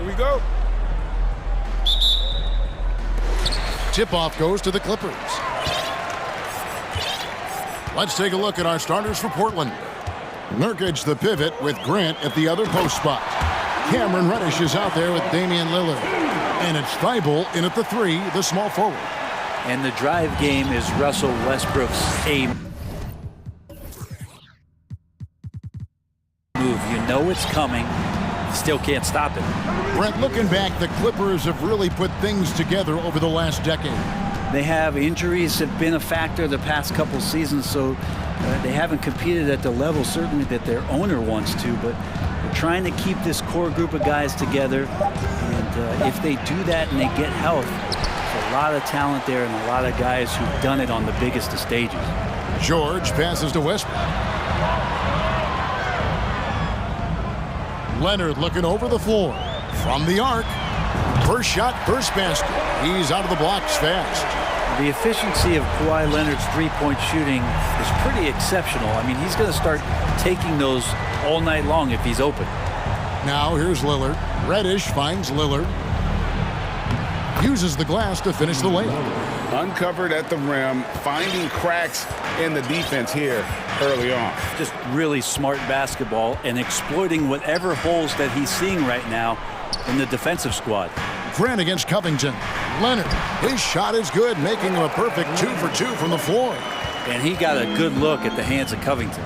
we go. Tip-off goes to the Clippers. Let's take a look at our starters for Portland. Nurkic, the pivot, with Grant at the other post spot. Cameron Reddish is out there with Damian Lillard. And it's Thibault in at the 3, the small forward. And the drive game is Russell Westbrook's aim. Move, you know it's coming, still can't stop it. Brent, looking back, the Clippers have really put things together over the last decade. They have injuries have been a factor the past couple seasons, so they haven't competed at the level certainly that their owner wants to, but they're trying to keep this core group of guys together. And if they do that and they get health, there's a lot of talent there and a lot of guys who've done it on the biggest of stages. George passes to Westbrook. Leonard looking over the floor. From the arc. First shot, first basket. He's out of the blocks fast. The efficiency of Kawhi Leonard's three-point shooting is pretty exceptional. I mean, he's going to start taking those all night long if he's open. Now here's Lillard. Reddish finds Lillard. Uses the glass to finish the layup. Uncovered at the rim, finding cracks in the defense here early on. Just really smart basketball and exploiting whatever holes that he's seeing right now in the defensive squad. Grant against Covington. Leonard, his shot is good, making him a perfect 2 for 2 from the floor. And he got a good look at the hands of Covington.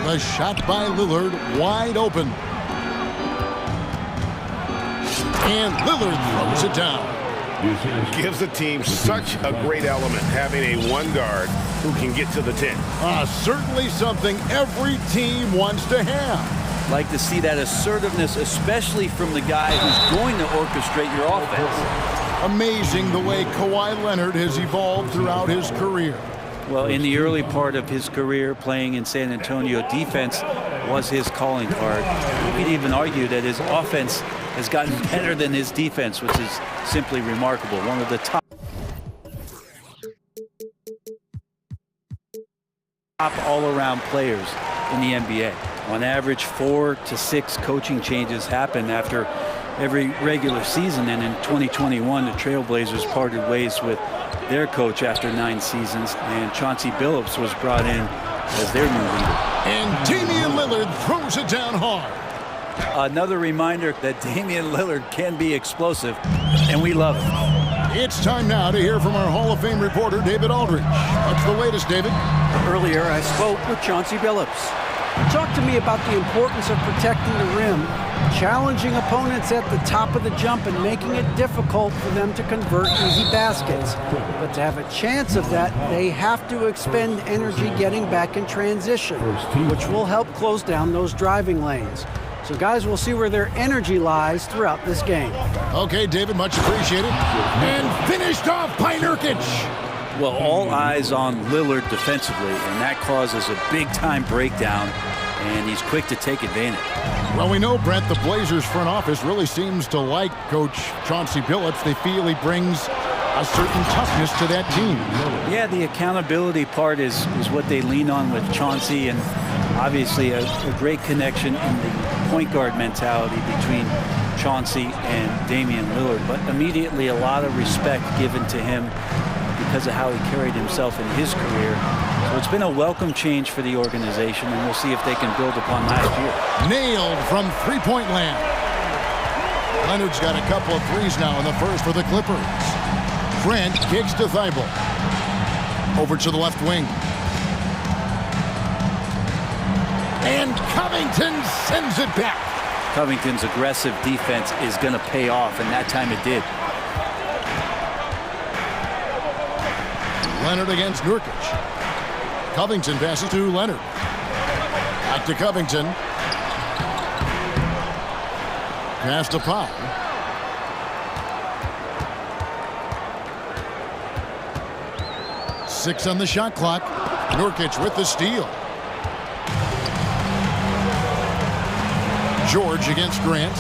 The shot by Lillard, wide open. And Lillard throws it down. Gives the team such a great element, having a one guard who can get to the 10. Certainly something every team wants to have. Like to see that assertiveness, especially from the guy who's going to orchestrate your offense. Amazing the way Kawhi Leonard has evolved throughout his career. Well, in the early part of his career playing in San Antonio, defense was his calling card. You could even argue that his offense has gotten better than his defense, which is simply remarkable. One of the top all-around players in the NBA. On average, 4 to 6 coaching changes happen after every regular season, and in 2021 the Trailblazers parted ways with their coach after 9 seasons, and Chauncey Billups was brought in as their new leader. And Damian Lillard throws it down hard. Another reminder that Damian Lillard can be explosive, and we love it. It's time now to hear from our Hall of Fame reporter, David Aldridge. What's the latest, David? Earlier, I spoke with Chauncey Billups. He talked to me about the importance of protecting the rim, challenging opponents at the top of the jump and making it difficult for them to convert easy baskets. But to have a chance of that, they have to expend energy getting back in transition, which will help close down those driving lanes. So guys, we'll see where their energy lies throughout this game. Okay, David, much appreciated. And finished off by Nurkic. Well, all eyes on Lillard defensively, and that causes a big-time breakdown, and he's quick to take advantage. Well, we know, Brent, the Blazers front office really seems to like Coach Chauncey Billups. They feel he brings a certain toughness to that team. Yeah, the accountability part is what they lean on with Chauncey, and obviously a great connection in the point guard mentality between Chauncey and Damian Lillard, but immediately a lot of respect given to him because of how he carried himself in his career. So it's been a welcome change for the organization, and we'll see if they can build upon last year. Nailed from three-point land. Leonard's got a couple of threes now in the first for the Clippers. Grant kicks to Thibault. Over to the left wing. And Covington sends it back. Covington's aggressive defense is going to pay off, and that time it did. Leonard against Nurkic. Covington passes to Leonard. Back to Covington. Pass to Powell. Six on the shot clock. Nurkic with the steal. George against Grant.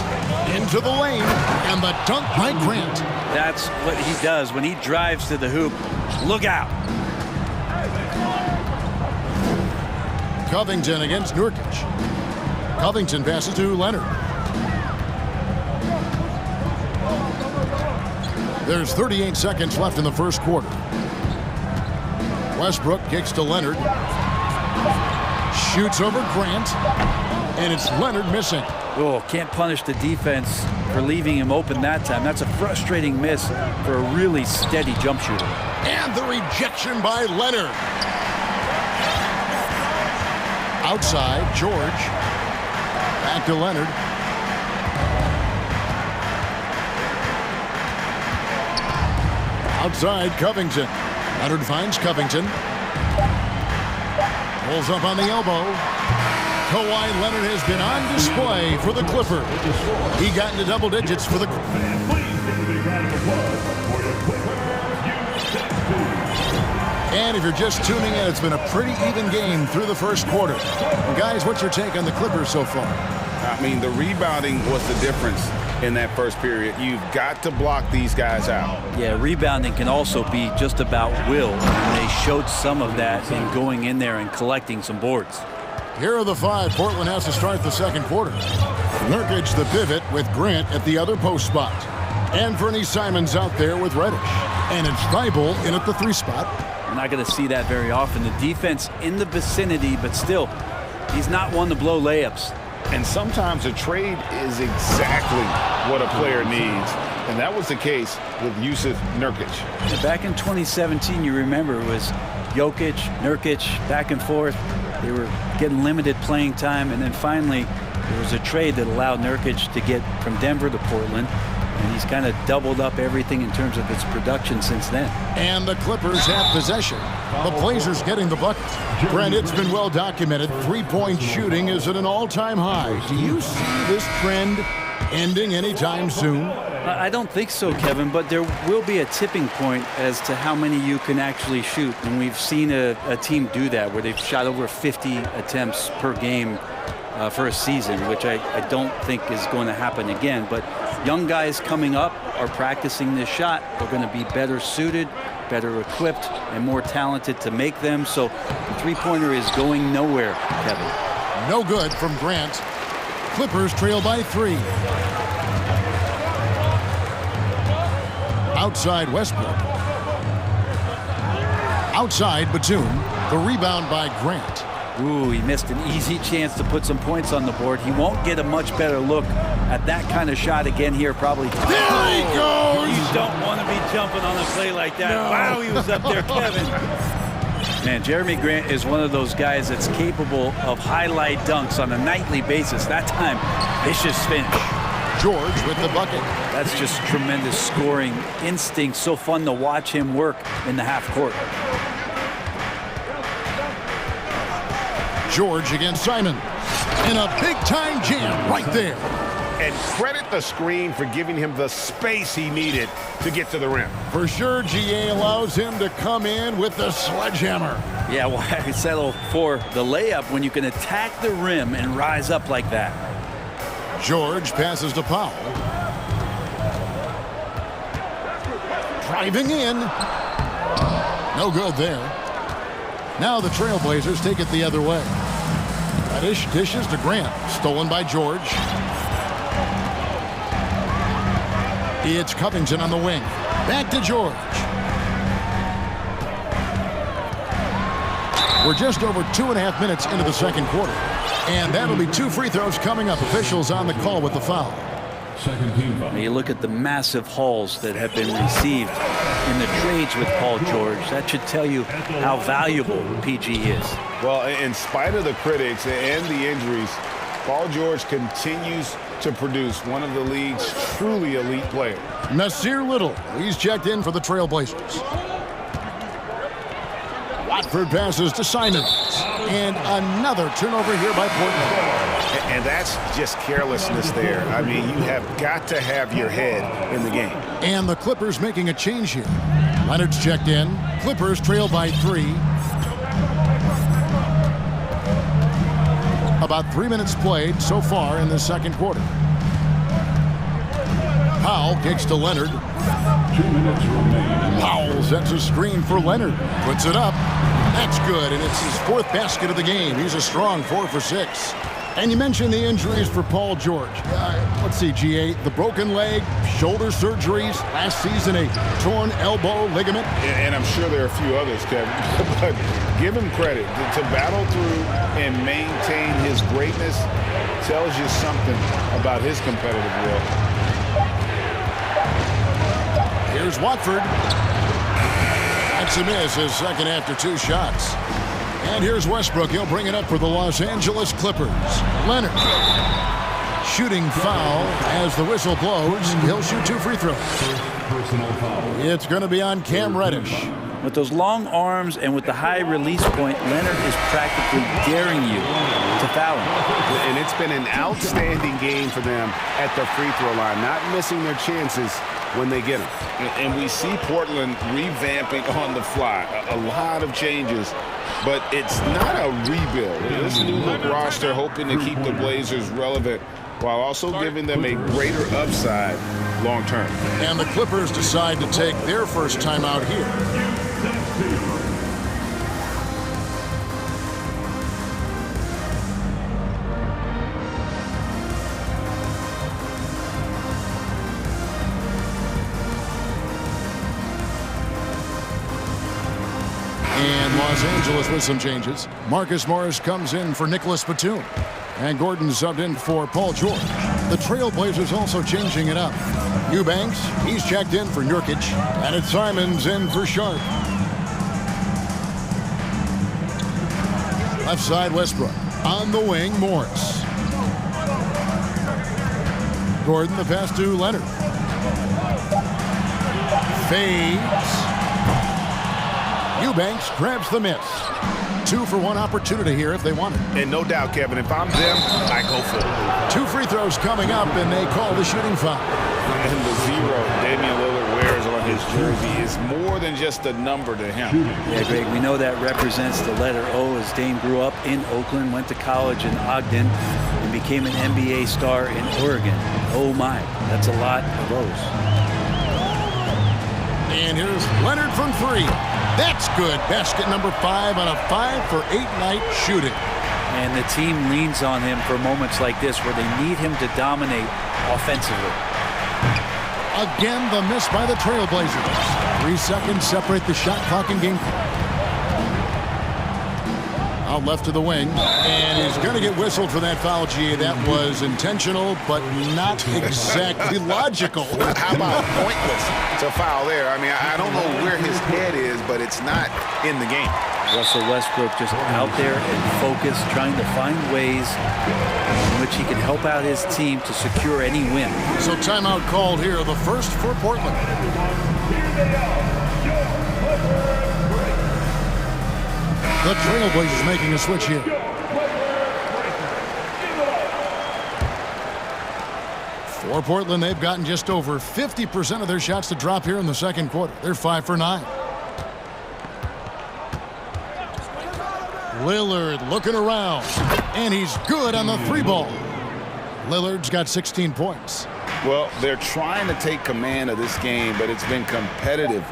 Into the lane. And the dunk by Grant. That's what he does when he drives to the hoop. Look out. Covington against Nurkic. Covington passes to Leonard. There's 38 seconds left in the first quarter. Westbrook kicks to Leonard. Shoots over Grant. And it's Leonard missing. Oh, can't punish the defense for leaving him open that time. That's a frustrating miss for a really steady jump shooter. And the rejection by Leonard. Outside, George. Back to Leonard. Outside, Covington. Leonard finds Covington. Pulls up on the elbow. Kawhi Leonard has been on display for the Clippers. He got into double digits for the... And if you're just tuning in, it's been a pretty even game through the first quarter. Guys, what's your take on the Clippers so far? I mean, the rebounding was the difference in that first period. You've got to block these guys out. Yeah, rebounding can also be just about will, and they showed some of that in going in there and collecting some boards. Here are the five Portland has to start the second quarter. Nurkic the pivot with Grant at the other post spot. Anthony Simons out there with Reddish. And it's Thibault in at the 3 spot. We're not going to see that very often. The defense in the vicinity, but still, he's not one to blow layups. And sometimes a trade is exactly what a player needs. And that was the case with Jusuf Nurkic. Back in 2017, you remember, it was Jokic, Nurkic, back and forth. They were getting limited playing time, and then finally there was a trade that allowed Nurkic to get from Denver to Portland, and he's kind of doubled up everything in terms of its production since then. And the Clippers have possession. The Blazers getting the bucket. Brent, it's been well documented. Three-point shooting is at an all-time high. Do you see this trend ending anytime soon? I don't think so, Kevin, but there will be a tipping point as to how many you can actually shoot. And we've seen a team do that, where they've shot over 50 attempts per game for a season, which I don't think is going to happen again. But young guys coming up are practicing this shot. They're going to be better suited, better equipped, and more talented to make them. So the three-pointer is going nowhere, Kevin. No good from Grant. Clippers trail by 3. Outside Westbrook. Outside Batum. The rebound by Grant. Ooh, he missed an easy chance to put some points on the board. He won't get a much better look at that kind of shot again here, probably. There he goes! You don't want to be jumping on a play like that. No. Wow, he was up there, Kevin. Man, Jeremy Grant is one of those guys that's capable of highlight dunks on a nightly basis. That time, vicious finish. George with the bucket. That's just tremendous scoring instinct. So fun to watch him work in the half court. George against Simon. And a big-time jam right there. And credit the screen for giving him the space he needed to get to the rim. For sure, GA allows him to come in with the sledgehammer. Yeah, well, I settle for the layup when you can attack the rim and rise up like that. George passes to Powell. Driving in. No good there. Now the Trailblazers take it the other way. Reddish dishes to Grant. Stolen by George. It's Covington on the wing. Back to George. We're just over 2.5 minutes into the second quarter. And that'll be 2 free throws coming up. Officials on the call with the foul. Now you look at the massive hauls that have been received in the trades with Paul George. That should tell you how valuable PG is. Well, in spite of the critics and the injuries, Paul George continues to produce one of the league's truly elite players. Nasir Little, he's checked in for the Trailblazers. Watford passes to Simons. And another turnover here by Portland. And that's just carelessness there. I mean, you have got to have your head in the game. And the Clippers making a change here. Leonard's checked in. Clippers trail by 3. About 3 minutes played so far in the second quarter. Powell kicks to Leonard. 2 minutes remaining. Powell sets a screen for Leonard. Puts it up. That's good, and it's his 4th basket of the game. He's a strong 4 for 6. And you mentioned the injuries for Paul George. Let's see, GA, the broken leg, shoulder surgeries, last season a torn elbow ligament. And I'm sure there are a few others, Kevin. But give him credit. To battle through and maintain his greatness tells you something about his competitive will. Here's Watford. That's a miss, his second after 2 shots. And here's Westbrook. He'll bring it up for the Los Angeles Clippers. Leonard. Shooting foul as the whistle blows. He'll shoot 2 free throws. Personal foul. It's going to be on Cam Reddish. With those long arms and with the high release point, Leonard is practically daring you to foul him. And it's been an outstanding game for them at the free throw line, not missing their chances when they get them. And we see Portland revamping on the fly. A lot of changes, but it's not a rebuild. This new look roster hoping to keep the Blazers relevant while also giving them a greater upside long term. And the Clippers decide to take their first time out here. And Los Angeles with some changes. Marcus Morris comes in for Nicholas Batum. And Gordon subbed in for Paul George. The Trailblazers also changing it up. Eubanks, he's checked in for Nurkic. And it's Simons in for Sharp. Left side, Westbrook. On the wing, Morris. Gordon, the pass to Leonard. Fades. Eubanks grabs the miss. 2 for 1 opportunity here if they want it. And no doubt, Kevin, if I'm them, I go for it. 2 free throws coming up, and they call the shooting foul. And the 0 Damian Lillard wears on his jersey is more than just a number to him. Yeah, Greg, we know that represents the letter O as Dame grew up in Oakland, went to college in Ogden, and became an NBA star in Oregon. Oh my, that's a lot of O's. And here's Leonard from 3. That's good. Basket number 5 on a 5-for-8 night shooting. And the team leans on him for moments like this where they need him to dominate offensively. Again, the miss by the Trailblazers. 3 seconds separate the shot clock and game. Out left to the wing. And he's going to get whistled for that foul, GA. That was intentional, but not exactly logical. How about pointless to foul there? I mean, I don't know where his head is, but it's not in the game. Russell Westbrook just out there and focused, trying to find ways in which he can help out his team to secure any win. So timeout called here, the first for Portland. The Trailblazers making a switch here. For Portland, they've gotten just over 50% of their shots to drop here in the second quarter. They're 5 for 9. Lillard looking around, and he's good on the 3-ball. Lillard's got 16 points. Well, they're trying to take command of this game, but it's been competitive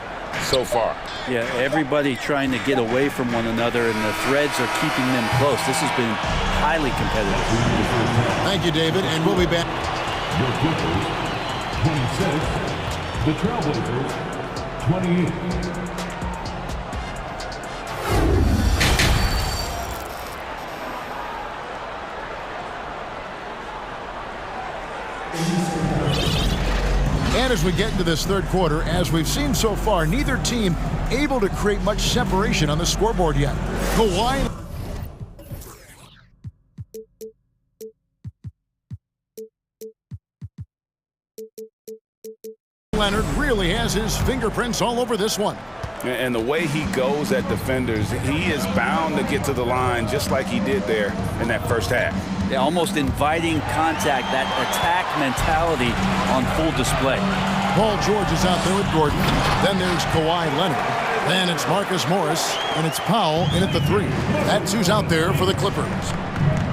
so far. Yeah, everybody trying to get away from one another, and the threads are keeping them close. This has been highly competitive. Thank you, David, and we'll be back. The Clippers, 26. The Trailblazers, 28. And as we get into this third quarter, as we've seen so far, neither team able to create much separation on the scoreboard yet. Kawhi. Leonard really has his fingerprints all over this one. And the way he goes at defenders, he is bound to get to the line just like he did there in that first half. Yeah, almost inviting contact, that attack mentality on full display. Paul George is out there with Gordon. Then there's Kawhi Leonard. Then it's Marcus Morris, and it's Powell in at the 3. That's who's out there for the Clippers.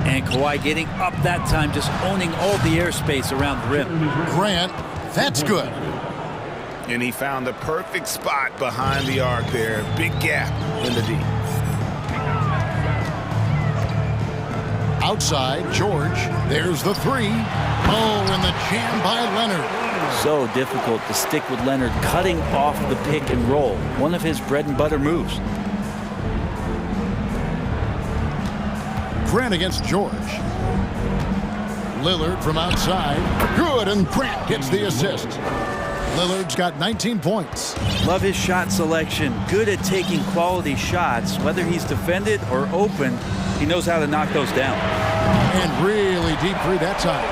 And Kawhi getting up that time, just owning all the airspace around the rim. Grant, that's good. And he found the perfect spot behind the arc there. Big gap in the D. Outside, George. There's the three. Oh, and the jam by Leonard. So difficult to stick with Leonard cutting off the pick and roll. One of his bread and butter moves. Grant against George. Lillard from outside. Good, and Grant gets the assist. Lillard's got 19 points. Love his shot selection. Good at taking quality shots. Whether he's defended or open, he knows how to knock those down. And really deep three that time.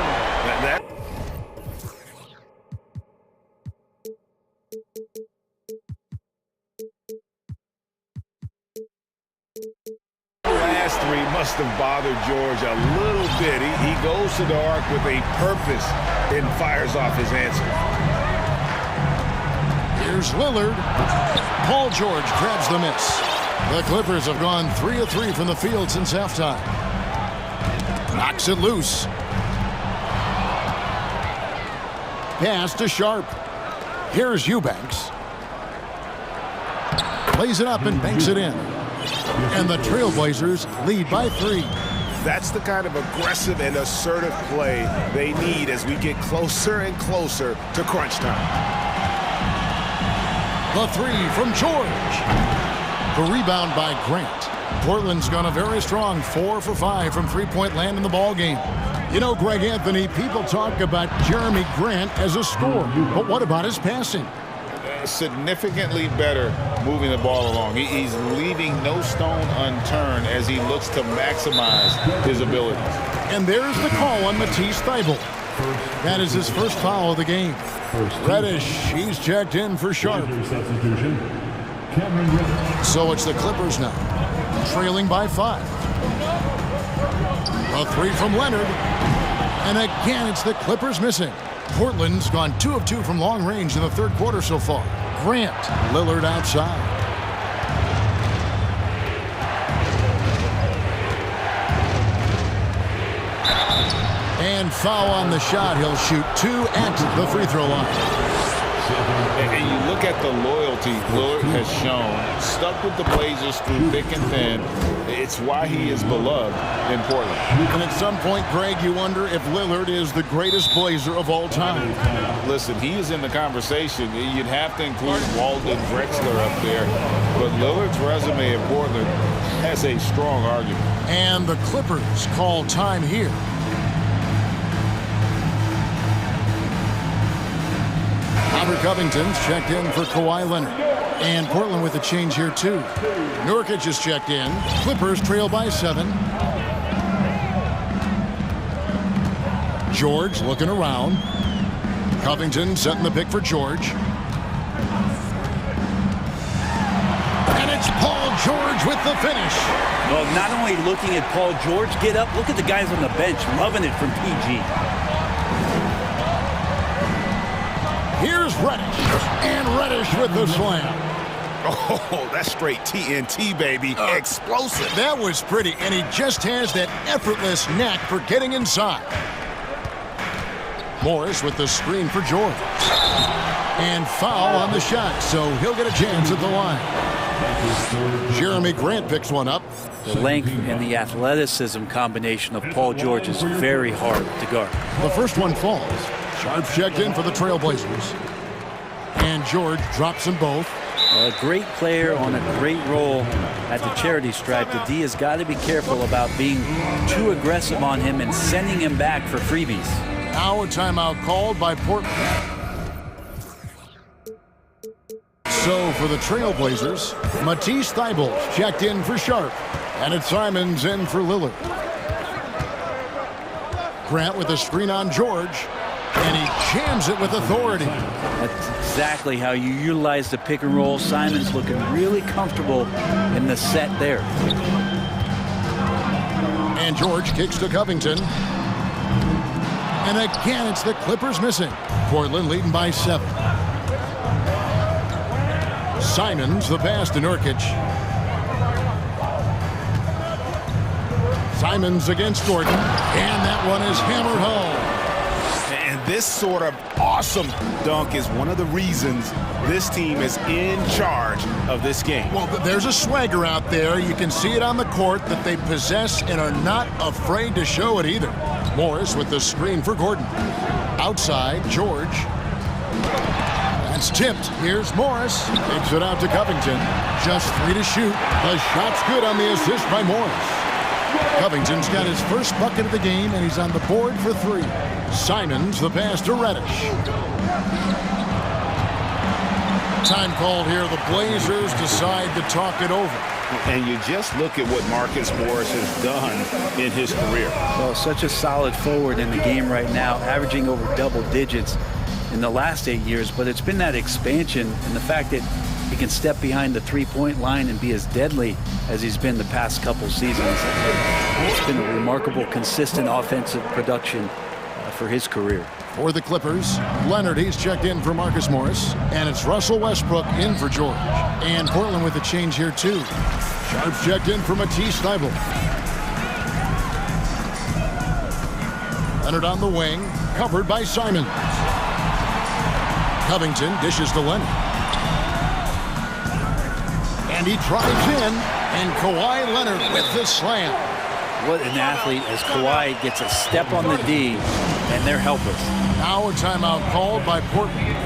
Last three must have bothered George a little bit. He goes to the arc with a purpose and fires off his answer. Here's Lillard. Paul George grabs the miss. The Clippers have gone 3 of 3 from the field since halftime. Knocks it loose. Pass to Sharp. Here's Eubanks. Plays it up and banks it in. And the Trailblazers lead by 3. That's the kind of aggressive and assertive play they need as we get closer and closer to crunch time. The three from George. The rebound by Grant. Portland's gone a very strong 4 for 5 from three-point land in the ball game. You know, Greg Anthony, people talk about Jeremy Grant as a scorer, but what about his passing? Significantly better moving the ball along. He's leaving no stone unturned as he looks to maximize his abilities. And there's the call on Matisse Thybulle. That is his first foul of the game. Reddish, he's checked in for Sharp. So it's the Clippers now, trailing by 5. A three from Leonard. And again, it's the Clippers missing. Portland's gone 2 of 2 from long range in the third quarter so far. Grant, Lillard outside. And foul on the shot. He'll shoot 2 at the free throw line. And you look at the loyalty Lillard has shown, stuck with the Blazers through thick and thin. It's why he is beloved in Portland. And at some point, Greg, you wonder if Lillard is the greatest Blazer of all time. Listen, he is in the conversation. You'd have to include Walden Drexler up there. But Lillard's resume in Portland has a strong argument. And the Clippers call time here. Robert Covington's checked in for Kawhi Leonard. And Portland with a change here, too. Nurkic is checked in. Clippers trail by 7. George looking around. Covington setting the pick for George. And it's Paul George with the finish. Well, not only looking at Paul George get up, look at the guys on the bench loving it from PG. Here's Reddish, and Reddish with the slam. Oh, that's straight TNT, baby. Explosive. That was pretty, and he just has that effortless knack for getting inside. Morris with the screen for George. And foul on the shot, so he'll get a chance at the line. Jeremy Grant picks one up. The length and the athleticism combination of Paul George is very hard to guard. The first one falls. Sharp checked in for the Trailblazers. And George drops them both. A great player on a great role at the charity stripe. The D has got to be careful about being too aggressive on him and sending him back for freebies. Now a timeout called by Portland. So for the Trailblazers, Matisse Thybulle checked in for Sharp. And it's Simons in for Lillard. Grant with a screen on George. And he jams it with authority. That's exactly how you utilize the pick and roll. Simons looking really comfortable in the set there. And George kicks to Covington. And again, it's the Clippers missing. Portland leading by 7. Simons, the pass to Nurkic. Simons against Gordon. And that one is hammered home. And this sort of awesome dunk is one of the reasons this team is in charge of this game. Well, there's a swagger out there. You can see it on the court that they possess and are not afraid to show it either. Morris with the screen for Gordon. Outside, George. That's tipped. Here's Morris. Takes it out to Covington. Just 3 to shoot. The shot's good on the assist by Morris. Covington's got his first bucket of the game, and he's on the board for 3. Simons the pass to Reddish. Time called here. The Blazers decide to talk it over. And you just look at what Marcus Morris has done in his career. Well, such a solid forward in the game right now, averaging over double digits in the last 8 years, but it's been that expansion and the fact that he can step behind the three-point line and be as deadly as he's been the past couple seasons. It's been a remarkable, consistent offensive production for his career. For the Clippers, Leonard, he's checked in for Marcus Morris, and it's Russell Westbrook in for George. And Portland with a change here, too. Sharp's checked in for Matisse Thybulle. Leonard on the wing, covered by Simons. Covington dishes to Leonard. And he drives in, and Kawhi Leonard with the slam. What an athlete as Kawhi gets a step on the D, and they're helpless. Now a timeout called by Portland.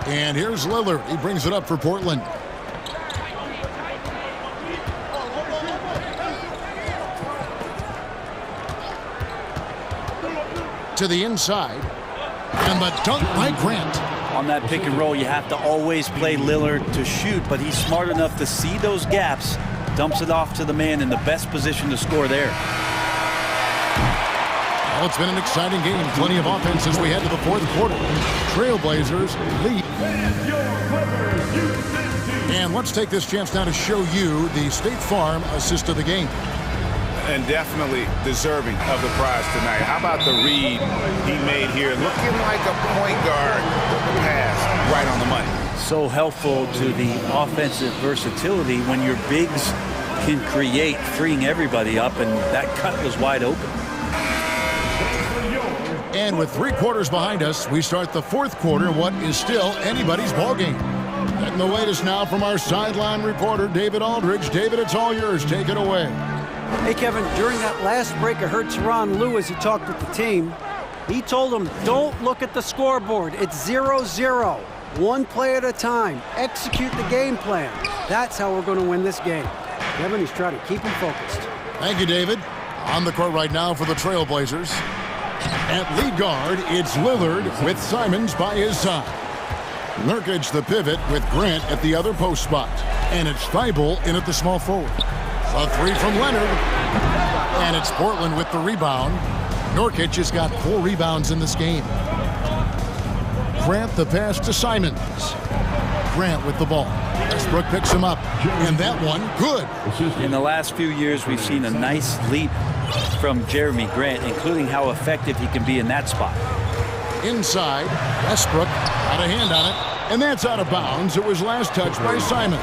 And here's Lillard. He brings it up for Portland. To the inside. And the dunk by Grant. On that pick and roll, you have to always play Lillard to shoot, but he's smart enough to see those gaps, dumps it off to the man in the best position to score there. Well, it's been an exciting game. Plenty of offense as we head to the fourth quarter. Trailblazers lead. And let's take this chance now to show you the State Farm assist of the game. And definitely deserving of the prize tonight. How about the read he made here? Looking like a point guard. The pass right on the money. So helpful to the offensive versatility when your bigs can create, freeing everybody up, and that cut was wide open. And with 3 quarters behind us, we start the fourth quarter, what is still anybody's ballgame. Getting the latest now from our sideline reporter, David Aldridge. David, it's all yours. Take it away. Hey, Kevin, during that last break, I heard Tyronn Lue as he talked with the team. He told them, don't look at the scoreboard. It's 0-0. One play at a time. Execute the game plan. That's how we're going to win this game. Kevin, he's trying to keep him focused. Thank you, David. On the court right now for the Trailblazers. At lead guard, it's Lillard with Simons by his side. Nurkic the pivot with Grant at the other post spot. And it's Thybulle in at the small forward. A 3 from Leonard. And it's Portland with the rebound. Nurkic has got 4 rebounds in this game. Grant the pass to Simons. Grant with the ball. Westbrook picks him up. And that one, good. In the last few years, we've seen a nice leap from Jeremy Grant, including how effective he can be in that spot. Inside, Westbrook got a hand on it. And that's out of bounds. It was last touched by Simons.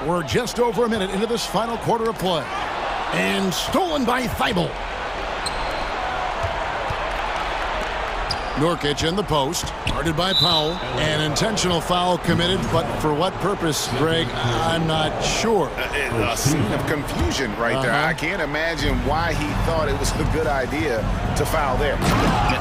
We're just over a minute into this final quarter of play. And stolen by Thybulle. Nurkic in the post, guarded by Powell. An intentional foul committed, but for what purpose, Greg? I'm not sure. A scene of confusion right there. I can't imagine why he thought it was a good idea to foul there.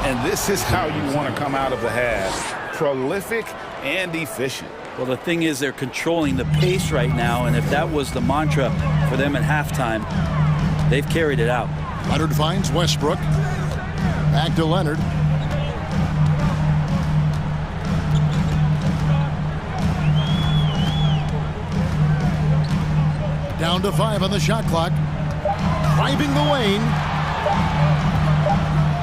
And this is how you want to come out of the half. Prolific and efficient. Well, the thing is, they're controlling the pace right now, and if that was the mantra for them at halftime, they've carried it out. Leonard finds Westbrook. Back to Leonard. Down to 5 on the shot clock. Driving the lane.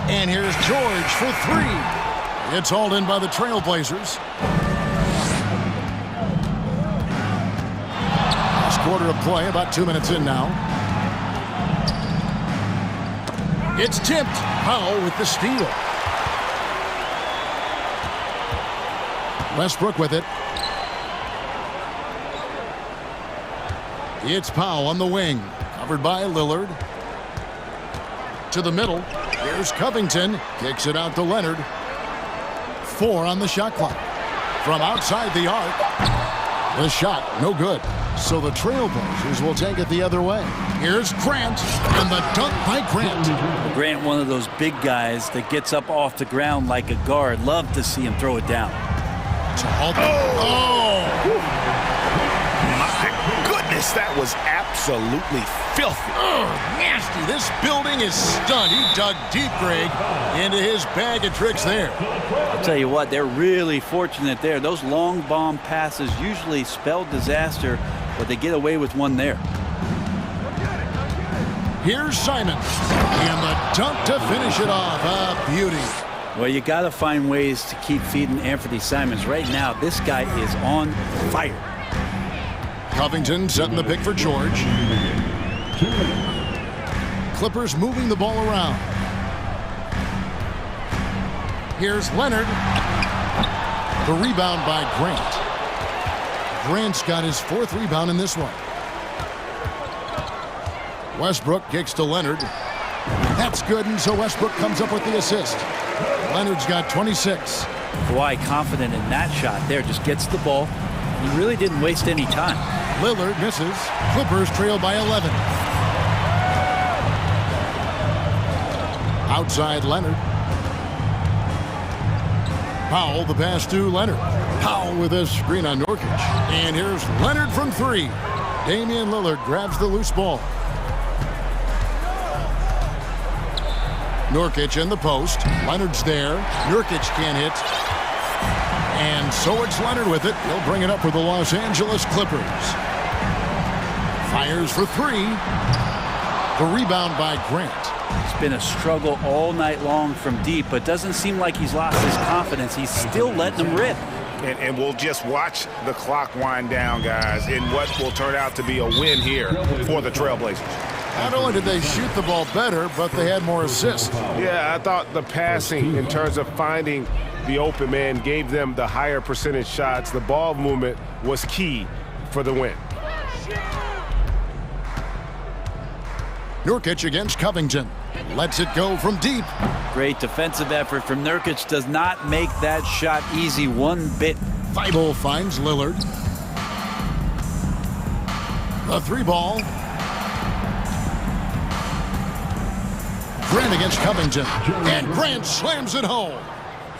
And here's George for 3. It's hauled in by the Trailblazers. Last quarter of play, about 2 minutes in now. It's tipped. Powell with the steal. Westbrook with it. It's Powell on the wing. Covered by Lillard. To the middle. Here's Covington. Kicks it out to Leonard. 4 on the shot clock. From outside the arc. The shot, no good. So the Trailblazers will take it the other way. Here's Grant, and the dunk by Grant. Grant, one of those big guys that gets up off the ground like a guard. Love to see him throw it down. Oh! My goodness, that was absolutely filthy. Nasty. This building is stunned. He dug deep, Greg, into his bag of tricks there. I'll tell you what, they're really fortunate there. Those long bomb passes usually spell disaster, but they get away with one there. Here's Simon. And the dunk to finish it off. A beauty. Well, you got to find ways to keep feeding Anthony Simons. Right now, this guy is on fire. Covington setting the pick for George. Clippers moving the ball around. Here's Leonard. The rebound by Grant. Grant's got his 4th rebound in this one. Westbrook kicks to Leonard. That's good, and so Westbrook comes up with the assist. Leonard's got 26. Kawhi confident in that shot there. Just gets the ball. He really didn't waste any time. Lillard misses. Clippers trail by 11. Outside Leonard. Powell, the pass to Leonard. Powell with a screen on Nurkic. And here's Leonard from 3. Damian Lillard grabs the loose ball. Nurkic in the post. Leonard's there. Nurkic can't hit. And so it's Leonard with it. He'll bring it up for the Los Angeles Clippers. Fires for 3. The rebound by Grant. It's been a struggle all night long from deep, but doesn't seem like he's lost his confidence. He's still letting them rip. And we'll just watch the clock wind down, guys, in what will turn out to be a win here for the Trailblazers. Not only did they shoot the ball better, but they had more assists. Yeah, I thought the passing in terms of finding the open man gave them the higher percentage shots. The ball movement was key for the win. Nurkic against Covington. Lets it go from deep. Great defensive effort from Nurkic. Does not make that shot easy one bit. Thibault finds Lillard. The 3-ball. Grant against Covington. And Grant slams it home.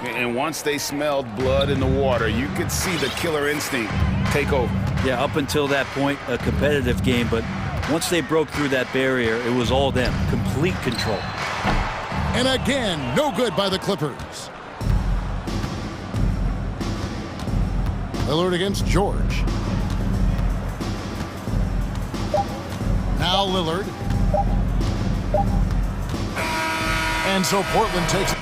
And once they smelled blood in the water, you could see the killer instinct take over. Yeah, up until that point, a competitive game, but once they broke through that barrier, it was all them. Complete control. And again, no good by the Clippers. Lillard against George. Now Lillard. And so Portland takes it.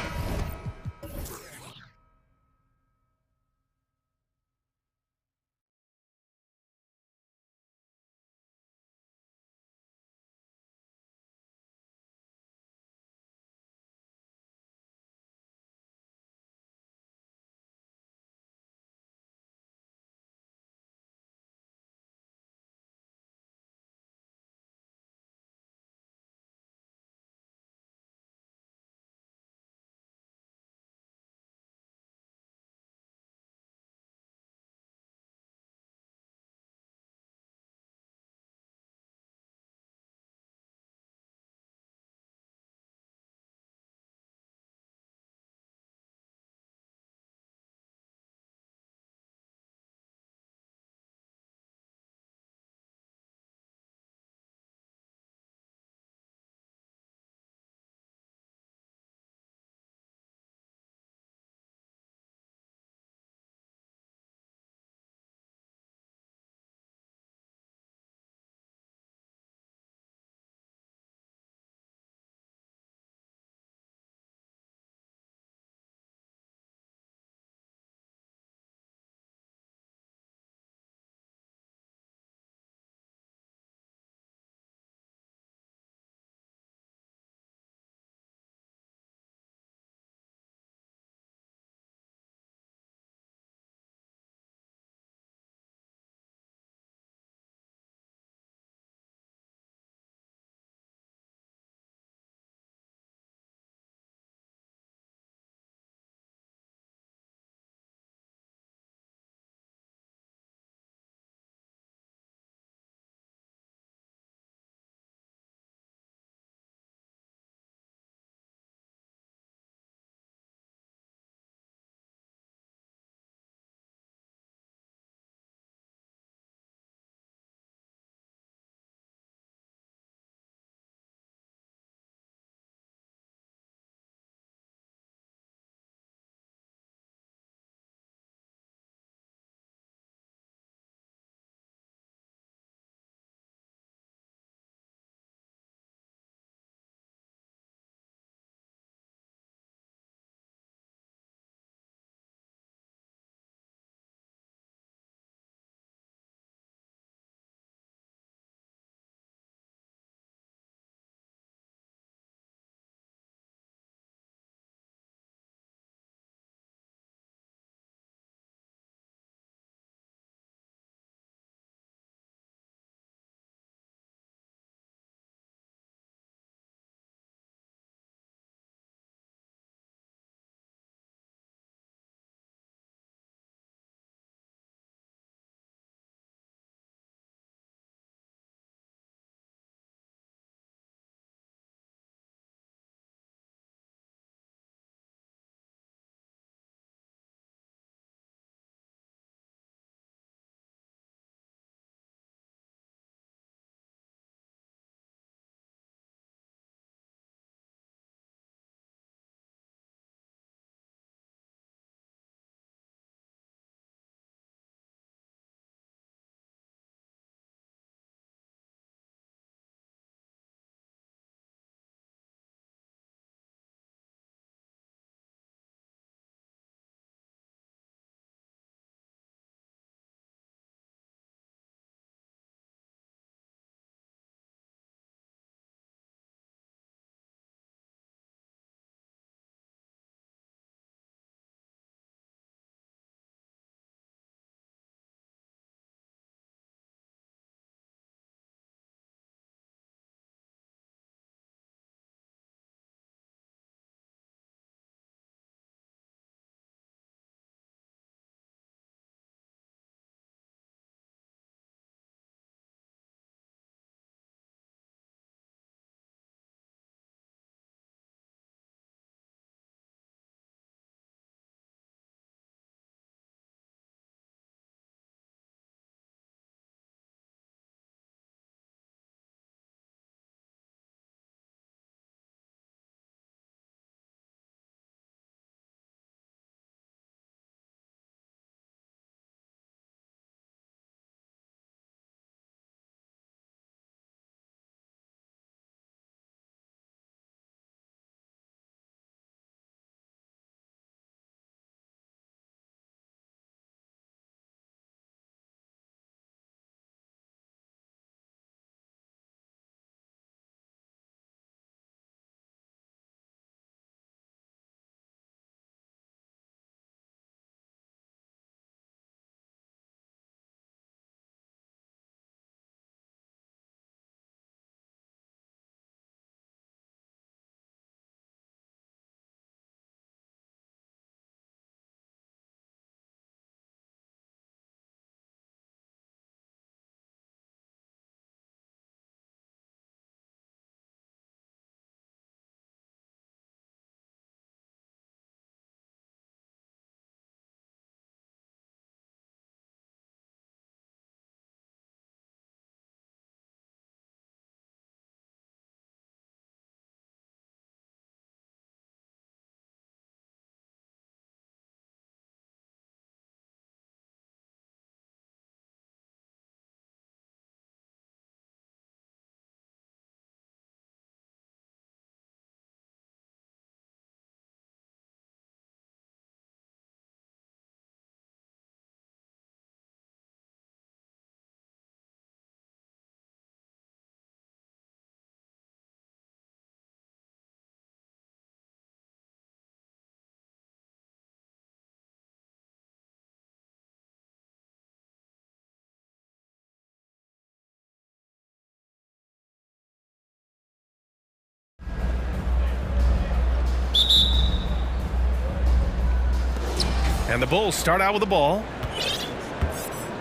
And the Bulls start out with the ball.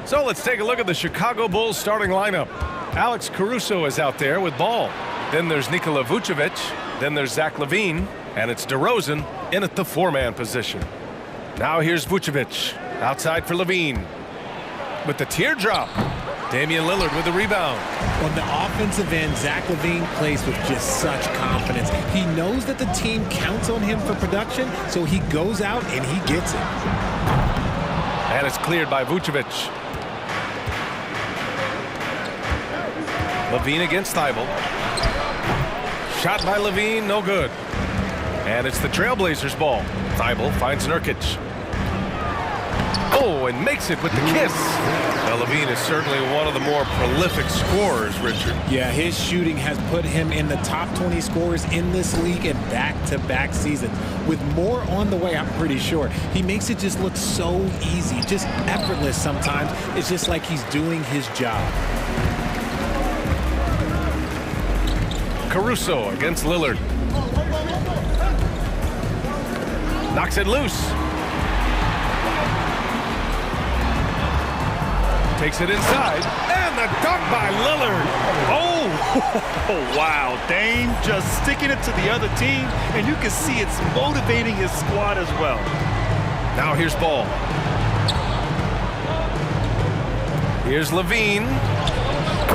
So let's take a look at the Chicago Bulls starting lineup. Alex Caruso is out there with ball. Then there's Nikola Vucevic. Then there's Zach LaVine. And it's DeRozan in at the four-man position. Now here's Vucevic. Outside for LaVine. With the teardrop. Damian Lillard with the rebound. On the offensive end, Zach LaVine plays with just such confidence. He knows that the team counts on him for production, so he goes out and he gets it. And it's cleared by Vucevic. LaVine against Thibault. Shot by LaVine, no good. And it's the Trailblazers' ball. Thibault finds Nurkic. Oh, and makes it with the kiss. Well, LaVine is certainly one of the more prolific scorers, Richard. Yeah, his shooting has put him in the top 20 scorers in this league in back-to-back seasons. With more on the way, I'm pretty sure. He makes it just look so easy, just effortless sometimes. It's just like he's doing his job. Caruso against Lillard. Knocks it loose. Takes it inside, and the dunk by Lillard. Oh, wow. Dame just sticking it to the other team, and you can see it's motivating his squad as well. Now here's Ball. Here's LaVine,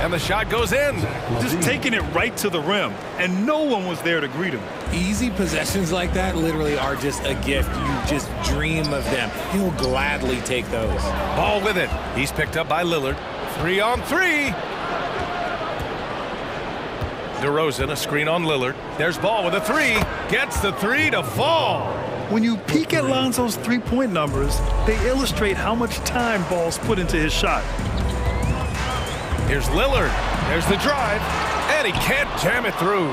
and the shot goes in. Just taking it right to the rim, and no one was there to greet him. Easy possessions like that literally are just a gift. You just dream of them. He'll gladly take those. Ball with it. He's picked up by Lillard. 3-on-3. DeRozan, a screen on Lillard. There's Ball with a three. Gets the three to fall. When you peek at Lonzo's three-point numbers, they illustrate how much time Ball's put into his shot. Here's Lillard. There's the drive. And he can't jam it through.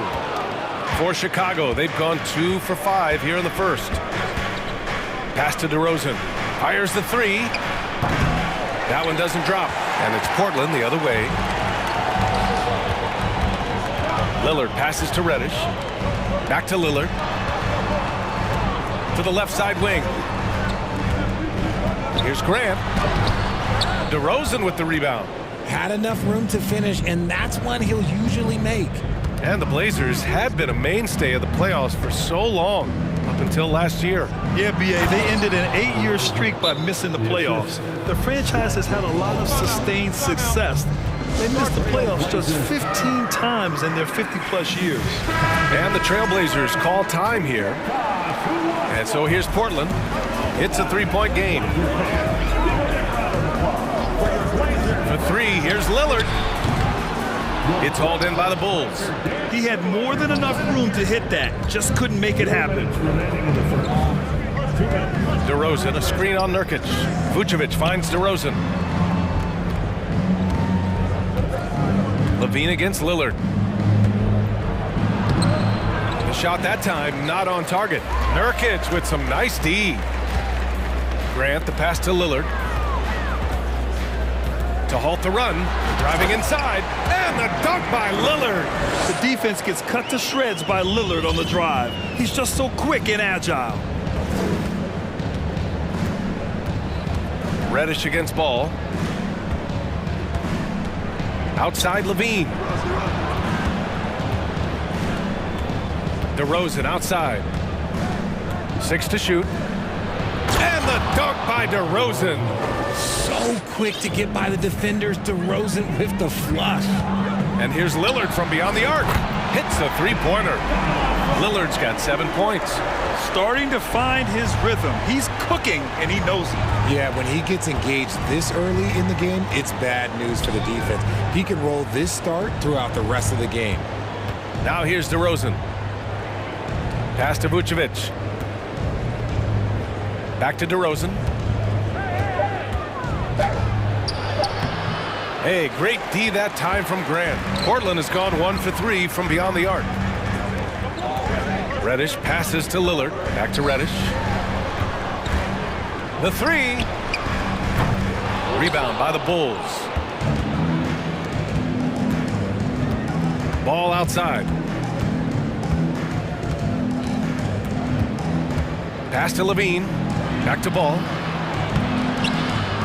For Chicago, they've gone 2 for 5 here in the first. Pass to DeRozan. Fires the three. That one doesn't drop. And it's Portland the other way. Lillard passes to Reddish. Back to Lillard. To the left side wing. Here's Grant. DeRozan with the rebound. Had enough room to finish, and that's one he'll usually make. And the Blazers had been a mainstay of the playoffs for so long, up until last year. Yeah, B.A., they ended an 8-year streak by missing the playoffs. The franchise has had a lot of sustained success. They missed the playoffs just 15 times in their 50-plus years. And the Trailblazers call time here. And so here's Portland. It's a three-point game. For three, here's Lillard. It's hauled in by the Bulls. He had more than enough room to hit that, just couldn't make it happen. DeRozan, a screen on Nurkic. Vucevic finds DeRozan. LaVine against Lillard. The shot that time not on target. Nurkic with some nice D. Grant, the pass to Lillard. To halt the run, driving inside, and the dunk by Lillard. The defense gets cut to shreds by Lillard on the drive. He's just so quick and agile. Reddish against Ball. Outside LaVine. DeRozan outside. 6 to shoot. And the dunk by DeRozan. So quick to get by the defenders. DeRozan with the flush. And here's Lillard from beyond the arc. Hits a three-pointer. Lillard's got 7 points. Starting to find his rhythm. He's cooking, and he knows it. Yeah, when he gets engaged this early in the game, it's bad news for the defense. He can roll this start throughout the rest of the game. Now here's DeRozan. Pass to Vucevic. Back to DeRozan. Hey, great D that time from Grant. Portland has gone 1 for 3 from beyond the arc. Reddish passes to Lillard. Back to Reddish. The three. Rebound by the Bulls. Ball outside. Pass to LaVine. Back to Ball.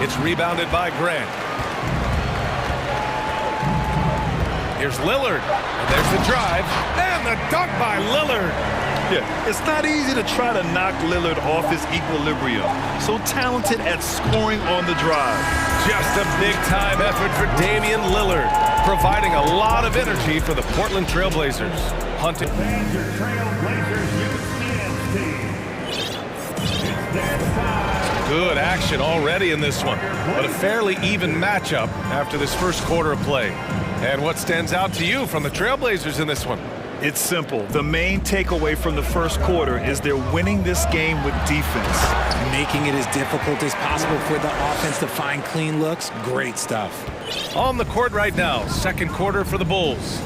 It's rebounded by Grant. Here's Lillard. And there's the drive. And the dunk by Lillard. Yeah, it's not easy to try to knock Lillard off his equilibrium. So talented at scoring on the drive. Just a big-time effort for Damian Lillard, providing a lot of energy for the Portland Trail Blazers. Hunting. Good action already in this one, but a fairly even matchup after this first quarter of play. And what stands out to you from the Trailblazers in this one? It's simple. The main takeaway from the first quarter is they're winning this game with defense. Making it as difficult as possible for the offense to find clean looks. Great stuff. On the court right now, second quarter for the Bulls.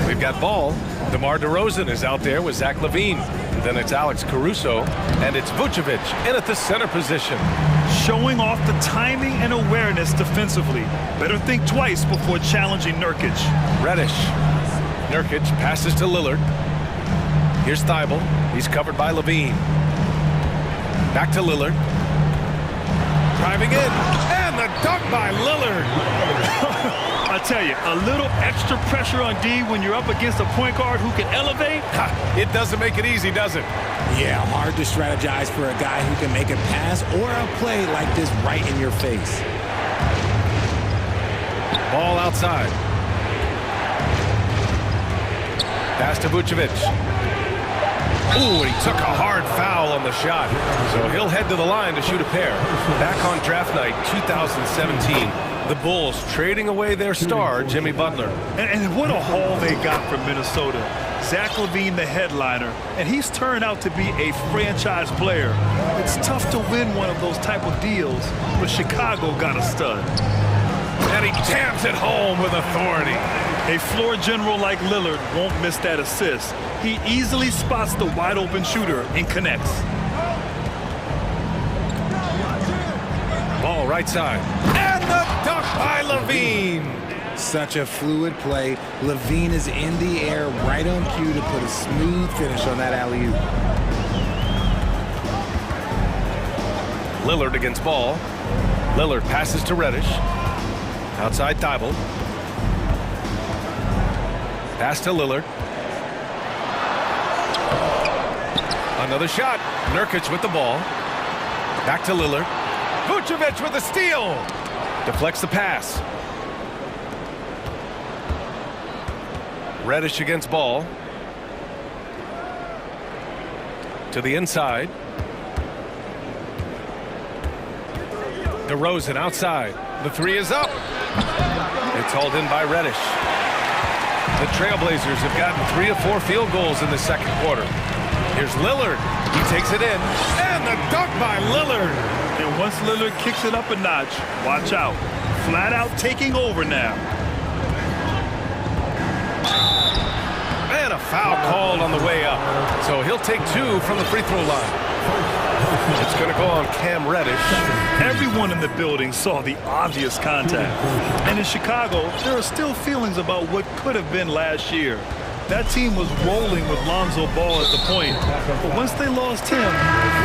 We've got ball. DeMar DeRozan is out there with Zach LaVine. Then it's Alex Caruso, and it's Vucevic in at the center position. Showing off the timing and awareness defensively. Better think twice before challenging Nurkic. Reddish. Nurkic passes to Lillard. Here's Thibault. He's covered by LaVine. Back to Lillard. Driving in. And the dunk by Lillard. I tell you, a little extra pressure on D when you're up against a point guard who can elevate. It doesn't make it easy, does it? Yeah, hard to strategize for a guy who can make a pass or a play like this right in your face. Ball outside. Pass to Vucevic. Ooh, he took a hard foul on the shot. So he'll head to the line to shoot a pair. Back on draft night 2017. The Bulls trading away their star, Jimmy Butler. And what a haul they got from Minnesota. Zach LaVine, the headliner, and he's turned out to be a franchise player. It's tough to win one of those type of deals, but Chicago got a stud. And he jams it home with authority. A floor general like Lillard won't miss that assist. He easily spots the wide open shooter and connects. Ball right side. And the dunk by LaVine. Such a fluid play. LaVine is in the air right on cue to put a smooth finish on that alley-oop. Lillard against ball. Lillard passes to Reddish. Outside Thibault. Pass to Lillard. Another shot. Nurkic with the ball. Back to Lillard. Vucevic with the steal. Deflects the pass. Reddish against ball. To the inside. DeRozan outside. The three is up. It's hauled in by Reddish. The Trailblazers have gotten 3 of 4 field goals in the second quarter. Here's Lillard. He takes it in. And the dunk by Lillard. And once Lillard kicks it up a notch, watch out. Flat out taking over now. And a foul called on the way up. So he'll take 2 from the free throw line. It's going to go on Cam Reddish. Everyone in the building saw the obvious contact. And in Chicago, there are still feelings about what could have been last year. That team was rolling with Lonzo Ball at the point. But once they lost him,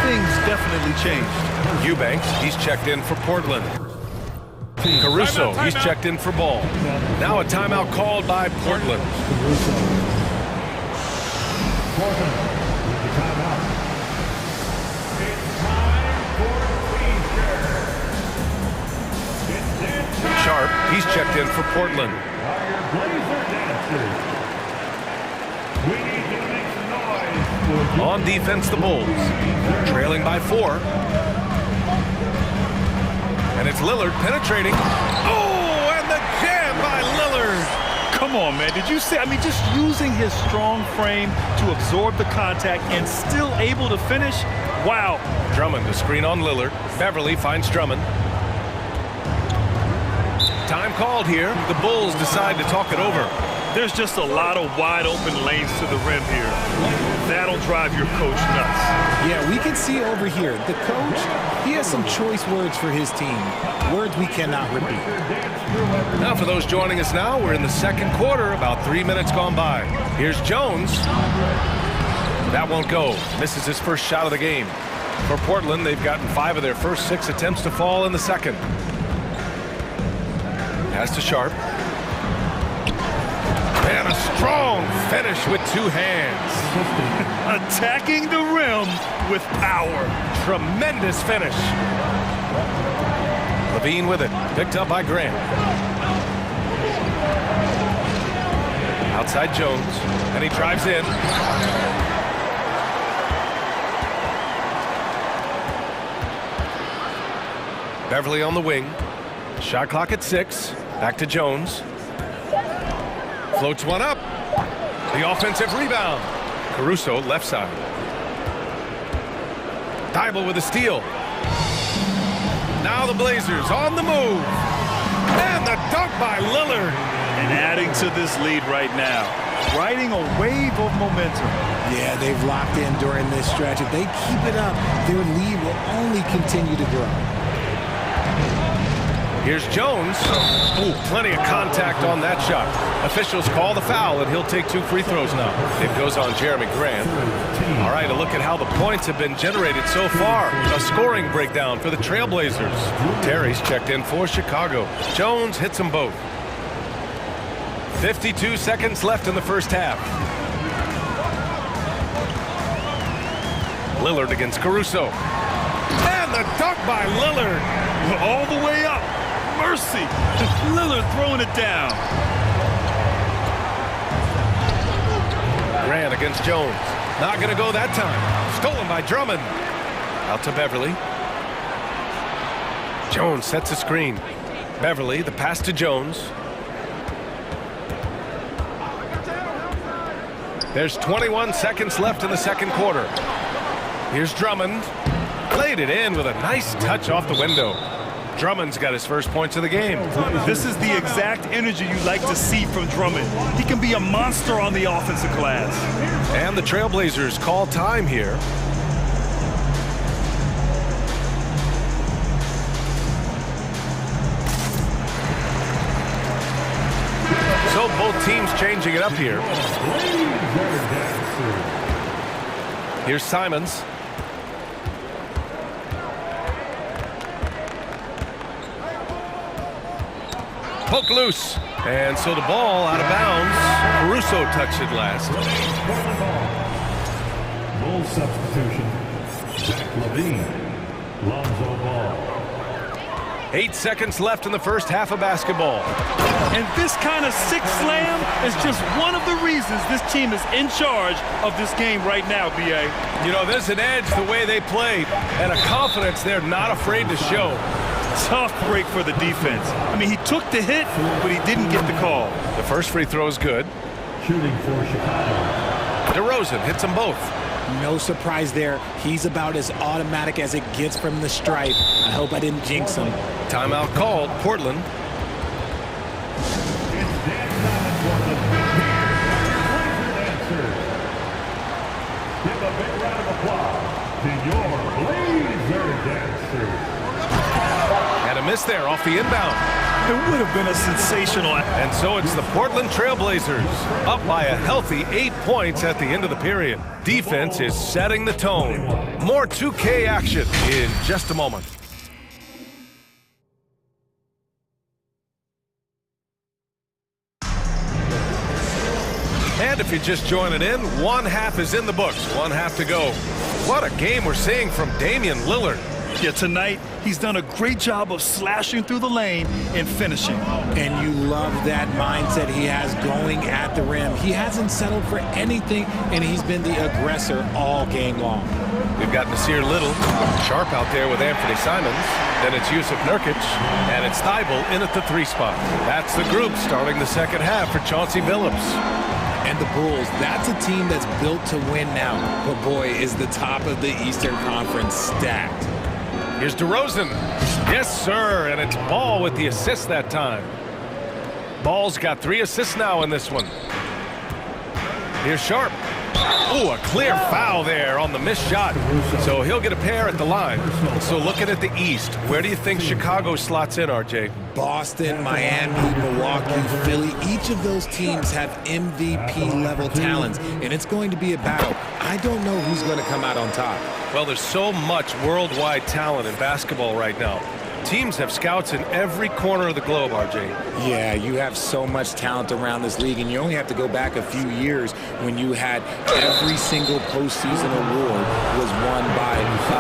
things definitely changed. Eubanks, he's checked in for Portland. Caruso, he's checked in for Ball. Now a timeout called by Portland. Sharp, he's checked in for Portland. On defense, the Bulls. Trailing by 4. And it's Lillard penetrating. Oh, and the jam by Lillard. Come on, man. Did you see? I mean, just using his strong frame to absorb the contact and still able to finish. Wow. Drummond to screen on Lillard. Beverly finds Drummond. Time called here. The Bulls decide to talk it over. There's just a lot of wide open lanes to the rim here. That'll drive your coach nuts. Yeah, we can see over here, the coach, he has some choice words for his team. Words we cannot repeat. Now for those joining us now, we're in the second quarter, about 3 minutes gone by. Here's Jones. That won't go. Misses his first shot of the game. For Portland, they've gotten 5 of their first 6 attempts to fall in the second. Pass to Sharp. And a strong finish with two hands. Attacking the rim with power. Tremendous finish. Levine with it. Picked up by Grant. Outside Jones. And he drives in. Beverly on the wing. Shot clock at 6. Back to Jones. Floats one up. The offensive rebound. Caruso left side. Thibault with a steal. Now the Blazers on the move. And the dunk by Lillard. And adding to this lead right now. Riding a wave of momentum. Yeah, they've locked in during this stretch. If they keep it up, their lead will only continue to grow. Here's Jones. Ooh, plenty of contact on that shot. Officials call the foul, and he'll take 2 free throws now. It goes on Jeremy Grant. All right, a look at how the points have been generated so far. A scoring breakdown for the Trailblazers. Terry's checked in for Chicago. Jones hits them both. 52 seconds left in the first half. Lillard against Caruso. And the dunk by Lillard. All the way up. Mercy. Lillard throwing it down. Grant against Jones. Not going to go that time. Stolen by Drummond. Out to Beverly. Jones sets a screen. Beverly, the pass to Jones. There's 21 seconds left in the second quarter. Here's Drummond. Played it in with a nice touch off the window. Drummond's got his first points of the game. This is the exact energy you like to see from Drummond. He can be a monster on the offensive glass. And the Trailblazers call time here. So both teams changing it up here. Here's Simons. Poke loose. And so the ball out of bounds. Caruso touched it last. Bull substitution. Zach Levine. Lonzo Ball. 8 seconds left in the first half of basketball. And this kind of sick slam is just one of the reasons this team is in charge of this game right now, B.A. You know, there's an edge the way they play and a confidence they're not afraid to show. Tough break for the defense. I mean, he took the hit, but he didn't get the call. The first free throw is good. Shooting for Chicago. DeRozan hits them both. No surprise there. He's about as automatic as it gets from the stripe. I hope I didn't jinx him. Timeout called, Portland. Give a big round of applause to your Blazer dancers. And a miss there off the inbound. It would have been a sensational. And so it's the Portland Trailblazers up by a healthy 8 points at the end of the period. Defense is setting the tone. More 2K action in just a moment. And if you're just joining in, one half is in the books, one half to go. What a game we're seeing from Damian Lillard. Yeah, tonight, he's done a great job of slashing through the lane and finishing. And you love that mindset he has going at the rim. He hasn't settled for anything, and he's been the aggressor all game long. We've got Nasir Little, Sharp out there with Anthony Simons. Then it's Yusuf Nurkic, and it's Thibault in at the 3 spot. That's the group starting the second half for Chauncey Billups. And the Bulls, that's a team that's built to win now. But boy, is the top of the Eastern Conference stacked. Here's DeRozan. Yes, sir, and it's Ball with the assist that time. Ball's got 3 assists now in this one. Here's Sharp. Oh, a clear foul there on the missed shot. So he'll get a pair at the line. So looking at the East, where do you think Chicago slots in, RJ? Boston, Miami, Milwaukee, Philly, each of those teams have MVP-level talents, and it's going to be a battle. I don't know who's going to come out on top. Well, there's so much worldwide talent in basketball right now. teams have scouts in every corner of the globe, RJ. Yeah, you have so much talent around this league, and you only have to go back a few years when you had every single postseason award was won by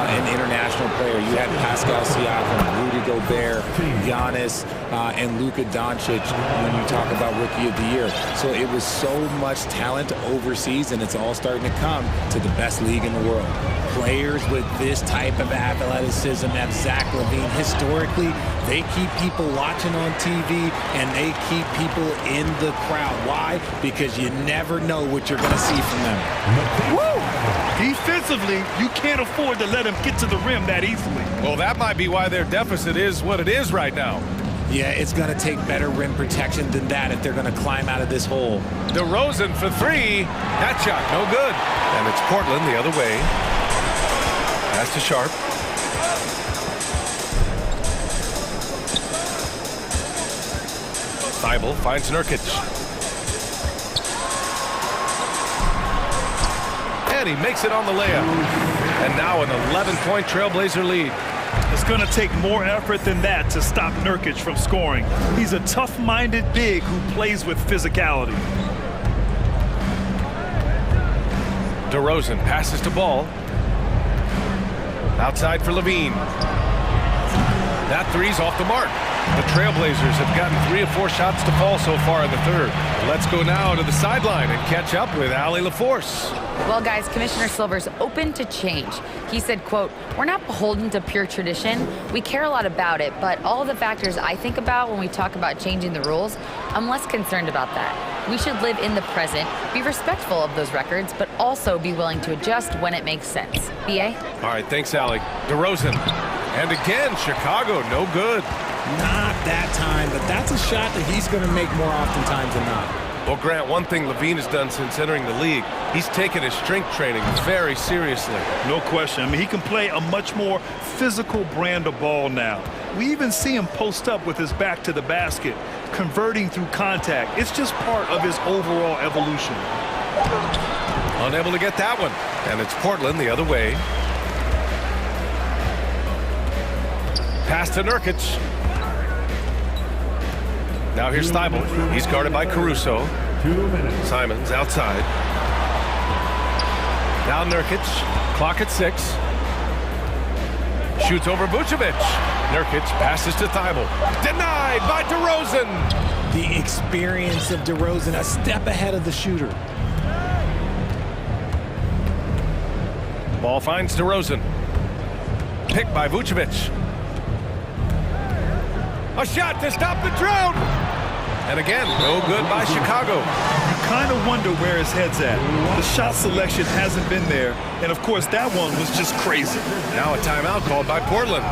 an international player. You had Pascal Siakam, Rudy Gobert, Giannis, and Luka Doncic when you talk about Rookie of the Year. So it was so much talent overseas, and it's all starting to come to the best league in the world. Players with this type of athleticism, and Zach LaVine, historically, they keep people watching on TV, and they keep people in the crowd. Why? Because you never know what you're going to see from them. Woo! Defensively, you can't afford to let him get to the rim that easily. Well, that might be why their deficit is what it is right now. Yeah, it's going to take better rim protection than that if they're going to climb out of this hole. DeRozan for three. That shot, no good. And it's Portland the other way. Pass to Sharp. Thibault finds Nurkic. And he makes it on the layup. And now an 11-point Trailblazer lead. It's going to take more effort than that to stop Nurkic from scoring. He's a tough-minded big who plays with physicality. DeRozan passes to Ball. Outside for LaVine. That three's off the mark. The Trailblazers have gotten 3 of 4 shots to fall so far in the third. Let's go now to the sideline and catch up with Allie LaForce. Well, guys, Commissioner Silver's open to change. He said, quote, "We're not beholden to pure tradition. We care a lot about it, but all of the factors I think about when we talk about changing the rules, I'm less concerned about that. We should live in the present, be respectful of those records, but also be willing to adjust when it makes sense." BA? All right, thanks, Allie. DeRozan. And again, Chicago, no good. Not that time, but that's a shot that he's going to make more oftentimes than not. Well, Grant, one thing LaVine has done since entering the league, he's taken his strength training very seriously. No question. I mean, he can play a much more physical brand of ball now. We even see him post up with his back to the basket, converting through contact. It's just part of his overall evolution. Unable to get that one. And it's Portland the other way. Pass to Nurkic. Now here's Thibault. He's guarded by Caruso. 2 minutes. Simons outside. Now Nurkic. Clock at 6. Shoots over Vucevic. Nurkic passes to Thibault. Denied by DeRozan. The experience of DeRozan, a step ahead of the shooter. Ball finds DeRozan. Picked by Vucevic. A shot to stop the drought. And again, no good by Chicago. You kind of wonder where his head's at. The shot selection hasn't been there. And, of course, that one was just crazy. Now a timeout called by Portland.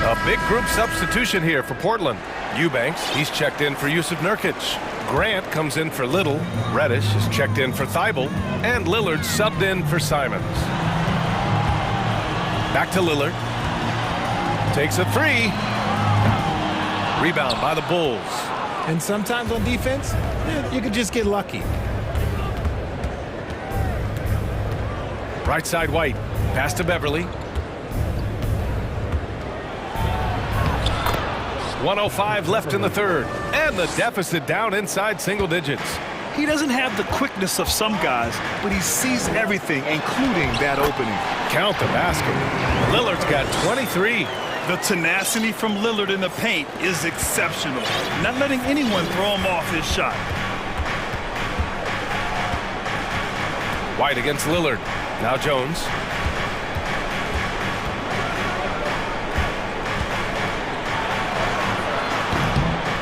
A big group substitution here for Portland. Eubanks, he's checked in for Yusuf Nurkic. Grant comes in for Little. Reddish is checked in for Thibault. And Lillard subbed in for Simons. Back to Lillard. Takes a three. Rebound by the Bulls. And sometimes on defense, you could just get lucky. Right side White. Pass to Beverly. 1:05 left in the third. And the deficit down inside single digits. He doesn't have the quickness of some guys, but he sees everything, including that opening. Count the basket. Lillard's got 23. The tenacity from Lillard in the paint is exceptional. Not letting anyone throw him off his shot. White against Lillard. Now Jones.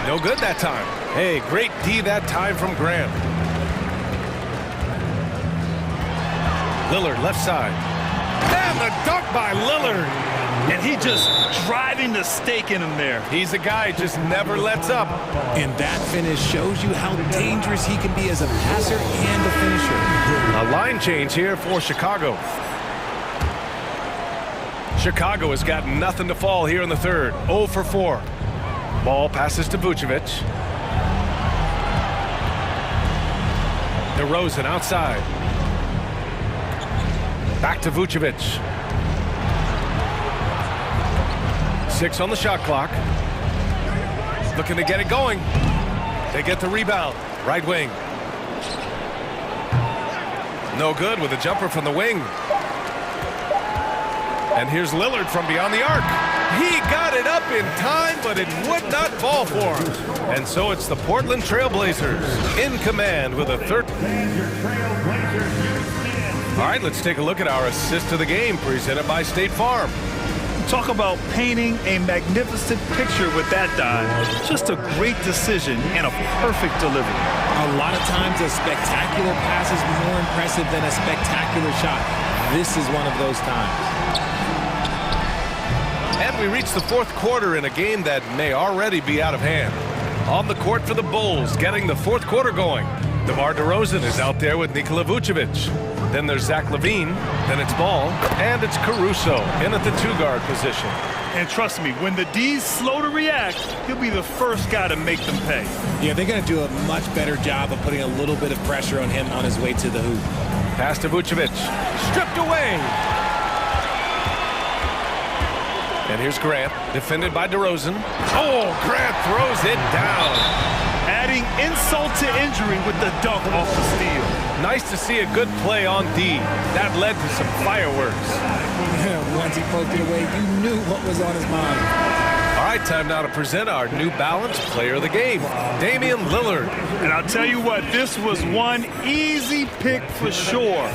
No good that time. Hey, great D that time from Grant. Lillard left side. And the dunk by Lillard. And he just driving the stake in him there. He's a guy who just never lets up. And that finish shows you how dangerous he can be as a passer and a finisher. A line change here for Chicago. Chicago has got nothing to fall here in the third. 0 for 4. Ball passes to Vucevic. DeRozan outside. Back to Vucevic. 6 on the shot clock. Looking to get it going. They get the rebound. Right wing. No good with a jumper from the wing. And here's Lillard from beyond the arc. He got it up in time, but it would not fall for him. And so it's the Portland Trailblazers in command with a third. All right, let's take a look at our assist of the game presented by State Farm. Talk about painting a magnificent picture with that dive. Just a great decision and a perfect delivery. A lot of times a spectacular pass is more impressive than a spectacular shot. This is one of those times. And we reach the fourth quarter in a game that may already be out of hand. On the court for the Bulls, getting the fourth quarter going. DeMar DeRozan is out there with Nikola Vucevic. Then there's Zach LaVine, then it's Ball, and it's Caruso in at the two-guard position. And trust me, when the D's slow to react, he'll be the first guy to make them pay. Yeah, they're going to do a much better job of putting a little bit of pressure on him on his way to the hoop. Pass to Vucevic, stripped away. And here's Grant, defended by DeRozan. Oh, Grant throws it down. Adding insult to injury with the dunk off the steal. Nice to see a good play on D. That led to some fireworks. Once he poked it away, you knew what was on his mind. All right, time now to present our New Balance player of the game, Damian Lillard. And I'll tell you what, this was one easy pick for sure.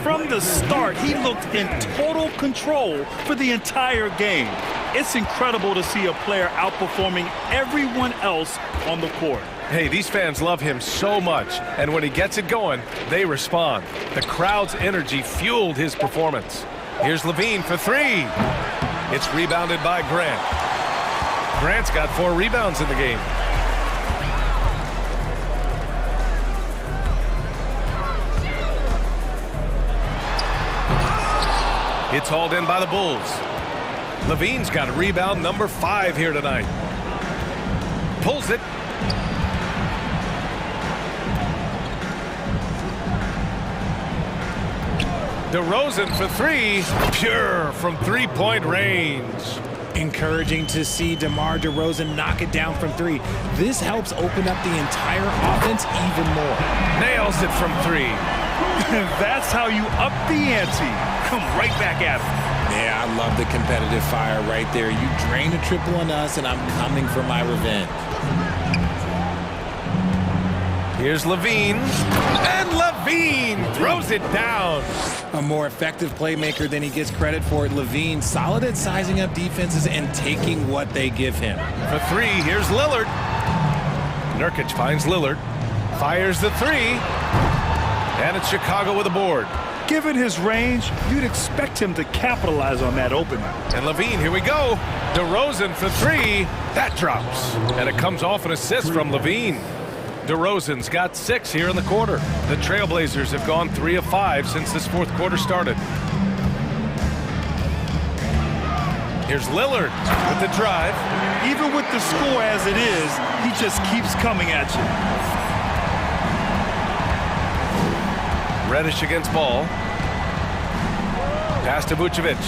From the start, he looked in total control for the entire game. It's incredible to see a player outperforming everyone else on the court. Hey, these fans love him so much, and when he gets it going, they respond. The crowd's energy fueled his performance. Here's LaVine for three. It's rebounded by Grant. Grant's got 4 rebounds in the game. It's hauled in by the Bulls. LaVine's got rebound number 5 here tonight. Pulls it. DeRozan for 3, pure from three-point range. Encouraging to see DeMar DeRozan knock it down from 3. This helps open up the entire offense even more. Nails it from 3. That's how you up the ante. Come right back at him. Yeah, I love the competitive fire right there. You drain a triple on us, and I'm coming for my revenge. Here's LaVine, and LaVine throws it down. A more effective playmaker than he gets credit for. LaVine, solid at sizing up defenses and taking what they give him. For 3, here's Lillard. Nurkic finds Lillard, fires the 3, and it's Chicago with a board. Given his range, you'd expect him to capitalize on that opening. And LaVine, here we go. DeRozan for 3, that drops. And it comes off an assist from LaVine. DeRozan's got 6 here in the quarter. The Trailblazers have gone 3 of 5 since this fourth quarter started. Here's Lillard with the drive. Even with the score as it is, he just keeps coming at you. Reddish against Ball. Pass to Vucevic.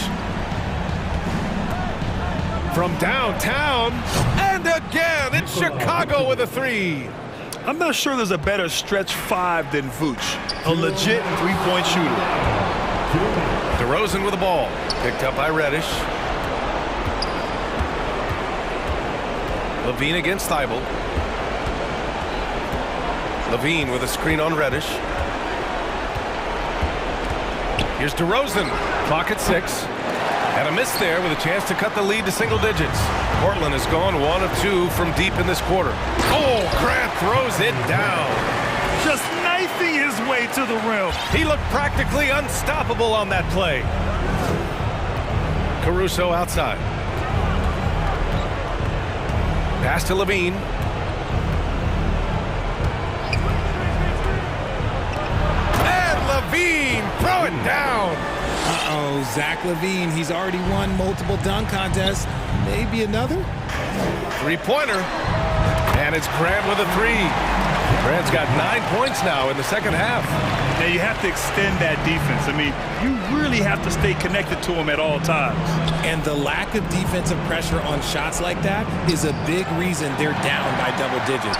From downtown, and again, it's Chicago with a 3. I'm not sure there's a better stretch 5 than Vooch. A legit three-point shooter. DeRozan with the ball. Picked up by Reddish. LaVine against Thibault. LaVine with a screen on Reddish. Here's DeRozan. Clock at 6. And a miss there with a chance to cut the lead to single digits. Portland has gone 1 of 2 from deep in this quarter. Oh, Grant throws it down. Just knifing his way to the rim. He looked practically unstoppable on that play. Caruso outside. Pass to LaVine. And LaVine throw it down. Uh-oh, Zach LaVine, he's already won multiple dunk contests. Maybe another? Three-pointer. And it's Grant with a 3. Grant's got 9 points now in the second half. Now you have to extend that defense. I mean, you really have to stay connected to him at all times. And the lack of defensive pressure on shots like that is a big reason they're down by double digits.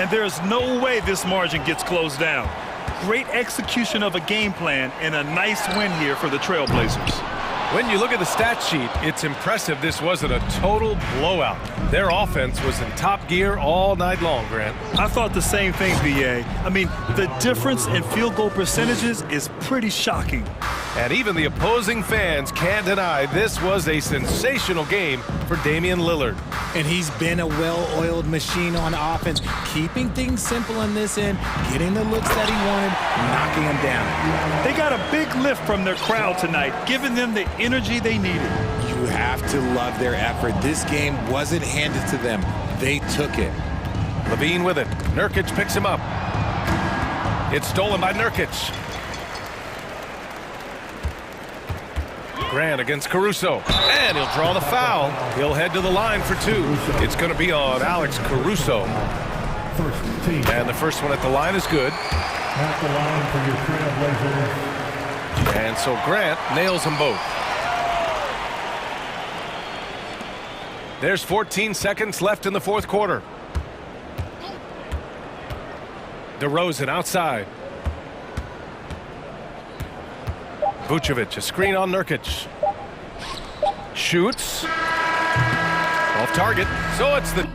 And there's no way this margin gets closed down. Great execution of a game plan and a nice win here for the Trailblazers. When you look at the stat sheet, it's impressive this wasn't a total blowout. Their offense was in top gear all night long, Grant. I thought the same thing, BA. I mean, the difference in field goal percentages is pretty shocking. And even the opposing fans can't deny this was a sensational game for Damian Lillard. And he's been a well-oiled machine on offense, keeping things simple in this end, getting the looks that he wanted, knocking them down. They got a big lift from their crowd tonight, giving them the energy they needed. You have to love their effort. This game wasn't handed to them. They took it. Levine with it. Nurkic picks him up. It's stolen by Nurkic. Grant against Caruso. And he'll draw the foul. He'll head to the line for two. It's going to be on Alex Caruso. And the first one at the line is good. At the line for your Trailblazers. And so Grant nails them both. There's 14 seconds left in the fourth quarter. DeRozan outside. Vucevic, a screen on Nurkic. Shoots. Off target. So it's the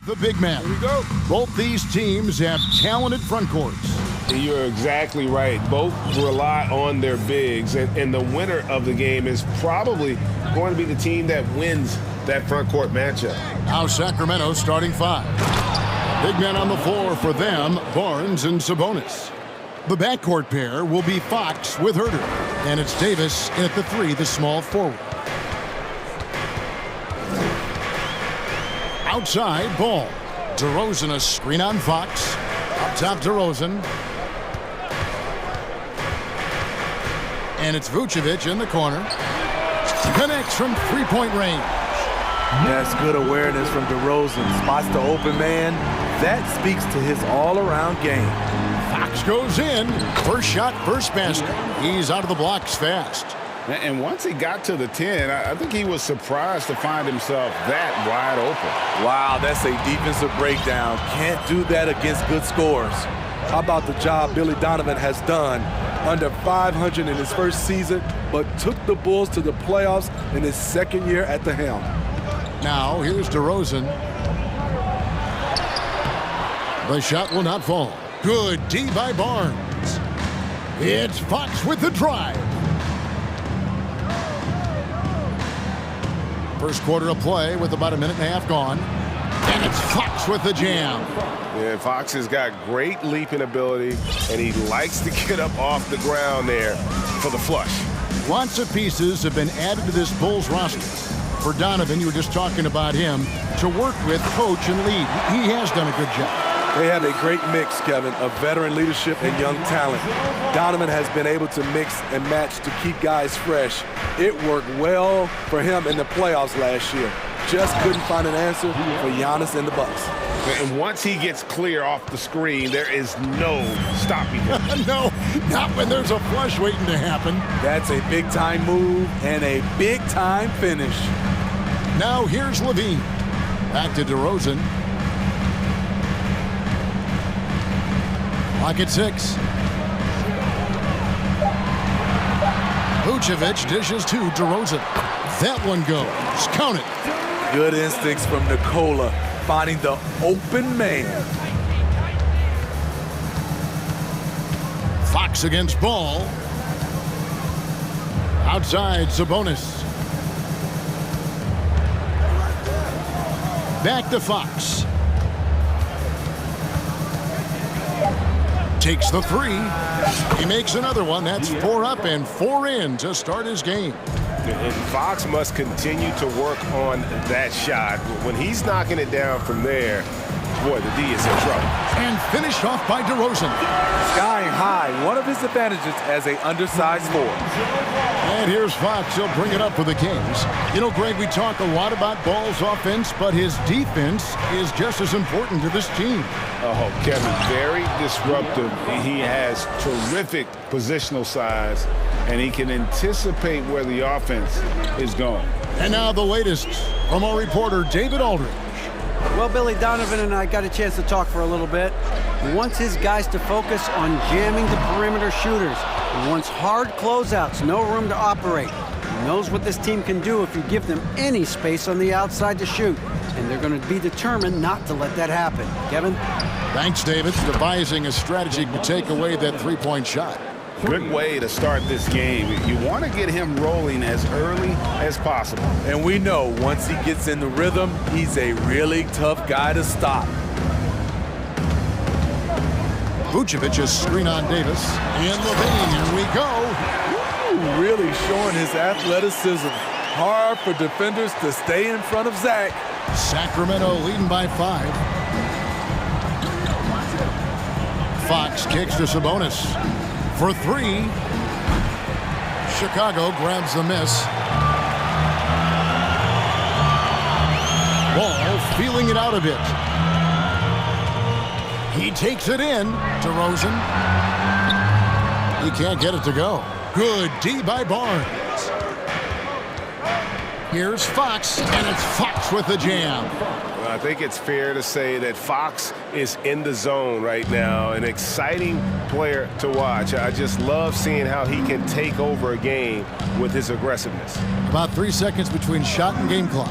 the big man. Here we go. Both these teams have talented front courts. You're exactly right. Both rely on their bigs, and the winner of the game is probably going to be the team that wins that front court matchup. Now Sacramento starting 5. Big men on the floor for them, Barnes and Sabonis. The backcourt pair will be Fox with Herter, and it's Davis at the 3, the small forward. Outside, Ball. DeRozan a screen on Fox. Up top, DeRozan. And it's Vucevic in the corner. Connects from three-point range. That's good awareness from DeRozan. Spots the open man. That speaks to his all-around game. Fox goes in. First shot, first basket. He's out of the blocks fast. And once he got to the 10, I think he was surprised to find himself that wide open. Wow, that's a defensive breakdown. Can't do that against good scores. How about the job Billy Donovan has done? Under 500 in his first season, but took the Bulls to the playoffs in his second year at the helm. Now, here's DeRozan. The shot will not fall. Good D by Barnes. It's Fox with the drive. First quarter of play with about a minute and a half gone. And it's Fox with the jam. Yeah, Fox has got great leaping ability, and he likes to get up off the ground there for the flush. Lots of pieces have been added to this Bulls roster. For Donovan, you were just talking about him, to work with, coach, and lead. He has done a good job. They have a great mix, Kevin, of veteran leadership and young talent. Donovan has been able to mix and match to keep guys fresh. It worked well for him in the playoffs last year. Just couldn't find an answer for Giannis and the Bucks. And once he gets clear off the screen, there is no stopping him. No, not when there's a flush waiting to happen. That's a big-time move and a big-time finish. Now here's Levine. Back to DeRozan. Lock at 6. Vucevic dishes to DeRozan. That one goes. Count it. Good instincts from Nikola, finding the open man. Fox against Ball. Outside, Sabonis. Back to Fox. Takes the 3. He makes another one. That's 4 up and 4 in to start his game. And Fox must continue to work on that shot. When he's knocking it down from there, boy, the D is in trouble. And finished off by DeRozan. Skying high, one of his advantages as an undersized forward. And here's Fox. He'll bring it up for the Kings. You know, Greg, we talk a lot about Ball's offense, but his defense is just as important to this team. Oh, Kevin, very disruptive. He has terrific positional size, and he can anticipate where the offense is going. And now the latest from our reporter, David Aldridge. Well, Billy Donovan and I got a chance to talk for a little bit. He wants his guys to focus on jamming the perimeter shooters. He wants hard closeouts, no room to operate. He knows what this team can do if you give them any space on the outside to shoot. And they're going to be determined not to let that happen. Kevin? Thanks, David. Devising a strategy to take away that three-point shot. Good way to start this game. You want to get him rolling as early as possible. And we know once he gets in the rhythm, he's a really tough guy to stop. Vucevic is screen on Davis. And Levine, here we go. Ooh, really showing his athleticism. Hard for defenders to stay in front of Zach. Sacramento leading by 5. Fox kicks to Sabonis for 3. Chicago grabs the miss. Ball feeling it out a bit. He takes it in. DeRozan. He can't get it to go. Good D by Barnes. Here's Fox, and it's Fox with the jam. Well, I think it's fair to say that Fox is in the zone right now, an exciting player to watch. I just love seeing how he can take over a game with his aggressiveness. About 3 seconds between shot and game clock.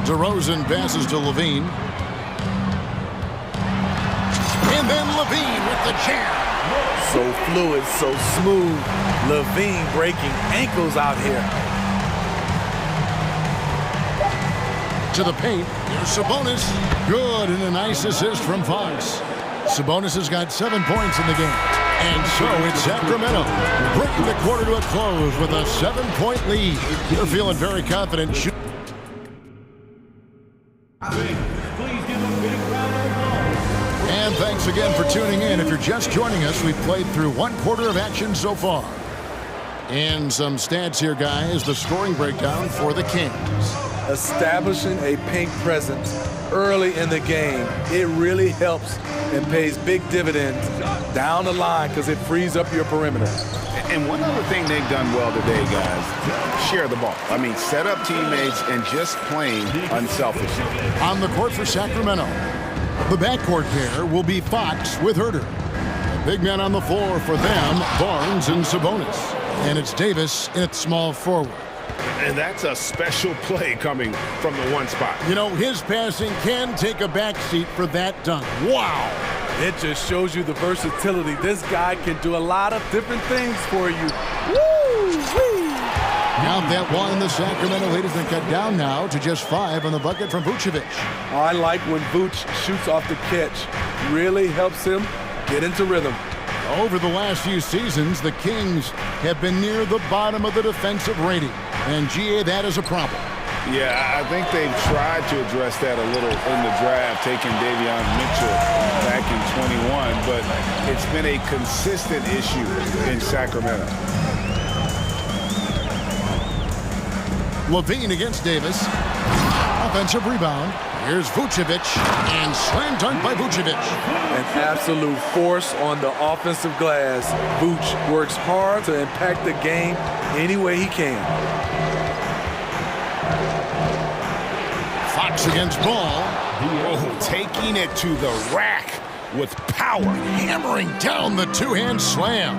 DeRozan passes to Levine. And then Levine with the jam. So fluid, so smooth. Levine breaking ankles out here. To the paint. Here's Sabonis. Good, and a nice assist from Fox. Sabonis has got 7 points in the game. And so it's Sacramento bringing the quarter to a close with a 7-point lead. They're feeling very confident. And thanks again for tuning in. If you're just joining us, we've played through 1 quarter of action so far. And some stats here, guys. The scoring breakdown for the Kings. Establishing a paint presence early in the game, it really helps and pays big dividends down the line because it frees up your perimeter. And one other thing they've done well today, guys, share the ball. I mean, set up teammates and just playing unselfish. On the court for Sacramento, the backcourt pair will be Fox with Herter. The big man on the floor for them, Barnes and Sabonis. And it's Davis in its small forward. And that's a special play coming from the one spot. You know, his passing can take a backseat for that dunk. Wow! It just shows you the versatility. This guy can do a lot of different things for you. Woo-wee! Now that one, the Sacramento lead has been cut down now to just 5 on the bucket from Vucevic. I like when Vuce shoots off the catch. Really helps him get into rhythm. Over the last few seasons, the Kings have been near the bottom of the defensive rating. And, GA, that is a problem. Yeah, I think they've tried to address that a little in the draft, taking Davion Mitchell back in 21, but it's been a consistent issue in Sacramento. Levine against Davis. Offensive rebound. Here's Vucevic, and slam dunk by Vucevic. An absolute force on the offensive glass. Vuce works hard to impact the game any way he can. Fox against Ball. Oh, taking it to the rack with power. Hammering down the two-hand slam.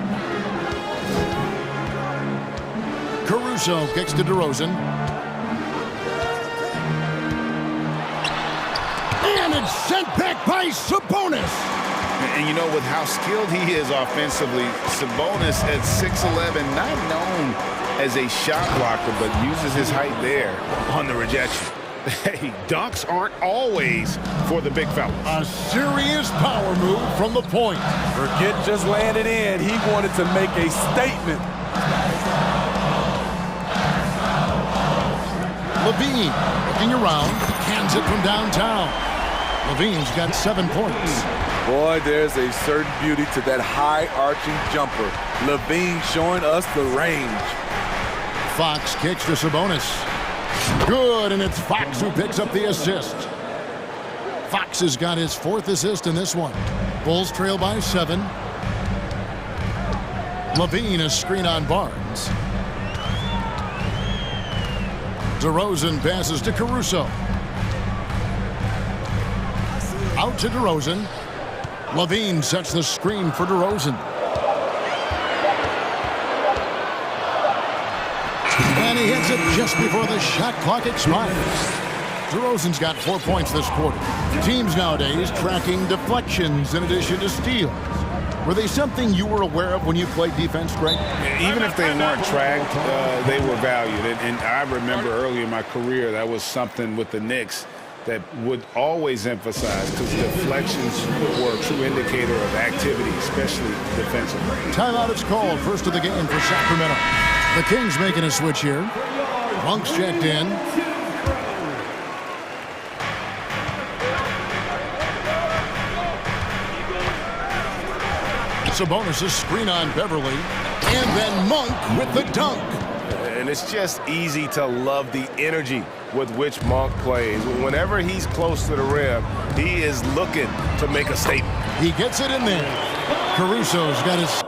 Caruso kicks to DeRozan. And it's sent back by Sabonis. And you know, with how skilled he is offensively, Sabonis at 6'11", not known as a shot blocker, but uses his height there on the rejection. Hey, dunks aren't always for the big fella. A serious power move from the point. Forget just laying it in. He wanted to make a statement. Levine looking around, cans it from downtown. Levine's got 7 points. Boy, there's a certain beauty to that high-arching jumper. Levine showing us the range. Fox kicks to Sabonis. Good, and it's Fox who picks up the assist. Fox has got his 4th assist in this one. Bulls trail by 7. Levine a screen on Barnes. DeRozan passes to Caruso. Out to DeRozan. Levine sets the screen for DeRozan. And he hits it just before the shot clock expires. DeRozan's got 4 points this quarter. Teams nowadays tracking deflections in addition to steals. Were they something you were aware of when you played defense, Greg? Even if they weren't tracked, they were valued. And I remember early in my career, that was something with the Knicks that would always emphasize, because deflections were a true indicator of activity, especially defensively. Timeout is called. First of the game for Sacramento. The Kings making a switch here. Monk's checked in. Sabonis' screen on Beverly. And then Monk with the dunk. And it's just easy to love the energy with which Monk plays. Whenever he's close to the rim, he is looking to make a statement. He gets it in there. Caruso's got his...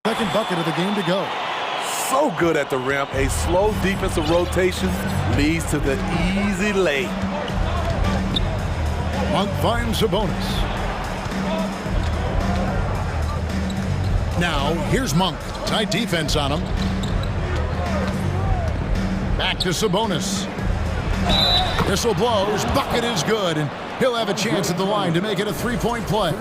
second bucket of the game to go. So good at the rim. A slow defensive rotation leads to the easy lay. Monk finds Sabonis. Now, here's Monk. Tight defense on him. Back to Sabonis. Whistle blows. Bucket is good. And he'll have a chance at the line to make it a three-point play.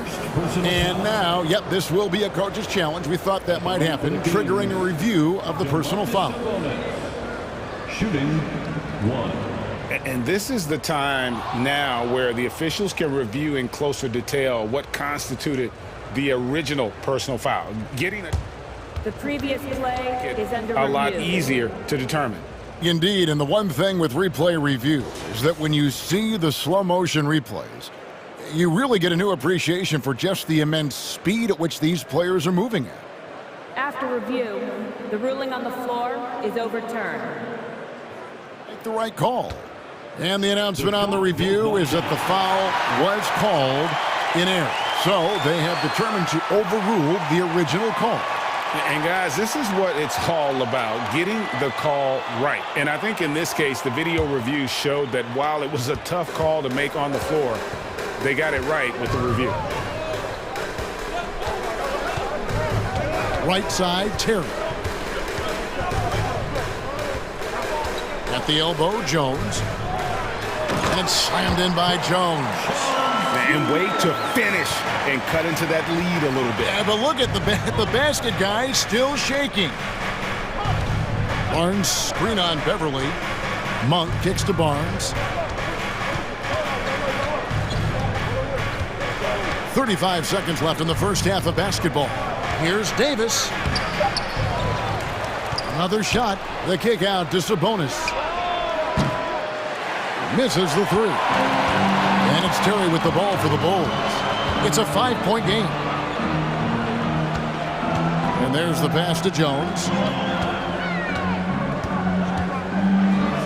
And now, yep, this will be a coach's challenge. We thought that might happen, triggering a review of the personal foul. Shooting one. And this is the time now where the officials can review in closer detail what constituted the original personal foul. Getting the previous play is under a review. lot easier to determine. Indeed, and the one thing with replay review is that when you see the slow motion replays, you really get a new appreciation for just the immense speed at which these players are moving at. After review, the ruling on the floor is overturned. Make the right call. And the announcement on the review is that the foul was called in error. So they have determined to overrule the original call. And guys, this is what it's all about, getting the call right. And I think in this case, the video review showed that while it was a tough call to make on the floor, they got it right with the review. Right side, Terry. At the elbow, Jones. And it's slammed in by Jones. And wait to finish and cut into that lead a little bit. Yeah, but look at the basket guy still shaking. Barnes screen on Beverly. Monk kicks to Barnes. 35 seconds left in the first half of basketball. Here's Davis. Another shot. The kick out to Sabonis. Misses the three. And it's Terry with the ball for the Bulls. It's a 5-point game. And there's the pass to Jones.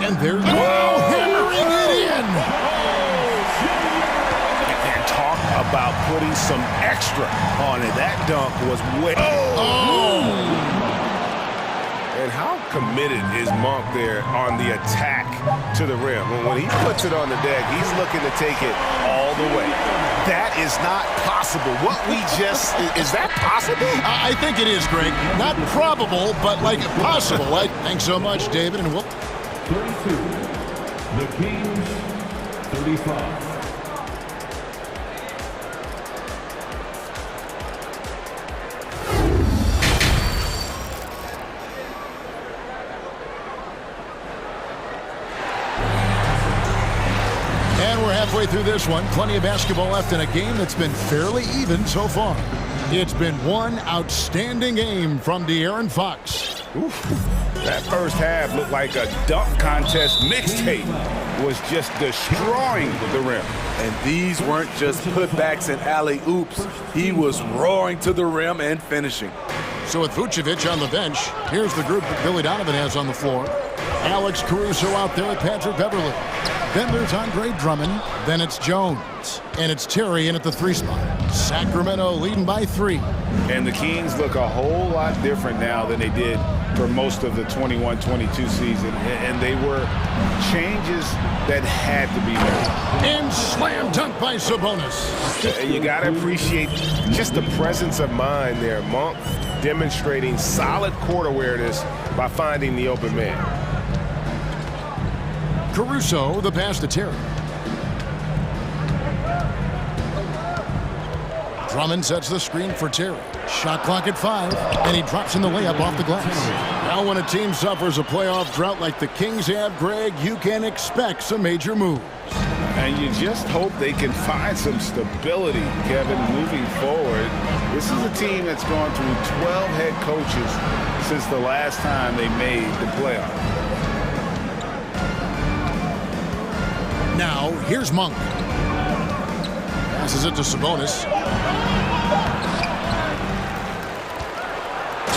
And there's... Oh, hammering it in! And talk about putting some extra on it. That dunk was way... Oh! And how committed is Monk there on the attack to the rim? When he puts it on the deck, he's looking to take it all the way. That is not possible. What we just... Is that possible? I think it is, Greg. Not probable, but like possible. Thanks so much, David. And we'll... 32. The Kings, 35. Halfway through this one, plenty of basketball left in a game that's been fairly even so far. It's been one outstanding game from De'Aaron Fox. Oof. That first half looked like a dunk contest mixtape. Was just destroying the rim. And these weren't just putbacks and alley-oops. He was roaring to the rim and finishing. So with Vucevic on the bench, here's the group that Billy Donovan has on the floor. Alex Caruso out there with Patrick Beverly. Then there's Andre Drummond. Then it's Jones. And it's Terry in at the three spot. Sacramento leading by 3. And the Kings look a whole lot different now than they did for most of the 21-22 season. And they were changes that had to be made. And slam dunk by Sabonis. You got to appreciate just the presence of mind there. Monk demonstrating solid court awareness by finding the open man. Caruso, the pass to Terry. Drummond sets the screen for Terry. Shot clock at 5, and he drops in the layup off the glass. Now when a team suffers a playoff drought like the Kings have, Greg, you can expect some major moves. And you just hope they can find some stability, Kevin, moving forward. This is a team that's gone through 12 head coaches since the last time they made the playoffs. Now, here's Monk. Passes it to Sabonis.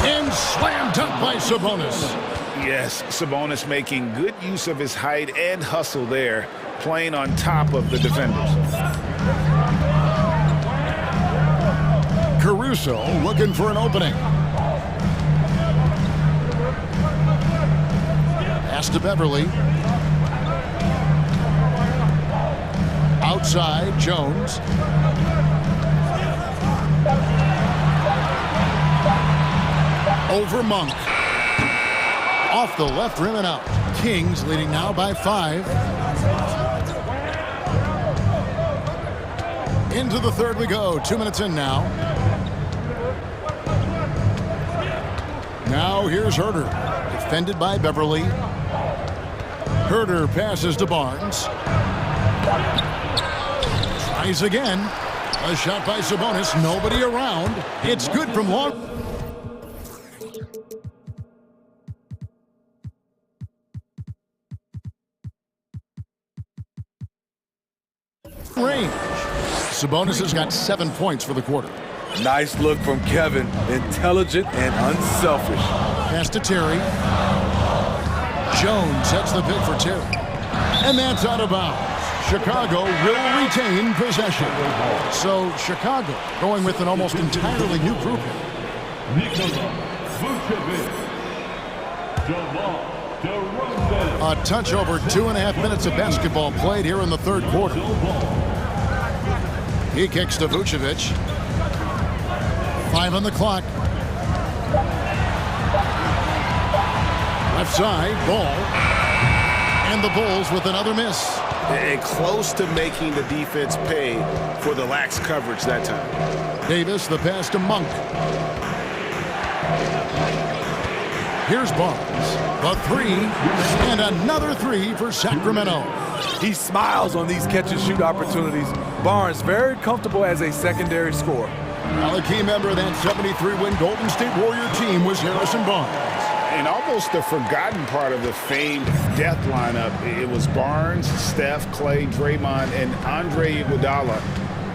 And slam dunk by Sabonis. Yes, Sabonis making good use of his height and hustle there, playing on top of the defenders. Caruso looking for an opening. Pass to Beverly. Out Left side, Jones. Over Monk. Off the left rim and out. Kings leading now by 5. Into the third we go. 2 minutes in now. Now here's Herder. Defended by Beverly. Herder passes to Barnes. Tries again. A shot by Sabonis. Nobody around. It's good from long range. Sabonis has got 7 points for the quarter. Nice look from Kevin. Intelligent and unselfish. Pass to Terry. Jones sets the pick for Terry. And that's out of bounds. Chicago will retain possession. So Chicago going with an almost entirely new group. A touch over 2.5 minutes of basketball played here in the third quarter. He kicks to Vucevic. 5 on the clock. Left side, Ball. And the Bulls with another miss. And close to making the defense pay for the lax coverage that time. Davis, the pass to Monk. Here's Barnes. The 3. And another 3 for Sacramento. He smiles on these catch-and-shoot opportunities. Barnes very comfortable as a secondary scorer. Well, a key member of that 73-win Golden State Warrior team was Harrison Barnes. And almost the forgotten part of the famed death lineup, it was Barnes, Steph, Clay, Draymond, and Andre Iguodala.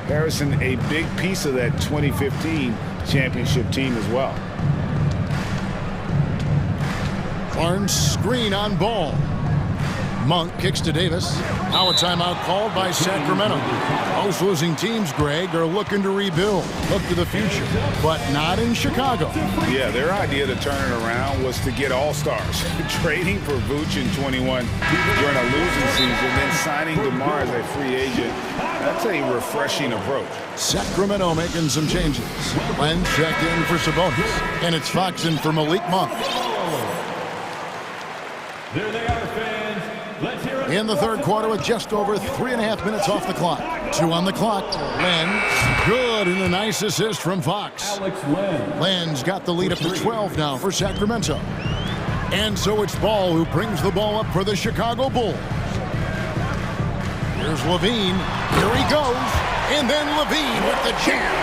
Harrison, a big piece of that 2015 championship team as well. Barnes screen on Ball. Monk kicks to Davis. Now a timeout called by Sacramento. Most losing teams, Greg, are looking to rebuild, look to the future, but not in Chicago. Yeah, their idea to turn it around was to get all-stars. Trading for Vooch in 21 during a losing season, then signing DeMar as a free agent. That's a refreshing approach. Sacramento making some changes. Len checked in for Sabonis, and it's Fox in for Malik Monk. There they are, fans. Let's hear it. In the third quarter with just over 3.5 minutes off the clock. 2 on the clock. Len, good, and a nice assist from Fox. Len's got the lead up to 12 now for Sacramento. And so it's Ball who brings the ball up for the Chicago Bulls. Here's Levine. Here he goes. And then Levine with the jam.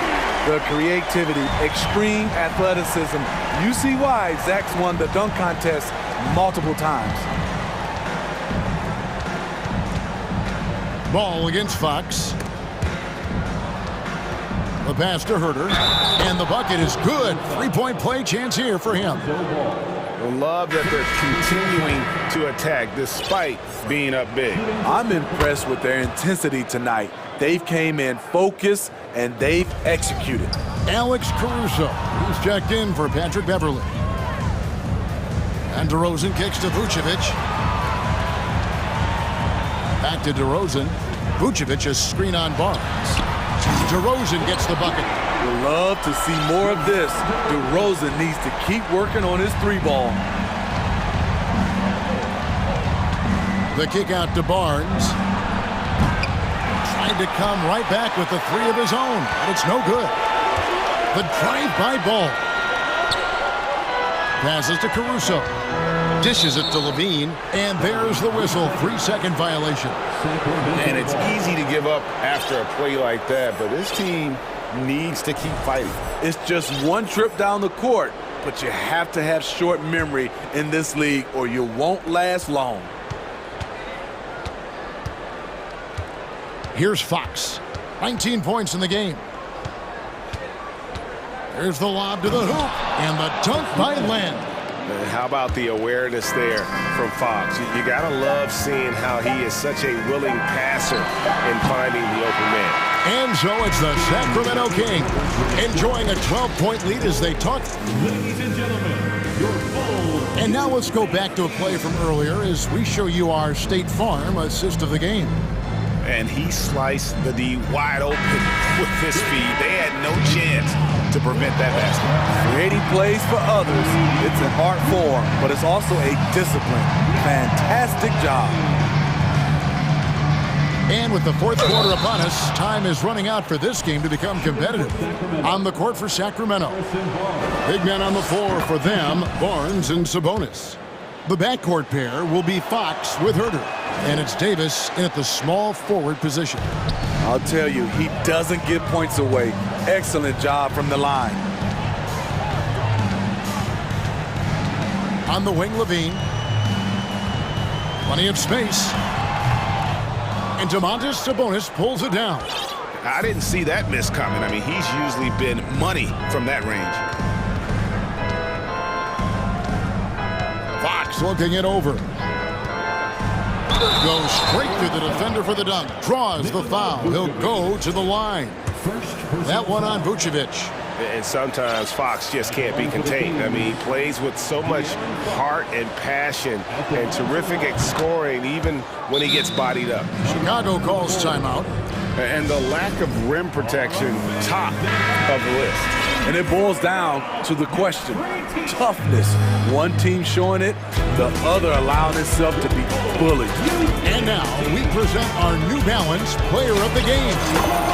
The creativity, extreme athleticism. You see why Zach's won the dunk contest multiple times. Ball against Fox. The pass to Herder. And the bucket is good. 3-point play chance here for him. I love that they're continuing to attack despite being up big. I'm impressed with their intensity tonight. They've came in focused and they've executed. Alex Caruso, who's checked in for Patrick Beverly. And DeRozan kicks to Vucevic. Back to DeRozan. Vucevic is screen on Barnes. DeRozan gets the bucket. We'd love to see more of this. DeRozan needs to keep working on his 3-ball. The kick out to Barnes. Tried to come right back with the 3 of his own, but it's no good. The drive-by Ball. Passes to Caruso. Dishes it to Levine, and there's the whistle. 3-second violation. And it's easy to give up after a play like that, but this team needs to keep fighting. It's just one trip down the court, but you have to have short memory in this league or you won't last long. Here's Fox. 19 points in the game. There's the lob to the hoop, and the dunk by Len. How about the awareness there from Fox? You got to love seeing how he is such a willing passer in finding the open man. And so it's the Sacramento Kings enjoying a 12-point lead as they talk. Ladies and gentlemen, your Bulls. And now let's go back to a play from earlier as we show you our State Farm assist of the game. And he sliced the D wide open with his speed. They had no chance to prevent that basket. Creating plays for others, it's an art form, but it's also a discipline. Fantastic job. And with the fourth quarter upon us, time is running out for this game to become competitive. On the court for Sacramento. Big men on the floor for them, Barnes and Sabonis. The backcourt pair will be Fox with Herter. And it's Davis in at the small forward position. I'll tell you, he doesn't give points away. Excellent job from the line. On the wing, Levine. Plenty of space. And Domantas Sabonis pulls it down. I didn't see that miss coming. I mean, he's usually been money from that range. Fox looking it over. Goes straight to the defender for the dunk. Draws the foul. He'll go to the line. That one on Vucevic. And sometimes Fox just can't be contained. I mean, he plays with so much heart and passion and terrific scoring even when he gets bodied up. Chicago calls timeout. And the lack of rim protection, top of the list. And it boils down to the question, toughness. One team showing it, the other allowing itself to be bullied. And now we present our New Balance player of the game,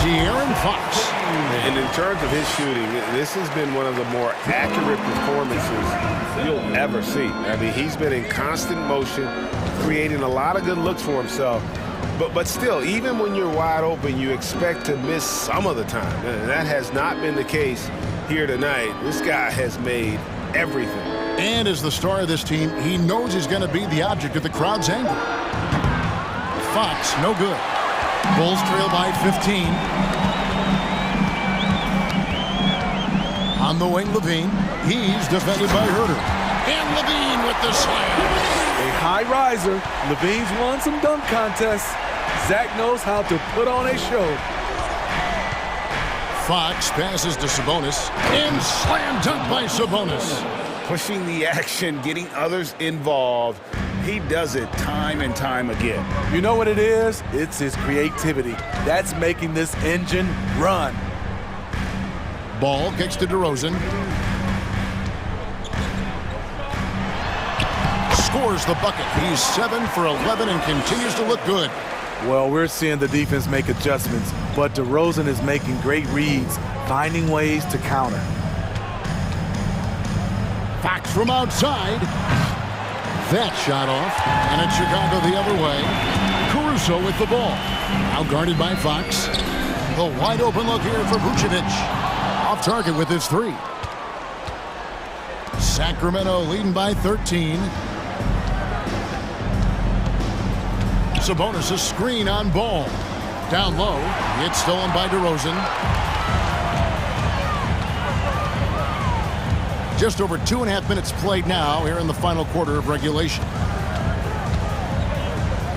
De'Aaron Fox. And in terms of his shooting, this has been one of the more accurate performances you'll ever see. I mean, he's been in constant motion, creating a lot of good looks for himself. But still, even when you're wide open, you expect to miss some of the time. And that has not been the case here tonight. This guy has made everything. And as the star of this team, he knows he's going to be the object of the crowd's anger. Fox, no good. Bulls trail by 15. On the wing, Levine. He's defended by Herter. And Levine with the slam. A high riser. Levine's won some dunk contests. Zach knows how to put on a show. Fox passes to Sabonis. And slam dunk by Sabonis. Pushing the action, getting others involved. He does it time and time again. You know what it is? It's his creativity. That's making this engine run. Ball kicks to DeRozan. Scores the bucket. He's 7 for 11 and continues to look good. Well, we're seeing the defense make adjustments, but DeRozan is making great reads, finding ways to counter. Fox from outside. That shot off, and it's Chicago the other way. Caruso with the ball. Now guarded by Fox. The wide open look here for Vucevic. Off target with his three. Sacramento leading by 13. Sabonis a screen on Ball. Down low. It's stolen by DeRozan. Just over 2.5 minutes played now here in the final quarter of regulation.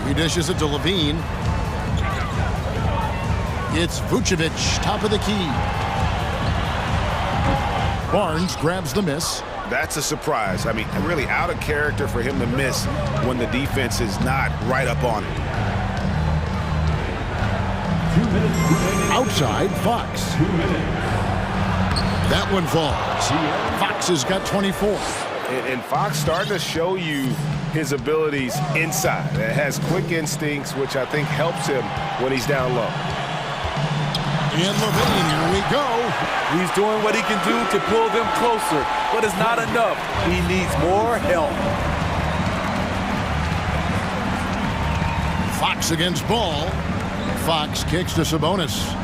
He dishes it to Levine. It's Vucevic, top of the key. Barnes grabs the miss. That's a surprise. I mean, really out of character for him to miss when the defense is not right up on it. Outside, Fox. That one falls. Fox has got 24. And Fox starting to show you his abilities inside. It has quick instincts, which I think helps him when he's down low. And Levine, here we go. He's doing what he can do to pull them closer, but it's not enough. He needs more help. Fox against Ball. Fox kicks to Sabonis.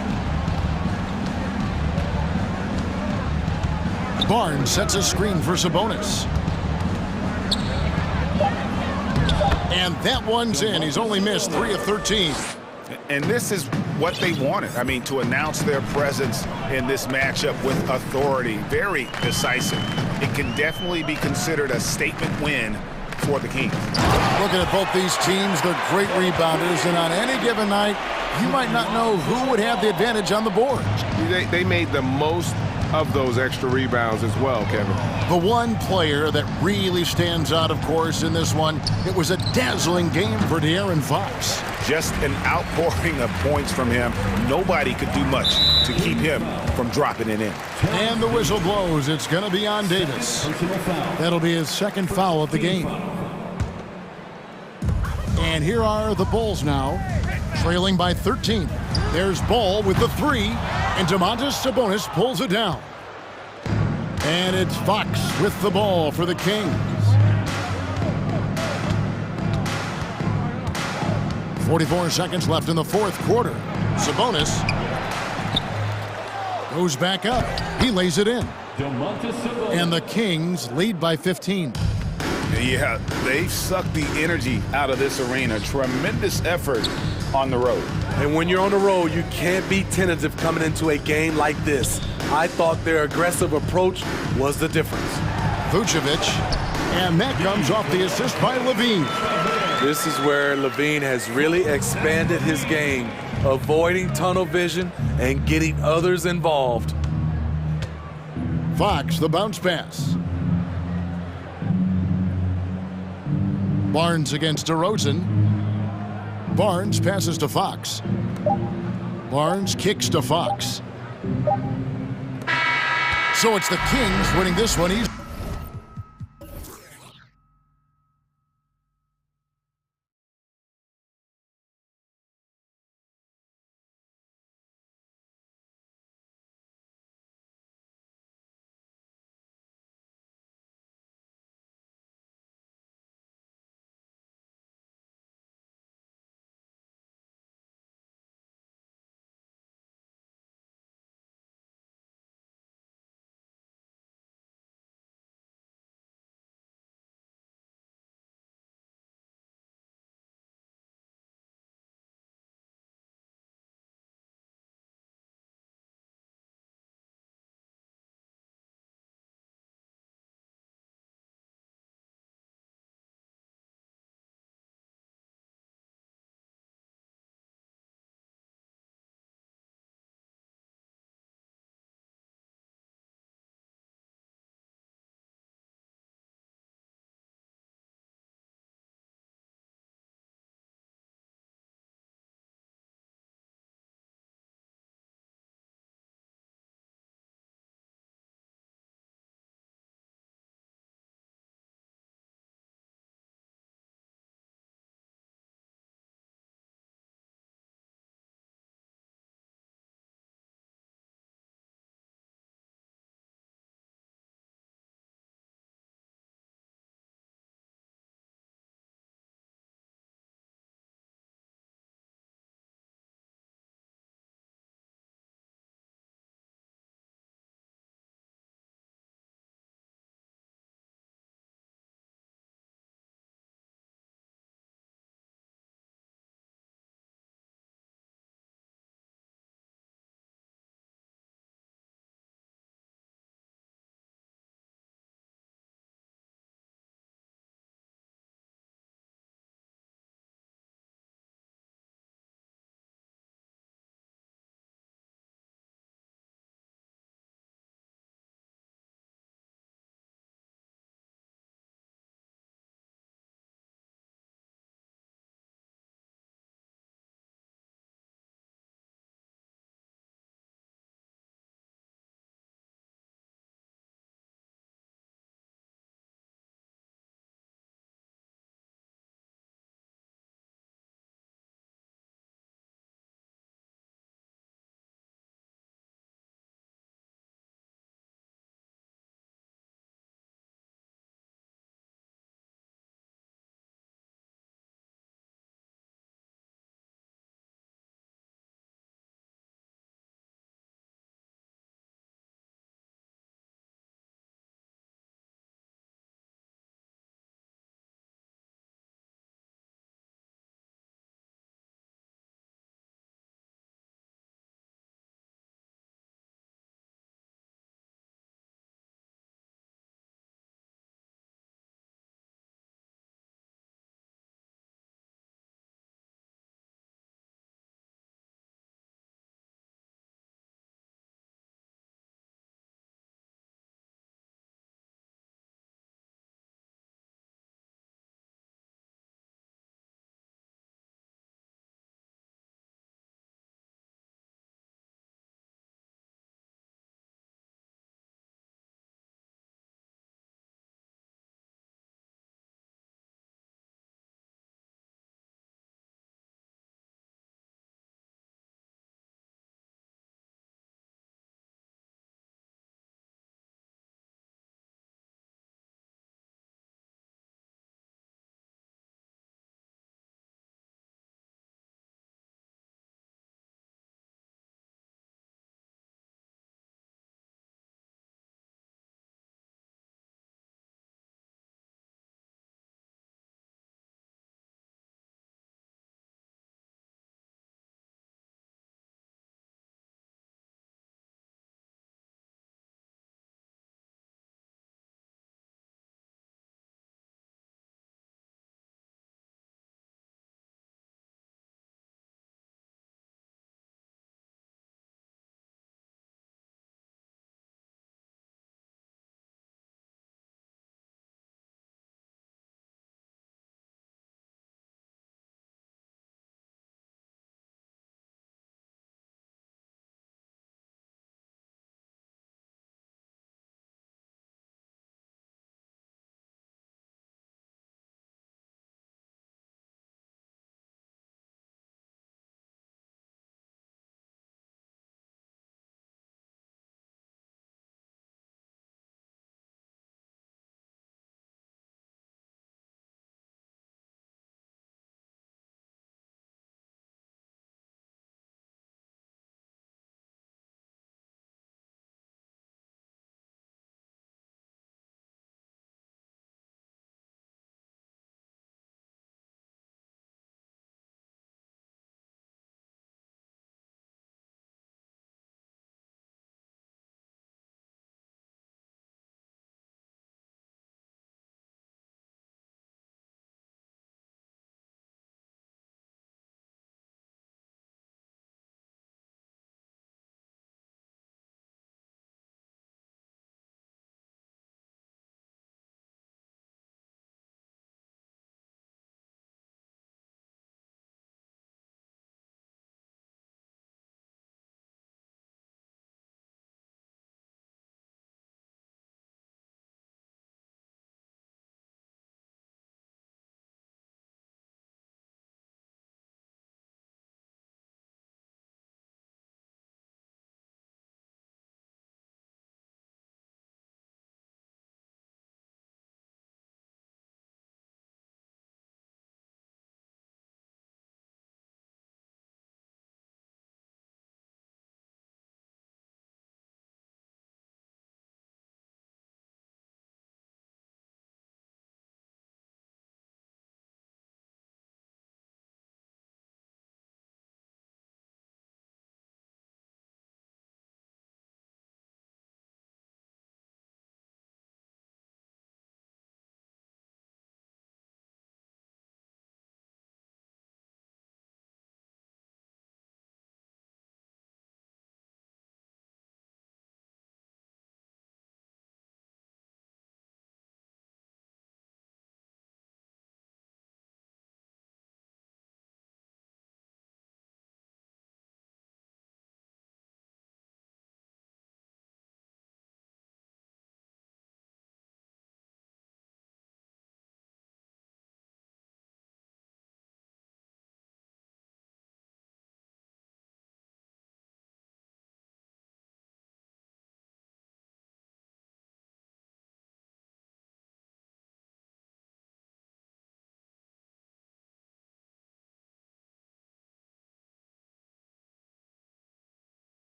Barnes sets a screen for Sabonis. And that one's in. He's only missed 3 of 13. And this is what they wanted. I mean, to announce their presence in this matchup with authority. Very decisive. It can definitely be considered a statement win for the Kings. Looking at both these teams, they're great rebounders, and on any given night, you might not know who would have the advantage on the board. They made the most of those extra rebounds as well, Kevin. The one player that really stands out, of course, in this one, it was a dazzling game for De'Aaron Fox. Just an outpouring of points from him. Nobody could do much to keep him from dropping it in. And the whistle blows. It's going to be on Davis. That'll be his second foul of the game. And here are the Bulls now, trailing by 13. There's Ball with the three, and Domantas Sabonis pulls it down. And it's Fox with the ball for the Kings. 44 seconds left in the fourth quarter. Sabonis goes back up. He lays it in. And the Kings lead by 15. Yeah, they sucked the energy out of this arena. Tremendous effort on the road. And when you're on the road, you can't be tentative coming into a game like this. I thought their aggressive approach was the difference. Vucevic, and that comes off the assist by Levine. This is where Levine has really expanded his game, avoiding tunnel vision and getting others involved. Fox, the bounce pass. Barnes against DeRozan. Barnes passes to Fox. Barnes kicks to Fox. So it's the Kings winning this one.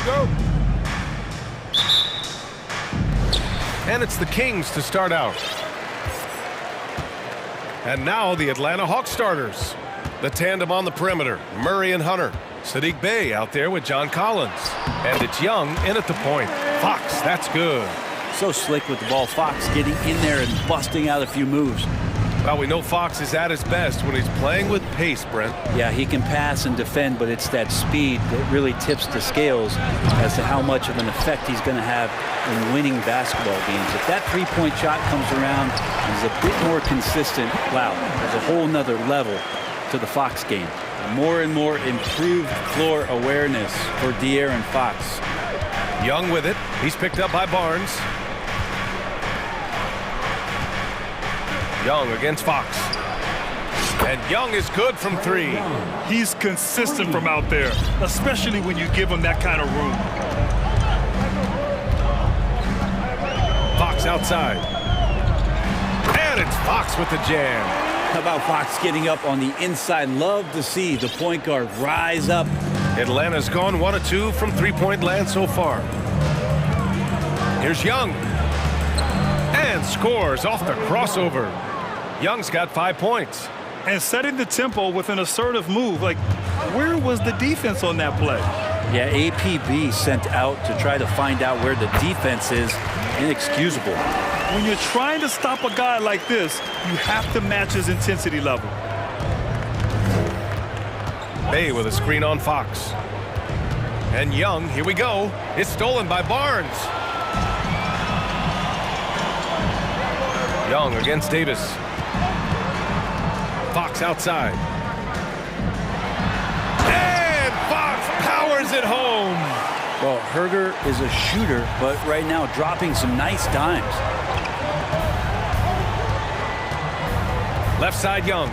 go. And it's the Kings to start out. And now the Atlanta Hawks starters. The tandem on the perimeter, Murray and Hunter. Sadiq Bey out there with John Collins. And it's Young in at the point. Fox, that's good. So slick with the ball. Fox getting in there and busting out a few moves. Well, we know Fox is at his best when he's playing with pace, Brent. Yeah, he can pass and defend, but it's that speed that really tips the scales as to how much of an effect he's going to have in winning basketball games. If that three-point shot comes around and is a bit more consistent, wow, there's a whole nother level to the Fox game. More and more improved floor awareness for De'Aaron Fox. Young with it. He's picked up by Barnes. Young against Fox. And Young is good from three. He's consistent from out there, especially when you give him that kind of room. Fox outside. And it's Fox with the jam. How about Fox getting up on the inside? Love to see the point guard rise up. Atlanta's gone 1 of 2 from three-point land so far. Here's Young. And scores off the crossover. Young's got 5 points. And setting the tempo with an assertive move. Like, where was the defense on that play? Yeah, APB sent out to try to find out where the defense is. Inexcusable. When you're trying to stop a guy like this, you have to match his intensity level. Bey with a screen on Fox. And Young, here we go. It's stolen by Barnes. Young against Davis. Fox outside. And Fox powers it home. Well, Herder is a shooter, but right now dropping some nice dimes. Left side, Young.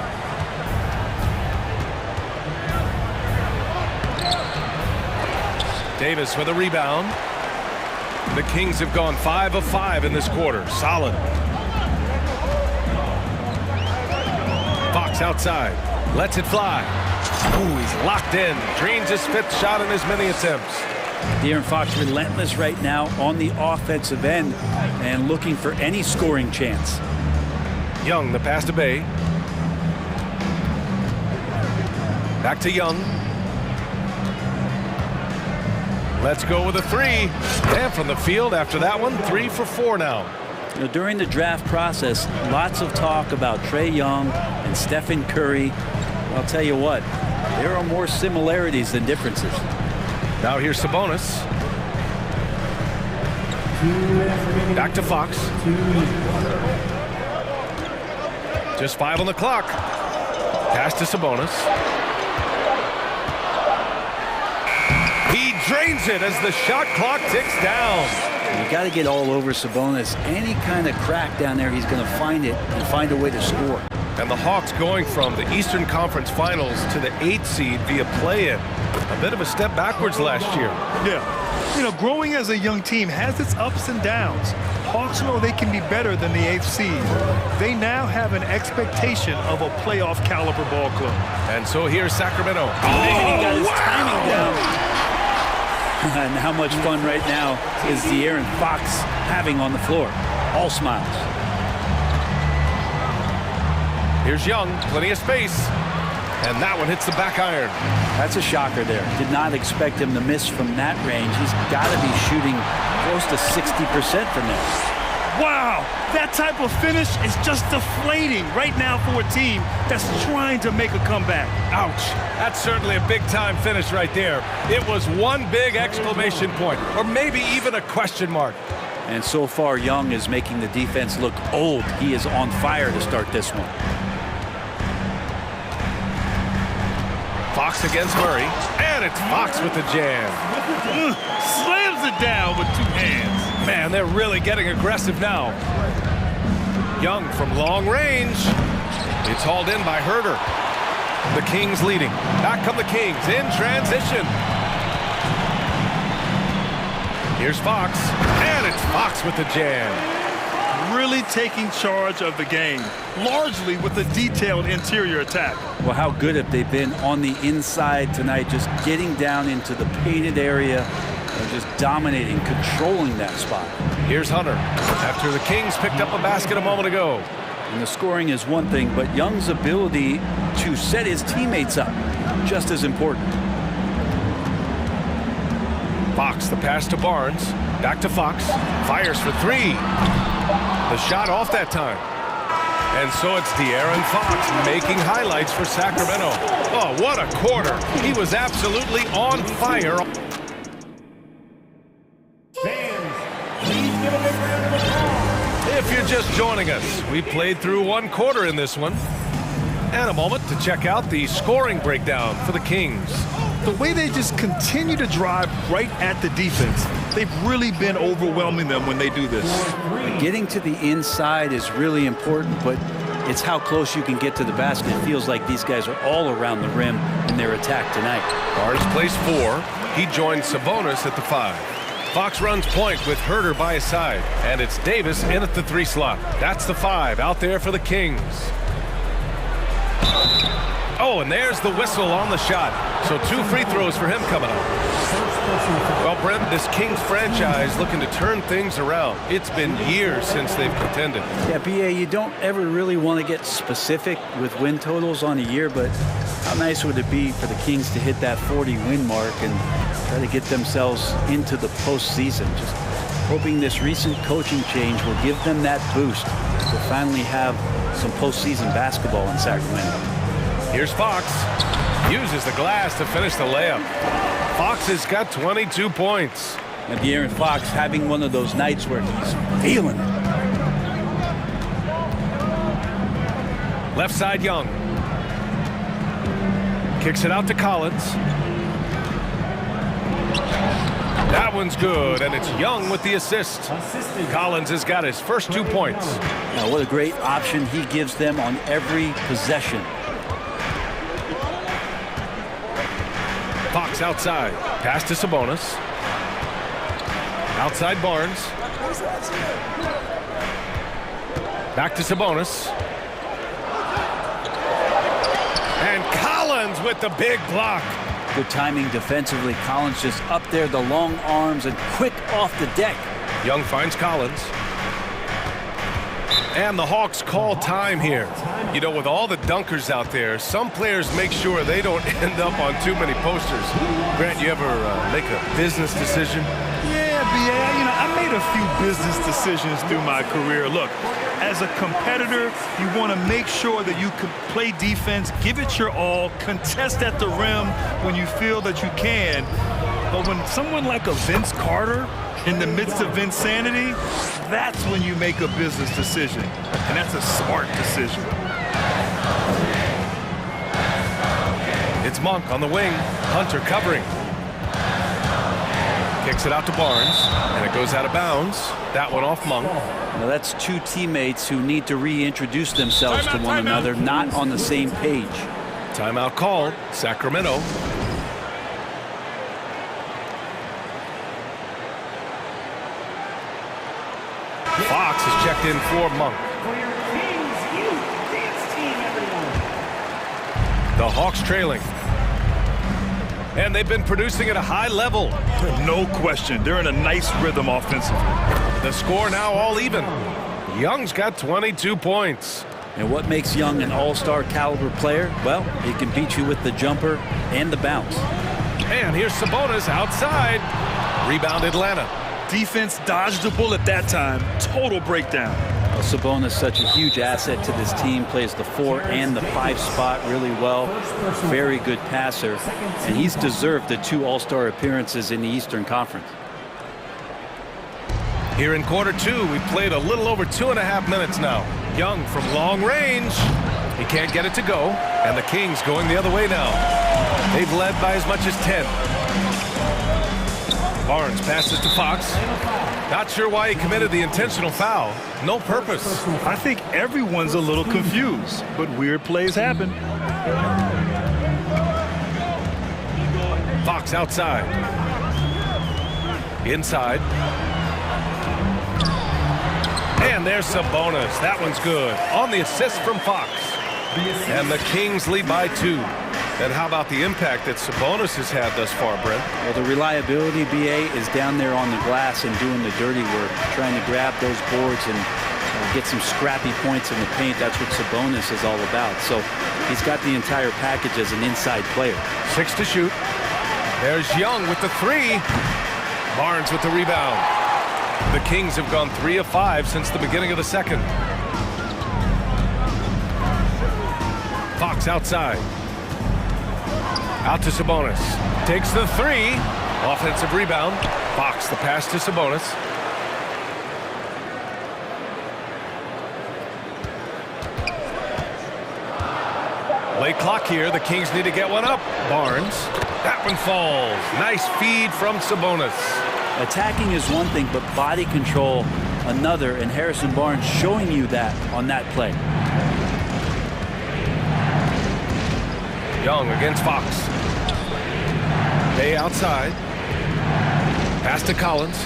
Davis with a rebound. The Kings have gone 5 of 5 in this quarter. Solid. Fox outside. Lets it fly. Ooh, he's locked in. Drains his 5th shot in as many attempts. De'Aaron Fox relentless right now on the offensive end and looking for any scoring chance. Young, the pass to Bey. Back to Young. Let's go with a 3. And from the field after that one, 3 for 4 now. You know, during the draft process, lots of talk about Trae Young and Stephen Curry. I'll tell you what, there are more similarities than differences. Now here's Sabonis. Back to Fox. Just 5 on the clock. Pass to Sabonis. He drains it as the shot clock ticks down. You got to get all over Sabonis. Any kind of crack down there, he's going to find it and find a way to score. And the Hawks going from the Eastern Conference Finals to the 8th seed via play-in. A bit of a step backwards last year. Yeah. You know, growing as a young team has its ups and downs. Hawks know they can be better than the 8th seed. They now have an expectation of a playoff caliber ball club. And so here's Sacramento. He got his timing down. And how much fun right now is De'Aaron Fox having on the floor? All smiles. Here's Young, plenty of space. And that one hits the back iron. That's a shocker there. Did not expect him to miss from that range. He's got to be shooting close to 60% from there. Wow, that type of finish is just deflating right now for a team that's trying to make a comeback. Ouch. That's certainly a big-time finish right there. It was one big exclamation point, or maybe even a question mark. And so far, Young is making the defense look old. He is on fire to start this one. Fox against Murray, and it's Fox with the jam. Slams it down with 2 hands. Man, they're really getting aggressive now. Young from long range. It's hauled in by Herder. The Kings leading. Back come the Kings in transition. Here's Fox, and it's Fox with the jam. Really taking charge of the game, largely with a detailed interior attack. Well, how good have they been on the inside tonight, just getting down into the painted area They're just dominating, controlling that spot. Here's Hunter after the Kings picked up a basket a moment ago. And the scoring is one thing, but Young's ability to set his teammates up, just as important. Fox, the pass to Barnes. Back to Fox. Fires for three. The shot off that time. And so it's De'Aaron Fox making highlights for Sacramento. Oh, what a quarter. He was absolutely on fire. If you're just joining us, we played through one quarter in this one. And a moment to check out the scoring breakdown for the Kings. The way they just continue to drive right at the defense, they've really been overwhelming them when they do this. Getting to the inside is really important, but it's how close you can get to the basket. It feels like these guys are all around the rim in their attack tonight. Barnes plays 4. He joins Sabonis at the 5. Fox runs point with Herter by his side, and it's Davis in at the 3 slot. That's the 5 out there for the Kings. Oh, and there's the whistle on the shot. So 2 free throws for him coming up. Well, Brent, this Kings franchise looking to turn things around. It's been years since they've contended. Yeah, BA, you don't ever really want to get specific with win totals on a year, but how nice would it be for the Kings to hit that 40-win mark and try to get themselves into the postseason? Just hoping this recent coaching change will give them that boost to finally have some postseason basketball in Sacramento. Here's Fox. Uses the glass to finish the layup. Fox has got 22 points. And De'Aaron Fox having one of those nights where he's feeling it. Left side, Young. Kicks it out to Collins. That one's good, and it's Young with the assist. Collins has got his first 2 points. Now, what a great option he gives them on every possession. Fox outside. Pass to Sabonis. Outside Barnes. Back to Sabonis. And Collins with the big block. Good timing defensively. Collins just up there, the long arms, and quick off the deck. Young finds Collins. And the Hawks call time here. You know, with all the dunkers out there, some players make sure they don't end up on too many posters. Grant, you ever make a business decision? Yeah, BA, I made a few business decisions through my career. Look, as a competitor, you want to make sure that you can play defense, give it your all, contest at the rim when you feel that you can. But when someone like a Vince Carter, in the midst of insanity, that's when you make a business decision. And that's a smart decision. It's Monk on the wing. Hunter covering. Kicks it out to Barnes, and it goes out of bounds. That one off Monk. Now that's 2 teammates who need to reintroduce themselves to one another, not on the same page. Timeout called. Sacramento. Fox is checked in for Monk. The Hawks trailing. And they've been producing at a high level. No question. They're in a nice rhythm offensively. The score now all even. Young's got 22 points. And what makes Young an all-star caliber player? Well, he can beat you with the jumper and the bounce. And here's Sabonis outside. Rebound Atlanta. Defense dodged the bullet that time. Total breakdown. Well, Sabonis, such a huge asset to this team, plays the 4 and the 5 spot really well. Very good passer, and he's deserved the 2 all-star appearances in the Eastern Conference. Here in quarter 2, we've played a little over 2.5 minutes now. Young from long range. He can't get it to go, and the Kings going the other way now. They've led by as much as 10. Barnes passes to Fox. Not sure why he committed the intentional foul. No purpose. I think everyone's a little confused, but weird plays happen. Fox outside. Inside. And there's Sabonis. That one's good. On the assist from Fox. And the Kings lead by 2. And how about the impact that Sabonis has had thus far, Brent? Well, the reliability, BA, is down there on the glass and doing the dirty work, trying to grab those boards and get some scrappy points in the paint. That's what Sabonis is all about. So he's got the entire package as an inside player. 6 to shoot. There's Young with the 3. Barnes with the rebound. The Kings have gone 3 of 5 since the beginning of the second. Fox outside. Out to Sabonis. Takes the 3. Offensive rebound. Fox the pass to Sabonis. Late clock here. The Kings need to get one up. Barnes. That one falls. Nice feed from Sabonis. Attacking is one thing, but body control another, and Harrison Barnes showing you that on that play. Young against Fox. Bay outside. Pass to Collins.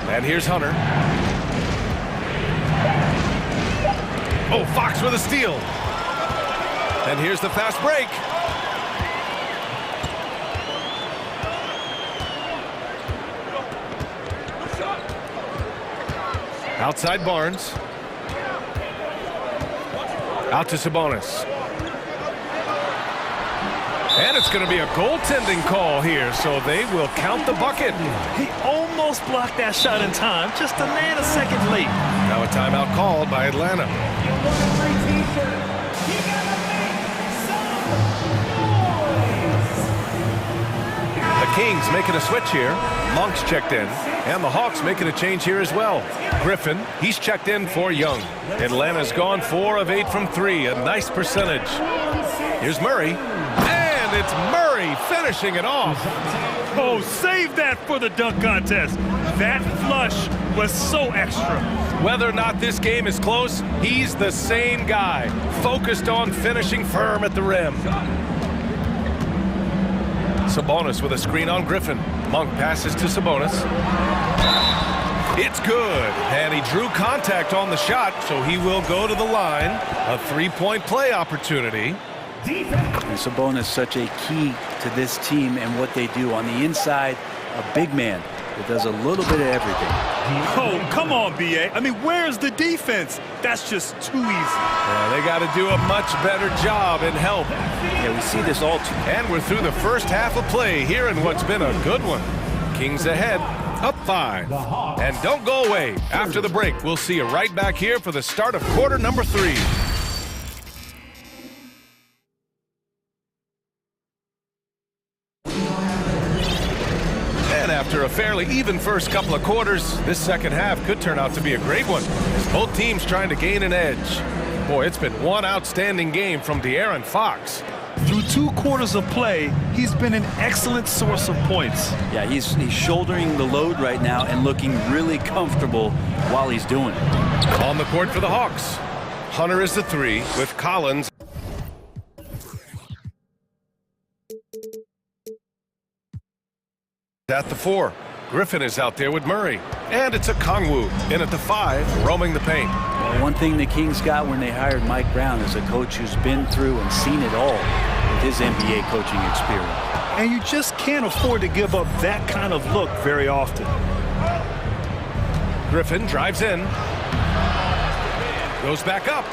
And here's Hunter. Oh, Fox with a steal. And here's the fast break. Outside Barnes. Out to Sabonis. And it's going to be a goaltending call here, so they will count the bucket. He almost blocked that shot in time, just a nanosecond late. Now a timeout called by Atlanta. The Kings making a switch here. Monk's checked in. And the Hawks making a change here as well. Griffin, he's checked in for Young. Atlanta's gone 4 of 8 from 3, a nice percentage. Here's Murray. And it's Murray finishing it off. Oh, save that for the dunk contest. That flush was so extra. Whether or not this game is close, he's the same guy, focused on finishing firm at the rim. Sabonis with a screen on Griffin. Monk passes to Sabonis. It's good, and he drew contact on the shot, so he will go to the line. A 3-point play opportunity. And Sabonis such a key to this team and what they do on the inside. A big man that does a little bit of everything. Oh, come on, BA. I mean, where's the defense? That's just too easy. Yeah, they got to do a much better job in help. Yeah, we see this all too. And we're through the first half of play here in what's been a good one. Kings ahead, up 5. And don't go away. After the break, we'll see you right back here for the start of quarter number 3. After a fairly even first couple of quarters, this second half could turn out to be a great one. Both teams trying to gain an edge. Boy, it's been one outstanding game from De'Aaron Fox. Through 2 quarters of play, he's been an excellent source of points. Yeah, he's shouldering the load right now and looking really comfortable while he's doing it. On the court for the Hawks. Hunter is the 3 with Collins. At the 4. Griffin is out there with Murray. And it's a Kongwu in at the 5, roaming the paint. Well, one thing the Kings got when they hired Mike Brown is a coach who's been through and seen it all with his NBA coaching experience. And you just can't afford to give up that kind of look very often. Griffin drives in. Goes back up.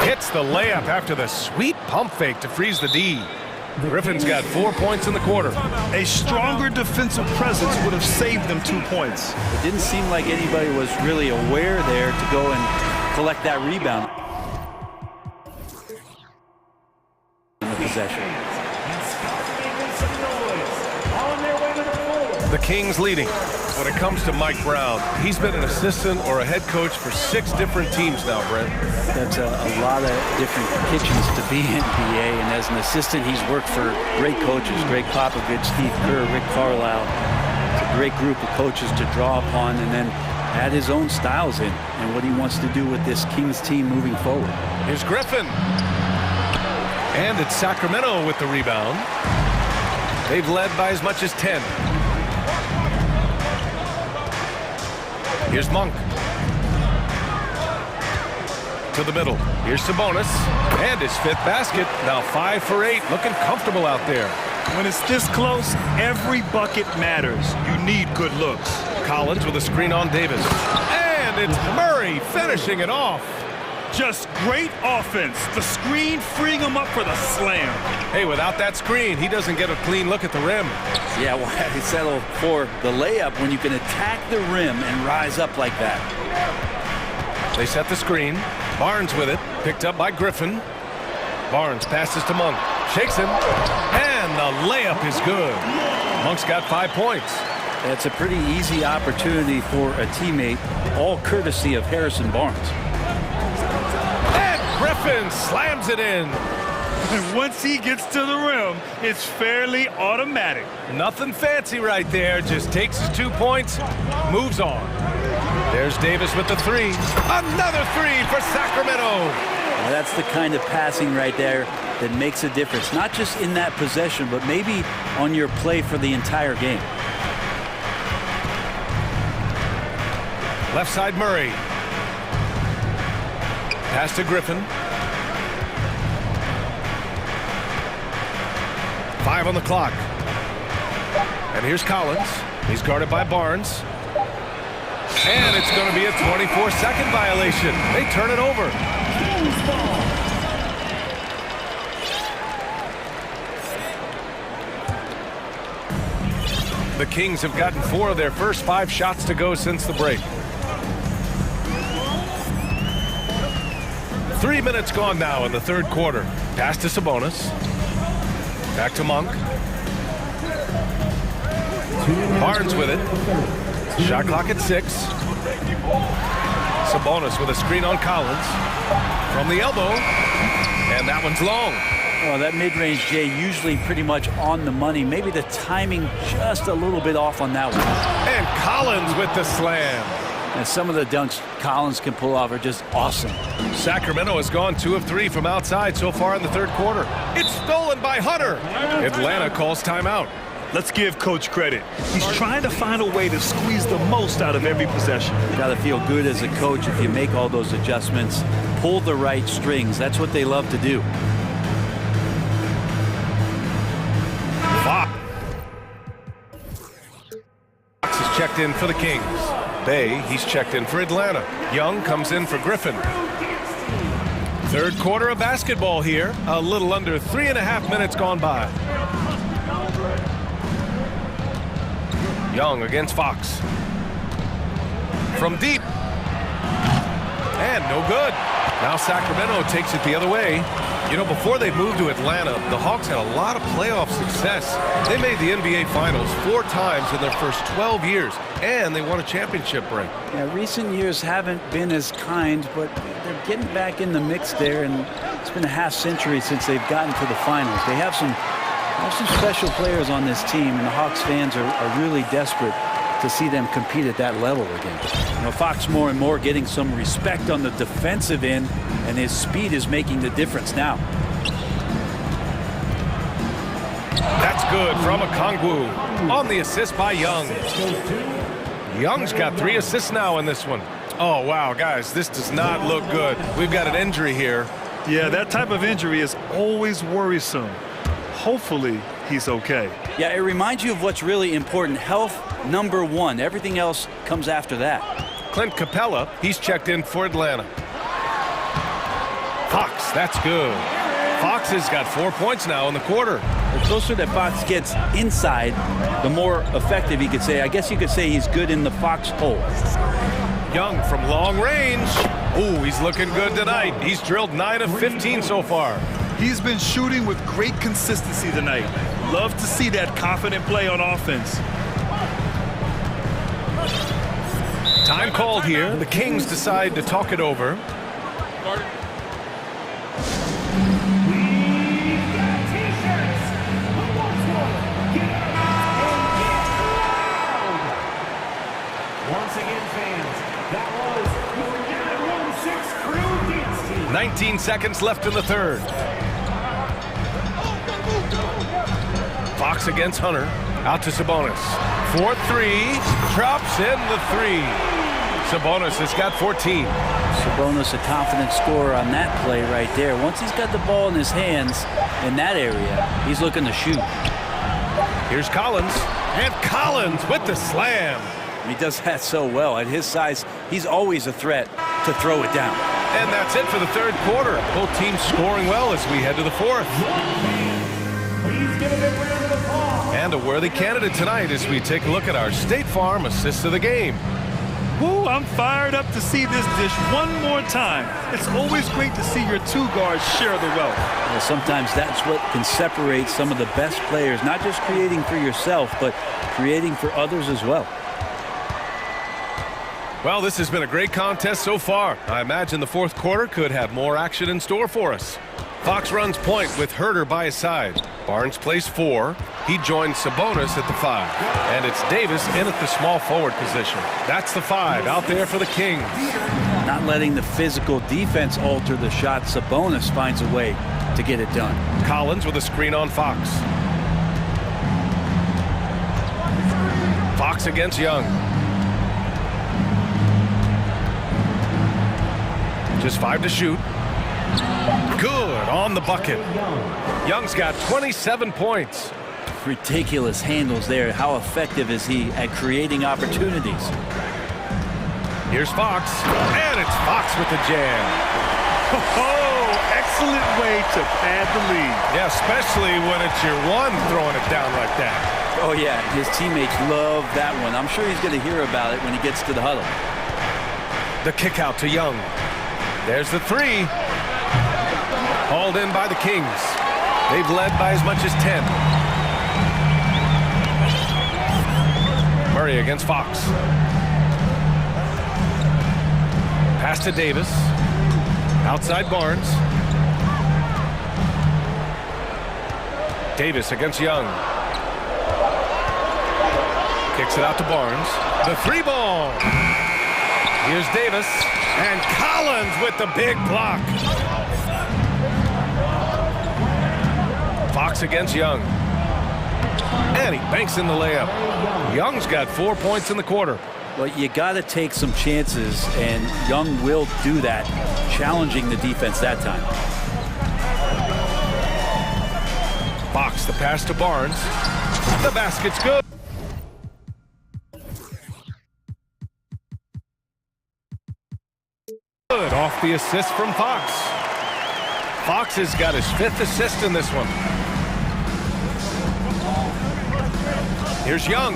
Hits the layup after the sweet pump fake to freeze the D. Griffin's got 4 points in the quarter. A stronger defensive presence would have saved them 2 points. It didn't seem like anybody was really aware there to go and collect that rebound in the possession. The Kings leading. When it comes to Mike Brown, he's been an assistant or a head coach for 6 different teams now, Brent. That's a lot of different kitchens to be in, BA, and as an assistant, he's worked for great coaches, Greg Popovich, Steve Kerr, Rick Carlisle. It's a great group of coaches to draw upon and then add his own styles in and what he wants to do with this Kings team moving forward. Here's Griffin. And it's Sacramento with the rebound. They've led by as much as 10. Here's Monk. to the middle. Here's Sabonis, and his 5th basket. Now 5 for 8, looking comfortable out there. When it's this close, every bucket matters. You need good looks. Collins with a screen on Davis. And it's Murray finishing it off. Just great offense. The screen freeing him up for the slam. Hey, without that screen, he doesn't get a clean look at the rim. Yeah, why well, settle for the layup when you can attack the rim and rise up like that? They set the screen. Barnes with it, picked up by Griffin. Barnes passes to Monk, shakes him, and the layup is good. Monk's got 5 points. That's a pretty easy opportunity for a teammate, all courtesy of Harrison Barnes. And Griffin slams it in. And once he gets to the rim, it's fairly automatic. Nothing fancy right there, just takes his 2 points, moves on. There's Davis with the 3. Another 3 for Sacramento. Well, that's the kind of passing right there that makes a difference, not just in that possession, but maybe on your play for the entire game. Left side Murray. Pass to Griffin. 5 on the clock. And here's Collins. He's guarded by Barnes. And it's going to be a 24-second violation. They turn it over. The Kings have gotten 4 of their first 5 shots to go since the break. 3 minutes gone now in the 3rd quarter. Pass to Sabonis. Back to Monk. Barnes with it. Shot clock at 6. Sabonis with a screen on Collins. From the elbow. And that one's long. Oh, that mid-range, Jay, usually pretty much on the money. Maybe the timing just a little bit off on that one. And Collins with the slam. And some of the dunks Collins can pull off are just awesome. Sacramento has gone 2 of 3 from outside so far in the 3rd quarter. It's stolen by Hunter. Atlanta calls timeout. Let's give Coach credit. He's trying to find a way to squeeze the most out of every possession. You got to feel good as a coach if you make all those adjustments, pull the right strings. That's what they love to do. Fox is checked in for the Kings. Bay, he's checked in for Atlanta. Young comes in for Griffin. 3rd quarter of basketball here. A little under 3.5 minutes gone by. Young against Fox. From deep. And no good. Now Sacramento takes it the other way. You know, before they moved to Atlanta, the Hawks had a lot of playoff success. They made the NBA Finals 4 times in their first 12 years, and they won a championship ring. Yeah, recent years haven't been as kind, but they're getting back in the mix there, and it's been a half century since they've gotten to the finals. They have some special players on this team, and the Hawks fans are really desperate to see them compete at that level again. You know, Fox more and more getting some respect on the defensive end, and his speed is making the difference now. That's good from Okongwu on the assist by Young. Young's got 3 assists now in this one. Oh, wow, guys, this does not look good. We've got an injury here. Yeah, that type of injury is always worrisome. Hopefully, he's okay. Yeah, it reminds you of what's really important. Health, number 1. Everything else comes after that. Clint Capella, he's checked in for Atlanta. Fox, that's good. Fox has got 4 points now in the quarter. The closer that Fox gets inside, the more effective he could say. I guess you could say he's good in the Fox hole. Young from long range. Ooh, he's looking good tonight. He's drilled 9 of 15 so far. He's been shooting with great consistency tonight. Love to see that confident play on offense. Time called here. The Kings decide to talk it over. Once again, fans, that was your 916 Crew Dance Team. 19 seconds left in the 3rd. Fox against Hunter. Out to Sabonis. 4-3. Drops in the 3. Sabonis has got 14. Sabonis, a confident scorer on that play right there. Once he's got the ball in his hands in that area, he's looking to shoot. Here's Collins, and Collins with the slam. He does that so well. At his size, he's always a threat to throw it down. And that's it for the third quarter. Both teams scoring well as we head to the fourth. And a worthy candidate tonight as we take a look at our State Farm assist of the game. Ooh, I'm fired up to see this dish one more time. It's always great to see your two guards share the wealth. Well, sometimes that's what can separate some of the best players, not just creating for yourself, but creating for others as well. Well, this has been a great contest so far. I imagine the fourth quarter could have more action in store for us. Fox runs point with Herter by his side. Barnes plays 4. He joins Sabonis at the 5. And it's Davis in at the small forward position. That's the 5 out there for the Kings. Not letting the physical defense alter the shot, Sabonis finds a way to get it done. Collins with a screen on Fox. Fox against Young. Just 5 to shoot. Good on the bucket. Young's got 27 points. Ridiculous handles there. How effective is he at creating opportunities? Here's Fox, and it's Fox with the jam. Oh, excellent way to pad the lead. Yeah, especially when it's your one throwing it down like that. Oh, yeah, his teammates love that one. I'm sure he's going to hear about it when he gets to the huddle. The kick out to Young. There's the 3. Hauled in by the Kings. They've led by as much as 10. Murray against Fox. Pass to Davis. Outside Barnes. Davis against Young. Kicks it out to Barnes. The 3-ball. Here's Davis. And Collins with the big block. Fox against Young. And he banks in the layup. Young's got 4 points in the quarter. Well, you got to take some chances, and Young will do that, challenging the defense that time. Fox, the pass to Barnes. The basket's good. Good off the assist from Fox. Fox has got his 5th assist in this one. Here's Young.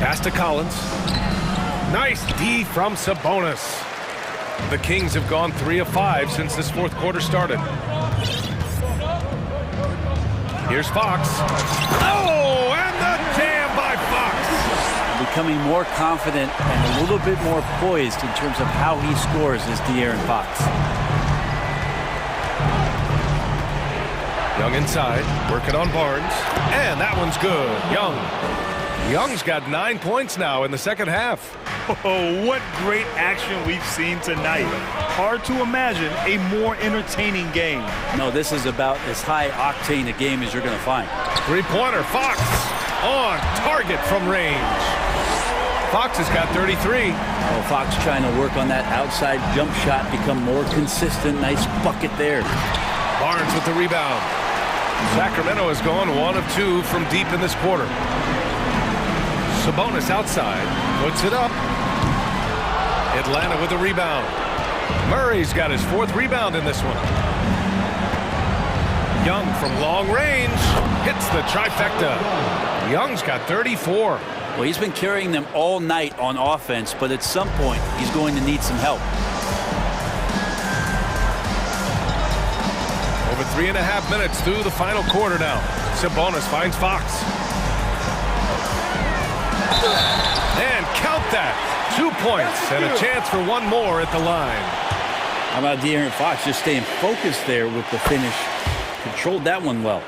Pass to Collins. Nice D from Sabonis. The Kings have gone 3 of 5 since this fourth quarter started. Here's Fox. Oh, and the jam by Fox. Becoming more confident and a little bit more poised in terms of how he scores is De'Aaron Fox. Young inside, working on Barnes, and that one's good. Young's got 9 points now in the second half. Oh, what great action we've seen tonight. Hard to imagine a more entertaining game. No, this is about as high octane a game as you're going to find. 3-pointer, Fox on target from range. Fox has got 33. Oh, Fox trying to work on that outside jump shot, become more consistent. Nice bucket there. Barnes with the rebound. Sacramento has gone 1 of 2 from deep in this quarter. Sabonis outside, puts it up. Atlanta with the rebound. Murray's got his 4th rebound in this one. Young from long range hits the trifecta. Young's got 34. Well, he's been carrying them all night on offense, but at some point he's going to need some help. Over 3.5 minutes through the final quarter now. Sabonis finds Fox. And count that. 2 points and a chance for 1 more at the line. How about De'Aaron Fox just staying focused there with the finish? Controlled that one well.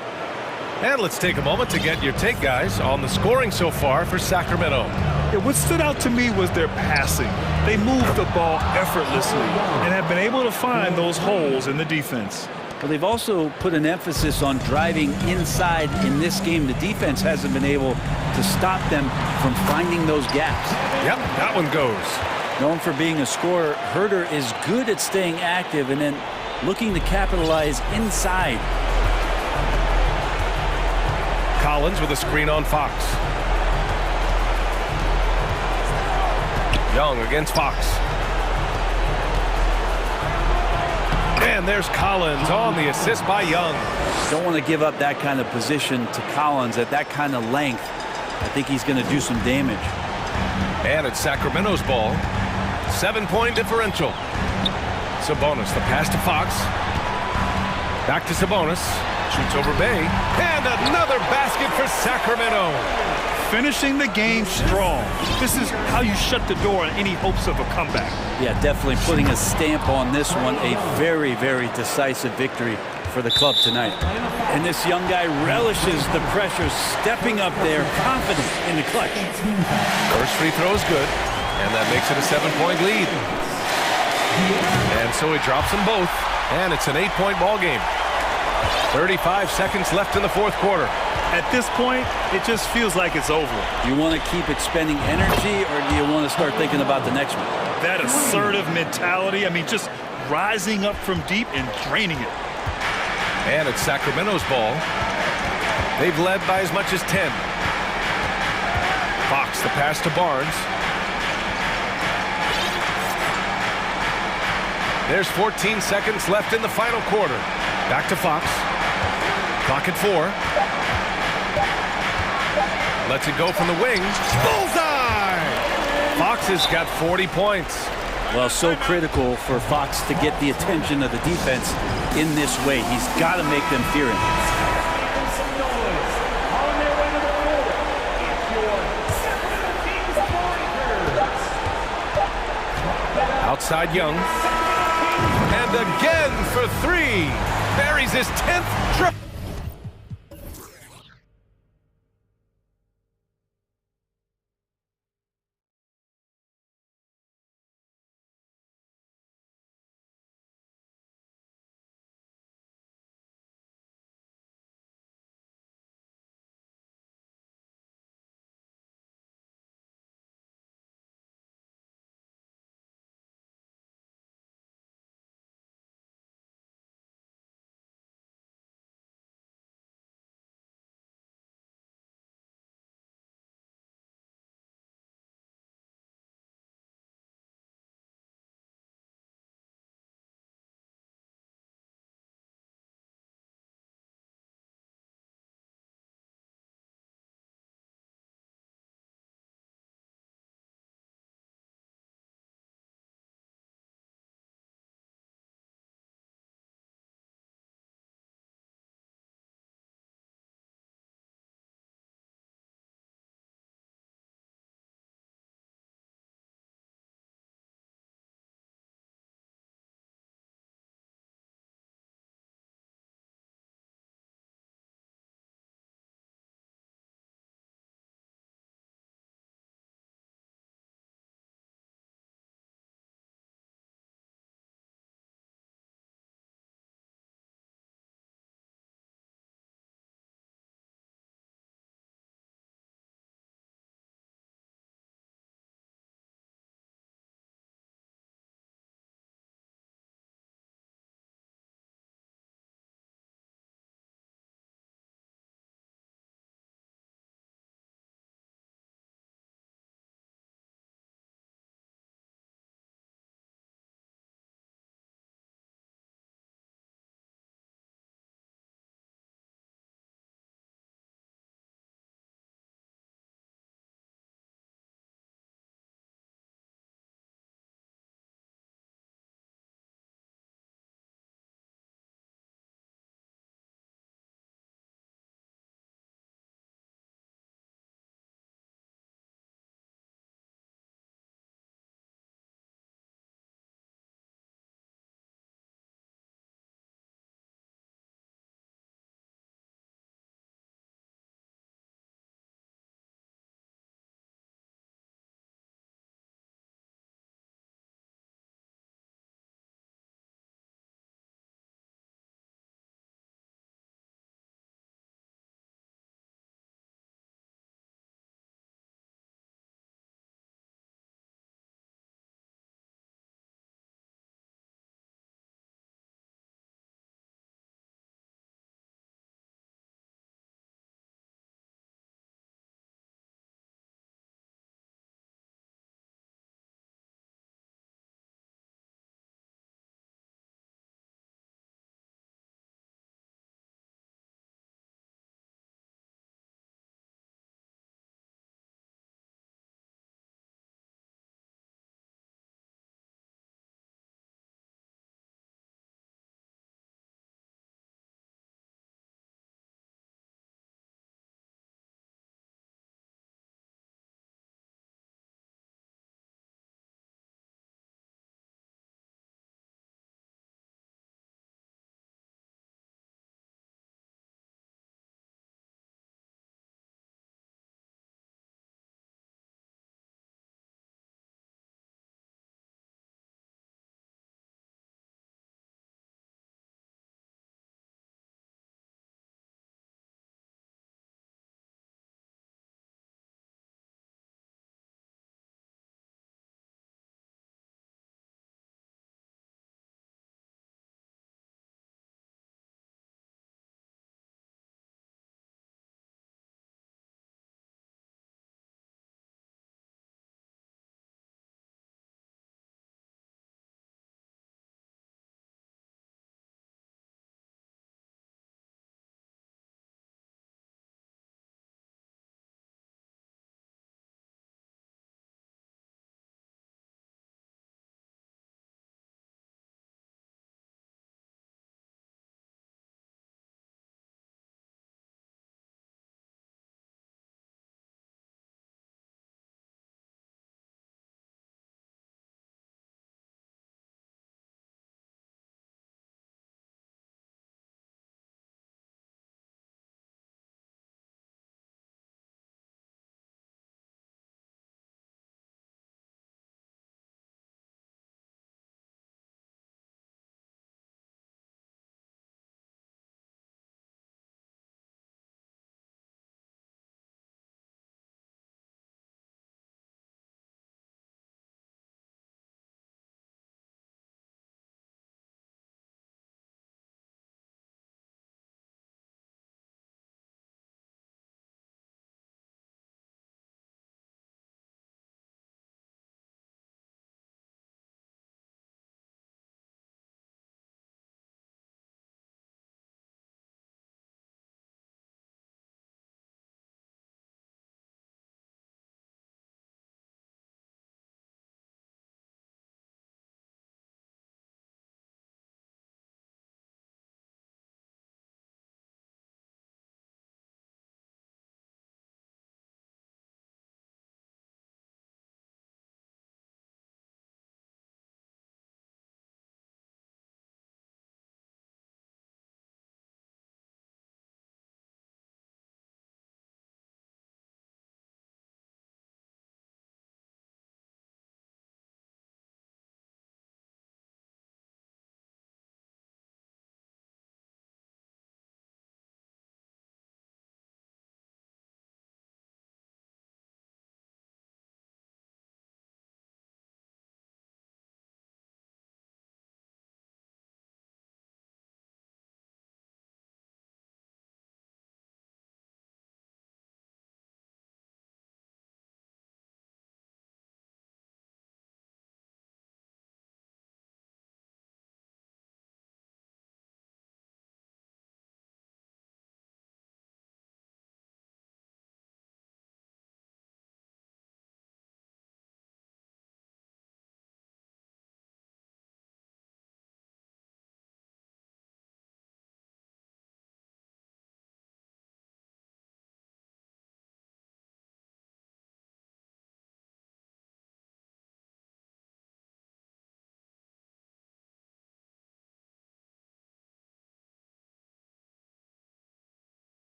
And let's take a moment to get your take, guys, on the scoring so far for Sacramento. Yeah, what stood out to me was their passing. They moved the ball effortlessly and have been able to find those holes in the defense. But they've also put an emphasis on driving inside in this game. The defense hasn't been able to stop them from finding those gaps. Yep, that one goes. Known for being a scorer, Herter is good at staying active and then looking to capitalize inside. Collins with a screen on Fox. Young against Fox. And there's Collins on the assist by Young. Don't want to give up that kind of position to Collins at that kind of length. I think he's going to do some damage. And it's Sacramento's ball. 7-point differential. Sabonis, the pass to Fox. Back to Sabonis. Shoots over Bay. And another basket for Sacramento. Finishing the game strong. This is how you shut the door on any hopes of a comeback. Yeah, definitely putting a stamp on this one. A very, very decisive victory for the club tonight. And this young guy relishes the pressure, stepping up there, confident in the clutch. First free throw is good, and that makes it a 7-point lead. And so he drops them both, and it's an 8-point ball game. 35 seconds left in the fourth quarter. At this point, it just feels like it's over. Do you want to keep expending energy, or do you want to start thinking about the next one? That assertive mentality, I mean, just rising up from deep and draining it. And it's Sacramento's ball. They've led by as much as 10. Fox, the pass to Barnes. There's 14 seconds left in the final quarter. Back to Fox. Clock at 4. Lets it go from the wing. Bullseye! Fox has got 40 points. Well, so critical for Fox to get the attention of the defense in this way. He's got to make them fear him. Outside Young. And again for 3. Buries his 10th triple.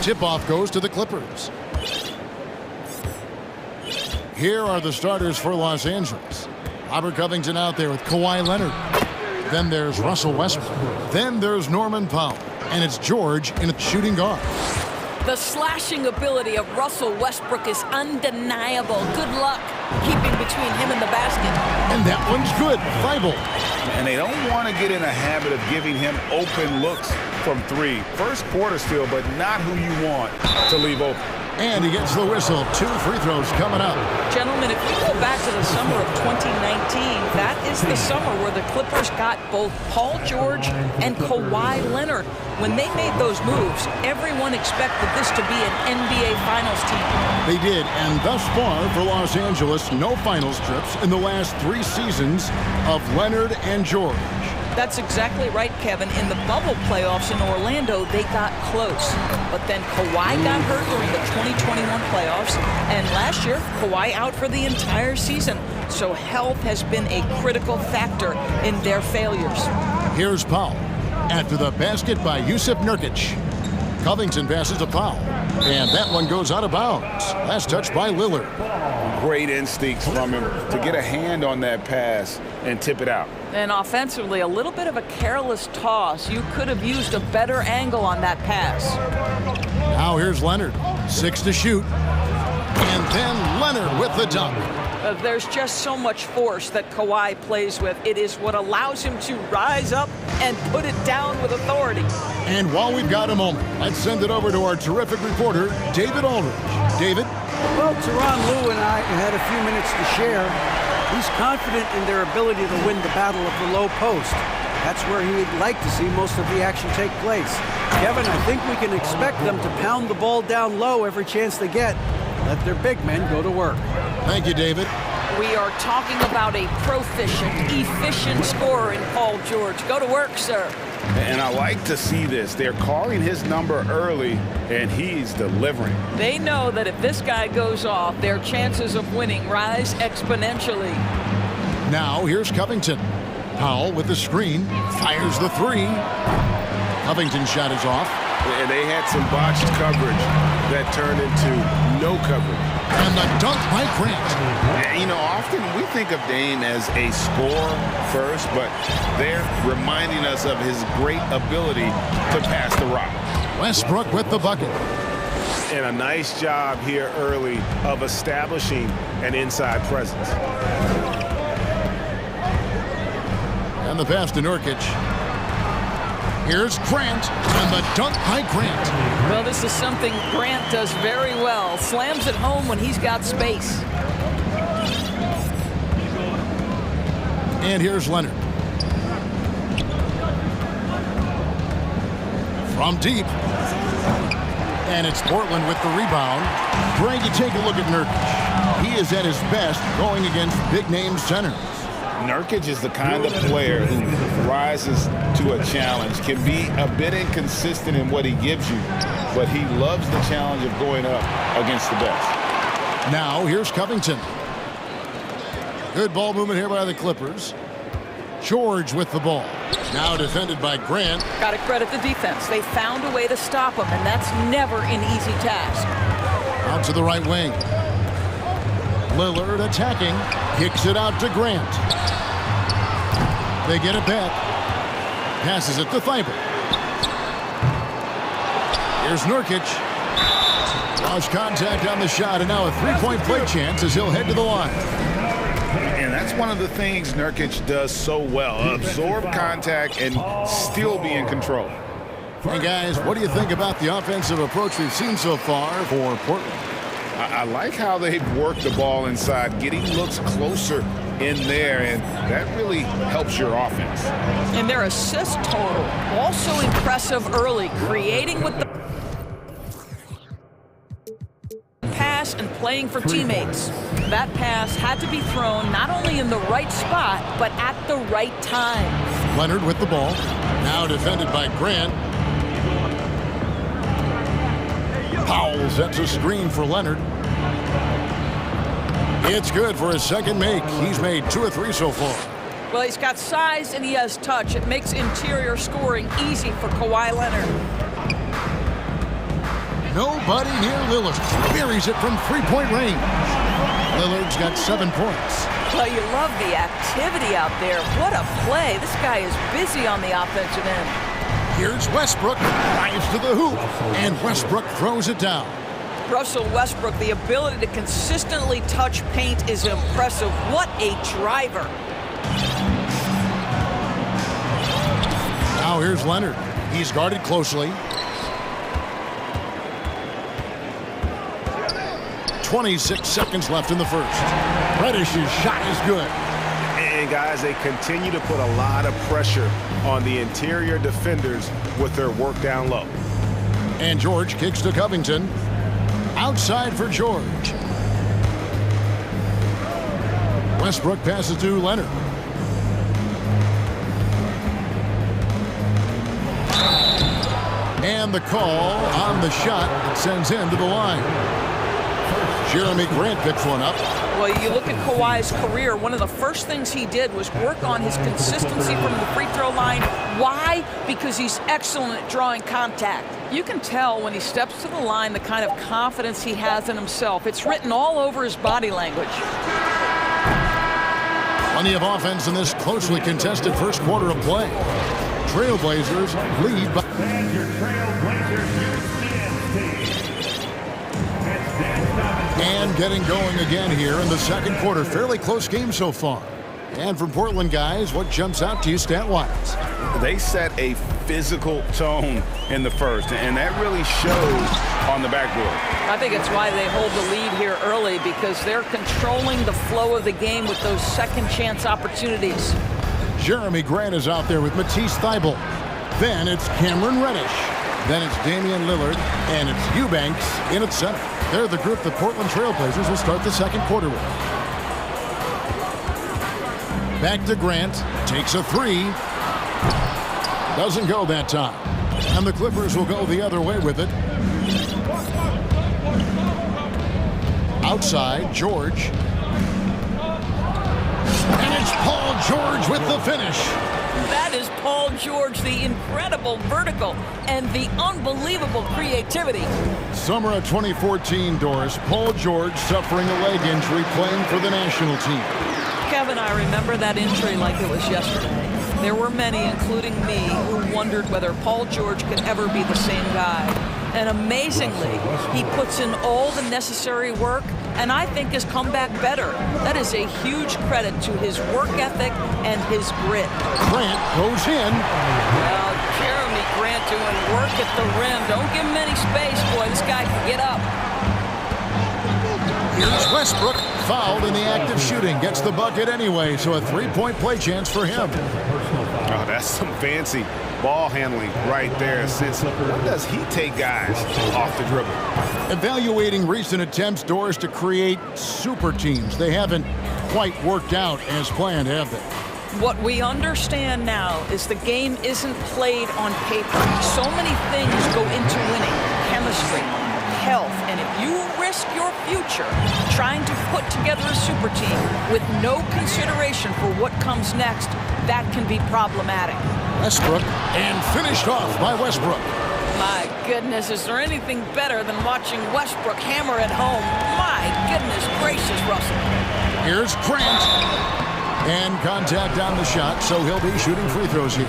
tip-off goes to the Clippers. Here are the starters for Los Angeles. Robert Covington out there with Kawhi Leonard. Then there's Russell Westbrook. Then there's Norman Powell. And it's George in its shooting guard. The slashing ability of Russell Westbrook is undeniable. Good luck keeping between him and the basket. And that one's good. Thibault. And they don't want to get in a habit of giving him open looks from three. First quarter still, but not who you want to leave open. And he gets the whistle. 2 free throws coming up. Gentlemen, if we go back to the summer of 2019, that is the summer where the Clippers got both Paul George and Kawhi Leonard. When they made those moves, everyone expected this to be an NBA Finals team. They did, and thus far for Los Angeles, no finals trips in the last 3 seasons of Leonard and George. That's exactly right, Kevin. In the bubble playoffs in Orlando, they got close. But then Kawhi got hurt during the 2021 playoffs, and last year, Kawhi out for the entire season. So health has been a critical factor in their failures. Here's Powell. After the basket by Jusuf Nurkic. Covington passes to Powell, and that one goes out of bounds. Last touch by Lillard. Great instincts from him to get a hand on that pass and tip it out. And offensively, a little bit of a careless toss. You could have used a better angle on that pass. Now here's Leonard. 6 to shoot. And then Leonard with the dunk. There's just so much force that Kawhi plays with. It is what allows him to rise up and put it down with authority. And while we've got a moment, let's send it over to our terrific reporter, David Aldridge. David? Well, Teron Lou and I had a few minutes to share. He's confident in their ability to win the battle of the low post. That's where he'd like to see most of the action take place. Kevin, I think we can expect them to pound the ball down low every chance they get. Let their big men go to work. Thank you, David. We are talking about a proficient, efficient scorer in Paul George. Go to work, sir. And I like to see this. They're calling his number early, and he's delivering. They know that if this guy goes off, their chances of winning rise exponentially. Now here's Covington. Powell with the screen. Fires the 3. Covington's shot is off. And they had some botched coverage that turned into no coverage. And the dunk by Grant. You know, often we think of Dame as a scorer first, but they're reminding us of his great ability to pass the rock. Westbrook with the bucket. And a nice job here early of establishing an inside presence. And the pass to Nurkic. Here's Grant, and the dunk by Grant. Well, this is something Grant does very well. Slams it home when he's got space. And here's Leonard. From deep. And it's Portland with the rebound. Greg, you take a look at Nurkic. He is at his best going against big-name centers. Nurkic is the kind of player who rises to a challenge, can be a bit inconsistent in what he gives you, but he loves the challenge of going up against the best. Now here's Covington. Good ball movement here by the Clippers. George with the ball. Now defended by Grant. Got to credit the defense. They found a way to stop him, and that's never an easy task. Out to the right wing. Lillard attacking. Kicks it out to Grant. They get it back. Passes it to Thibault. Here's Nurkic. Lost contact on the shot, and now a three-point play chance as he'll head to the line. And that's one of the things Nurkic does so well. Absorb contact and still be in control. Hey, guys, what do you think about the offensive approach we've seen so far for Portland? I like how they've worked the ball inside, getting looks closer in there, and that really helps your offense. And their assist total, also impressive early, creating with the pass and playing for teammates. That pass had to be thrown not only in the right spot, but at the right time. Leonard with the ball. Now defended by Grant. Powell sets a screen for Leonard. It's good for his second make. He's made 2 or 3 so far. Well, he's got size and he has touch. It makes interior scoring easy for Kawhi Leonard. nobody near Lillard. Buries it from three-point range. Lillard's got 7 points. Well, you love the activity out there. What a play. This guy is busy on the offensive end. Here's Westbrook, drives to the hoop, and Westbrook throws it down. Russell Westbrook, the ability to consistently touch paint is impressive. What a driver. Now here's Leonard. He's guarded closely. 26 seconds left in the first. Reddish's shot is good. And guys, they continue to put a lot of pressure on the interior defenders with their work down low. And George kicks to Covington. Outside for George. Westbrook passes to Leonard. And the call on the shot that sends him to the line. Jeremy Grant picks one up. Well, you look at Kawhi's career, one of the first things he did was work on his consistency from the free throw line. Why? Because he's excellent at drawing contact. You can tell when he steps to the line the kind of confidence he has in himself. It's written all over his body language. Plenty of offense in this closely contested first quarter of play. Trailblazers lead by... And getting going again here in the second quarter. Fairly close game so far. And from Portland, guys, what jumps out to you stat-wise? They set a physical tone in the first, and that really shows on the backboard. I think it's why they hold the lead here early, because they're controlling the flow of the game with those second chance opportunities. Jeremy Grant is out there with Matisse Thybulle. Then it's Cameron Reddish. Then it's Damian Lillard, and it's Eubanks in at center. They're the group the Portland Trailblazers will start the second quarter with. Back to Grant, takes a three. Doesn't go that time. And the Clippers will go the other way with it. Outside, George. And it's Paul George with the finish. That is Paul George, the incredible vertical and the unbelievable creativity. Summer of 2014, Doris. Paul George suffering a leg injury playing for the national team. Kevin, I remember that injury like it was yesterday. There were many, including me, who wondered whether Paul George could ever be the same guy. And amazingly, he puts in all the necessary work and I think has come back better. That is a huge credit to his work ethic and his grit. Grant goes in. Well, Jeremy Grant doing work at the rim. Don't give him any space, boy. This guy can get up. Here's Westbrook, fouled in the act of shooting. Gets the bucket anyway, so a three-point play chance for him. Oh, that's some fancy ball handling right there. Since when does he take guys off the dribble? Evaluating recent attempts, Doris, to create super teams. They haven't quite worked out as planned, have they? What we understand now is the game isn't played on paper. So many things go into winning. Chemistry, health, and if you risk your future trying to put together a super team with no consideration for what comes next, that can be problematic. Westbrook, and finished off by Westbrook. My goodness, is there anything better than watching Westbrook hammer at home? My goodness gracious, Russell. Here's Grant. And contact on the shot, so he'll be shooting free throws here.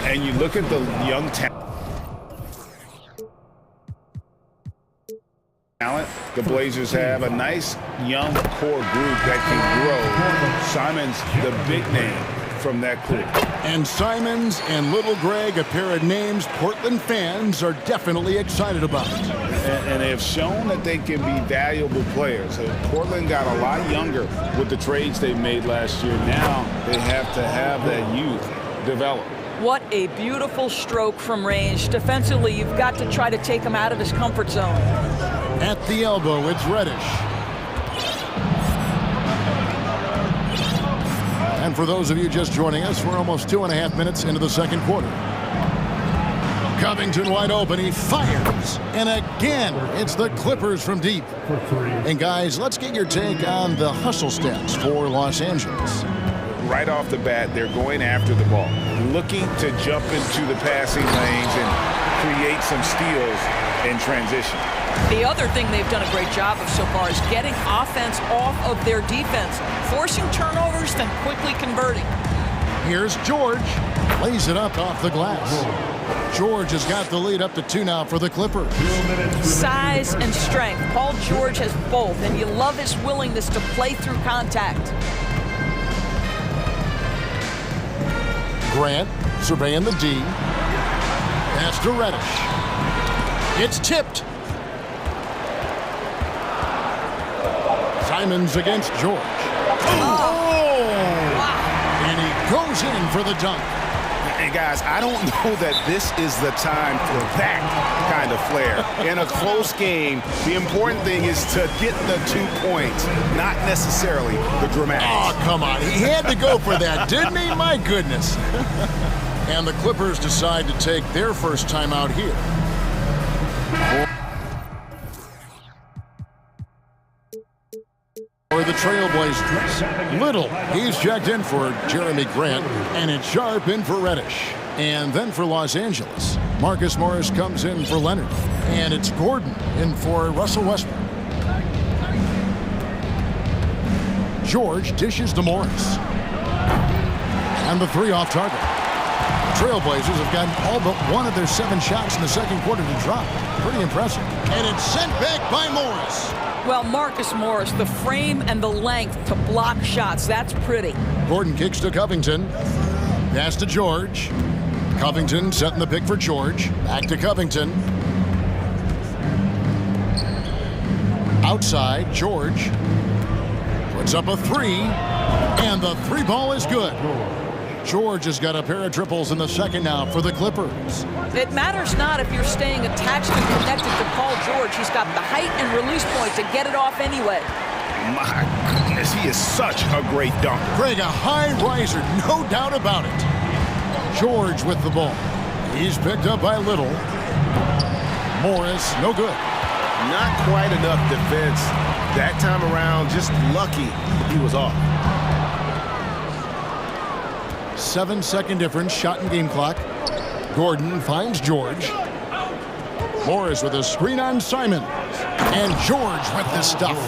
And you look at the young talent the Blazers have, a nice young core group that can grow. Simon's the big name from that group. And Simons and Little Greg, a pair of names Portland fans are definitely excited about. And they have shown that they can be valuable players. Portland got a lot younger with the trades they made last year. Now they have to have that youth develop. What a beautiful stroke from range. Defensively, you've got to try to take him out of his comfort zone. At the elbow, it's Reddish. And for those of you just joining us, we're almost 2.5 minutes into the second quarter. Covington wide open, he fires. And again, it's the Clippers from deep. And guys, let's get your take on the hustle stats for Los Angeles. Right off the bat, they're going after the ball, looking to jump into the passing lanes and create some steals in transition. The other thing they've done a great job of so far is getting offense off of their defense, forcing turnovers, then quickly converting. Here's George. Lays it up off the glass. George has got the lead up to 2 now for the Clippers. Size and strength. Paul George has both, and you love his willingness to play through contact. Grant surveying the D. Pass to Reddish. It's tipped. Simons against George. Oh! Wow. And he goes in for the dunk. And guys, I don't know that this is the time for that kind of flair. In a close game, the important thing is to get the 2 points, not necessarily the dramatics. Oh, come on. He had to go for that, didn't he? My goodness. And the Clippers decide to take their first timeout here. For the Trailblazers. Little, he's checked in for Jeremy Grant, and it's Sharp in for Reddish. And then for Los Angeles, Marcus Morris comes in for Leonard. And it's Gordon in for Russell Westbrook. George dishes to Morris. And the 3 off target. Trailblazers have gotten all but 1 of their 7 shots in the second quarter to drop. Pretty impressive. And it's sent back by Morris. Well, Marcus Morris, the frame and the length to block shots, that's pretty. Gordon kicks to Covington. Pass to George. Covington setting the pick for George. Back to Covington. Outside, George puts up a 3. And the 3 ball is good. George has got a pair of triples in the second now for the Clippers. It matters not if you're staying attached and connected to Paul George. He's got the height and release point to get it off anyway. My goodness, he is such a great dunker. Greg, a high riser, no doubt about it. George with the ball. He's picked up by Little. Morris, no good. Not quite enough defense that time around. Just lucky he was off. 7-second difference, shot and game clock. Gordon finds George. Morris with a screen on Simon. And George with the stuff.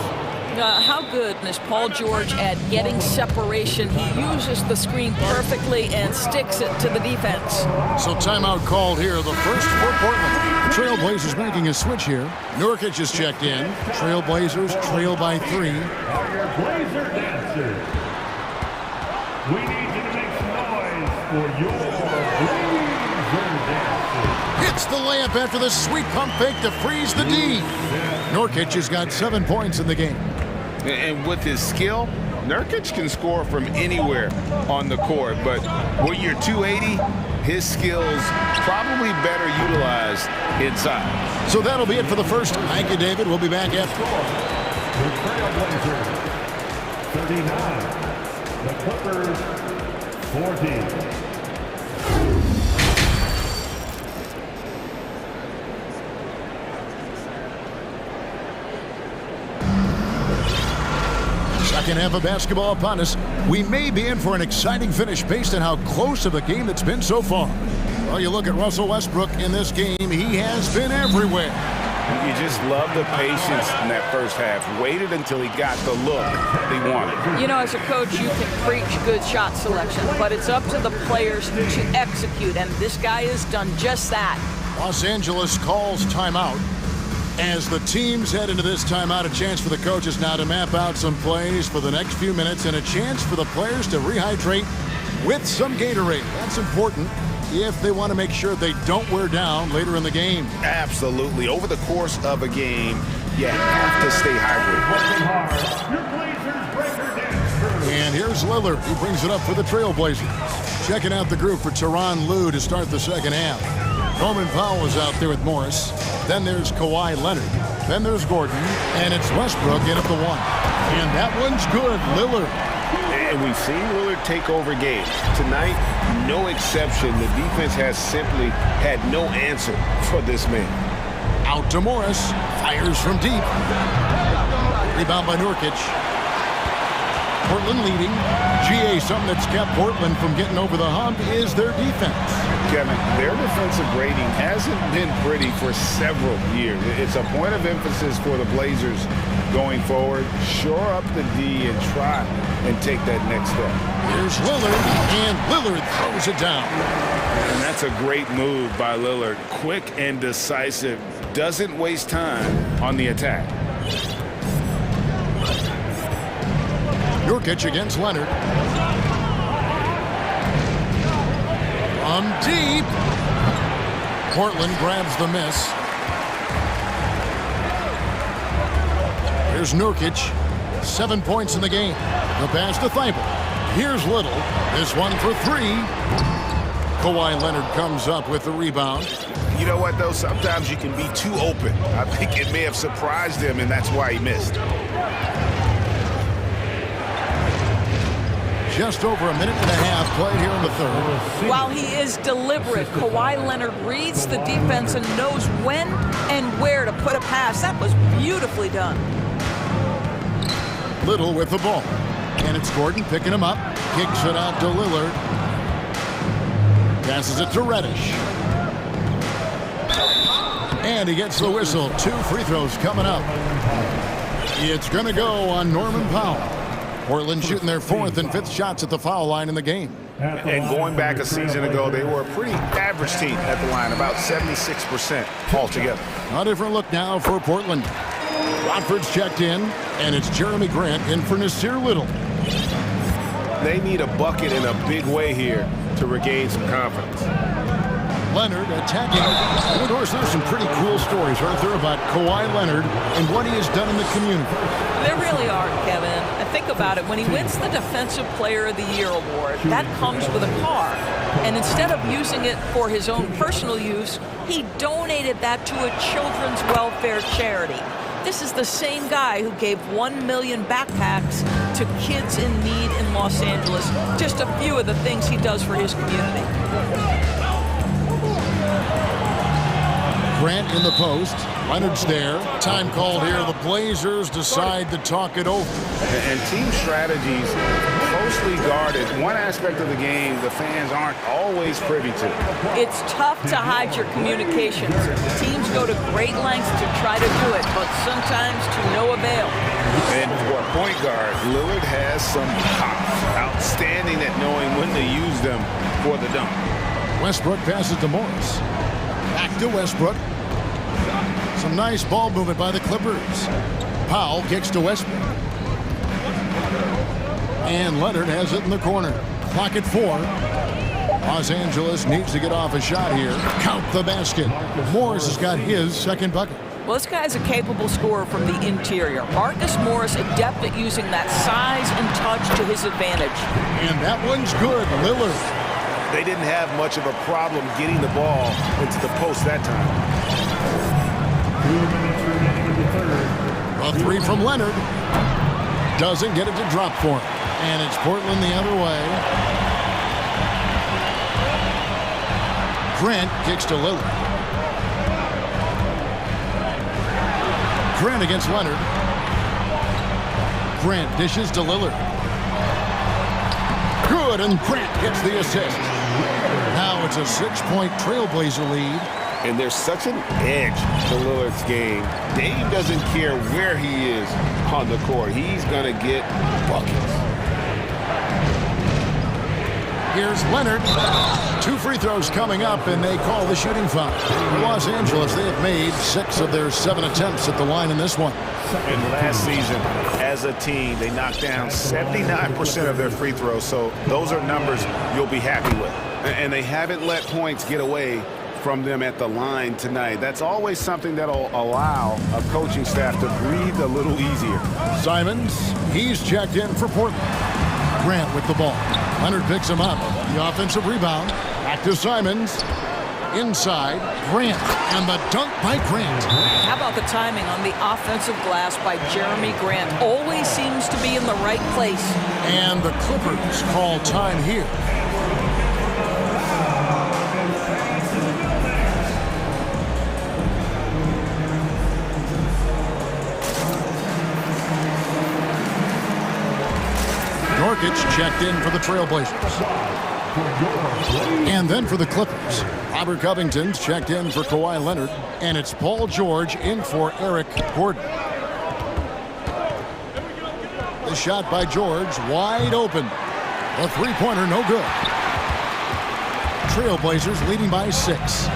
How good is Paul George at getting separation? He uses the screen perfectly and sticks it to the defense. So timeout called here, the first for Portland. Trailblazers making a switch here. Nurkic is checked in. Trailblazers trail by 3. Blazer dancers. We need you to make some noise for your Blazer dancers. Hits the layup after the sweet pump fake to freeze the D. Nurkic has got 7 points in the game. And with his skill, Nurkic can score from anywhere on the court. But when you're 280, his skills probably better utilized inside. So that'll be it for the first. Thank you, David. We'll be back after. The Trailblazers, 39. The Clippers, 14. Second half of basketball upon us. We may be in for an exciting finish based on how close of a game it's been so far. Well, you look at Russell Westbrook in this game, he has been everywhere. You just love the patience in that first half. Waited until he got the look he wanted. You know, as a coach, you can preach good shot selection, but it's up to the players to execute, and this guy has done just that. Los Angeles calls timeout. As the teams head into this timeout, a chance for the coaches now to map out some plays for the next few minutes and a chance for the players to rehydrate with some Gatorade. That's important if they want to make sure they don't wear down later in the game. Absolutely. Over the course of a game, you have to stay hydrated. And here's Lillard. He brings it up for the Trailblazers. Checking out the group for Tyronn Lue to start the second half. Norman Powell is out there with Morris. Then there's Kawhi Leonard. Then there's Gordon. And it's Westbrook in at the 1. And that one's good. Lillard. And we've seen Lillard take over games. Tonight, no exception. The defense has simply had no answer for this man. Out to Morris. Fires from deep. Rebound by Nurkic. Portland leading. GA, something that's kept Portland from getting over the hump is their defense. Kevin, their defensive rating hasn't been pretty for several years. It's a point of emphasis for the Blazers going forward. Shore up the D and try and take that next step. Here's Lillard, and Lillard throws it down. And that's a great move by Lillard. Quick and decisive. Doesn't waste time on the attack. Nurkic against Leonard. From deep. Portland grabs the miss. Here's Nurkic. 7 points in the game. The pass to Thibault. Here's Little. This one for three. Kawhi Leonard comes up with the rebound. You know what, though? Sometimes you can be too open. I think it may have surprised him, and that's why he missed. Just over a minute and a half played here in the third. While he is deliberate, Kawhi Leonard reads the defense and knows when and where to put a pass. That was beautifully done. Little with the ball. And it's Gordon picking him up. Kicks it out to Lillard. Passes it to Reddish. And he gets the whistle. 2 free throws coming up. It's going to go on Norman Powell. Portland shooting their 4th and 5th shots at the foul line in the game. And going back a season ago, they were a pretty average team at the line, about 76% altogether. A different look now for Portland. Watford's checked in, and it's Jeremy Grant in for Nasir Little. They need a bucket in a big way here to regain some confidence. Leonard attacking. Of course, there's some pretty cool stories, aren't there, about Kawhi Leonard and what he has done in the community. There really are, Kevin. And think about it. When he wins the Defensive Player of the Year award, that comes with a car. And instead of using it for his own personal use, he donated that to a children's welfare charity. This is the same guy who gave 1 million backpacks to kids in need in Los Angeles. Just a few of the things he does for his community. Grant in the post. Leonard's there. Time called here. The Blazers decide to talk it over. And team strategies closely guarded. One aspect of the game the fans aren't always privy to. It's tough to hide your communications. Teams go to great lengths to try to do it, but sometimes to no avail. And for a point guard, Lillard has some pop. Outstanding at knowing when to use them for the dunk. Westbrook passes to Morris. Back to Westbrook. Some nice ball movement by the Clippers. Powell kicks to Westbrook. And Leonard has it in the corner. Clock at 4. Los Angeles needs to get off a shot here. Count the basket. Morris has got his second bucket. Well, this guy's a capable scorer from the interior. Marcus Morris adept at using that size and touch to his advantage. And that one's good. Lillard. They didn't have much of a problem getting the ball into the post that time. A 3 from Leonard. Doesn't get it to drop for him. And it's Portland the other way. Grant kicks to Lillard. Grant against Leonard. Grant dishes to Lillard. Good, and Grant gets the assist. Now it's a 6-point Trailblazer lead. And there's such an edge to Lillard's game. Dame doesn't care where he is on the court. He's going to get buckets. Here's Leonard. 2 free throws coming up, and they call the shooting foul. Los Angeles, they have made 6 of their 7 attempts at the line in this one. And last season, as a team, they knocked down 79% of their free throws, so those are numbers you'll be happy with. And they haven't let points get away from them at the line tonight. That's always something that'll allow a coaching staff to breathe a little easier. Simons, he's checked in for Portland. Grant with the ball. Leonard picks him up. The offensive rebound. Back to Simons. Inside, Grant. And the dunk by Grant. How about the timing on the offensive glass by Jeremy Grant? Always seems to be in the right place. And the Clippers call time here. Nurkic checked in for the Trailblazers. And then for the Clippers, Robert Covington's checked in for Kawhi Leonard, and it's Paul George in for Eric Gordon. The shot by George, wide open. A three-pointer, no good. Trailblazers leading by 6.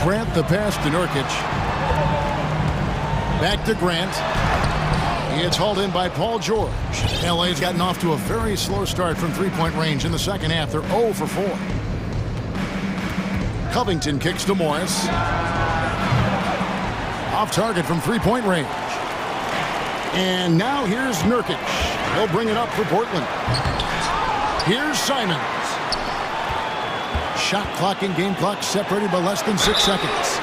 Grant the pass to Nurkic. Back to Grant. It's hauled in by Paul George. LA's gotten off to a very slow start from three-point range in the second half. They're 0 for 4. Covington kicks to Morris. Off target from three-point range. And now here's Nurkic. He'll bring it up for Portland. Here's Simons. Shot clock and game clock separated by less than 6 seconds.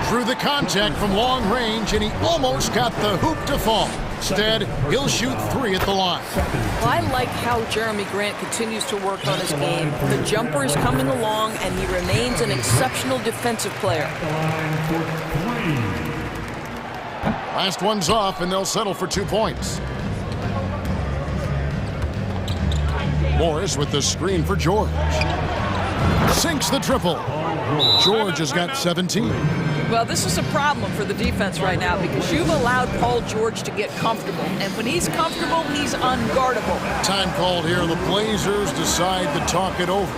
Through the contact from long range, and he almost got the hoop to fall. Instead, he'll shoot 3 at the line. Well, I like how Jeremy Grant continues to work on his game. The jumper is coming along, and he remains an exceptional defensive player. Last one's off, and they'll settle for 2 points. Morris with the screen for George. Sinks the triple. George has got 17. Well, this is a problem for the defense right now because you've allowed Paul George to get comfortable. And when he's comfortable, he's unguardable. Time called here. The Blazers decide to talk it over.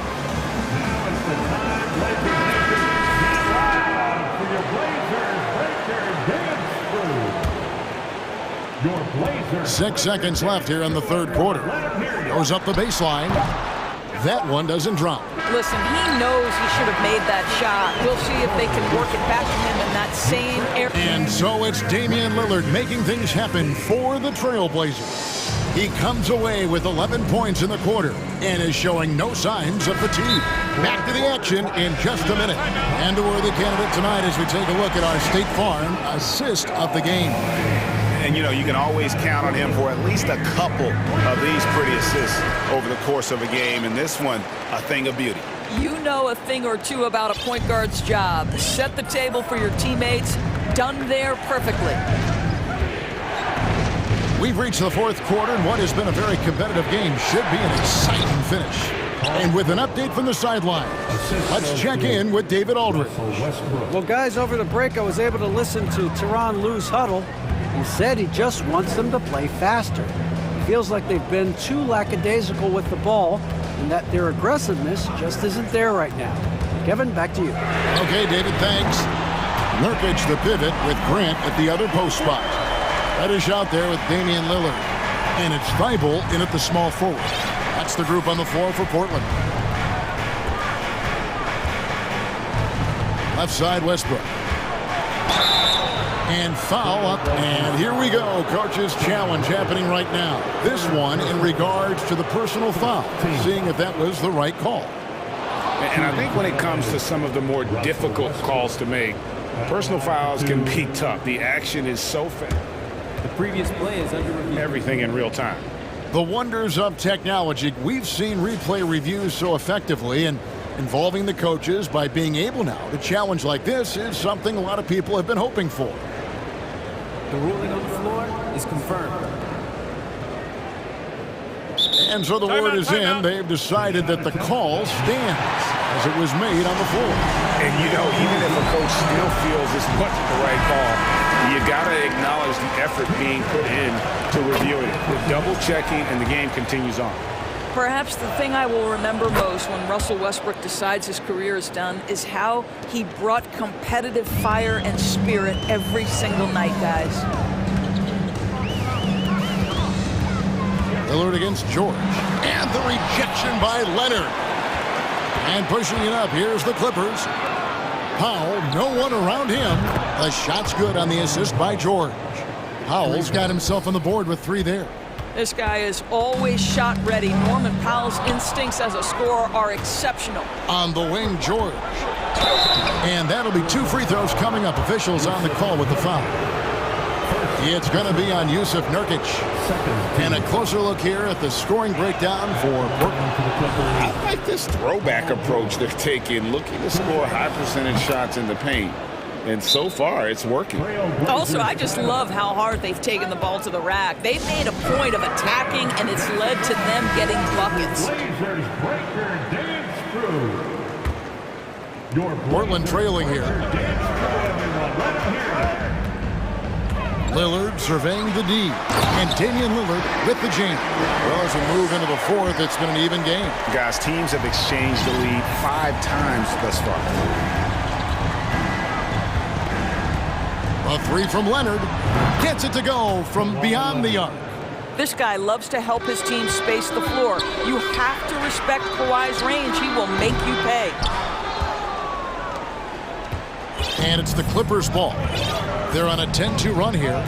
6 seconds left here in the third quarter. Goes up the baseline. That one doesn't drop. Listen, he knows he should have made that shot. We'll see if they can work it back to him in that same area. And so it's Damian Lillard making things happen for the Trailblazers. He comes away with 11 points in the quarter and is showing no signs of fatigue. Back to the action in just a minute. And a worthy candidate tonight as we take a look at our State Farm assist of the game. And, you know, you can always count on him for at least a couple of these pretty assists over the course of a game. And this one, a thing of beauty. You know a thing or two about a point guard's job. Set the table for your teammates. Done there perfectly. We've reached the fourth quarter, and what has been a very competitive game should be an exciting finish. And with an update from the sideline, let's check in with David Aldridge. Well, guys, over the break, I was able to listen to Tyronn Lue's huddle. He said he just wants them to play faster. It feels like they've been too lackadaisical with the ball and that their aggressiveness just isn't there right now. Kevin, back to you. Okay, David, thanks. Nurkic the pivot with Grant at the other post spot. Reddish out there with Damian Lillard. And it's Thibault in at the small forward. That's the group on the floor for Portland. Left side, Westbrook. And foul up, and here we go. Coach's challenge happening right now. This one in regards to the personal foul, seeing if that was the right call. And I think when it comes to some of the more difficult calls to make, personal fouls can be tough. The action is so fast. The previous play is under review. Everything in real time. The wonders of technology. We've seen replay reviews so effectively, and involving the coaches by being able now to challenge like this is something a lot of people have been hoping for. The ruling on the floor is confirmed. And so the word is in. They've decided that the call stands as it was made on the floor. And, you know, even if a coach still feels this wasn't the right call, you got to acknowledge the effort being put in to reviewing it. With double checking, and the game continues on. Perhaps the thing I will remember most when Russell Westbrook decides his career is done is how he brought competitive fire and spirit every single night, guys. Lillard against George. And the rejection by Leonard. And pushing it up, here's the Clippers. Powell, no one around him. The shot's good on the assist by George. Powell's got himself on the board with 3 there. This guy is always shot ready. Norman Powell's instincts as a scorer are exceptional. On the wing, George. And that'll be 2 free throws coming up. Officials on the call with the foul. It's going to be on Yusuf Nurkic. And a closer look here at the scoring breakdown for Portland. I like this throwback approach they're taking, looking to score high percentage shots in the paint. and so far it's working. Also, I just love how hard they've taken the ball to the rack. They've made a point of attacking, and it's led to them getting buckets. Portland trailing here. Lillard surveying the D. And Damian Lillard with the jam. Well, as we move into the fourth, it's been an even game. Guys, teams have exchanged the lead 5 times thus far. A three from Leonard. Gets it to go from beyond the arc. This guy loves to help his team space the floor. You have to respect Kawhi's range. He will make you pay. And it's the Clippers' ball. They're on a 10-2 run here.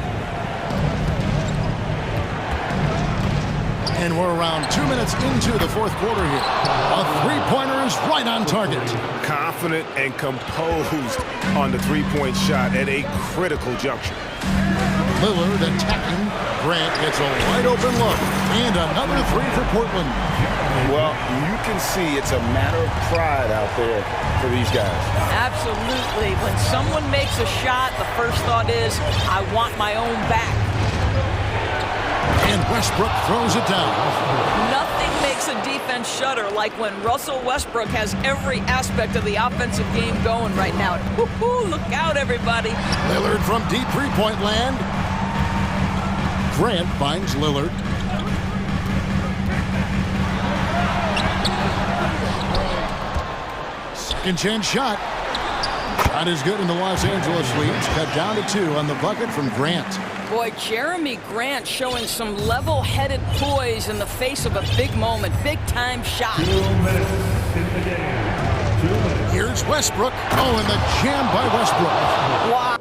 And we're around 2 minutes into the fourth quarter here. A three-pointer is right on target. Confident and composed on the three-point shot at a critical juncture. Lillard attacking. Grant gets a wide-open look. And another three for Portland. Well, you can see it's a matter of pride out there for these guys. Absolutely. When someone makes a shot, the first thought is, I want my own back. And Westbrook throws it down. Nothing makes a defense shudder like when Russell Westbrook has every aspect of the offensive game going right now. Woo-hoo, look out, everybody. Lillard from deep three-point land. Grant finds Lillard. Second chance shot. Shot is good in the Los Angeles leads. Cut down to 2 on the bucket from Grant. Boy, Jeremy Grant showing some level-headed poise in the face of a big moment. Big-time shot. 2 minutes in the game. 2 minutes. Here's Westbrook. Oh, and the jam by Westbrook. Wow.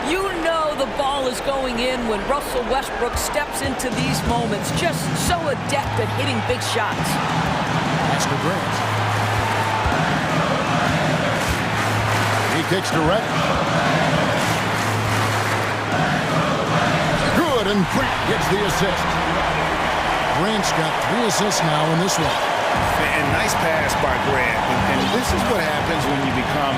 You know the ball is going in when Russell Westbrook steps into these moments. Just so adept at hitting big shots. Pass to Grant. He kicks to Reddish. Good, and Grant gets the assist. Grant's got 3 assists now in this one. And nice pass by Grant. And this is what happens when you become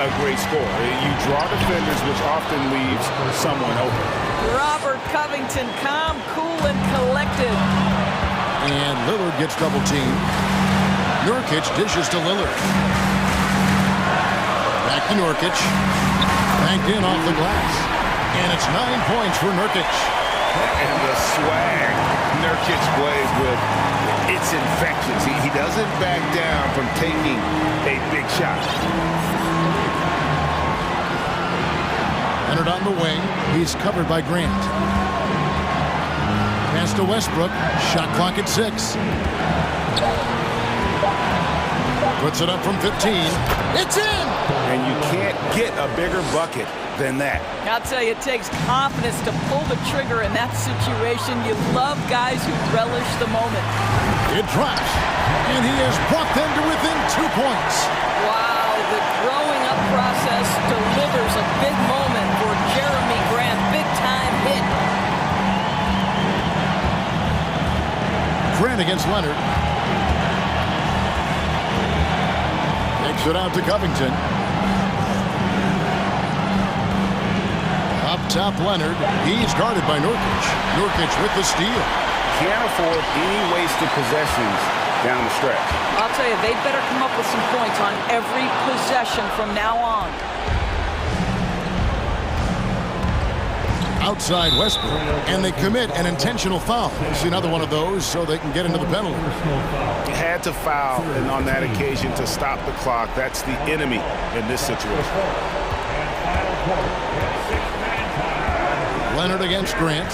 a great scorer. You draw defenders, which often leaves someone open. Robert Covington, calm, cool, and collected. And Lillard gets double teamed. Nurkic dishes to Lillard. Back to Nurkic. Banked in off the glass. And it's 9 points for Nurkic. And the swag Nurkic plays with, it's infectious. He doesn't back down from taking a big shot. Leonard on the wing. He's covered by Grant. Pass to Westbrook. Shot clock at 6. Puts it up from 15. It's in! And you can't get a bigger bucket than that. I'll tell you, it takes confidence to pull the trigger in that situation. You love guys who relish the moment. It drops, and he has brought them to within 2 points. Wow, the growing up process delivers a big moment for Jeremy Grant. Big-time hit. Grant against Leonard. Takes it out to Covington. Up top, Leonard. He's guarded by Nurkic. Nurkic with the steal. Can't afford any wasted possessions down the stretch. I'll tell you, they better come up with some points on every possession from now on. Outside Westbrook, and they commit an intentional foul. See another one of those so they can get into the penalty. Had to foul, and on that occasion to stop the clock. That's the enemy in this situation. Leonard against Grant.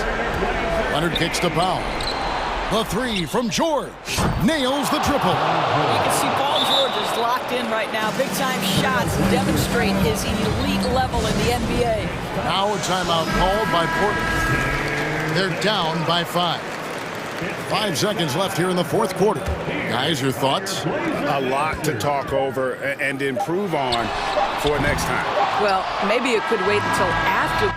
Leonard kicks to Powell. The three from George. Nails the triple. You can see Paul George is locked in right now. Big-time shots demonstrate his elite level in the NBA. Now a timeout called by Portland. They're down by 5. 5 seconds left here in the fourth quarter. Guys, your thoughts? A lot to talk over and improve on for next time. Well, maybe it could wait until after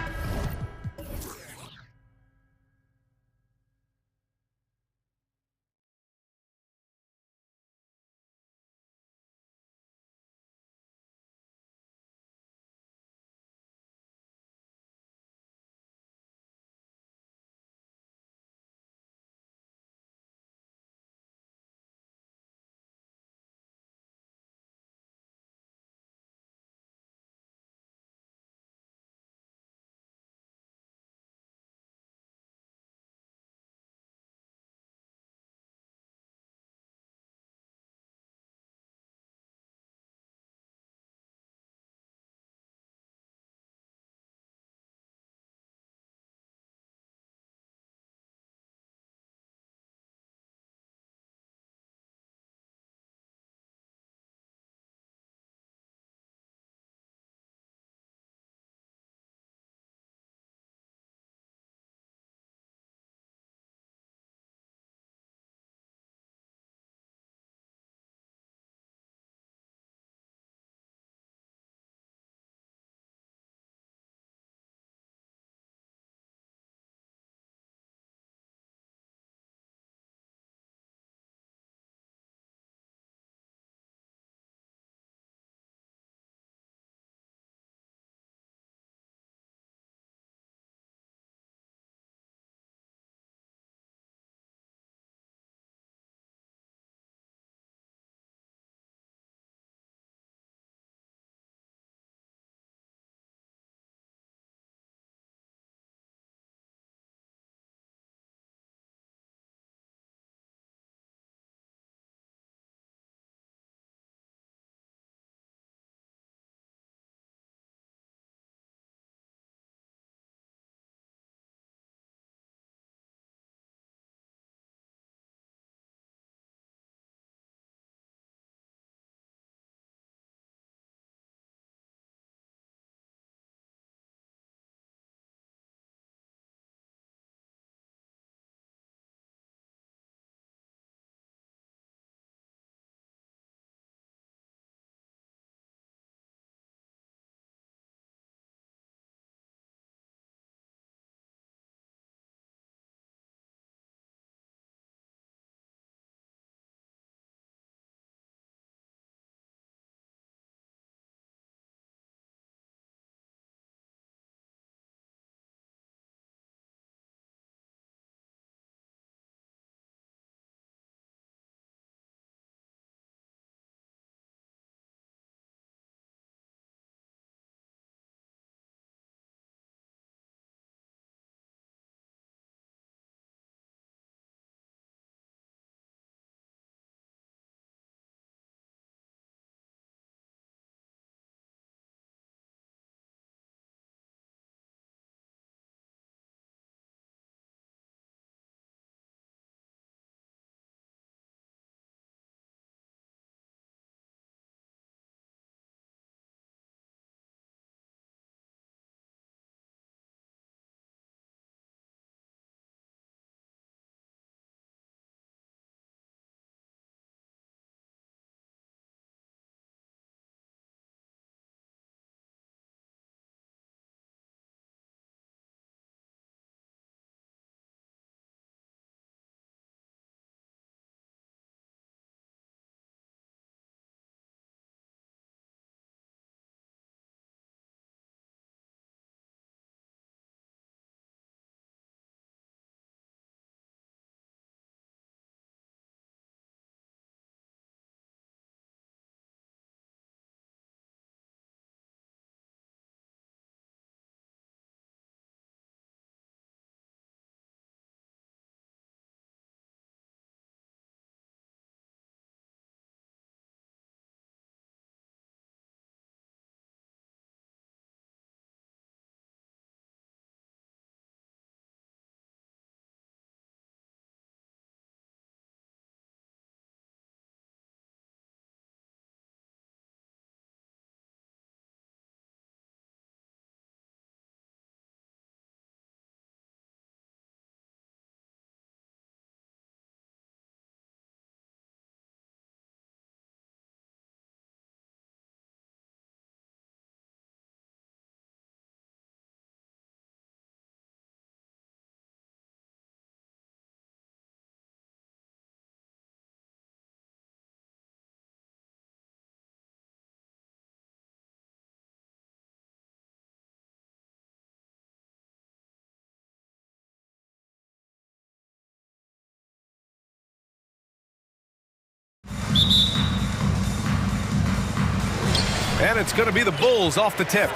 And it's going to be the Bulls off the tip.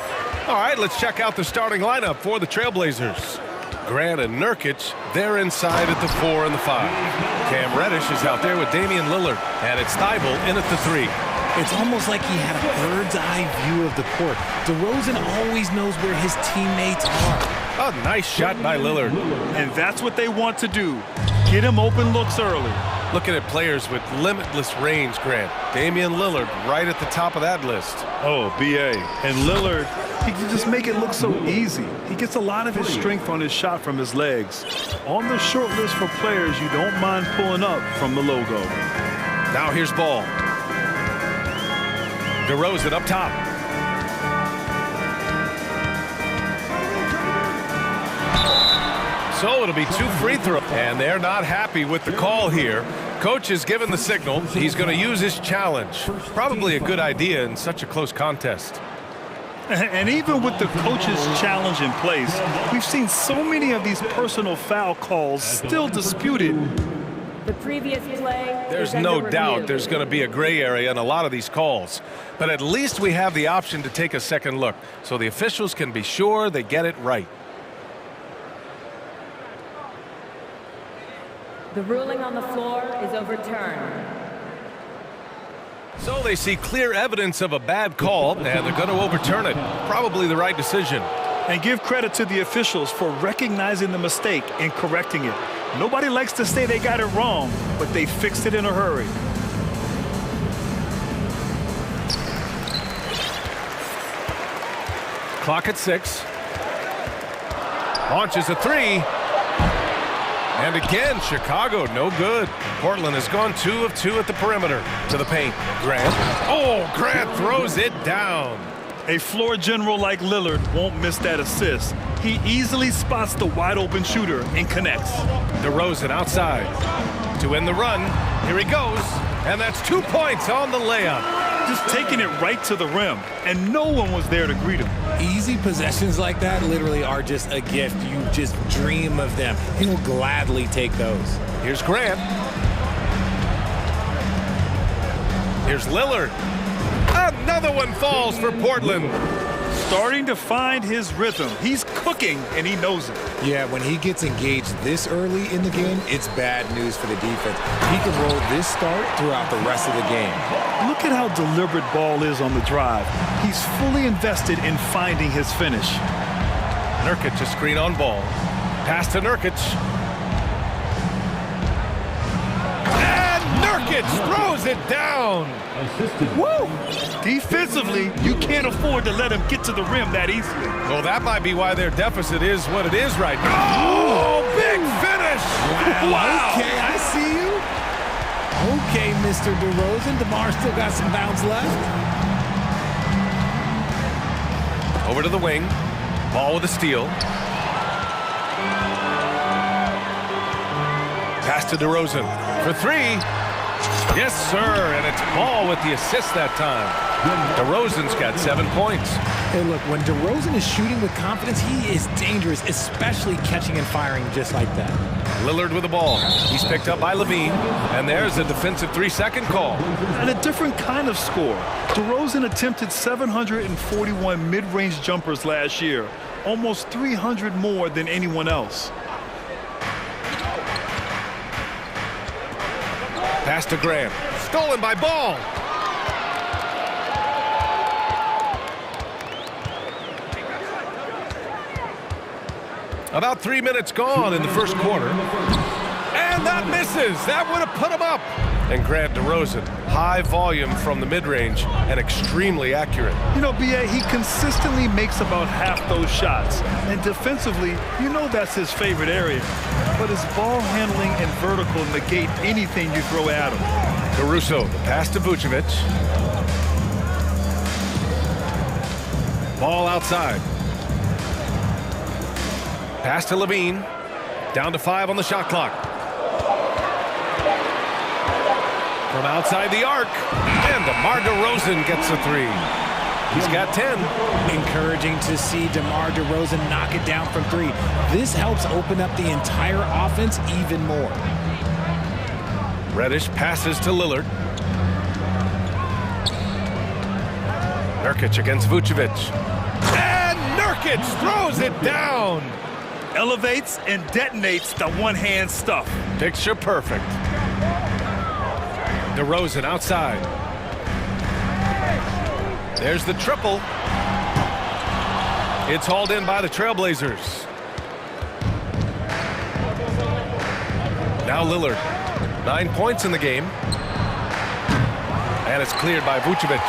All right, let's check out the starting lineup for the Trailblazers. Grant and Nurkic, they're inside at the 4 and the 5. Cam Reddish is out there with Damian Lillard. And it's Thibault in at the 3. It's almost like he had a bird's-eye view of the court. DeRozan always knows where his teammates are. A nice shot by Lillard. And that's what they want to do. Get him open looks early. Looking at players with limitless range, Grant. Damian Lillard right at the top of that list. Oh, B.A. And Lillard, he can just make it look so easy. He gets a lot of his strength on his shot from his legs. On the short list for players you don't mind pulling up from the logo. Now here's Ball. DeRozan up top. So it'll be 2 free throws. And they're not happy with the call here. Coach has given the signal. He's going to use his challenge. Probably a good idea in such a close contest. And even with the coach's challenge in place, we've seen so many of these personal foul calls still disputed. The previous play. There's no doubt there's going to be a gray area in a lot of these calls. But at least we have the option to take a second look, so the officials can be sure they get it right. The ruling on the floor is overturned. So they see clear evidence of a bad call, and they're going to overturn it. Probably the right decision. And give credit to the officials for recognizing the mistake and correcting it. Nobody likes to say they got it wrong, but they fixed it in a hurry. Clock at 6. Launches a 3. And again, Chicago, no good. Portland has gone 2 of 2 at the perimeter. To the paint, Grant. Oh, Grant throws it down. A floor general like Lillard won't miss that assist. He easily spots the wide open shooter and connects. DeRozan outside to end the run. Here he goes. And that's 2 points on the layup. Just taking it right to the rim, and no one was there to greet him. Easy possessions like that literally are just a gift. You just dream of them. He'll gladly take those. Here's Grant. Here's Lillard. Another one falls for Portland. Starting to find his rhythm. He's cooking, and he knows it. Yeah, when he gets engaged this early in the game, it's bad news for the defense. He can roll this start throughout the rest of the game. Look at how deliberate Ball is on the drive. He's fully invested in finding his finish. Nurkic, a screen on Ball. Pass to Nurkic. And Nurkic throws it down. Woo! Defensively, you can't afford to let him get to the rim that easily. Well, that might be why their deficit is what it is right now. Oh, big finish! Wow. Okay, I see you. Okay, Mr. DeRozan. DeMar still got some bounce left. Over to the wing. Ball with a steal. Pass to DeRozan for 3. Yes, sir, and it's Ball with the assist that time. DeRozan's got 7 points. Hey, look, when DeRozan is shooting with confidence, he is dangerous, especially catching and firing just like that. Lillard with the ball. He's picked up by Levine, and there's a defensive 3-second call. And a different kind of score. DeRozan attempted 741 mid-range jumpers last year, almost 300 more than anyone else. Pass to Grant. Stolen by Ball. About 3 minutes gone in the first quarter. And that misses. That would have put him up. And Grant DeRozan, high volume from the mid-range and extremely accurate. You know, B.A., he consistently makes about half those shots. And defensively, you know that's his favorite area. But his ball handling and vertical negate anything you throw at him. Caruso, the pass to Vucevic. Ball outside. Pass to Levine. Down to 5 on the shot clock. From outside the arc. And DeMar DeRozan gets a 3. He's got 10. Encouraging to see DeMar DeRozan knock it down from 3. This helps open up the entire offense even more. Reddish passes to Lillard. Nurkic against Vucevic. And Nurkic throws it down. Elevates and detonates the one-hand stuff. Picture perfect. DeRozan outside. There's the triple. It's hauled in by the Trailblazers. Now Lillard. 9 points in the game. And it's cleared by Vucevic.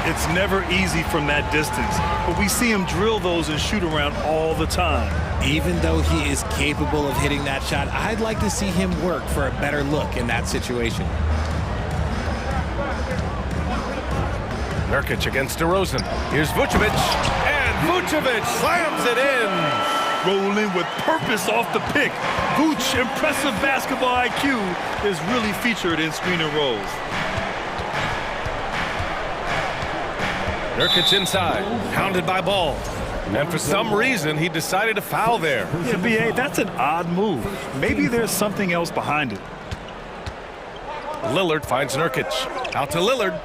It's never easy from that distance, but we see him drill those and shoot around all the time. Even though he is capable of hitting that shot, I'd like to see him work for a better look in that situation. Nurkic against DeRozan. Here's Vucevic, and Vucevic slams it in. Rolling with purpose off the pick. Vooch, impressive basketball IQ, is really featured in screen and rolls. Nurkic inside, hounded by Ball. And for some reason, he decided to foul there. Yeah, B.A., that's an odd move. Maybe there's something else behind it. Lillard finds Nurkic. Out to Lillard.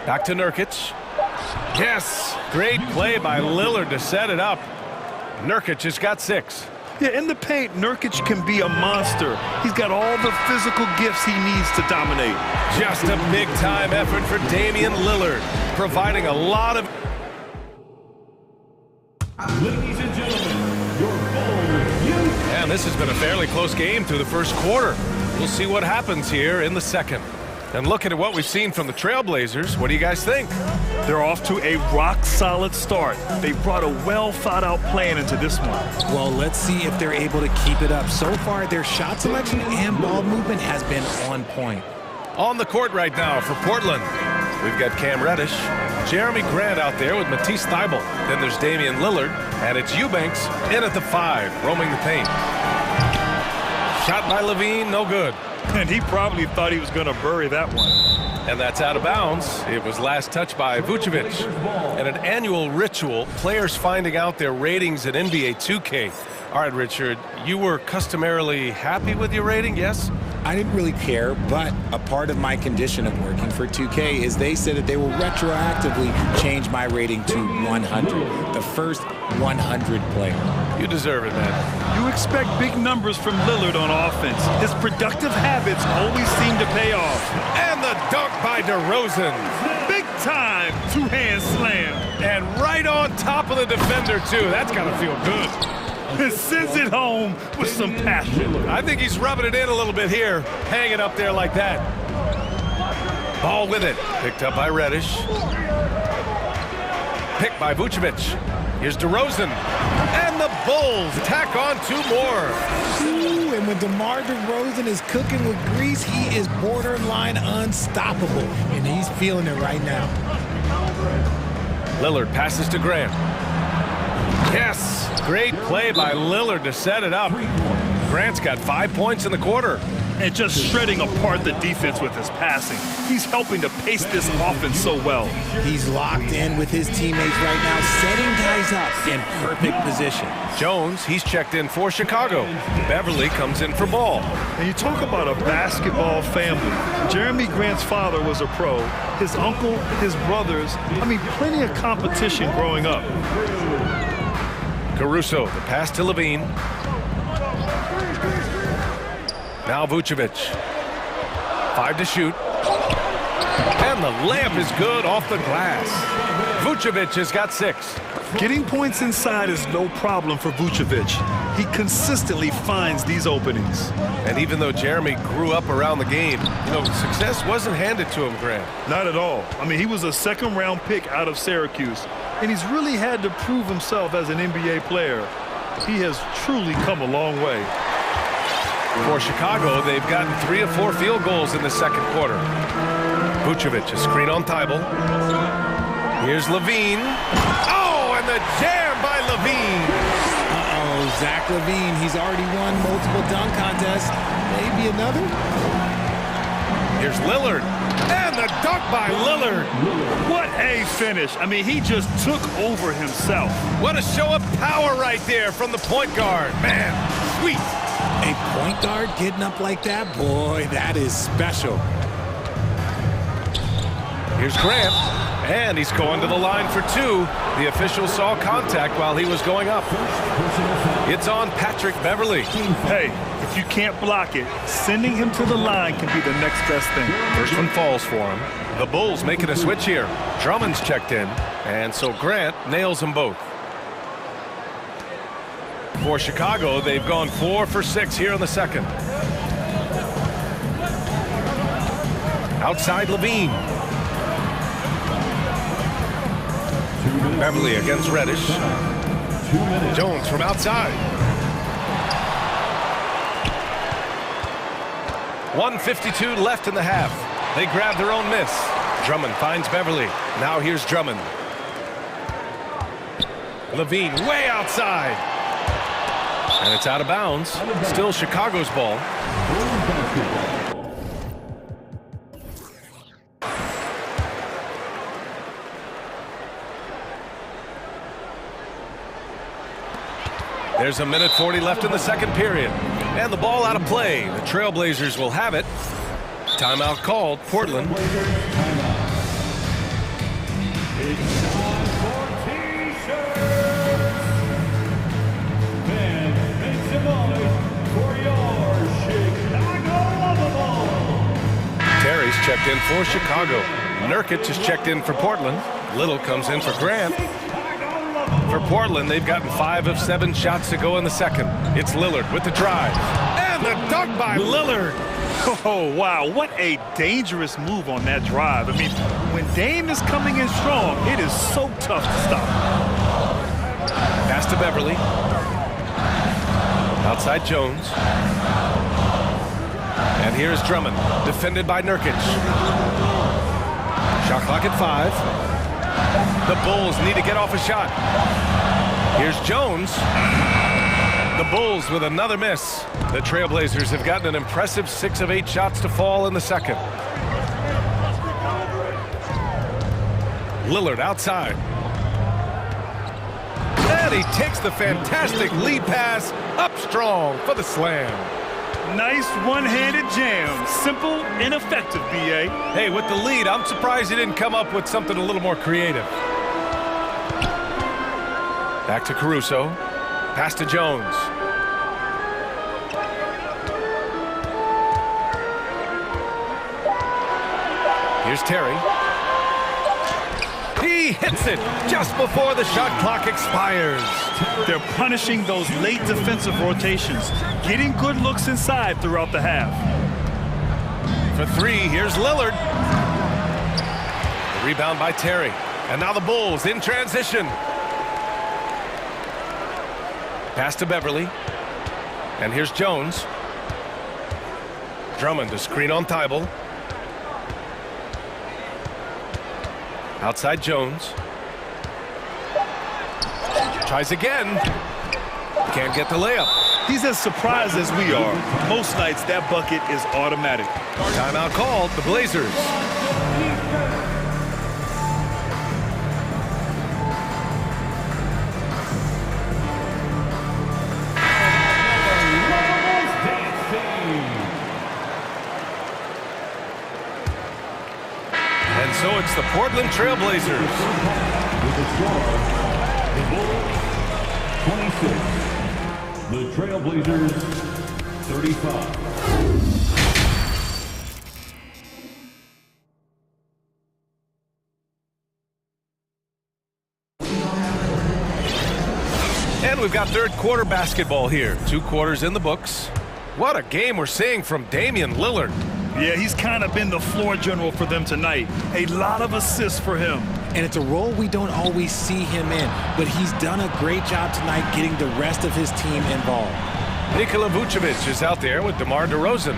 Back to Nurkic. Yes, great play by Lillard to set it up. Nurkic has got 6. Yeah, in the paint, Nurkic can be a monster. He's got all the physical gifts he needs to dominate. Just a big-time effort for Damian Lillard, providing a lot of... Ladies and gentlemen, your goal. And this has been a fairly close game through the first quarter. We'll see what happens here in the second. And looking at what we've seen from the Trailblazers, what do you guys think? They're off to a rock-solid start. They brought a well-thought-out plan into this one. Well, let's see if they're able to keep it up. So far, their shot selection and ball movement has been on point. On the court right now for Portland, we've got Cam Reddish, Jeremy Grant out there with Matisse Thybulle. Then there's Damian Lillard, and it's Eubanks in at the 5, roaming the paint. Shot by Levine, no good. And he probably thought he was going to bury that one. And that's out of bounds. It was last touched by Vucevic. And an annual ritual, players finding out their ratings at NBA 2K. All right, Richard, you were customarily happy with your rating, yes? I didn't really care, but a part of my condition of working for 2K is they said that they will retroactively change my rating to 100, the first 100 player. You deserve it, man. You expect big numbers from Lillard on offense. His productive habits always seem to pay off. And the dunk by DeRozan. Big time two-hand slam. And right on top of the defender, too. That's got to feel good. And sends it home with some passion. I think he's rubbing it in a little bit here, hanging up there like that. Ball with it, picked up by Reddish. Picked by Vucevic. Here's DeRozan. And the Bulls tack on 2 more. Ooh, and when DeMar DeRozan is cooking with grease, he is borderline unstoppable. And he's feeling it right now. Lillard passes to Grant. Yes, great play by Lillard to set it up. Grant's got 5 points in the quarter. And just shredding apart the defense with his passing. He's helping to pace this offense so well. He's locked in with his teammates right now, setting guys up in perfect position. Jones, he's checked in for Chicago. Beverly comes in for Ball. And you talk about a basketball family. Jeremy Grant's father was a pro. His uncle, his brothers. I mean, plenty of competition growing up. Caruso, the pass to Levine. Now Vucevic. 5 to shoot. And the layup is good off the glass. Vucevic has got 6. Getting points inside is no problem for Vucevic. He consistently finds these openings. And even though Jeremy grew up around the game, success wasn't handed to him, Grant. Not at all. I mean, he was a second-round pick out of Syracuse, and he's really had to prove himself as an NBA player. He has truly come a long way. For Chicago, they've gotten 3 of 4 field goals in the second quarter. Vucevic, a screen on Thybulle. Here's Levine. Oh, and the jam by Levine. Uh-oh, Zach Levine, he's already won multiple dunk contests. Maybe another? Here's Lillard. And the dunk by Lillard. What a finish. I mean, he just took over himself. What a show of power right there from the point guard. Man, sweet. A point guard getting up like that? Boy, that is special. Here's Grant, and he's going to the line for two. The official saw contact while he was going up. It's on Patrick Beverly. Hey, if you can't block it, sending him to the line can be the next best thing. First one falls for him. The Bulls making a switch here. Drummond's checked in, and so Grant nails them both. For Chicago, they've gone 4 for 6 here in the second. Outside Levine. Beverly against Reddish. Jones from outside. 1:52 left in the half. They grab their own miss. Drummond finds Beverly. Now here's Drummond. Levine way outside. And it's out of bounds. Still Chicago's ball. There's 1:40 left in the second period. And the ball out of play. The Trailblazers will have it. Timeout called, Portland. Terry's checked in for Chicago. Nurkic is checked in for Portland. Little comes in for Grant. For Portland, they've gotten 5 of 7 shots to go in the second. It's Lillard with the drive. And the dunk by Lillard. Oh, wow. What a dangerous move on that drive. I mean, when Dame is coming in strong, it is so tough to stop. Pass to Beverly. Outside Jones. And here's Drummond, defended by Nurkic. Shot clock at 5. The Bulls need to get off a shot. Here's Jones. The Bulls with another miss. The Trailblazers have gotten an impressive 6 of 8 shots to fall in the second. Lillard outside. And he takes the fantastic lead pass up strong for the slam. Nice one-handed jam. Simple and effective, B.A. Hey, with the lead, I'm surprised he didn't come up with something a little more creative. Back to Caruso. Pass to Jones. Here's Terry. He hits it just before the shot clock expires. They're punishing those late defensive rotations, getting good looks inside throughout the half. For 3, here's Lillard. The rebound by Terry. And now the Bulls in transition. Pass to Beverly. And here's Jones. Drummond to screen on Thibault. Outside Jones. Tries again. Can't get the layup. He's as surprised as we are. Most nights that bucket is automatic. Timeout called, the Blazers. And so it's the Portland Trailblazers. With the score, the Bulls 26, the Trailblazers 35. And we've got third quarter basketball here. 2 quarters in the books. What a game we're seeing from Damian Lillard. Yeah, he's kind of been the floor general for them tonight. A lot of assists for him. And it's a role we don't always see him in, but he's done a great job tonight getting the rest of his team involved. Nikola Vucevic is out there with DeMar DeRozan.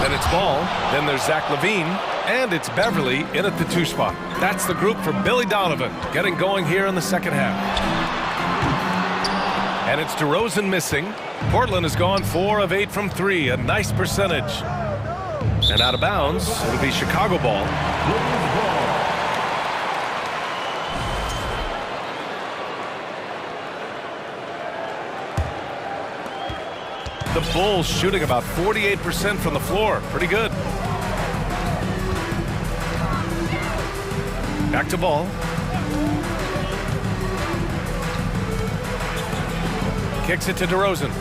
Then it's Ball, then there's Zach LaVine, and it's Beverly in at the 2 spot. That's the group for Billy Donovan, getting going here in the second half. And it's DeRozan missing. Portland has gone 4 of 8 from 3, a nice percentage. And out of bounds, it'll be Chicago ball. The Bulls shooting about 48% from the floor. Pretty good. Back to ball. Kicks it to DeRozan.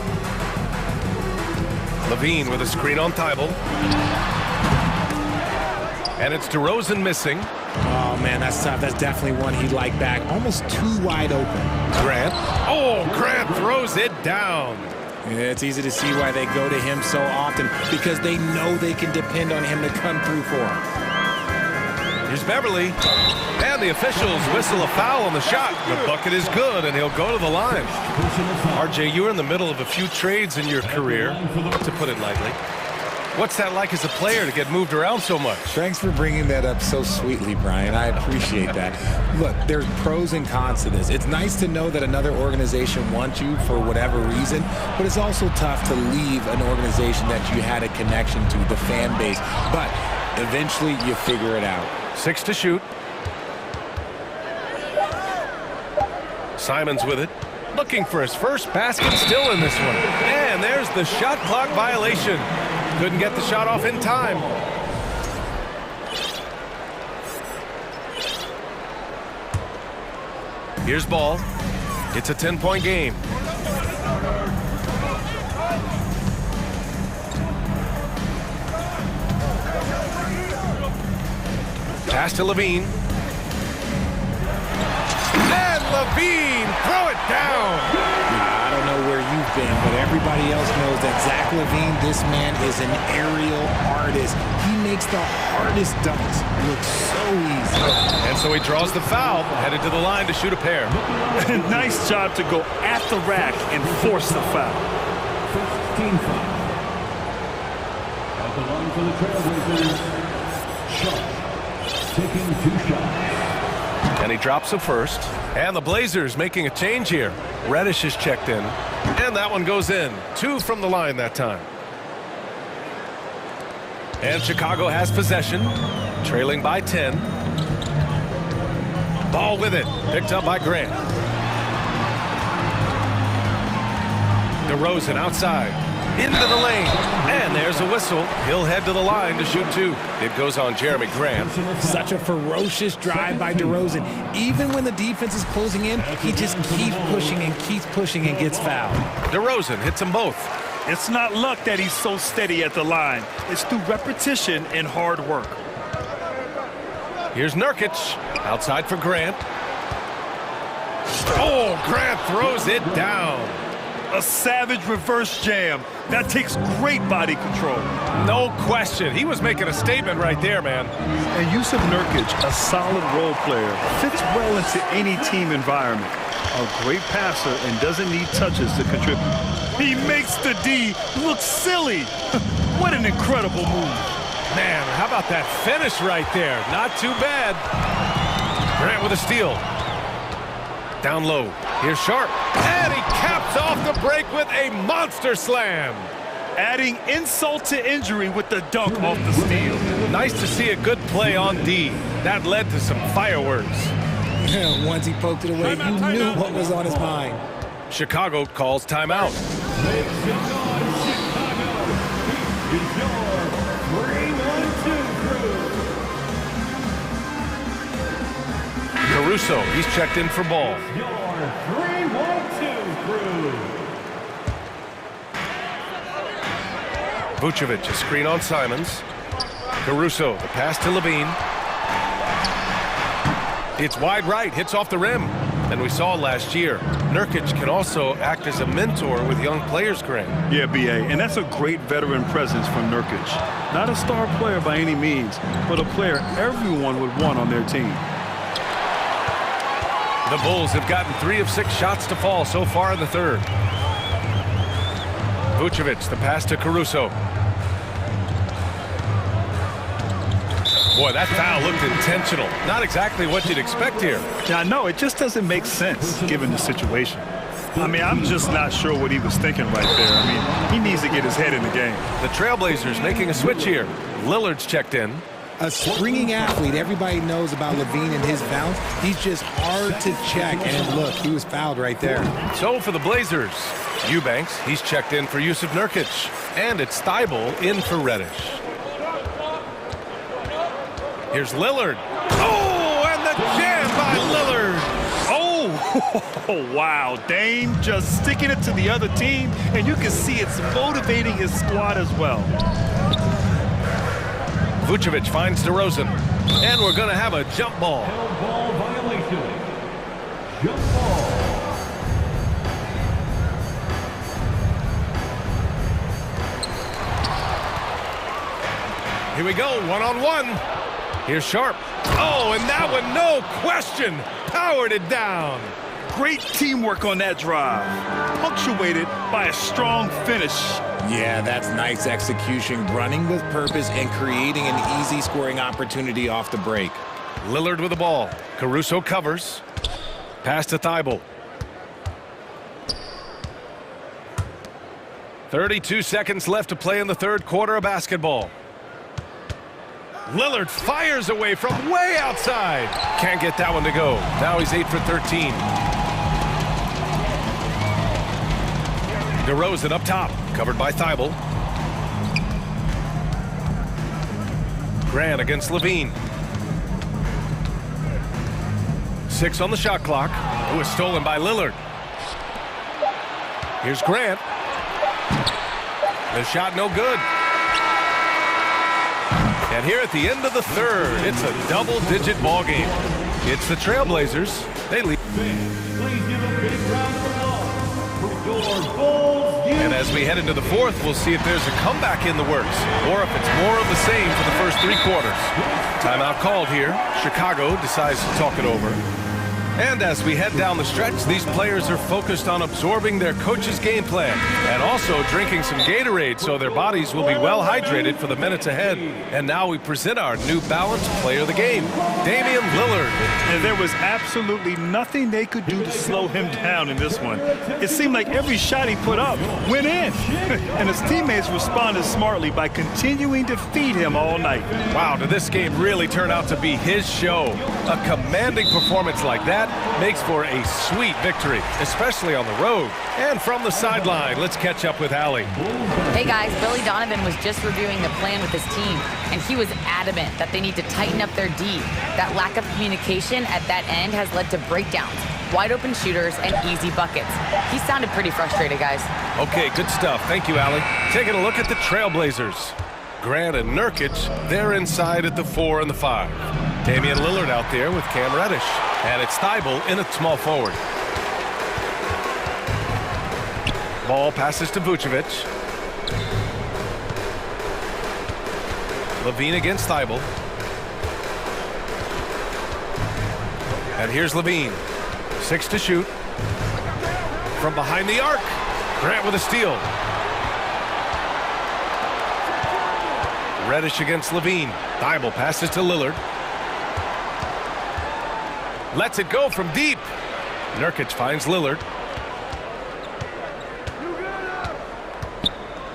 Levine with a screen on Thibault. And it's DeRozan missing. Oh, man, that's tough. That's definitely one he'd like back. Almost too wide open. Grant. Oh, Grant throws it down. Yeah, it's easy to see why they go to him so often, because they know they can depend on him to come through for them. Here's Beverly. And the officials whistle a foul on the shot. The bucket is good, and he'll go to the line. RJ, you were in the middle of a few trades in your career, to put it lightly. What's that like as a player to get moved around so much? Thanks for bringing that up so sweetly, Brian. I appreciate that. Look, there's pros and cons to this. It's nice to know that another organization wants you for whatever reason, but it's also tough to leave an organization that you had a connection to, the fan base. But eventually you figure it out. 6 to shoot. Simons with it. Looking for his first basket still in this one. And there's the shot clock violation. Couldn't get the shot off in time. Here's ball. It's a 10-point game. Pass to Levine. And Levine, throw it down. I don't know where you've been, but everybody else knows that Zach LaVine, this man is an aerial artist. He makes the hardest dunks look so easy. And so he draws the foul, headed to the line to shoot a pair. Nice job to go at the rack and force the foul. First team foul. At the line for the Trailblazers, Sharp, taking 2 shots. And he drops a first. And the Blazers making a change here. Reddish is checked in. And that one goes in. 2 from the line that time. And Chicago has possession. Trailing by 10. Ball with it. Picked up by Grant. DeRozan outside. Into the lane. And there's a whistle. He'll head to the line to shoot 2. It goes on Jeremy Grant. Such a ferocious drive by DeRozan. Even when the defense is closing in, he just keeps pushing and gets fouled. DeRozan hits them both. It's not luck that he's so steady at the line. It's through repetition and hard work. Here's Nurkic. Outside for Grant. Oh, Grant throws it down. A savage reverse jam. That takes great body control. No question. He was making a statement right there, man. And Yusuf Nurkic, a solid role player, fits well into any team environment. A great passer and doesn't need touches to contribute. He makes the D look silly. What an incredible move. Man, how about that finish right there? Not too bad. Grant with a steal. Down low. Here's Sharp. And he caps off the break with a monster slam. Adding insult to injury with the dunk off the steal. Nice to see a good play on D. That led to some fireworks. Once he poked it away, you knew what was on his mind. Chicago calls timeout. Caruso, he's checked in for ball. Your 3-1-2 crew. Vucevic, a screen on Simons. Caruso, the pass to Levine. It's wide right, hits off the rim. And we saw last year, Nurkic can also act as a mentor with young players, Grant. Yeah, B.A., and that's a great veteran presence from Nurkic. Not a star player by any means, but a player everyone would want on their team. The Bulls have gotten 3 of 6 shots to fall so far in the third. Vucevic, the pass to Caruso. Boy, that foul looked intentional. Not exactly what you'd expect here. Yeah, no, it just doesn't make sense given the situation. I mean, I'm just not sure what he was thinking right there. I mean, he needs to get his head in the game. The Trailblazers making a switch here. Lillard's checked in. A springing athlete, everybody knows about LaVine and his bounce. He's just hard to check, and look, he was fouled right there. So for the Blazers, Eubanks, he's checked in for Yusuf Nurkic. And it's Thibault in for Reddish. Here's Lillard. Oh, and the by Lillard. Oh, wow. Dame just sticking it to the other team, and you can see it's motivating his squad as well. Vucevic finds DeRozan, and we're going to have a jump ball. Held ball violation. Jump ball. Here we go, one-on-one. Here's Sharp. Oh, and that one, no question, powered it down. Great teamwork on that drive, punctuated by a strong finish. Yeah, that's nice execution, running with purpose and creating an easy scoring opportunity off the break. Lillard with the ball. Caruso covers. Pass to Thibault. 32 seconds left to play in the third quarter of basketball. Lillard fires away from way outside. Can't get that one to go. Now he's 8 for 13. DeRozan up top, covered by Thibault. Grant against Levine. 6 on the shot clock. It was stolen by Lillard. Here's Grant. The shot no good. And here at the end of the third, it's a double-digit ball game. It's the Trailblazers. They lead. Please give a big round of applause for your Bulls. And as we head into the fourth, we'll see if there's a comeback in the works or if it's more of the same for the first 3 quarters. Timeout called here. Chicago decides to talk it over. And as we head down the stretch, these players are focused on absorbing their coach's game plan and also drinking some Gatorade so their bodies will be well hydrated for the minutes ahead. And now we present our New Balance player of the game, Damian Lillard. And there was absolutely nothing they could do to slow him down in this one. It seemed like every shot he put up went in. And his teammates responded smartly by continuing to feed him all night. Wow, did this game really turn out to be his show? A commanding performance like that makes for a sweet victory, especially on the road. And from the sideline, let's catch up with Allie. Hey guys, Billy Donovan was just reviewing the plan with his team, and he was adamant that they need to tighten up their D. That lack of communication at that end has led to breakdowns, wide open shooters, and easy buckets. He sounded pretty frustrated, guys. Okay, good stuff. Thank you, Allie. Taking a look at the Trailblazers. Grant and Nurkic, they're inside at the 4 and the 5. Damian Lillard out there with Cam Reddish. And it's Thibault in a small forward. Ball passes to Vucevic. Levine against Thibault. And here's Levine. 6 to shoot. From behind the arc. Grant with a steal. Reddish against Levine. Thibault passes to Lillard. Lets it go from deep. Nurkic finds Lillard.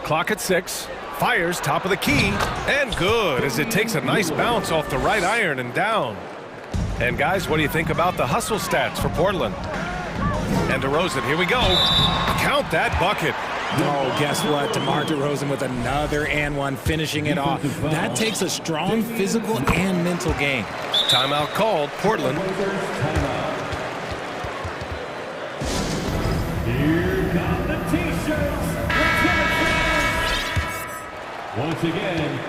Clock at 6. Fires top of the key. And good as it takes a nice bounce off the right iron and down. And guys, what do you think about the hustle stats for Portland? And DeRozan, here we go. Count that bucket. Oh, guess what? DeMar DeRozan with another and one, finishing it off. That takes a strong physical and mental game. Timeout called, Portland. Here come the T-shirts. Once again,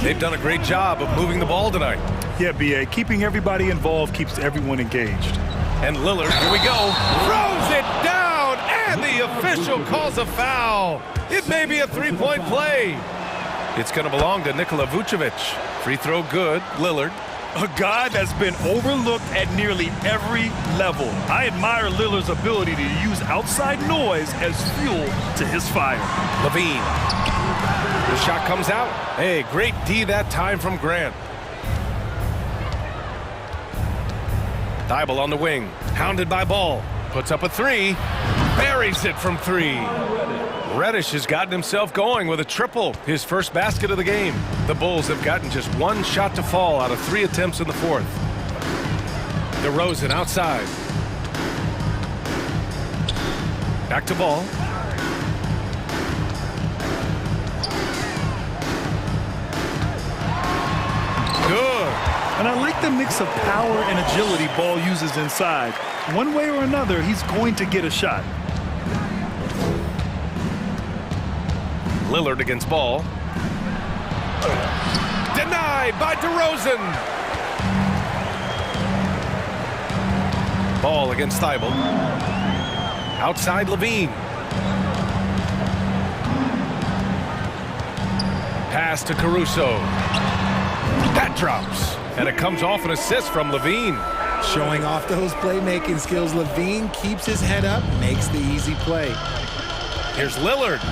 they've done a great job of moving the ball tonight. Yeah, B.A., keeping everybody involved keeps everyone engaged. And Lillard, here we go, throws it down, and the official calls a foul. It may be a 3-point play. It's going to belong to Nikola Vucevic. Free throw good, Lillard. A guy that's been overlooked at nearly every level. I admire Lillard's ability to use outside noise as fuel to his fire. Levine. The shot comes out. Hey, great D that time from Grant. Thibault on the wing. Hounded by Ball. Puts up a 3. Buries it from 3. Reddish has gotten himself going with a triple, his first basket of the game. The Bulls have gotten just 1 shot to fall out of 3 attempts in the fourth. DeRozan outside. Back to Ball. Good. And I like the the mix of power and agility Ball uses inside. One way or another, he's going to get a shot. Lillard against Ball. Denied by DeRozan. Ball against Thibault. Outside Levine. Pass to Caruso. That drops. And it comes off an assist from Levine. Showing off those playmaking skills, Levine keeps his head up, makes the easy play. Here's Lillard.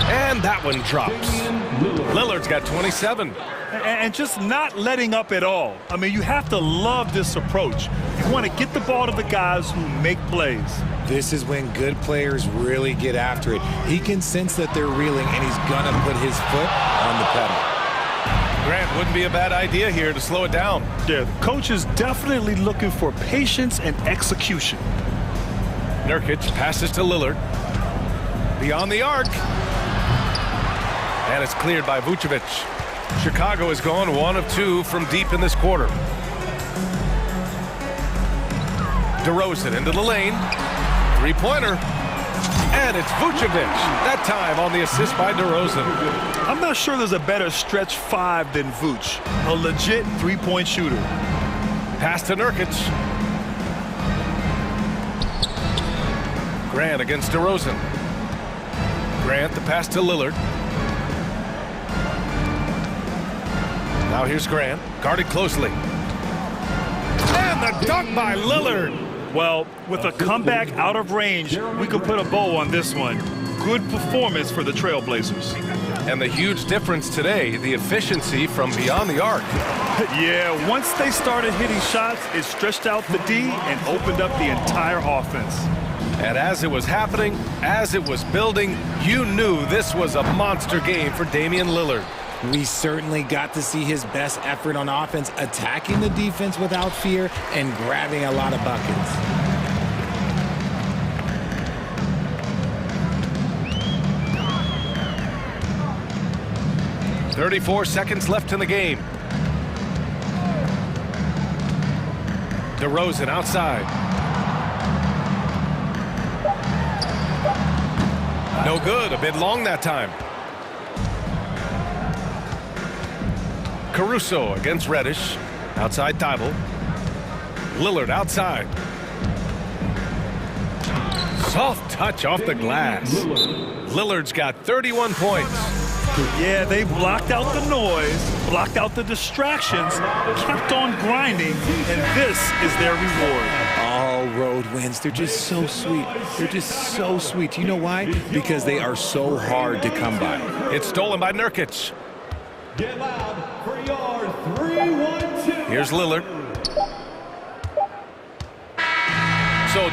And that one drops. Lillard's got 27. And just not letting up at all. I mean, you have to love this approach. You want to get the ball to the guys who make plays. This is when good players really get after it. He can sense that they're reeling, and he's going to put his foot on the pedal. Grant, wouldn't be a bad idea here to slow it down. Yeah, the coach is definitely looking for patience and execution. Nurkic passes to Lillard. Beyond the arc. And it's cleared by Vucevic. Chicago has gone 1 of 2 from deep in this quarter. DeRozan into the lane. Three-pointer. And it's Vucevic. That time on the assist by DeRozan. I'm not sure there's a better stretch 5 than Vooch. A legit three-point shooter. Pass to Nurkic. Grant against DeRozan. Grant the pass to Lillard. Now here's Grant, guarded closely. And the dunk by Lillard. Well, with a comeback out of range, we can put a bow on this one. Good performance for the Trailblazers. And the huge difference today, the efficiency from beyond the arc. Yeah, once they started hitting shots, it stretched out the D and opened up the entire offense. And as it was happening, as it was building, you knew this was a monster game for Damian Lillard. We certainly got to see his best effort on offense, attacking the defense without fear and grabbing a lot of buckets. .34 seconds left in the game. DeRozan outside. No good, a bit long that time. Caruso against Reddish. Outside Thibault. Lillard outside. Soft touch off the glass. Lillard's got 31 points. Yeah, they blocked out the noise, blocked out the distractions, kept on grinding, and this is their reward. All road wins. They're just so sweet. They're just so sweet. You know why? Because they are so hard to come by. It's stolen by Nurkic. Get loud for your 3-1-2. Here's Lillard. So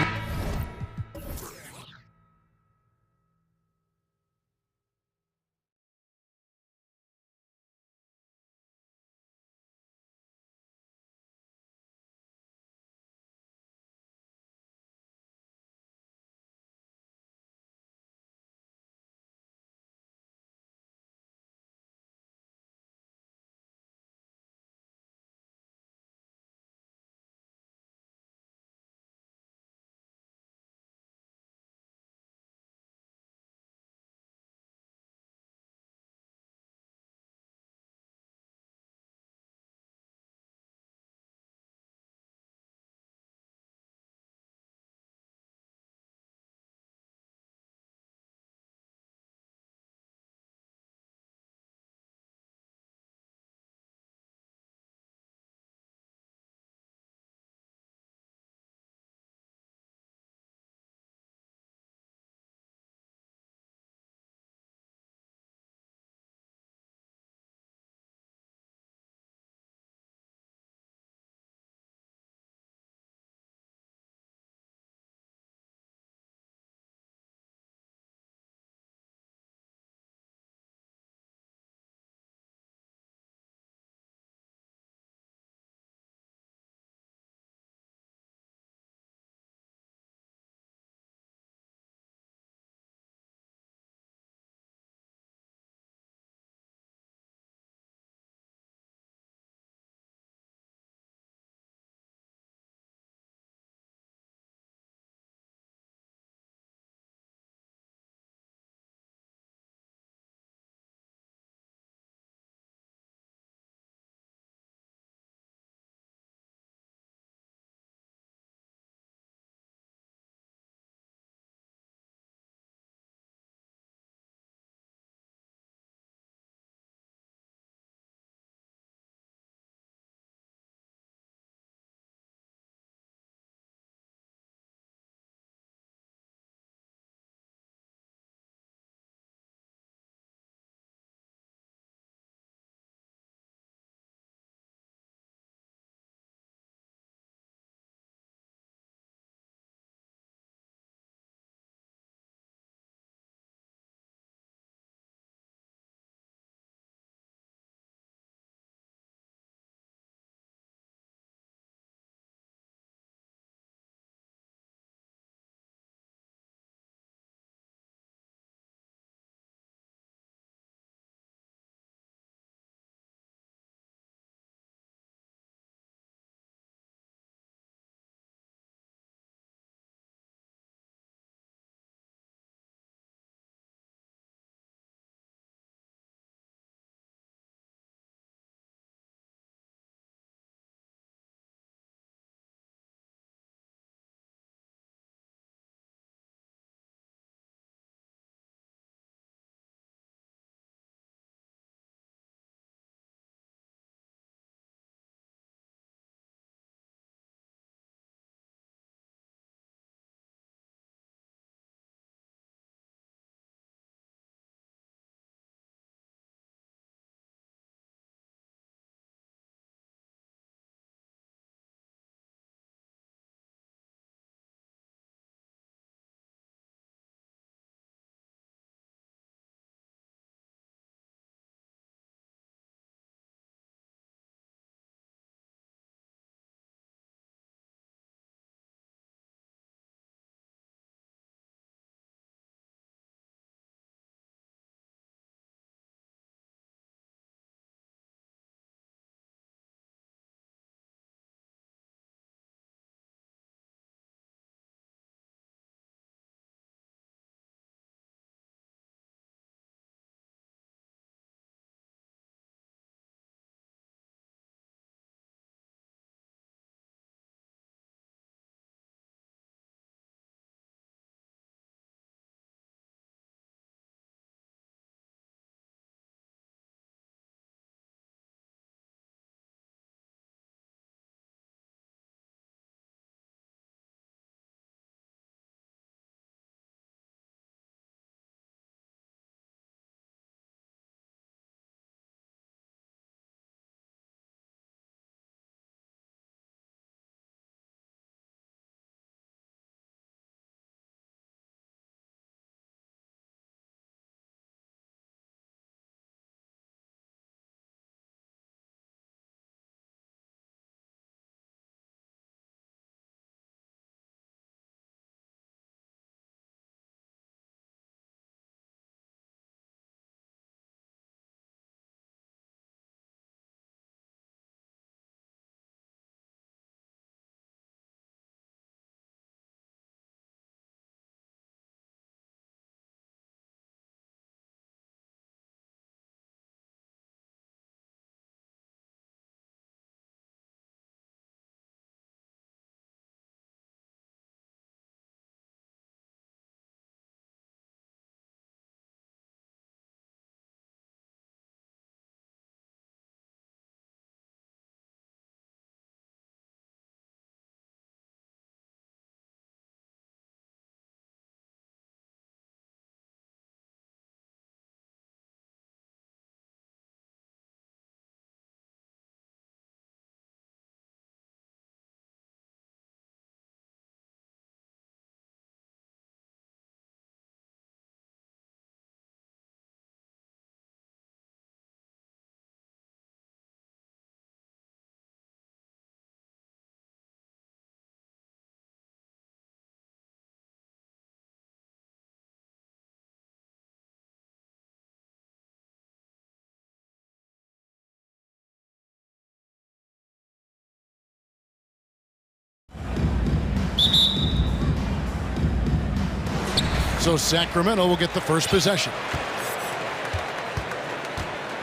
So Sacramento will get the first possession.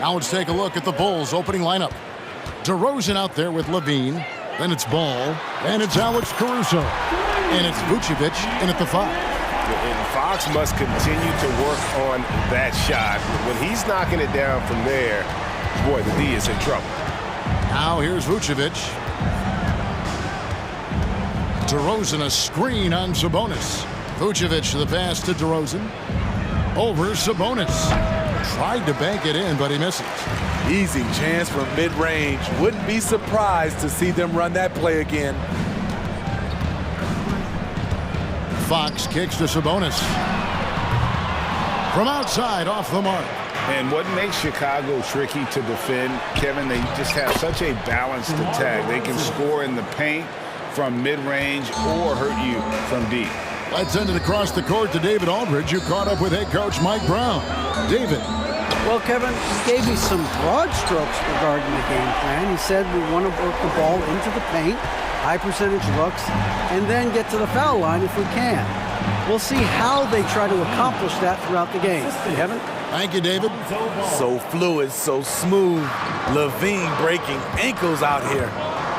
Now let's take a look at the Bulls' opening lineup. DeRozan out there with Levine. Then it's Ball. And it's Alex Caruso. And it's Vucevic in at the 5. And Fox must continue to work on that shot. When he's knocking it down from there, boy, the D is in trouble. Now here's Vucevic. DeRozan a screen on Sabonis. Vucevic the pass to DeRozan. Over Sabonis. Tried to bank it in, but he misses. Easy chance from mid-range. Wouldn't be surprised to see them run that play again. Fox kicks to Sabonis. From outside, off the mark. And what makes Chicago tricky to defend, Kevin, they just have such a balanced attack. They can score in the paint from mid-range or hurt you from deep. Let's send it across the court to David Aldridge, who caught up with head coach Mike Brown. David. Well, Kevin, he gave me some broad strokes regarding the game plan. He said we want to work the ball into the paint, high percentage looks, and then get to the foul line if we can. We'll see how they try to accomplish that throughout the game. Kevin? Thank you, David. So fluid, so smooth. Levine breaking ankles out here.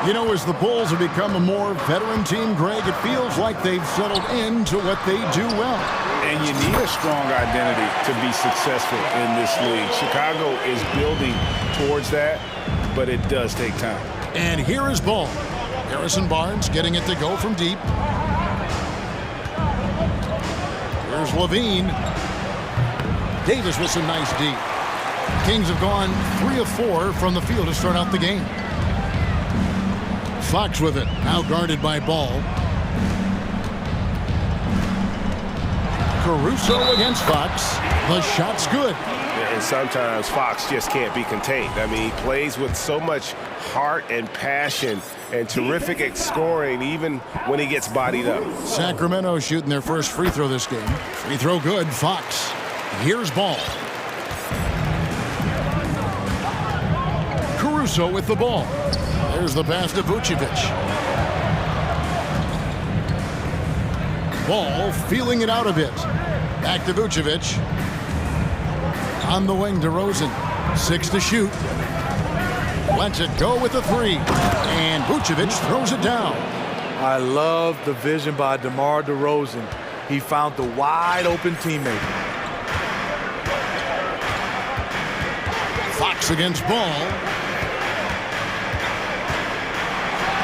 You know, as the Bulls have become a more veteran team, Greg, it feels like they've settled into what they do well. And you need a strong identity to be successful in this league. Chicago is building towards that, but it does take time. And here is Ball. Harrison Barnes getting it to go from deep. Here's Levine. Davis with some nice D. Kings have gone 3 of 4 from the field to start out the game. Fox with it, now guarded by Ball. Caruso against Fox. The shot's good. And sometimes Fox just can't be contained. I mean, he plays with so much heart and passion and terrific scoring even when he gets bodied up. Sacramento shooting their first free throw this game. Free throw good, Fox. Here's Ball. Caruso with the ball. There's the pass to Vucevic. Ball feeling it out a bit. Back to Vucevic. On the wing, DeRozan. 6 to shoot. Lets it go with the 3. And Vucevic throws it down. I love the vision by DeMar DeRozan. He found the wide open teammate. Fox against Ball.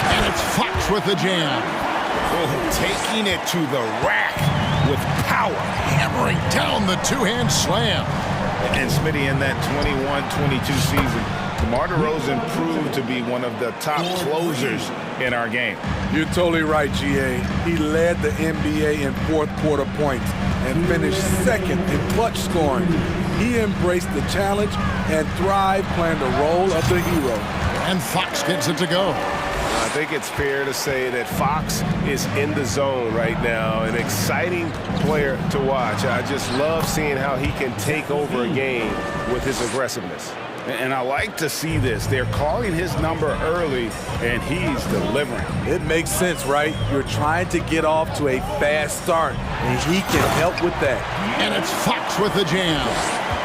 And it's Fox with the jam. Oh, taking it to the rack with power. Hammering down the two-hand slam. And Smitty, in that 21-22 season, DeMar DeRozan proved to be one of the top closers in our game. You're totally right, GA. He led the NBA in fourth quarter points and finished second in clutch scoring. He embraced the challenge and thrived playing the role of the hero. And Fox gets it to go. I think it's fair to say that Fox is in the zone right now, an exciting player to watch. I just love seeing how he can take over a game with his aggressiveness. And I like to see this. They're calling his number early, and he's delivering. It makes sense, right? You're trying to get off to a fast start, and he can help with that. And it's Fox with the jam.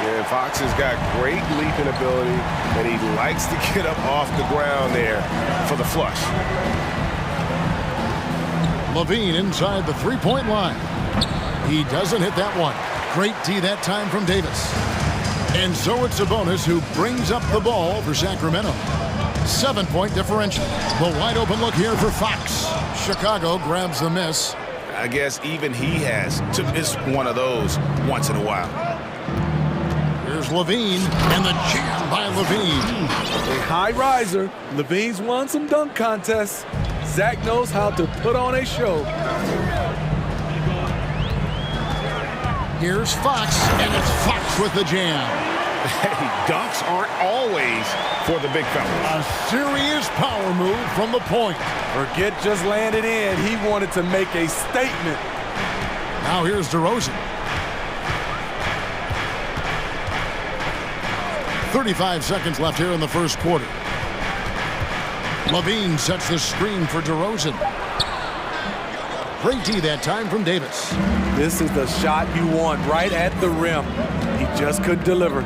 Yeah, Fox has got great leaping ability, and he likes to get up off the ground there for the flush. Levine inside the three-point line. He doesn't hit that one. Great D that time from Davis. And so it's Sabonis who brings up the ball for Sacramento. 7-point differential. The wide open look here for Fox. Chicago grabs the miss. I guess even he has to miss one of those once in a while. Here's Levine, and the jam by Levine. A high riser. Levine's won some dunk contests. Zach knows how to put on a show. Here's Fox, and it's Fox with the jam. Hey, dunks aren't always for the big fellas. A serious power move from the point. Forget just landed in. He wanted to make a statement. Now here's DeRozan. 35 seconds left here in the first quarter. Levine sets the screen for DeRozan. Great D that time from Davis. This is the shot you want right at the rim. He just couldn't deliver.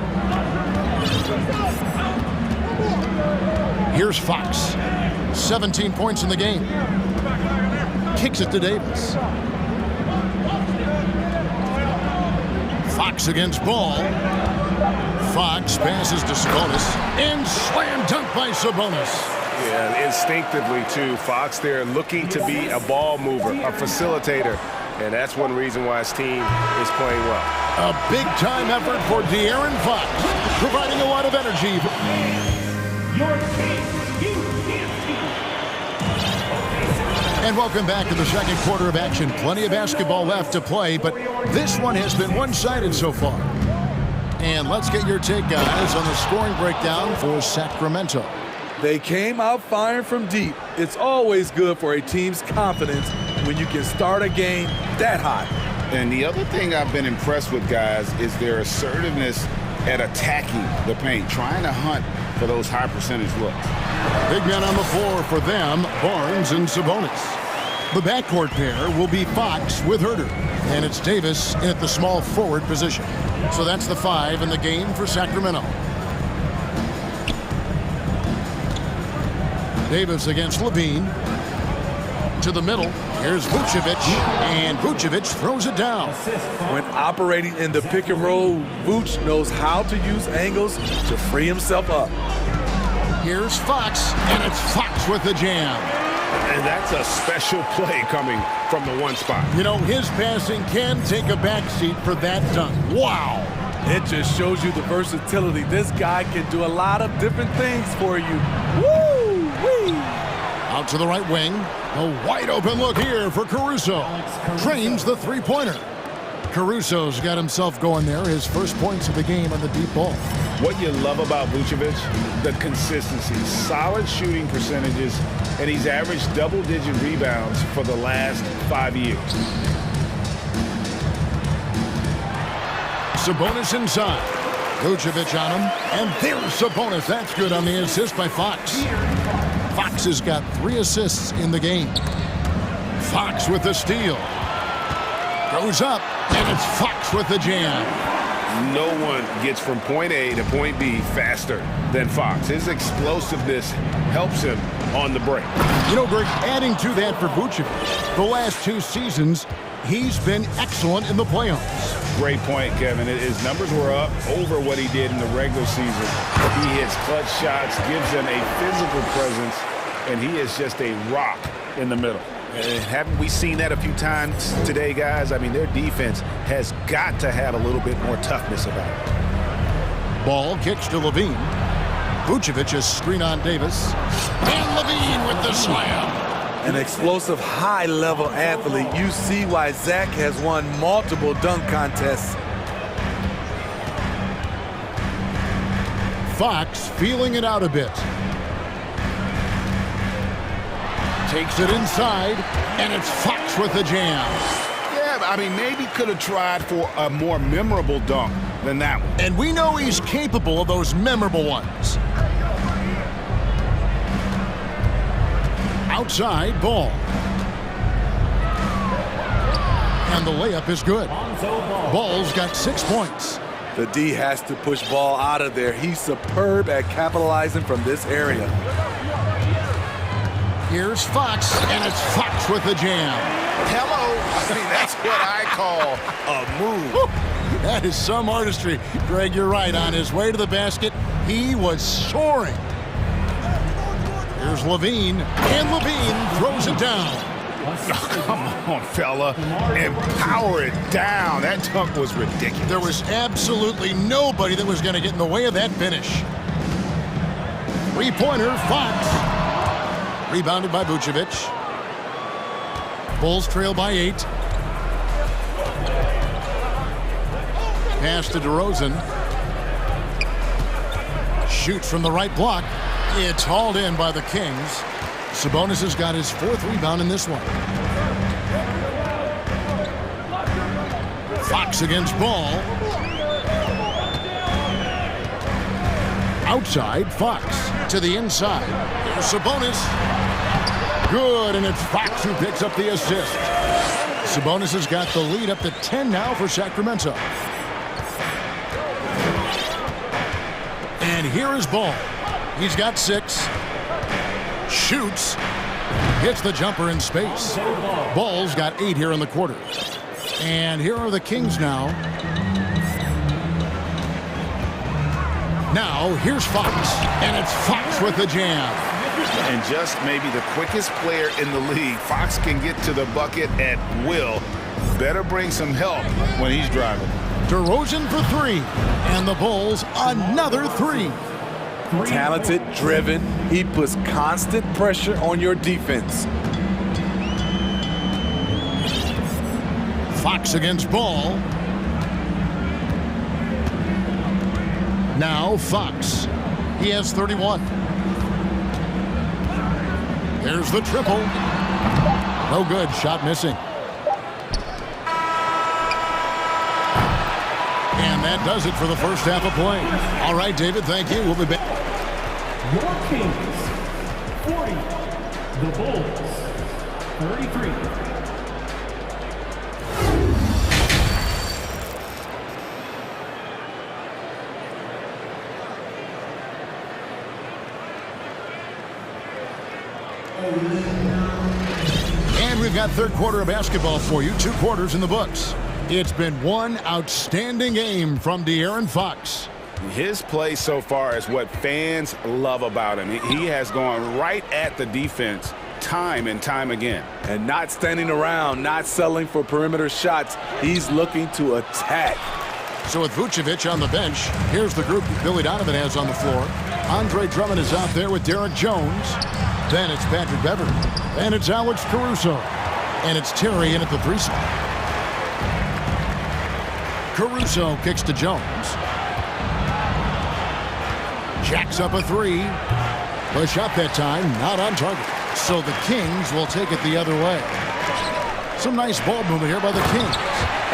Here's Fox. 17 points in the game. Kicks it to Davis. Fox against Ball. Fox passes to Sabonis. And slam dunk by Sabonis. Yeah, instinctively, too. Fox there looking to be a ball mover, a facilitator. And that's one reason why his team is playing well. A big-time effort for De'Aaron Fox, providing a lot of energy. Your team, And welcome back to the second quarter of action. Plenty of basketball left to play, but this one has been one-sided so far. And let's get your take, guys, on the scoring breakdown for Sacramento. They came out firing from deep. It's always good for a team's confidence when you can start a game that hot. And the other thing I've been impressed with, guys, is their assertiveness at attacking the paint, trying to hunt for those high percentage looks. Big men on the floor for them, Barnes and Sabonis. The backcourt pair will be Fox with Herter, and it's Davis at the small forward position. So that's the 5 in the game for Sacramento. Davis against Levine. To the middle. Here's Vucevic, and Vucevic throws it down. When operating in the pick and roll, Vuce knows how to use angles to free himself up. Here's Fox, and it's Fox with the jam. And that's a special play coming from the one spot. You know, his passing can take a backseat for that dunk. Wow. It just shows you the versatility. This guy can do a lot of different things for you. Woo-wee! Out to the right wing. A wide open look here for Caruso. Trains the three-pointer. Caruso's got himself going there. His first points of the game on the deep ball. What you love about Vucevic, the consistency, solid shooting percentages, and he's averaged double-digit rebounds for the last 5 years. Sabonis inside. Vucevic on him, and there's Sabonis. That's good on the assist by Fox. Fox has got 3 assists in the game. Fox with the steal. Goes up, and it's Fox with the jam. No one gets from point A to point B faster than Fox. His explosiveness helps him on the break. You know, Greg, adding to that for Vucevic, the last 2 seasons, he's been excellent in the playoffs. Great point, Kevin. His numbers were up over what he did in the regular season. He hits clutch shots, gives them a physical presence, and he is just a rock in the middle. And haven't we seen that a few times today, guys? I mean, their defense has got to have a little bit more toughness about it. Ball kicks to Levine. Vucevic is screen on Davis. And Levine with the slam. An explosive, high-level athlete. You see why Zach has won multiple dunk contests. Fox feeling it out a bit. Takes it inside, and it's Fox with the jam. Yeah, I mean, maybe could have tried for a more memorable dunk than that one. And we know he's capable of those memorable ones. Outside, Ball. And the layup is good. Ball's got 6 points. The D has to push Ball out of there. He's superb at capitalizing from this area. Here's Fox, and it's Fox with the jam. Hello. I mean, that's what I call a move. Woo. That is some artistry. Greg, you're right. On his way to the basket, he was soaring. Here's Levine, and Levine throws it down. Oh, come on, fella. And power it down. That dunk was ridiculous. There was absolutely nobody that was going to get in the way of that finish. 3-pointer, Fox. Rebounded by Vucevic. Bulls trail by 8. Pass to DeRozan. Shoots from the right block. It's hauled in by the Kings. Sabonis has got his 4th rebound in this one. Fox against Ball. Outside, Fox to the inside. Here's Sabonis. Good, and it's Fox who picks up the assist. Sabonis has got the lead up to 10 now for Sacramento. And here is Ball. He's got 6. Shoots. Hits the jumper in space. Ball's got 8 here in the quarter. And here are the Kings now. Now, here's Fox. And it's Fox with the jam. And just maybe the quickest player in the league. Fox can get to the bucket at will. Better bring some help when he's driving. DeRozan for 3. And the Bulls another 3. Talented, driven. He puts constant pressure on your defense. Fox against Ball. Now Fox. He has 31. There's the triple. No good. Shot missing. And that does it for the first half of play. All right, David, thank you. We'll be back. Your Kings, 40. The Bulls, 33. And we've got third quarter of basketball for you. 2 quarters in the books. It's been one outstanding game from De'Aaron Fox. His play so far is what fans love about him. He has gone right at the defense time and time again. And not standing around, not settling for perimeter shots. He's looking to attack. So with Vucevic on the bench, here's the group that Billy Donovan has on the floor. Andre Drummond is out there with Derek Jones. Then it's Patrick Beverley. And it's Alex Caruso. And it's Terry in at the 3 spot. Caruso kicks to Jones. Jacks up a 3. The shot that time, not on target. So the Kings will take it the other way. Some nice ball movement here by the Kings.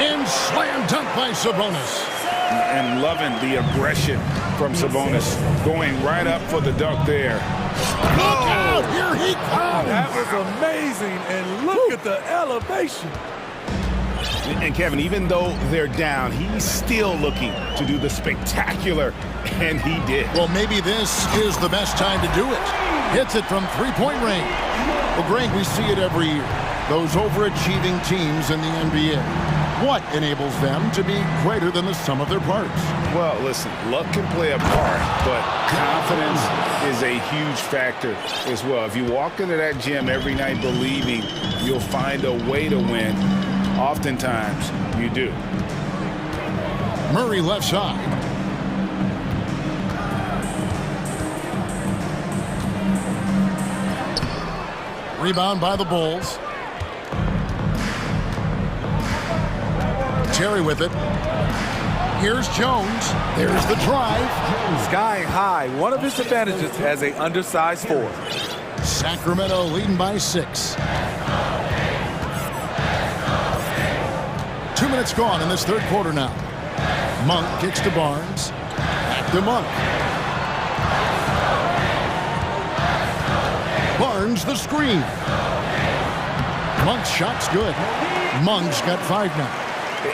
And slam dunk by Sabonis. And loving the aggression from Sabonis. Going right up for the dunk there. Look out! Here he comes! That was amazing. And look at the elevation. And Kevin, even though they're down, he's still looking to do the spectacular, and he did. Well, maybe this is the best time to do it. Hits it from 3-point range. Well, Greg, we see it every year. Those overachieving teams in the NBA. What enables them to be greater than the sum of their parts? Well, listen, luck can play a part, but confidence is a huge factor as well. If you walk into that gym every night believing you'll find a way to win, oftentimes you do. Murray left side. Rebound by the Bulls. Terry with it. Here's Jones. There's the drive. Skying high. One of his advantages as an undersized forward. Sacramento leading by 6. 2 minutes gone in this third quarter now. Monk kicks to Barnes. Back to Monk. Barnes the screen. Monk's shot's good. Monk's got 5 now.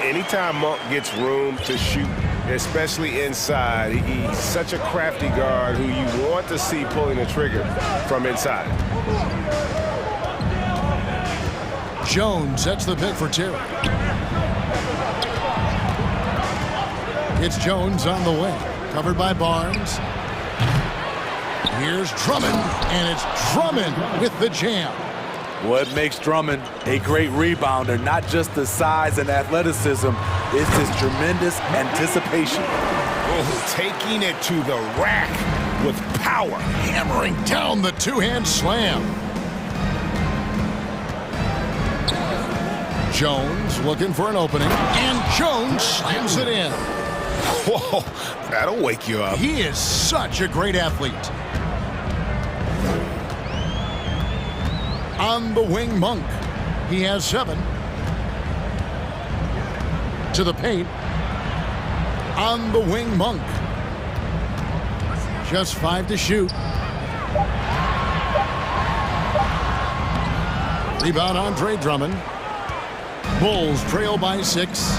Anytime Monk gets room to shoot, especially inside, he's such a crafty guard who you want to see pulling the trigger from inside. Jones sets the pick for Terry. It's Jones on the way. Covered by Barnes. Here's Drummond, and it's Drummond with the jam. What makes Drummond a great rebounder, not just the size and athleticism, it's his tremendous anticipation. Oh, taking it to the rack with power. Hammering down the two-hand slam. Jones looking for an opening, and Jones slams it in. Whoa, that'll wake you up. He is such a great athlete. On the wing, Monk. He has 7. To the paint. On the wing, Monk. Just 5 to shoot. Rebound, Andre Drummond. Bulls trail by 6.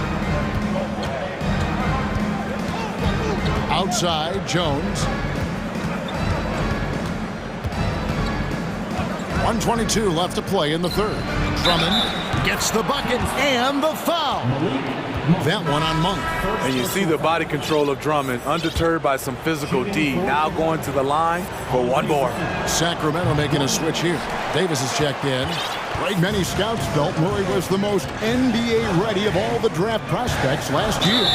Outside, Jones. 1:22 left to play in the third. Drummond gets the bucket and the foul. That one on Monk. And you see the body control of Drummond, undeterred by some physical D. Now going to the line for one more. Sacramento making a switch here. Davis is checked in. Like many scouts felt, Murray was the most NBA ready of all the draft prospects last year.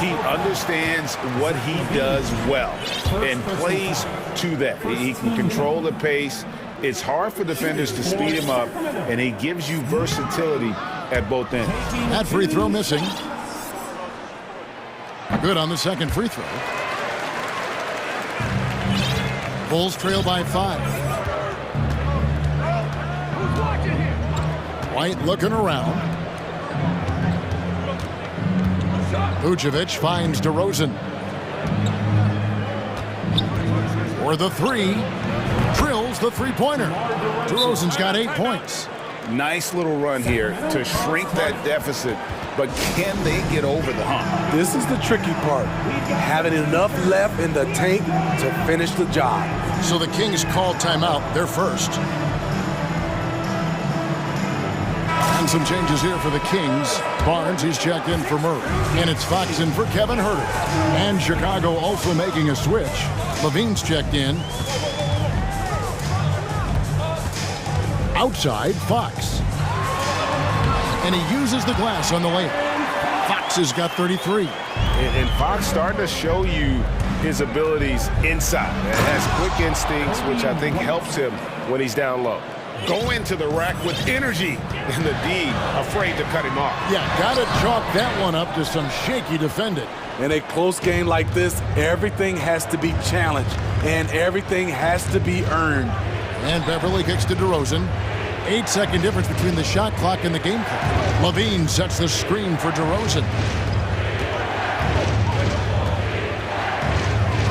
He understands what he does well and plays to that. He can control the pace. It's hard for defenders to speed him up, and he gives you versatility at both ends. That free throw missing. Good on the second free throw. Bulls trail by 5. White looking around. Vucevic finds DeRozan. For the three. Drills the three-pointer. DeRozan's got 8 points. Nice little run here to shrink that deficit, but can they get over the hump? This is the tricky part. Having enough left in the tank to finish the job. So the Kings call timeout. They're first. And some changes here for the Kings. Barnes, he's checked in for Murray. And it's Fox in for Kevin Huerter. And Chicago also making a switch. Levine's checked in. Outside, Fox. And he uses the glass on the layup. Fox has got 33. And Fox starting to show you his abilities inside. It has quick instincts, which I think helps him when he's down low. Go into the rack with energy, and the D afraid to cut him off. Yeah, gotta chalk that one up to some shaky defending. In a close game like this, everything has to be challenged, and everything has to be earned. And Beverly kicks to DeRozan. 8-second difference between the shot clock and the game clock. Levine sets the screen for DeRozan.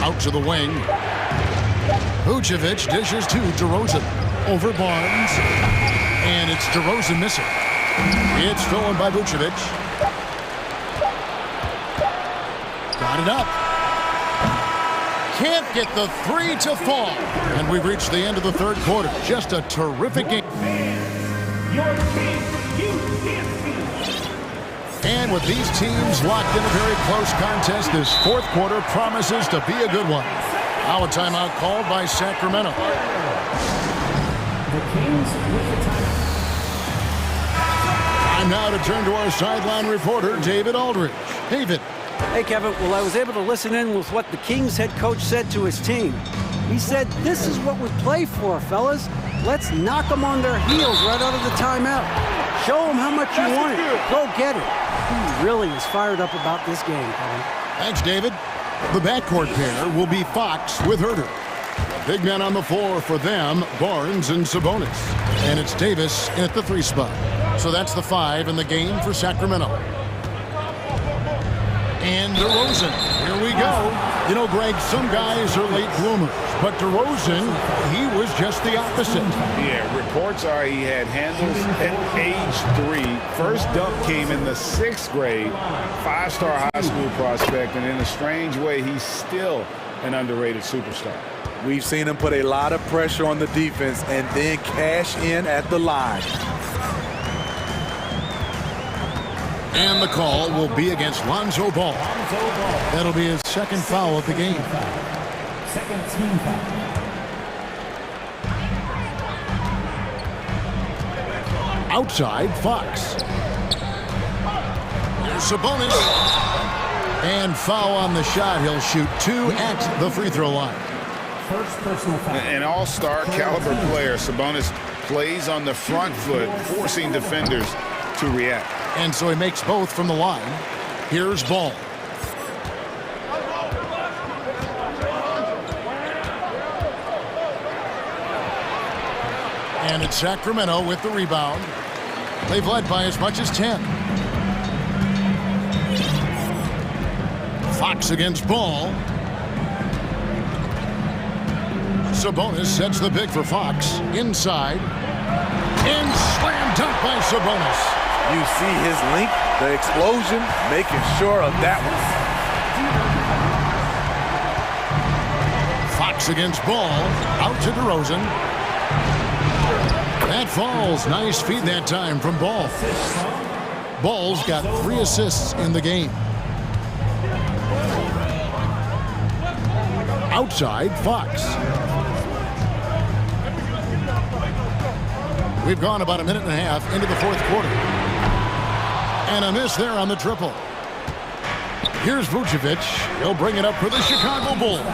Out to the wing. Vucevic dishes to DeRozan. Over Barnes. And it's DeRozan missing. It's stolen by Vucevic. Got it up. Can't get the three to fall. And we've reached the end of the third quarter. Just a terrific game. And with these teams locked in a very close contest, this fourth quarter promises to be a good one. Now a timeout called by Sacramento. The Kings with the timeout. Time now to turn to our sideline reporter, David Aldridge. David. Hey, Kevin. Well, I was able to listen in with what the Kings head coach said to his team. He said, this is what we play for, fellas. Let's knock them on their heels right out of the timeout. Show them how much you want it. Go get it. He really is fired up about this game, Kevin. Thanks, David. The backcourt pair will be Fox with Huerter. Big men on the floor for them, Barnes and Sabonis. And it's Davis at the 3 spot. So that's the 5 in the game for Sacramento. And DeRozan, here we go. You know, Greg, some guys are late bloomers, but DeRozan, he was just the opposite. Yeah, reports are he had handles at age 3. First dunk came in the 6th grade. 5-star high school prospect, and in a strange way, he's still an underrated superstar. We've seen him put a lot of pressure on the defense and then cash in at the line. And the call will be against Lonzo Ball. That'll be his second foul of the game. Second team foul. Outside, Fox. Here's Sabonis. And foul on the shot. He'll shoot 2 at the free throw line. First personal foul. An all-star caliber player, Sabonis plays on the front foot, forcing defenders to react. And so he makes both from the line. Here's Ball. And it's Sacramento with the rebound. They've led by as much as 10. Fox against Ball. Sabonis sets the pick for Fox. Inside. And slam dunk by Sabonis. You see his link, the explosion, making sure of that one. Fox against Ball. Out to DeRozan. That falls. Nice feed that time from Ball. Ball's got 3 assists in the game. Outside, Fox. We've gone about a minute and a half into the fourth quarter. And a miss there on the triple. Here's Vucevic. He'll bring it up for the Chicago Bulls.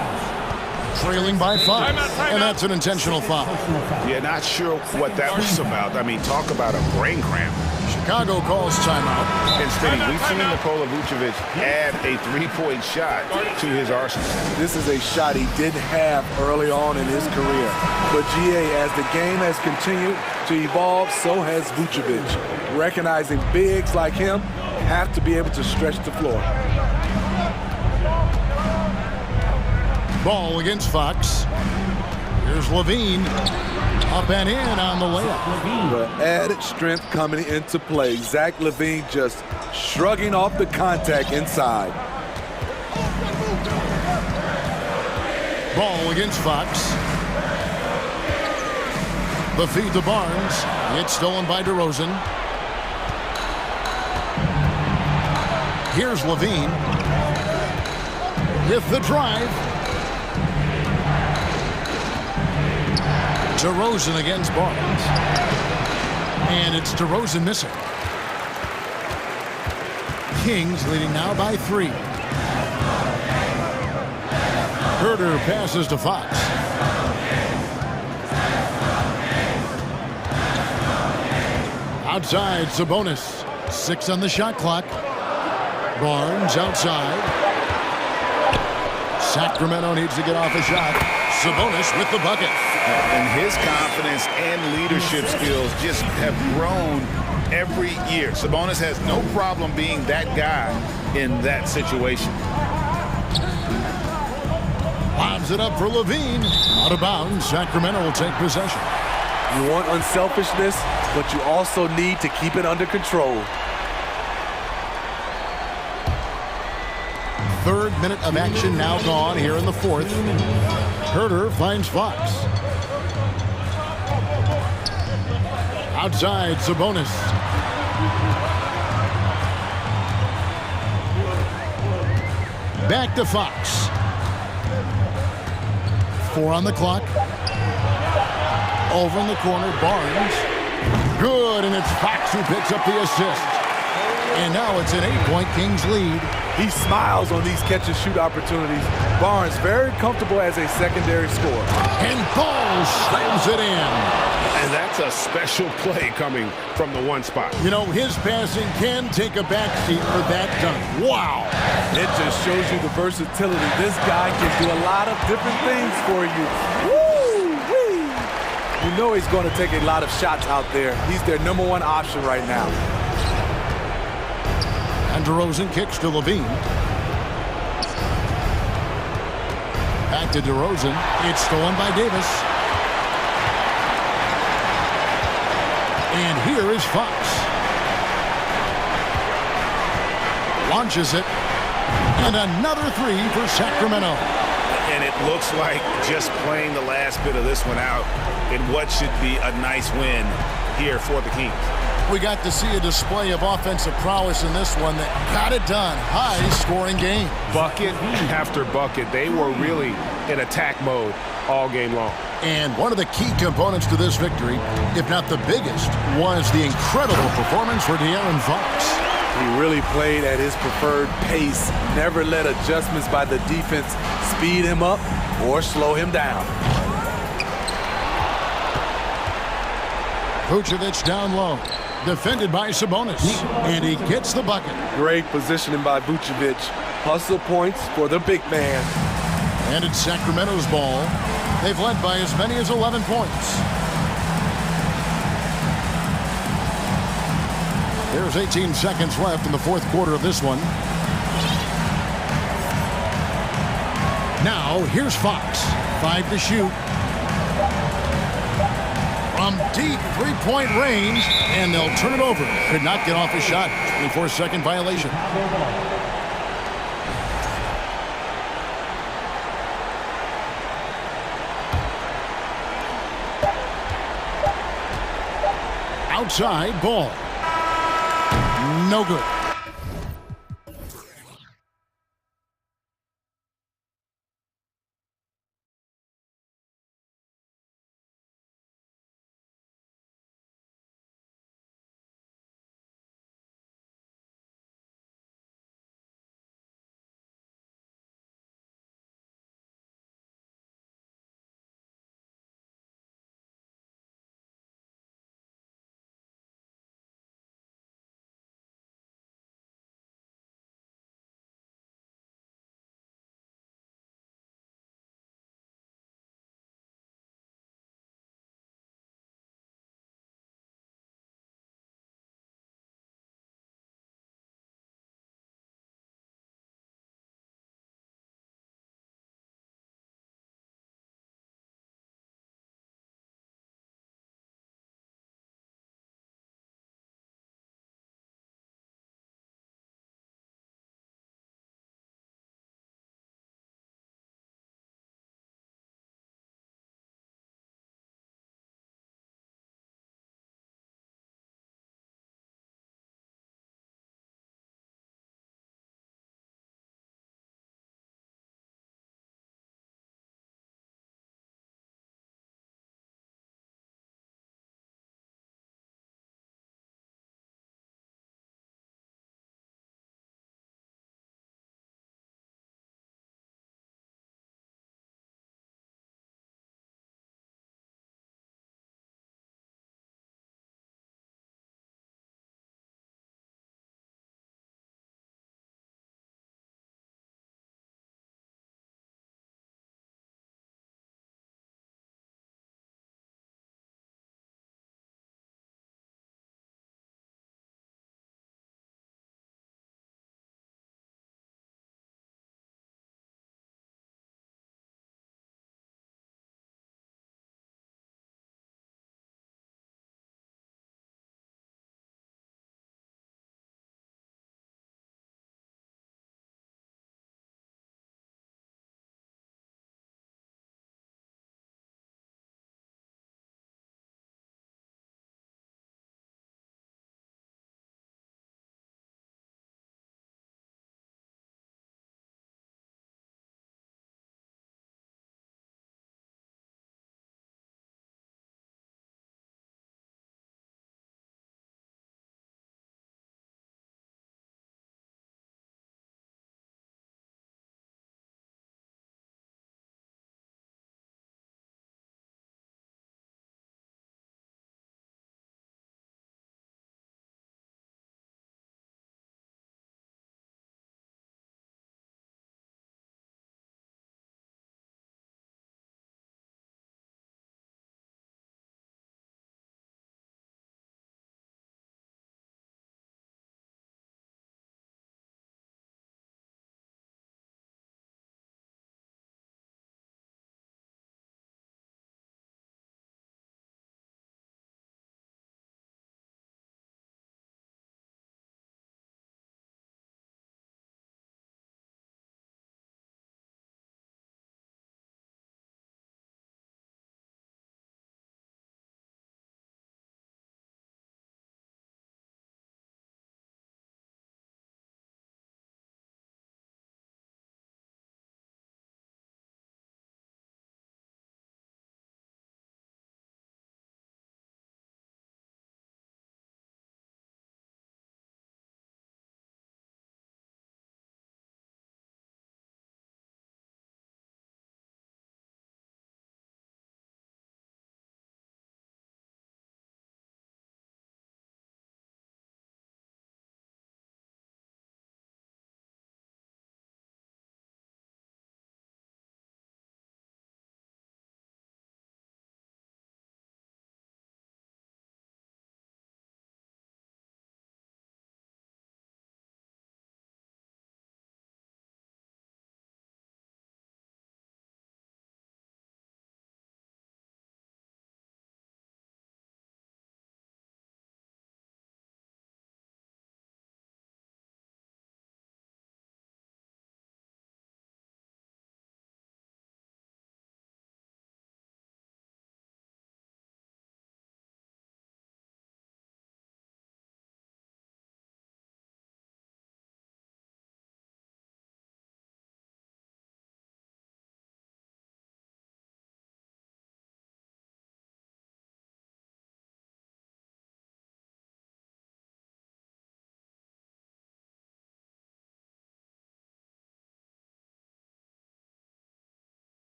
Trailing by 5. And that's an intentional foul. Yeah, not sure what that was about. I mean, talk about a brain cramp. Chicago calls timeout. Instead, we've seen Nikola Vucevic add a 3-point shot to his arsenal. This is a shot he didn't have early on in his career. But GA, as the game has continued to evolve, so has Vucevic. Recognizing bigs like him have to be able to stretch the floor. Ball against Fox. Here's Levine. Up and in on the layup. The added strength coming into play. Zach LaVine just shrugging off the contact inside. Ball against Fox. The feed to Barnes. It's stolen by DeRozan. Here's Levine. With the drive. DeRozan against Barnes. And it's DeRozan missing. Kings leading now by 3. Herter passes to Fox. Outside, Sabonis. 6 on the shot clock. Barnes outside. Sacramento needs to get off a shot. Sabonis with the bucket. And his confidence and leadership skills just have grown every year. Sabonis has no problem being that guy in that situation. Lobs it up for Levine. Out of bounds. Sacramento will take possession. You want unselfishness, but you also need to keep it under control. 3rd minute of action now gone here in the 4th. Herter finds Fox. Outside, Sabonis. Back to Fox. 4 on the clock. Over in the corner, Barnes. Good, and it's Fox who picks up the assist. And now it's an 8-point Kings lead. He smiles on these catch-and-shoot opportunities. Barnes very comfortable as a secondary scorer. And Ball slams it in. And that's a special play coming from the one spot. You know, his passing can take a backseat for that dunk. Wow. It just shows you the versatility. This guy can do a lot of different things for you. Woo-wee. You know he's going to take a lot of shots out there. He's their #1 option right now. And DeRozan kicks to Levine. Back to DeRozan. It's stolen by Davis. And here is Fox. Launches it. And another 3 for Sacramento. And it looks like just playing the last bit of this one out in what should be a nice win here for the Kings. We got to see a display of offensive prowess in this one that got it done. High-scoring game. Bucket after bucket. They were really in attack mode all game long. And one of the key components to this victory, if not the biggest, was the incredible performance for De'Aaron Fox. He really played at his preferred pace, never let adjustments by the defense speed him up or slow him down. Vucevic down low. Defended by Sabonis. And he gets the bucket. Great positioning by Vucevic. Hustle points for the big man. And it's Sacramento's ball. They've led by as many as 11 points. There's 18 seconds left in the 4th quarter of this one. Now, here's Fox. 5 to shoot. From deep three-point range, and they'll turn it over. Could not get off his shot. 24-second violation. Outside ball. No good.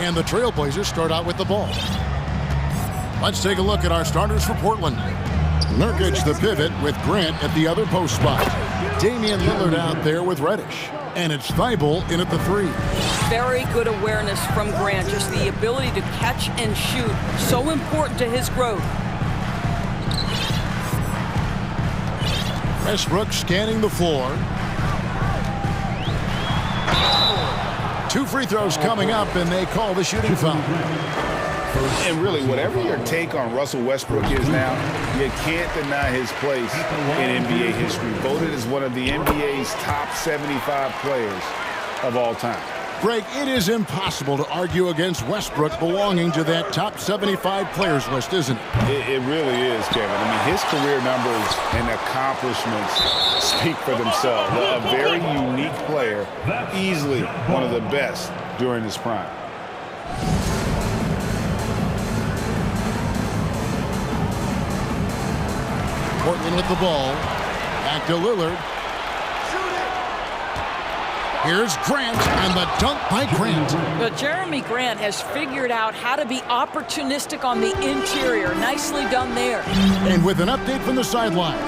And the Trailblazers start out with the ball. Let's take a look at our starters for Portland. Nurkic, the pivot, with Grant at the other post spot. Damian Lillard out there with Reddish. And it's Thibault in at the 3. Very good awareness from Grant. Just the ability to catch and shoot. So important to his growth. Westbrook scanning the floor. 2 free throws coming up, and they call the shooting foul. And really, whatever your take on Russell Westbrook is now, you can't deny his place in NBA history. Voted as one of the NBA's top 75 players of all time. Greg, it is impossible to argue against Westbrook belonging to that top 75 players list, isn't it? It really is, Kevin. I mean, his career numbers and accomplishments speak for themselves. A very unique player, easily one of the best during his prime. Portland with the ball. Back to Lillard. Here's Grant, and the dunk by Grant. But Jeremy Grant has figured out how to be opportunistic on the interior. Nicely done there. And with an update from the sidelines,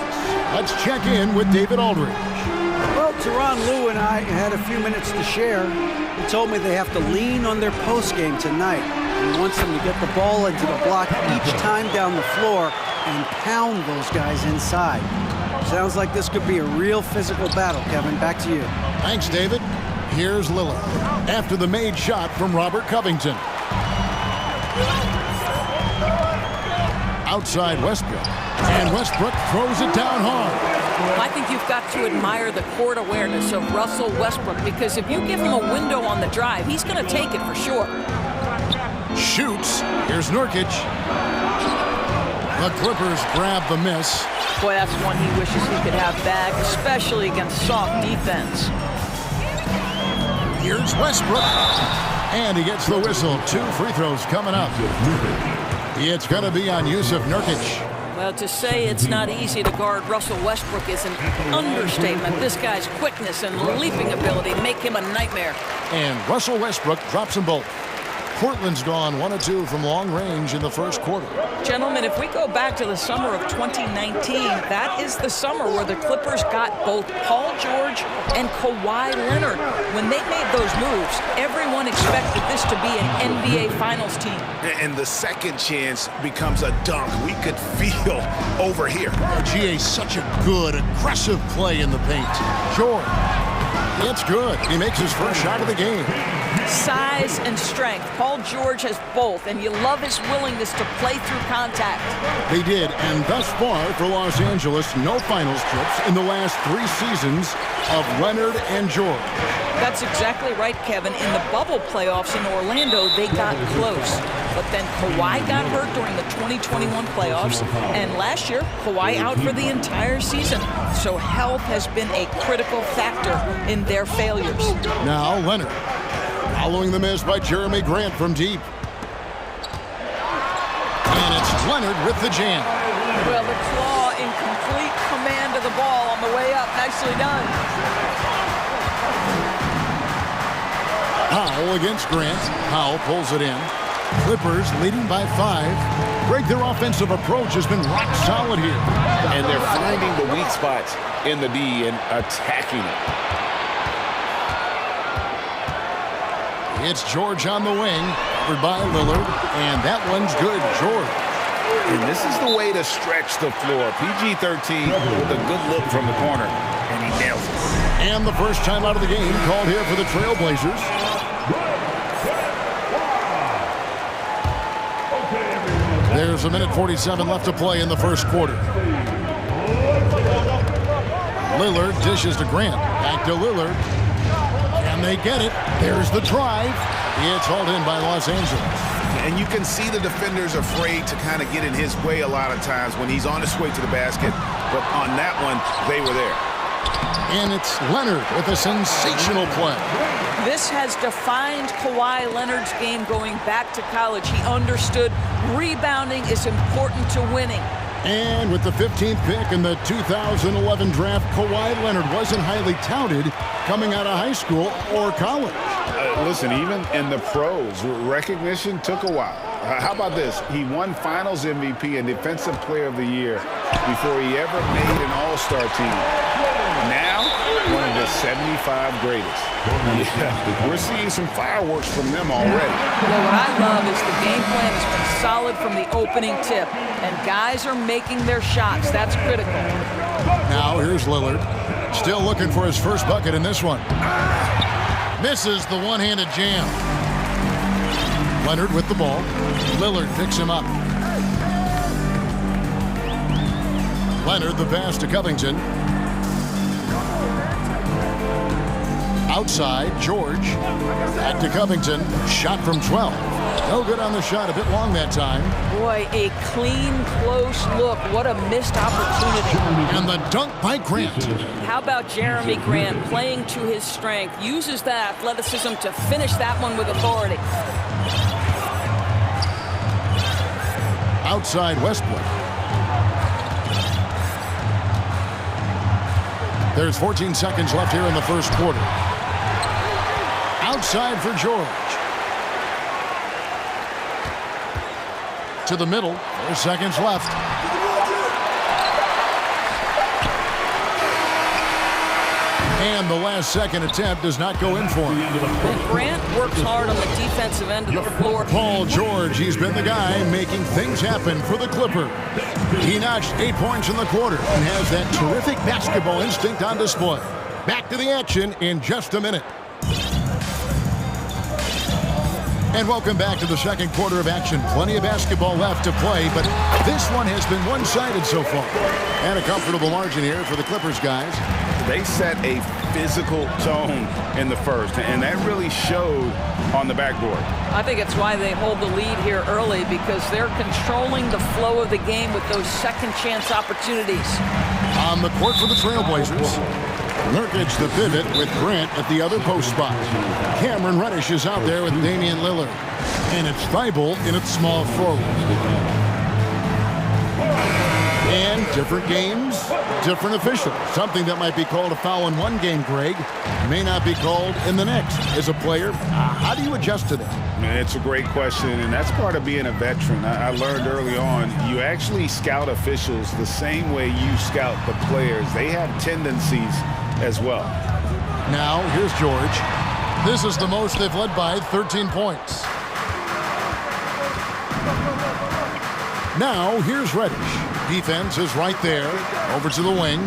let's check in with David Aldridge. Well, Tyronn Lue and I had a few minutes to share. He told me they have to lean on their postgame tonight. He wants them to get the ball into the block each time down the floor and pound those guys inside. Sounds like this could be a real physical battle, Kevin. Back to you. Thanks, David. Here's Lillard after the made shot from Robert Covington. Outside Westbrook. And Westbrook throws it down hard. I think you've got to admire the court awareness of Russell Westbrook, because if you give him a window on the drive, he's going to take it for sure. Shoots. Here's Nurkic. The Clippers grab the miss. Boy, that's one he wishes he could have back, especially against soft defense. Here's Westbrook. And he gets the whistle. 2 free throws coming up. It's going to be on Yusuf Nurkic. Well, to say it's not easy to guard Russell Westbrook is an understatement. This guy's quickness and leaping ability make him a nightmare. And Russell Westbrook drops them both. Portland's gone 1 of 2 from long range in the first quarter. Gentlemen, if we go back to the summer of 2019, that is the summer where the Clippers got both Paul George and Kawhi Leonard. When they made those moves, everyone expected this to be an NBA Finals team. And the second chance becomes a dunk. We could feel over here. GA, such a good, aggressive play in the paint. George. It's good. He makes his first shot of the game. Size and strength. Paul George has both, and you love his willingness to play through contact. They did, and thus far for Los Angeles, no finals trips in the last 3 seasons of Leonard and George. That's exactly right, Kevin. In the bubble playoffs in Orlando, they got close. But then Kawhi got hurt during the 2021 playoffs, and last year, Kawhi out for the entire season. So health has been a critical factor in their failures. Now Leonard, following the miss by Jeremy Grant from deep. And it's Leonard with the jam. Well, the claw in complete command of the ball on the way up. Nicely done. Powell against Grant. Powell pulls it in. Clippers leading by 5. Greg, their offensive approach has been rock solid here. And they're finding the weak spots in the D and attacking it. It's George on the wing, covered by Lillard, and that one's good, George. And this is the way to stretch the floor. PG-13 with a good look from the corner, and he nails it. And the first time out of the game called here for the Trailblazers. There's 1:47 left to play in the first quarter. Lillard dishes to Grant. Back to Lillard. Can they get it? There's the drive. It's hauled in by Los Angeles. And you can see the defenders afraid to kind of get in his way a lot of times when he's on his way to the basket. But on that one, they were there. And it's Leonard with a sensational play. This has defined Kawhi Leonard's game going back to college. He understood rebounding is important to winning. And with the 15th pick in the 2011 draft, Kawhi Leonard wasn't highly touted coming out of high school or college. Listen, even in the pros, recognition took a while. How about this? He won Finals MVP and Defensive Player of the Year before he ever made an All-Star team. Now, one of the 75 greatest. Yeah, we're seeing some fireworks from them already. Well, what I love is the game plan has been solid from the opening tip, and guys are making their shots. That's critical. Now, here's Lillard. Still looking for his first bucket in this one. Misses the one-handed jam. Leonard with the ball. Lillard picks him up. Leonard, the pass to Covington. Outside, George. Back to Covington. Shot from 12. No good on the shot. A bit long that time. Boy, a clean, close look. What a missed opportunity. And the dunk by Grant. How about Jeremy Grant playing to his strength? Uses that athleticism to finish that one with authority. Outside Westbrook. There's 14 seconds left here in the first quarter. Outside for George. To the middle. 4 seconds left. And the last second attempt does not go in for him. Grant works hard on the defensive end of the floor. Paul George, he's been the guy making things happen for the Clippers. He notched 8 points in the quarter and has that terrific basketball instinct on display. Back to the action in just a minute. And welcome back to the second quarter of action. Plenty of basketball left to play, but this one has been one-sided so far. And a comfortable margin here for the Clippers guys. They set a physical tone in the first, and that really showed on the backboard. I think it's why they hold the lead here early, because they're controlling the flow of the game with those second chance opportunities. On the court for the Trailblazers. Nurkic the pivot with Grant at the other post spot. Cameron Reddish is out there with Damian Lillard. And it's Thibault in its small forward. And different games, different officials. Something that might be called a foul in one game, Greg, may not be called in the next. As a player, how do you adjust to that? It's a great question, and that's part of being a veteran. I learned early on, you actually scout officials the same way you scout the players. They have tendencies as well. Now, here's George. This is the most they've led by, 13 points. Now, here's Reddish. Defense is right there. Over to the wing.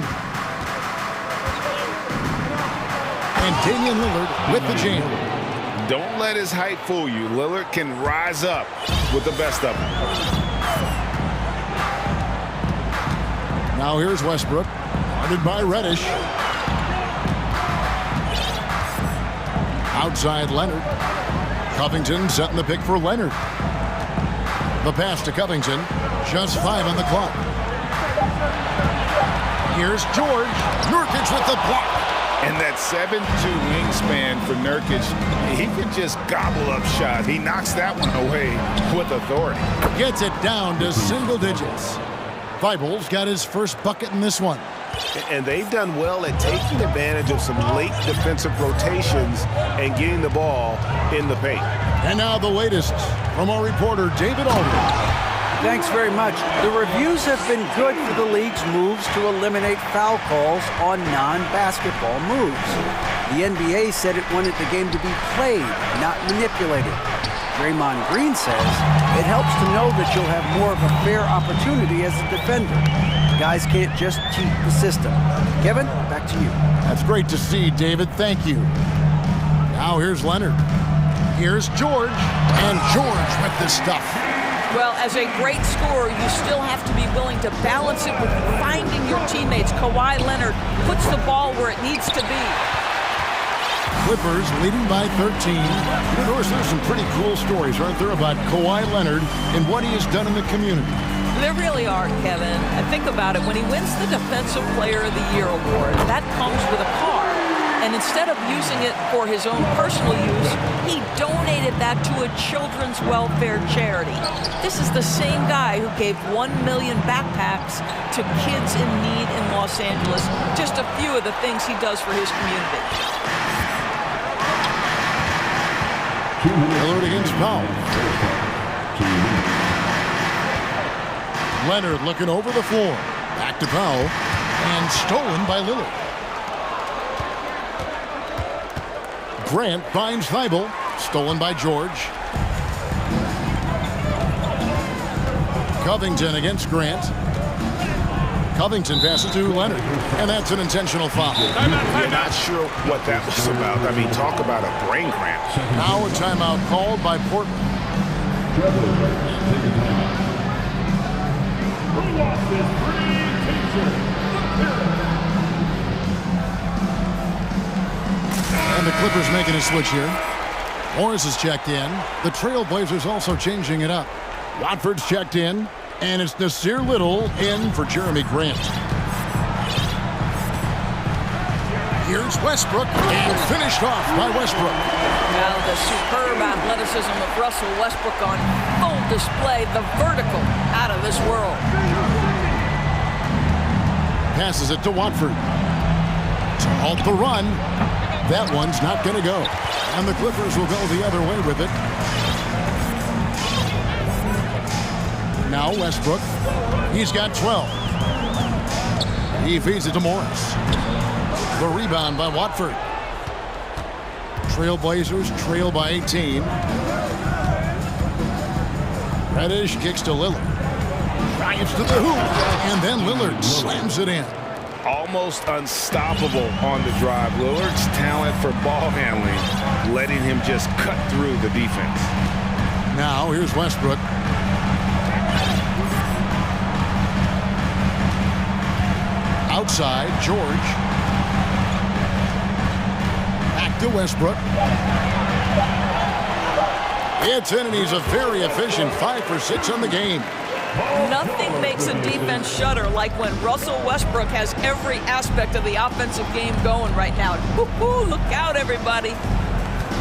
And Damian Lillard with the jam. Don't let his height fool you. Lillard can rise up with the best of them. Now here's Westbrook. Guarded by Reddish. Outside Leonard. Covington setting the pick for Leonard. The pass to Covington. Just 5 on the clock. Here's George. Nurkic with the block. And that 7'2" wingspan for Nurkic, he can just gobble up shots. He knocks that one away with authority. Gets it down to single digits. Thibault's got his first bucket in this one. And they've done well at taking advantage of some late defensive rotations and getting the ball in the paint. And now the latest from our reporter, David Aldridge. Thanks very much. The reviews have been good for the league's moves to eliminate foul calls on non-basketball moves. The NBA said it wanted the game to be played, not manipulated. Draymond Green says it helps to know that you'll have more of a fair opportunity as a defender. Guys can't just cheat the system. Kevin, back to you. That's great to see, David. Thank you. Now here's Leonard. Here's George. And George with the stuff. Well, as a great scorer, you still have to be willing to balance it with finding your teammates. Kawhi Leonard puts the ball where it needs to be. Clippers leading by 13. Of course, there's some pretty cool stories, aren't there, about Kawhi Leonard and what he has done in the community. There really are, Kevin. And think about it. When he wins the Defensive Player of the Year award, that comes with a car. And instead of using it for his own personal use, he donated that to a children's welfare charity. This is the same guy who gave 1 million backpacks to kids in need in Los Angeles. Just a few of the things he does for his community. Lillard against Powell. Leonard looking over the floor. Back to Powell. And stolen by Lillard. Grant finds Thibault. Stolen by George. Covington against Grant. Covington passes to Leonard. And that's an intentional foul. You're not sure what that was about. I mean, talk about a brain cramp. Now a timeout called by Portland. And the Clippers making a switch here. Morris is checked in. The Trailblazers also changing it up. Watford's checked in. And it's Nasir Little in for Jeremy Grant. Here's Westbrook, and finished off by Westbrook. Now the superb athleticism of Russell Westbrook on full display. The vertical out of this world. Passes it to Watford. To halt the run. That one's not going to go. And the Clippers will go the other way with it. Now Westbrook. He's got 12. He feeds it to Morris. The rebound by Watford. Trailblazers trail by 18. Reddish kicks to Lillard. Drives to the hoop. And then Lillard slams it in. Almost unstoppable on the drive. Lillard's talent for ball handling, letting him just cut through the defense. Now here's Westbrook. Outside, George. Back to Westbrook. It's in, and he's a very efficient 5 for 6 on the game. Nothing makes a defense shudder like when Russell Westbrook has every aspect of the offensive game going right now. Woo-hoo, look out, everybody.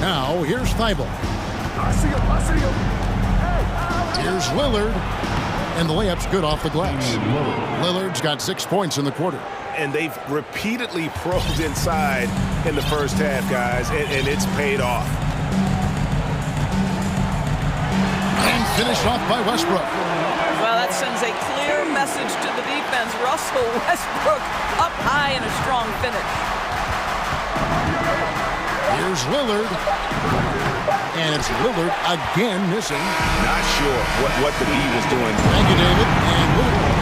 Now, here's Thibault. I see him. Here's Lillard. And the layup's good off the glass. Lillard's got 6 points in the quarter. And they've repeatedly probed inside in the first half, guys, and it's paid off. And finished off by Westbrook. Well, that sends a clear message to the defense. Russell Westbrook up high in a strong finish. Here's Lillard. And it's Lillard again missing. Not sure what the D was doing. Thank you, David. And Lillard.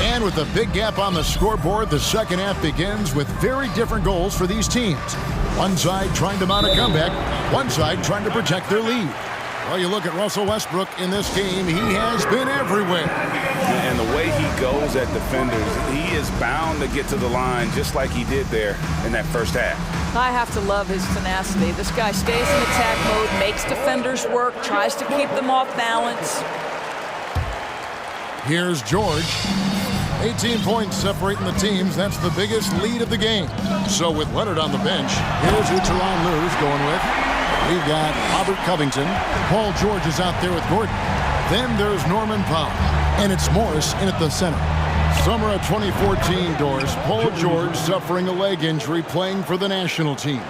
And with a big gap on the scoreboard, the second half begins with very different goals for these teams. One side trying to mount a comeback, one side trying to protect their lead. Well, you look at Russell Westbrook in this game, he has been everywhere. And the way he goes at defenders, he is bound to get to the line just like he did there in that first half. I have to love his tenacity. This guy stays in attack mode, makes defenders work, tries to keep them off balance. Here's George. 18 points separating the teams. That's the biggest lead of the game. So with Leonard on the bench, here's who Tyronn Lue's going with. We've got Robert Covington. Paul George is out there with Gordon. Then there's Norman Powell. And it's Morris in at the center. Summer of 2014, Doris. Paul George suffering a leg injury playing for the national team.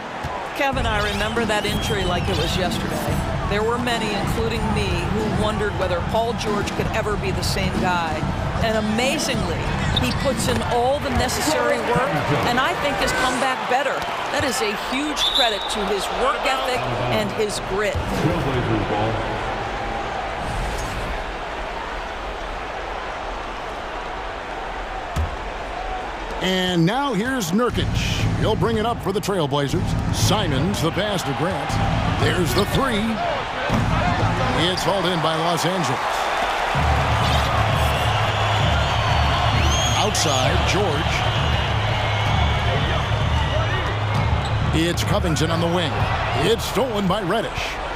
Kevin, I remember that injury like it was yesterday. There were many, including me, who wondered whether Paul George could ever be the same guy. And amazingly, he puts in all the necessary work, and I think has come back better. That is a huge credit to his work ethic and his grit. And now here's Nurkic. He'll bring it up for the Trailblazers. Simons, the pass to Grant. There's the three. It's hauled in by Los Angeles. Outside, George. It's Covington on the wing. It's stolen by Reddish.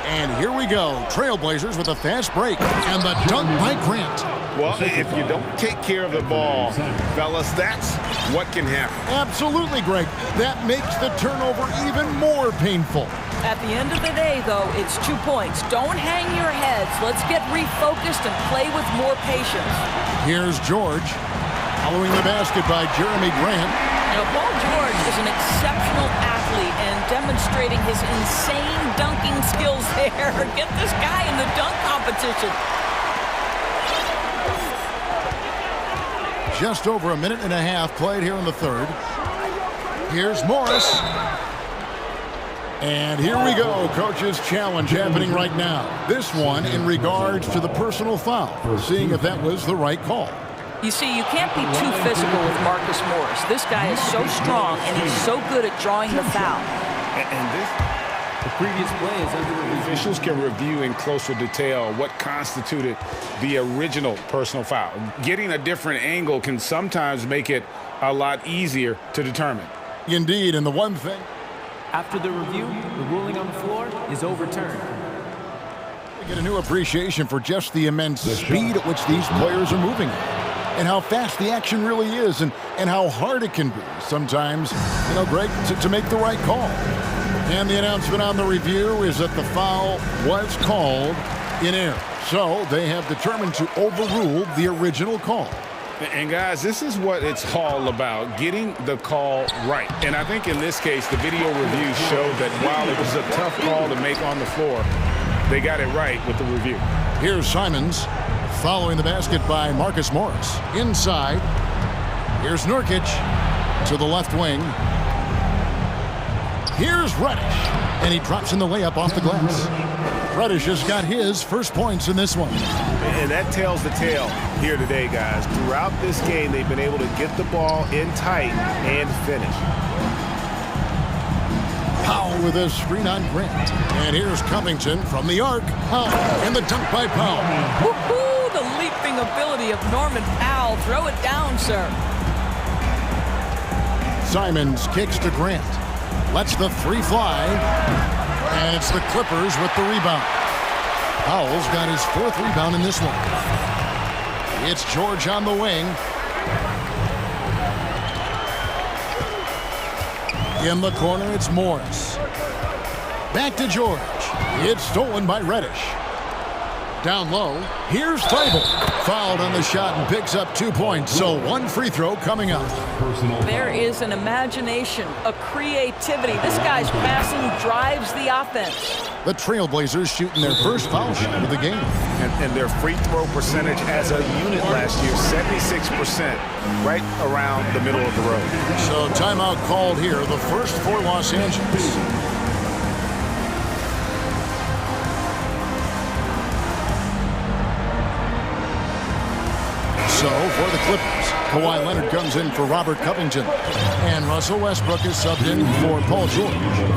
And here we go. Trailblazers with a fast break. And the dunk by Grant. Well, if you don't take care of the ball, fellas, that's what can happen. Absolutely, Greg. That makes the turnover even more painful. At the end of the day, though, it's 2 points. Don't hang your heads. Let's get refocused and play with more patience. Here's George. Following the basket by Jeremy Grant. Now, Paul George is an exceptional athlete and demonstrating his insane dunking skills there. Get this guy in the dunk competition. Just over a minute and a half played here in the third. Here's Morris. And here we go. Coach's challenge happening right now. This one in regards to the personal foul. Seeing if that was the right call. You see, you can't be too physical with Marcus Morris. This guy is so strong, and he's so good at drawing the foul. The previous play is under review. Officials can review in closer detail what constituted the original personal foul. Getting a different angle can sometimes make it a lot easier to determine. Indeed, and the one thing. After the review, the ruling on the floor is overturned. We get a new appreciation for just the immense speed at which these players are moving. And how fast the action really is, and how hard it can be sometimes, Greg, to make the right call. And the announcement on the review is that the foul was called in error. So they have determined to overrule the original call. And guys, this is what it's all about, getting the call right. And I think in this case, the video review showed that while it was a tough call to make on the floor, they got it right with the review. Here's Simons. Following the basket by Marcus Morris. Inside. Here's Nurkic to the left wing. Here's Reddish. And he drops in the layup off the glass. Reddish has got his first points in this one. And that tells the tale here today, guys. Throughout this game, they've been able to get the ball in tight and finish. Powell with a screen on Grant. And here's Covington from the arc. Powell. And the dunk by Powell. Woo-hoo! The leaping ability of Norman Powell. Throw it down, sir. Simons kicks to Grant. Lets the three fly. And it's the Clippers with the rebound. Powell's got his fourth rebound in this one. It's George on the wing. In the corner, it's Morris. Back to George. It's stolen by Reddish. Down low, here's Thibault. Fouled on the shot and picks up 2 points. So one free throw coming up. There is an imagination, a creativity. This guy's passing drives the offense. The Trailblazers shooting their first foul shot of the game. And their free throw percentage as a unit last year, 76%, right around the middle of the road. So timeout called here, the first for Los Angeles. So for the Clippers, Kawhi Leonard comes in for Robert Covington. And Russell Westbrook is subbed in for Paul George.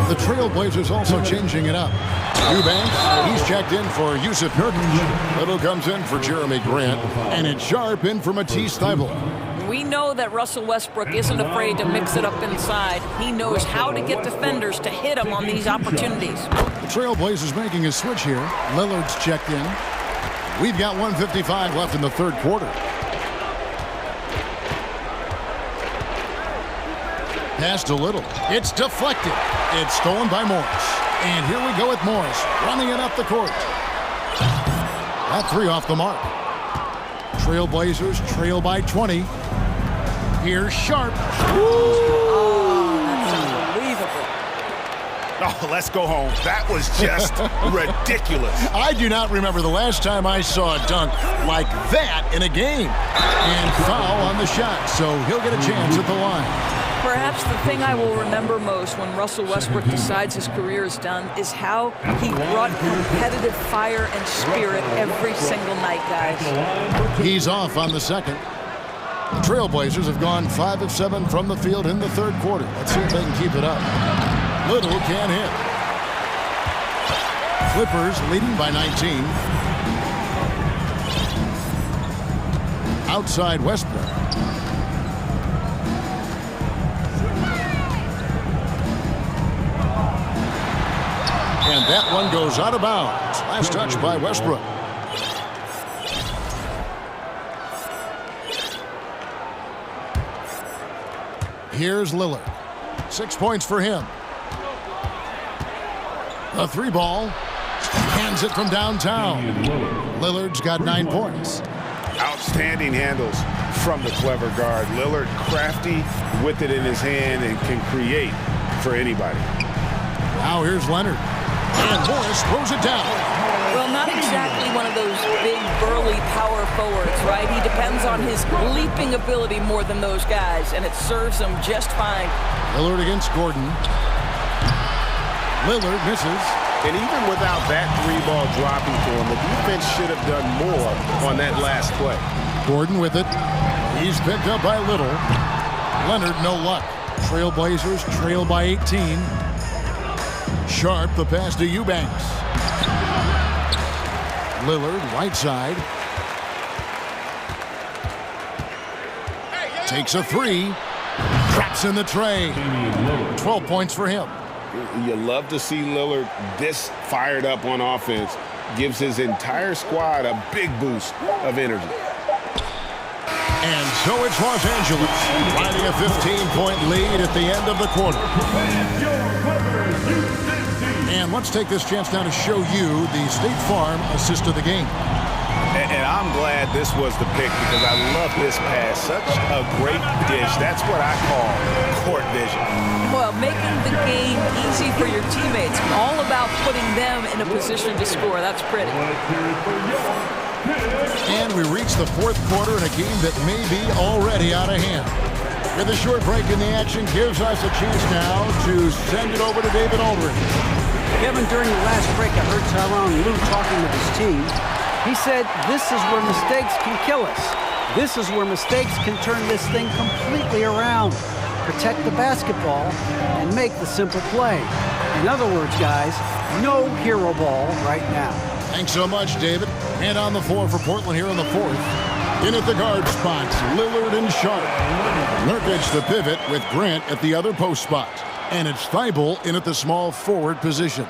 The Trailblazers also changing it up. Eubanks, he's checked in for Yusuf Nurkic. Little comes in for Jeremy Grant. And it's Sharp in for Matisse Thybulle. We know that Russell Westbrook isn't afraid to mix it up inside. He knows how to get defenders to hit him on these opportunities. The Trailblazers making a switch here. Lillard's checked in. We've got 1:55 left in the third quarter. Passed a little. It's deflected. It's stolen by Morris. And here we go with Morris running it up the court. That three off the mark. Trailblazers trail by 20. Here's Sharp. Oh, that's unbelievable. Oh, let's go home. That was just ridiculous. I do not remember the last time I saw a dunk like that in a game. And foul on the shot, so he'll get a chance at the line. Perhaps the thing I will remember most when Russell Westbrook decides his career is done is how he brought competitive fire and spirit every single night, guys. He's off on the second. The Trailblazers have gone 5 of 7 from the field in the third quarter. Let's see if they can keep it up. Little can't hit. Clippers leading by 19. Outside Westbrook. That one goes out of bounds. Last touch by Westbrook. Here's Lillard. 6 points for him. A 3 ball. Hands it from downtown. Lillard's got 9 points. Outstanding handles from the clever guard. Lillard crafty with it in his hand and can create for anybody. Now here's Leonard. And Morris throws it down. Well, not exactly one of those big, burly power forwards, right? He depends on his leaping ability more than those guys, and it serves him just fine. Lillard against Gordon. Lillard misses. And even without that 3-ball dropping for him, the defense should have done more on that last play. Gordon with it. He's picked up by Little. Leonard, no luck. Trailblazers trail by 18. Sharp, the pass to Eubanks. Lillard, right side. Takes a 3. Traps in the tray. 12 points for him. You love to see Lillard this fired up on offense. Gives his entire squad a big boost of energy. And so it's Los Angeles, riding a 15-point lead at the end of the quarter. And let's take this chance now to show you the State Farm assist of the game. And I'm glad this was the pick because I love this pass. Such a great dish. That's what I call court vision. Well, making the game easy for your teammates. All about putting them in a position to score. That's pretty. And we reach the 4th quarter in a game that may be already out of hand. With a short break in the action gives us a chance now to send it over to David Aldridge. Kevin, during the last break, I heard Tyronn Lue talking with his team. He said, this is where mistakes can kill us. This is where mistakes can turn this thing completely around. Protect the basketball and make the simple play. In other words, guys, no hero ball right now. Thanks so much, David. And on the floor for Portland here in the 4th. In at the guard spots, Lillard and Sharp. Nurkic the pivot with Grant at the other post spot. And it's Thibault in at the small forward position.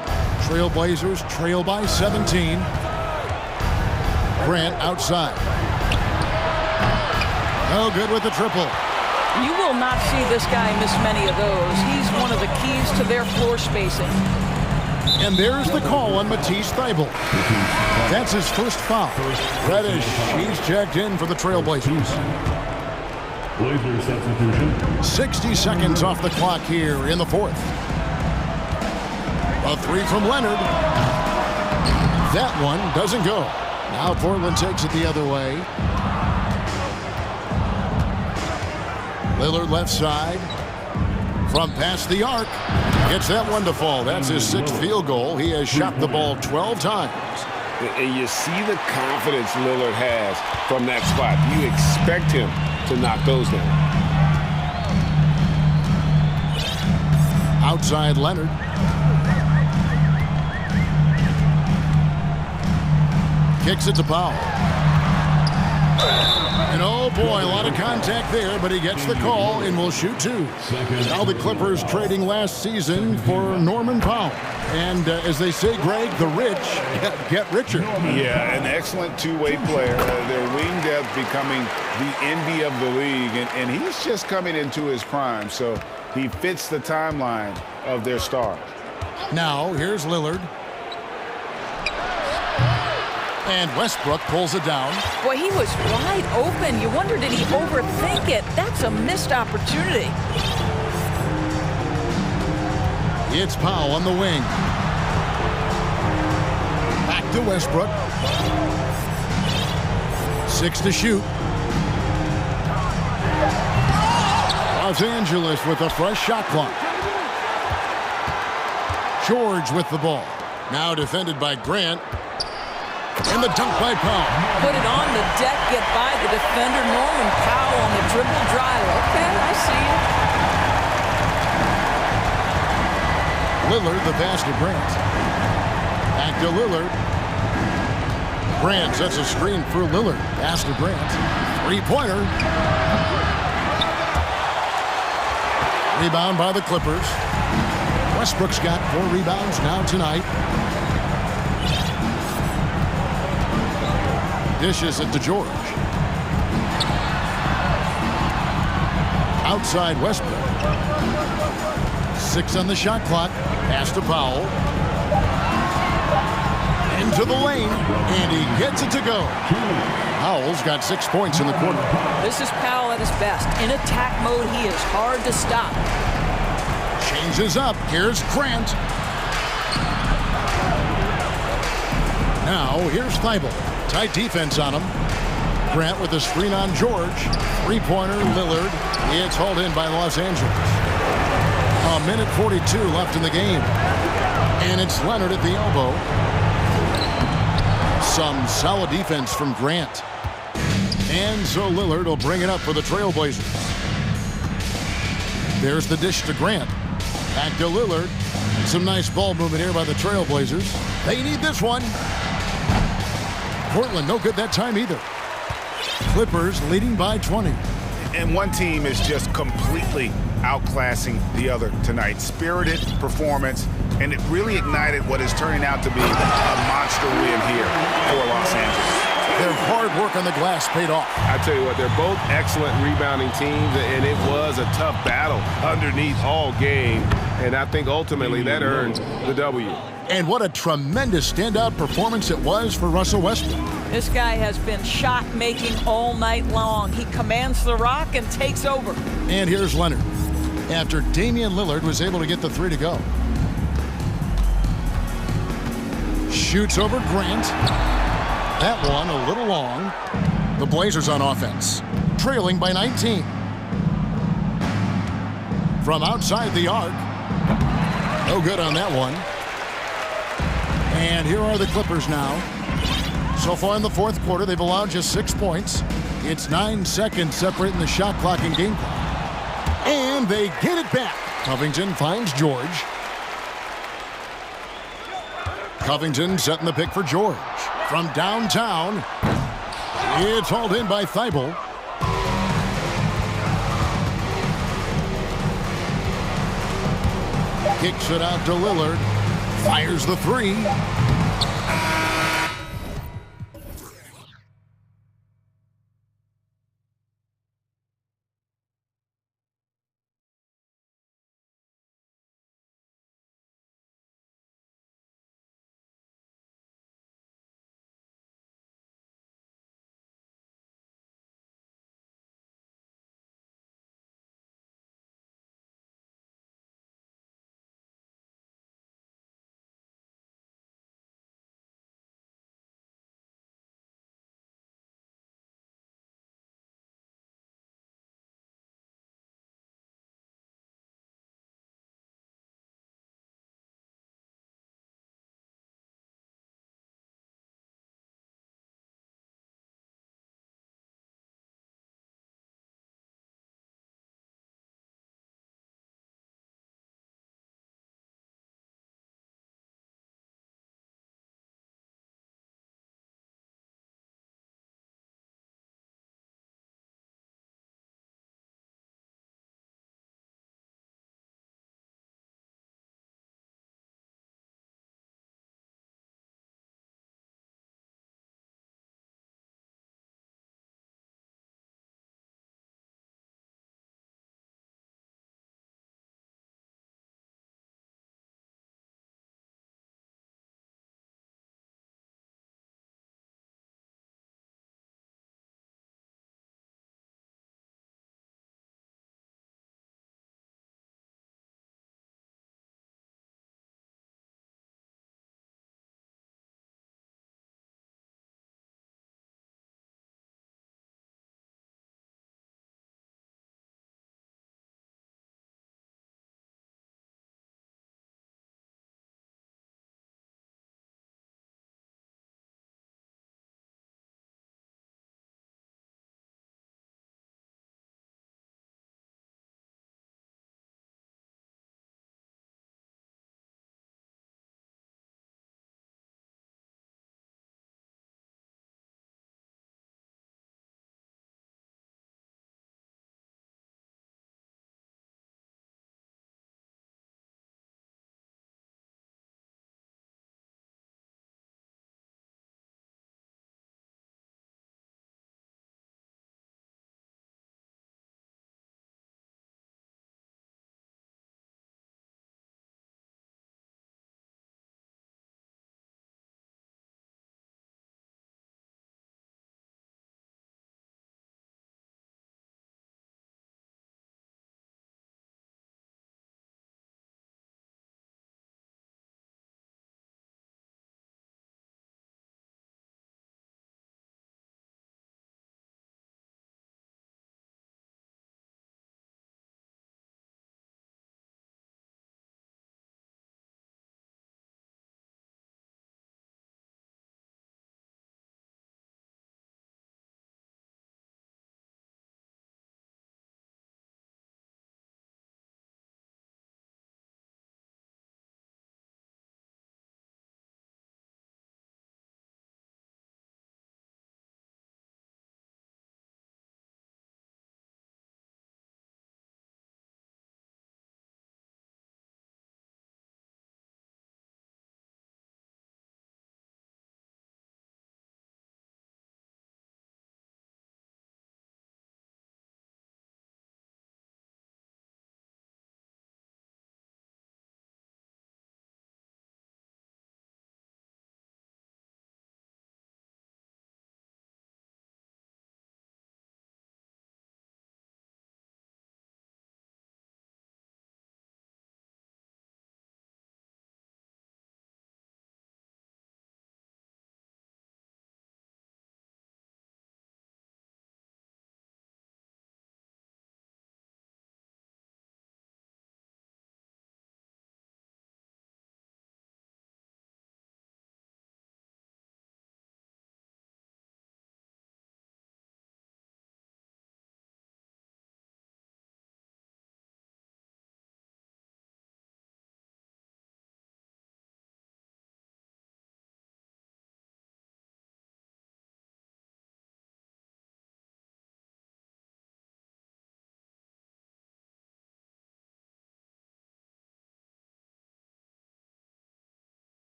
Trailblazers trail by 17. Grant outside. No good with the triple. You will not see this guy miss many of those. He's one of the keys to their floor spacing. And there's the call on Matisse Thybulle. That's his first foul. Reddish, he's checked in for the Trailblazers. Blazer substitution. 60 seconds off the clock here in the 4th. A 3 from Leonard. That one doesn't go. Now Portland takes it the other way. Lillard left side. From past the arc. Gets that one to fall. That's his 6th field goal. He has shot the ball 12 times. And you see the confidence Lillard has from that spot. You expect him to knock those down. Outside Leonard. Kicks it to Powell. And oh boy, a lot of contact there, but he gets the call and will shoot 2. Now the Clippers trading last season for Norman Powell. And as they say, Greg, the rich get richer. Yeah, an excellent two-way player. Their wing depth becoming the envy of the league. And he's just coming into his prime, so he fits the timeline of their stars. Now, here's Lillard. And Westbrook pulls it down. Boy, he was wide open. You wonder, did he overthink it? That's a missed opportunity. It's Powell on the wing. Back to Westbrook. 6 to shoot. Los Angeles with a fresh shot clock. George with the ball. Now defended by Grant. And the dunk by Powell. Put it on the deck, get by the defender, Norman Powell on the dribble drive. Okay, I see it. Lillard, the pass to Grant. Back to Lillard. Grant sets a screen for Lillard. Pass to Grant. 3-pointer. Rebound by the Clippers. Westbrook's got 4 rebounds now tonight. dishes it to George. Outside Westbrook. 6 on the shot clock. Pass to Powell. Into the lane, and he gets it to go. Powell's got 6 points in the quarter. This is Powell at his best. In attack mode, he is hard to stop. Changes up. Here's Grant. Now, here's Thibault. Tight defense on him. Grant with a screen on George. Three-pointer, Lillard. It's hauled in by Los Angeles. A minute 42 left in the game. And it's Leonard at the elbow. Some solid defense from Grant. And so Lillard will bring it up for the Trailblazers. There's the dish to Grant. Back to Lillard. Some nice ball movement here by the Trailblazers. They need this one. Portland no good that time either. Clippers leading by 20. And one team is just completely outclassing the other tonight. Spirited performance, and it really ignited what is turning out to be a monster win here for Los Angeles. Their hard work on the glass paid off. I tell you what, they're both excellent rebounding teams, and it was a tough battle underneath all game. And I think ultimately that earned the W. And what a tremendous standout performance it was for Russell Westbrook. This guy has been shot-making all night long. He commands the rock and takes over. And here's Leonard. After Damian Lillard was able to get the 3 to go. Shoots over Grant. That one a little long. The Blazers on offense, trailing by 19. From outside the arc. No good on that one. And here are the Clippers now. So far in the fourth quarter, they've allowed just 6 points. It's 9 seconds separating the shot clock and game clock. And they get it back. Covington finds George. Covington setting the pick for George. From downtown, it's hauled in by Thibault. Kicks it out to Lillard. Fires the 3.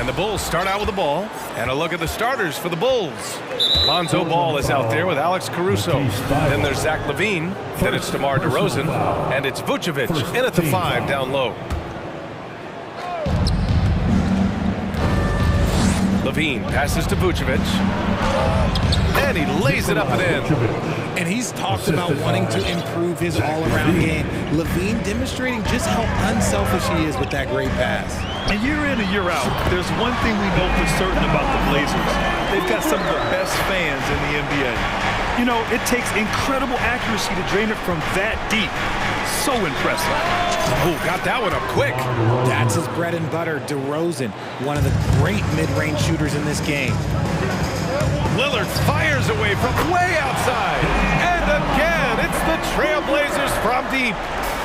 And the Bulls start out with the ball. And a look at the starters for the Bulls. Lonzo Ball is out there with Alex Caruso. Then there's Zach LaVine. Then it's DeMar DeRozan. And it's Vucevic in at the 5 down low. LaVine passes to Vucevic. And he lays it up and in. And he's talked about wanting to improve his all-around game. LaVine demonstrating just how unselfish he is with that great pass. And year in and year out, there's one thing we know for certain about the Blazers. They've got some of the best fans in the NBA. You know, it takes incredible accuracy to drain it from that deep. So impressive. Oh, got that one up quick. That's his bread and butter, DeRozan, one of the great mid-range shooters in this game. Lillard fires away from way outside. And again, it's the Trailblazers from deep.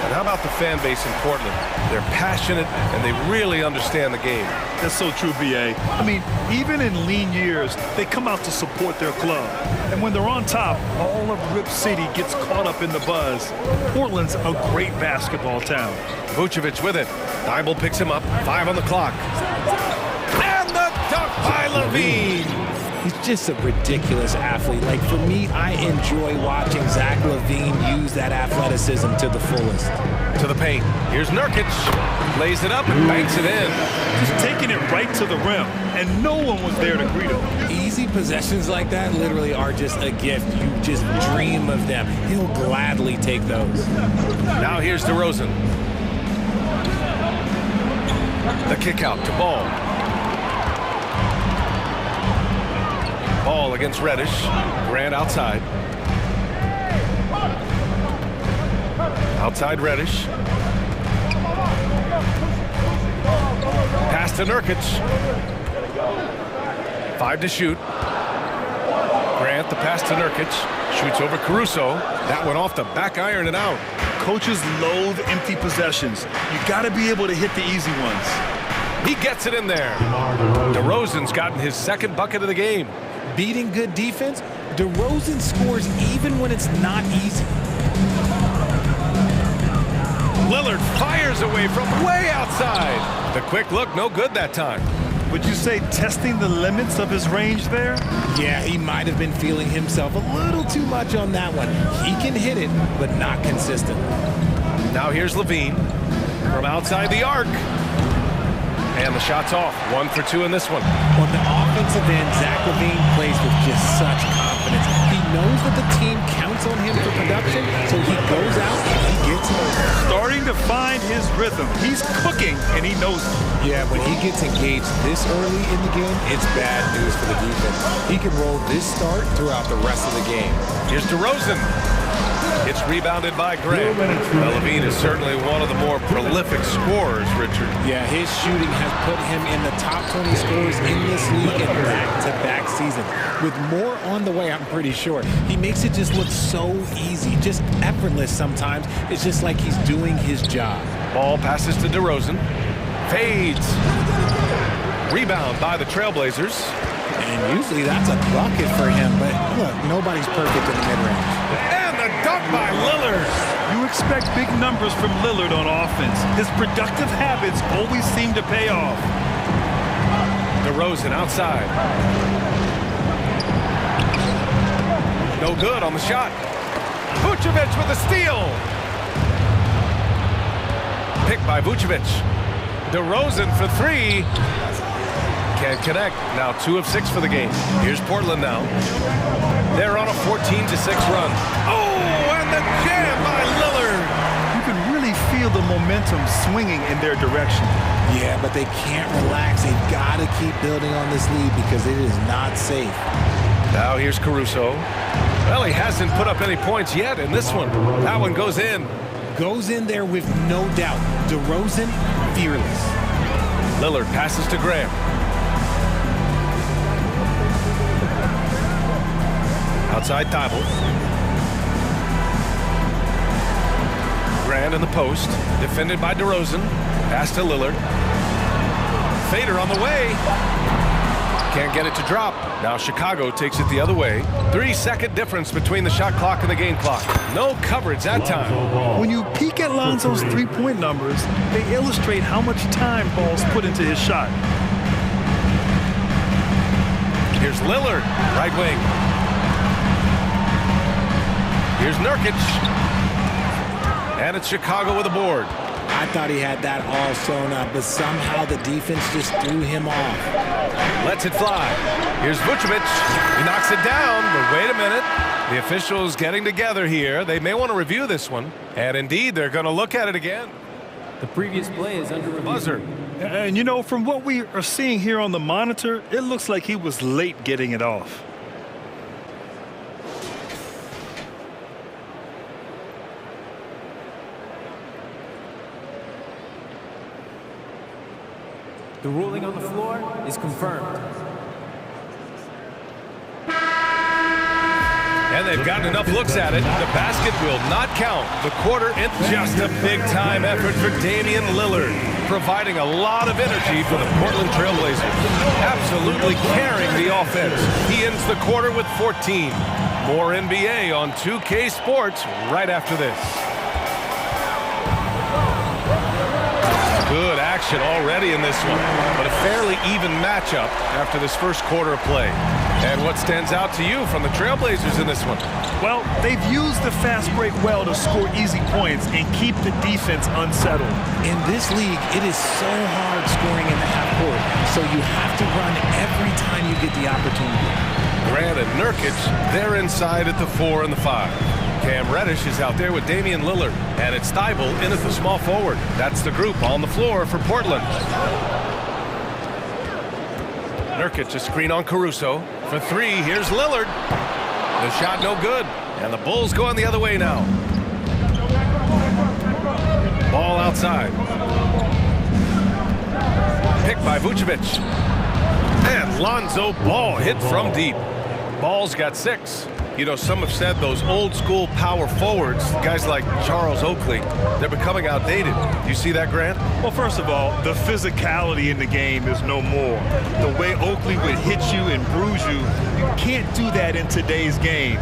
And how about the fan base in Portland? They're passionate, and they really understand the game. That's so true, B.A. I mean, even in lean years, they come out to support their club. And when they're on top, all of Rip City gets caught up in the buzz. Portland's a great basketball town. Vucevic with it. Thibault picks him up. 5 on the clock. And the dunk by LaVine. He's just a ridiculous athlete. Like, for me, I enjoy watching Zach LaVine use that athleticism to the fullest. To the paint. Here's Nurkic. Lays it up and banks it in. Just taking it right to the rim, and no one was there to greet him. Easy possessions like that literally are just a gift. You just dream of them. He'll gladly take those. Now here's DeRozan. The kick out to Ball. Ball against Reddish. Grant outside. Outside Reddish. Pass to Nurkic. 5 to shoot. Grant, the pass to Nurkic. Shoots over Caruso. That went off the back iron and out. Coaches loathe empty possessions. You got to be able to hit the easy ones. He gets it in there. DeRozan's gotten his second bucket of the game. Beating good defense, DeRozan scores even when it's not easy. Lillard fires away from way outside. The quick look, no good that time. Would you say testing the limits of his range there? Yeah, he might have been feeling himself a little too much on that one. He can hit it, but not consistent. Now here's LaVine from outside the arc. And the shot's off. 1 for 2 in this one. On the offensive end, Zach LaVine plays with just such confidence. He knows that the team counts on him for production, so he goes out and he gets it. Starting to find his rhythm. He's cooking, and he knows it. Yeah, when he gets engaged this early in the game, it's bad news for the defense. He can roll this start throughout the rest of the game. Here's DeRozan. It's rebounded by Grant. LaVine is certainly one of the more prolific scorers, Richard. Yeah, his shooting has put him in the top 20 scorers in this league in back-to-back seasons. With more on the way, I'm pretty sure. He makes it just look so easy, just effortless sometimes. It's just like he's doing his job. Ball passes to DeRozan. Fades. Rebound by the Trailblazers. And usually that's a bucket for him, but look, nobody's perfect in the mid-range. And the dunk by Lillard. You expect big numbers from Lillard on offense. His productive habits always seem to pay off. DeRozan outside. No good on the shot. Vucevic with the steal. Picked by Vucevic. DeRozan for 3. Can't connect. Now 2 of 6 for the game. Here's Portland now. They're on a 14-6 run. Oh, and the jam by Lillard. You can really feel the momentum swinging in their direction. Yeah, but they can't relax. They've got to keep building on this lead because it is not safe. Now here's Caruso. Well, he hasn't put up any points yet in this one. That one goes in. Goes in there with no doubt. DeRozan, fearless. Lillard passes to Graham. Outside Thibault. Grant in the post. Defended by DeRozan. Pass to Lillard. Fader on the way. Can't get it to drop. Now Chicago takes it the other way. 3-second difference between the shot clock and the game clock. No coverage that time. When you peek at Lonzo's three-point numbers, they illustrate how much time Ball's put into his shot. Here's Lillard, right wing. Here's Nurkic. And it's Chicago with a board. I thought he had that all sewn up, but somehow the defense just threw him off. Lets it fly. Here's Vucevic. He knocks it down, but wait a minute. The officials getting together here. They may want to review this one. And indeed, they're going to look at it again. The previous play is under review. Buzzer. And you know, from what we are seeing here on the monitor, it looks like he was late getting it off. The ruling on the floor is confirmed. And they've gotten enough looks at it. The basket will not count. The quarter, it's just a big-time effort for Damian Lillard, providing a lot of energy for the Portland Trail Blazers. Absolutely carrying the offense. He ends the quarter with 14. More NBA on 2K Sports right after this. Good action already in this one, but a fairly even matchup after this first quarter of play. And what stands out to you from the Trailblazers in this one? Well, they've used the fast break well to score easy points and keep the defense unsettled. In this league, it is so hard scoring in the half court, so you have to run every time you get the opportunity. Grant and Nurkic, they're inside at the 4 and the 5. Cam Reddish is out there with Damian Lillard, and it's Thibault in at the small forward. That's the group on the floor for Portland. Nurkic, a screen on Caruso. For 3, here's Lillard. The shot no good, and the Bulls going the other way now. Ball outside. Picked by Vucevic. And Lonzo Ball hit from deep. Ball's got 6. You know, some have said those old-school power forwards, guys like Charles Oakley, they're becoming outdated. Do you see that, Grant? Well, first of all, the physicality in the game is no more. The way Oakley would hit you and bruise you, you can't do that in today's game.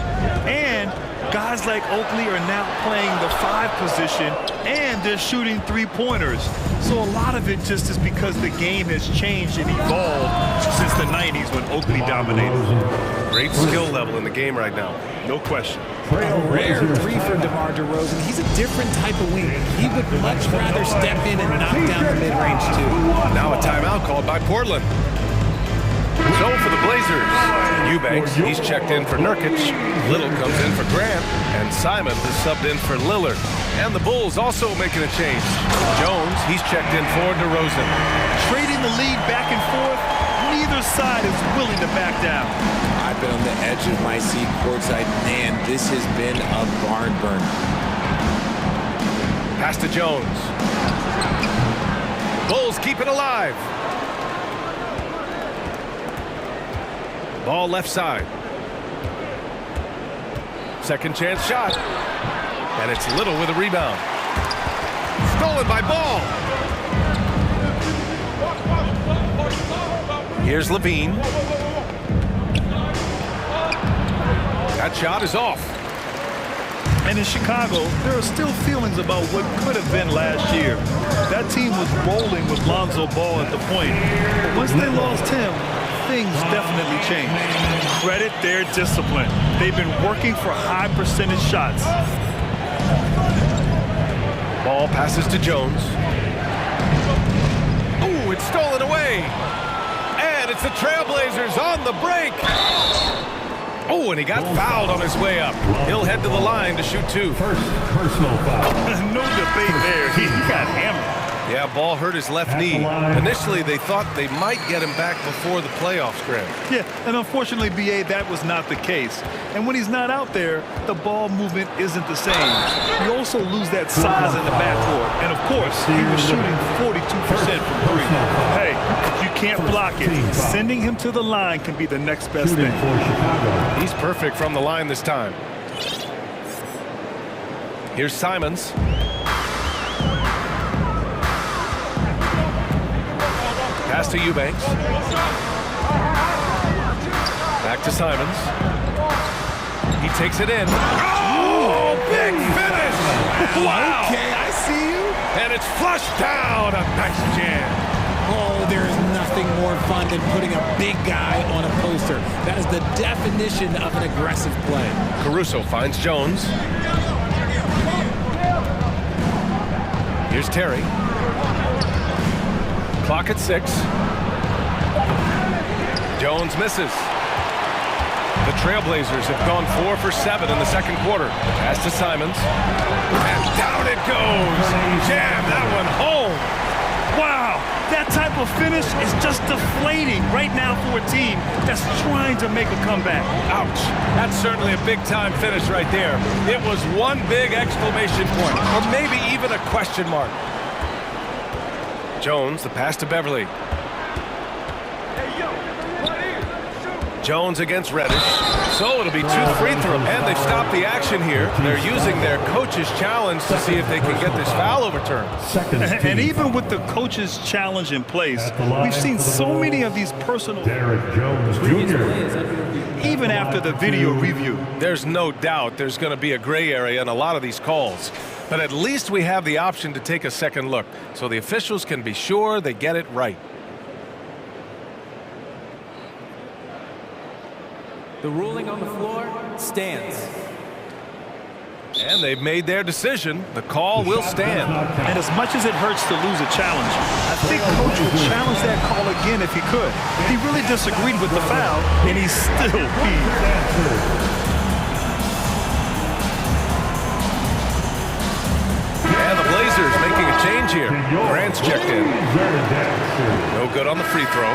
And guys like Oakley are now playing the 5 position, and they're shooting 3-pointers. So a lot of it just is because the game has changed and evolved since the 90s when Oakley dominated. Great skill level in the game right now. No question. A rare 3 for DeMar DeRozan. He's a different type of wing. He would much rather step in and knock down the mid-range, too. Now a timeout called by Portland. So for the Blazers, Eubanks, he's checked in for Nurkic. Little comes in for Grant, and Simon is subbed in for Lillard. And the Bulls also making a change. Jones, he's checked in for DeRozan. Trading the lead back and forth, neither side is willing to back down. I've been on the edge of my seat courtside. Man, this has been a barn burner. Pass to Jones. Bulls keep it alive. Ball left side. Second chance shot. And it's Little with a rebound. Stolen by Ball. Here's Levine. That shot is off. And in Chicago, there are still feelings about what could have been last year. That team was rolling with Lonzo Ball at the point. But once they lost him, things definitely changed. Credit their discipline. They've been working for high percentage shots. Ball passes to Jones. Ooh, it's stolen away. And it's the Trailblazers on the break. Oh, and he got fouled on his way up. He'll head to the line to shoot 2. First personal foul. No debate there. He got hammered. Yeah, Ball hurt his left knee. Initially, they thought they might get him back before the playoffs, Grant. Yeah, and unfortunately, B.A., that was not the case. And when he's not out there, the ball movement isn't the same. You also lose that size in the backcourt. And, of course, he was shooting 42% from 3. Hey, if you can't block it, sending him to the line can be the next best thing. He's perfect from the line this time. Here's Simons. Pass to Eubanks. Back to Simons. He takes it in. Oh, big finish! Wow! Okay, I see you. And it's flushed down. A nice jam. Oh, there is nothing nothing more fun than putting a big guy on a poster. That is the definition of an aggressive play. Caruso finds Jones. Here's Terry. Clock at 6. Jones misses. The Trailblazers have gone 4 for 7 in the second quarter. Pass to Simons. And down it goes. Jam that one home. Wow, that type of finish is just deflating right now for a team that's trying to make a comeback. Ouch. That's certainly a big-time finish right there. It was one big exclamation point, or maybe even a question mark. Jones, the pass to Beverly. Jones against Reddish. So it'll be 2 free throws. And they've stopped the action here. They're using their coach's challenge to see if they can get this foul overturned. And even with the coach's challenge in place, we've seen so many of these personal... Jones Jr. Even after the video review. There's no doubt there's going to be a gray area in a lot of these calls. But at least we have the option to take a second look, so the officials can be sure they get it right. The ruling on the floor stands. And they've made their decision. The call will stand. And as much as it hurts to lose a challenge, I think Coach would challenge that call again if he could. He really disagreed with the foul, and he's still peeved. And the Blazers making a change here. Grant's checked in. No good on the free throw.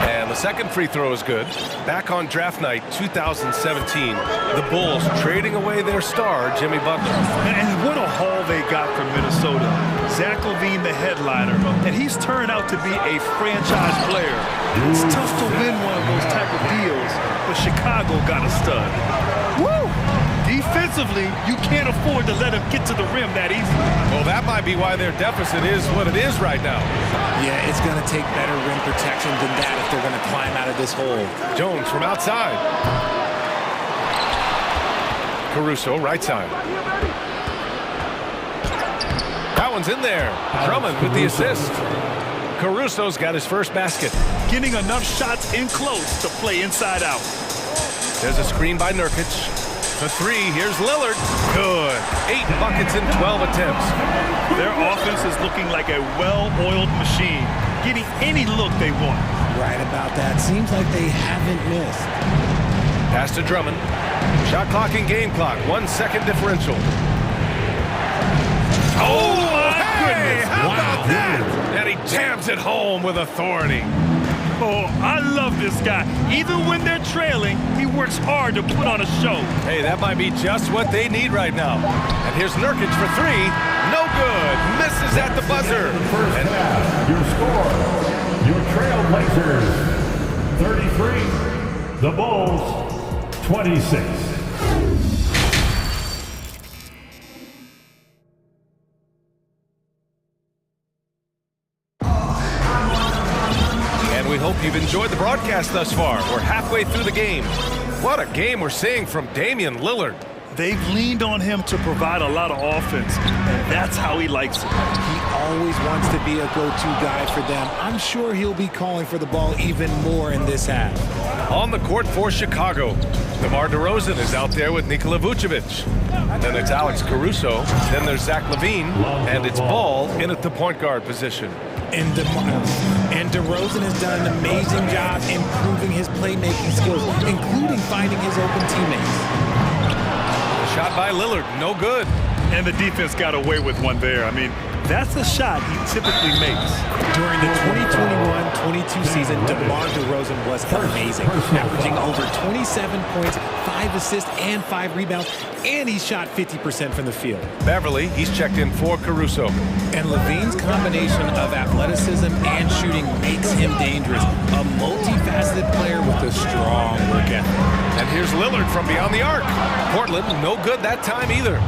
And the second free throw is good. Back on draft night 2017, the Bulls trading away their star, Jimmy Butler. And what a haul they got from Minnesota. Zach LaVine, the headliner, and he's turned out to be a franchise player. It's tough to win one of those type of deals, but Chicago got a stud. Woo! Defensively, you can't afford to let him get to the rim that easy. Well, that might be why their deficit is what it is right now. Yeah, it's going to take better rim protection than that if they're going to climb out of this hole. Jones from outside. Caruso, right side. That one's in there. Drummond with the assist. Caruso's got his first basket. Getting enough shots in close to play inside out. There's a screen by Nurkic. The 3, here's Lillard. Good. 8 buckets in 12 attempts. Their offense is looking like a well-oiled machine, getting any look they want. Right about that. Seems like they haven't missed. Pass to Drummond. Shot clock and game clock. 1 second differential. Oh, my goodness. How about that? And he jams it home with authority. Oh, I love this guy. Even when they're trailing, he works hard to put on a show. Hey, that might be just what they need right now. And here's Nurkic for 3. No good. Misses at the buzzer. First half, your score, your Trailblazers, 33. The Bulls, 26. We hope you've enjoyed the broadcast thus far. We're halfway through the game. What a game we're seeing from Damian Lillard. They've leaned on him to provide a lot of offense, and that's how he likes it. He always wants to be a go-to guy for them. I'm sure he'll be calling for the ball even more in this half. On the court for Chicago, DeMar DeRozan is out there with Nikola Vucevic. Then it's Alex Caruso. Then there's Zach LaVine, and it's Ball in at the point guard position. And DeRozan has done an amazing job improving his playmaking skills, including finding his open teammates. Shot by Lillard, no good. And the defense got away with one there. I mean, that's a shot he typically makes. During the 2021-22 season, DeMar DeRozan was amazing, averaging over 27 points, 5 assists, and 5 rebounds, and he shot 50% from the field. Beverly, he's checked in for Caruso. And LaVine's combination of athleticism and shooting makes him dangerous, a multifaceted player with a strong work ethic. And here's Lillard from beyond the arc. Portland, no good that time either.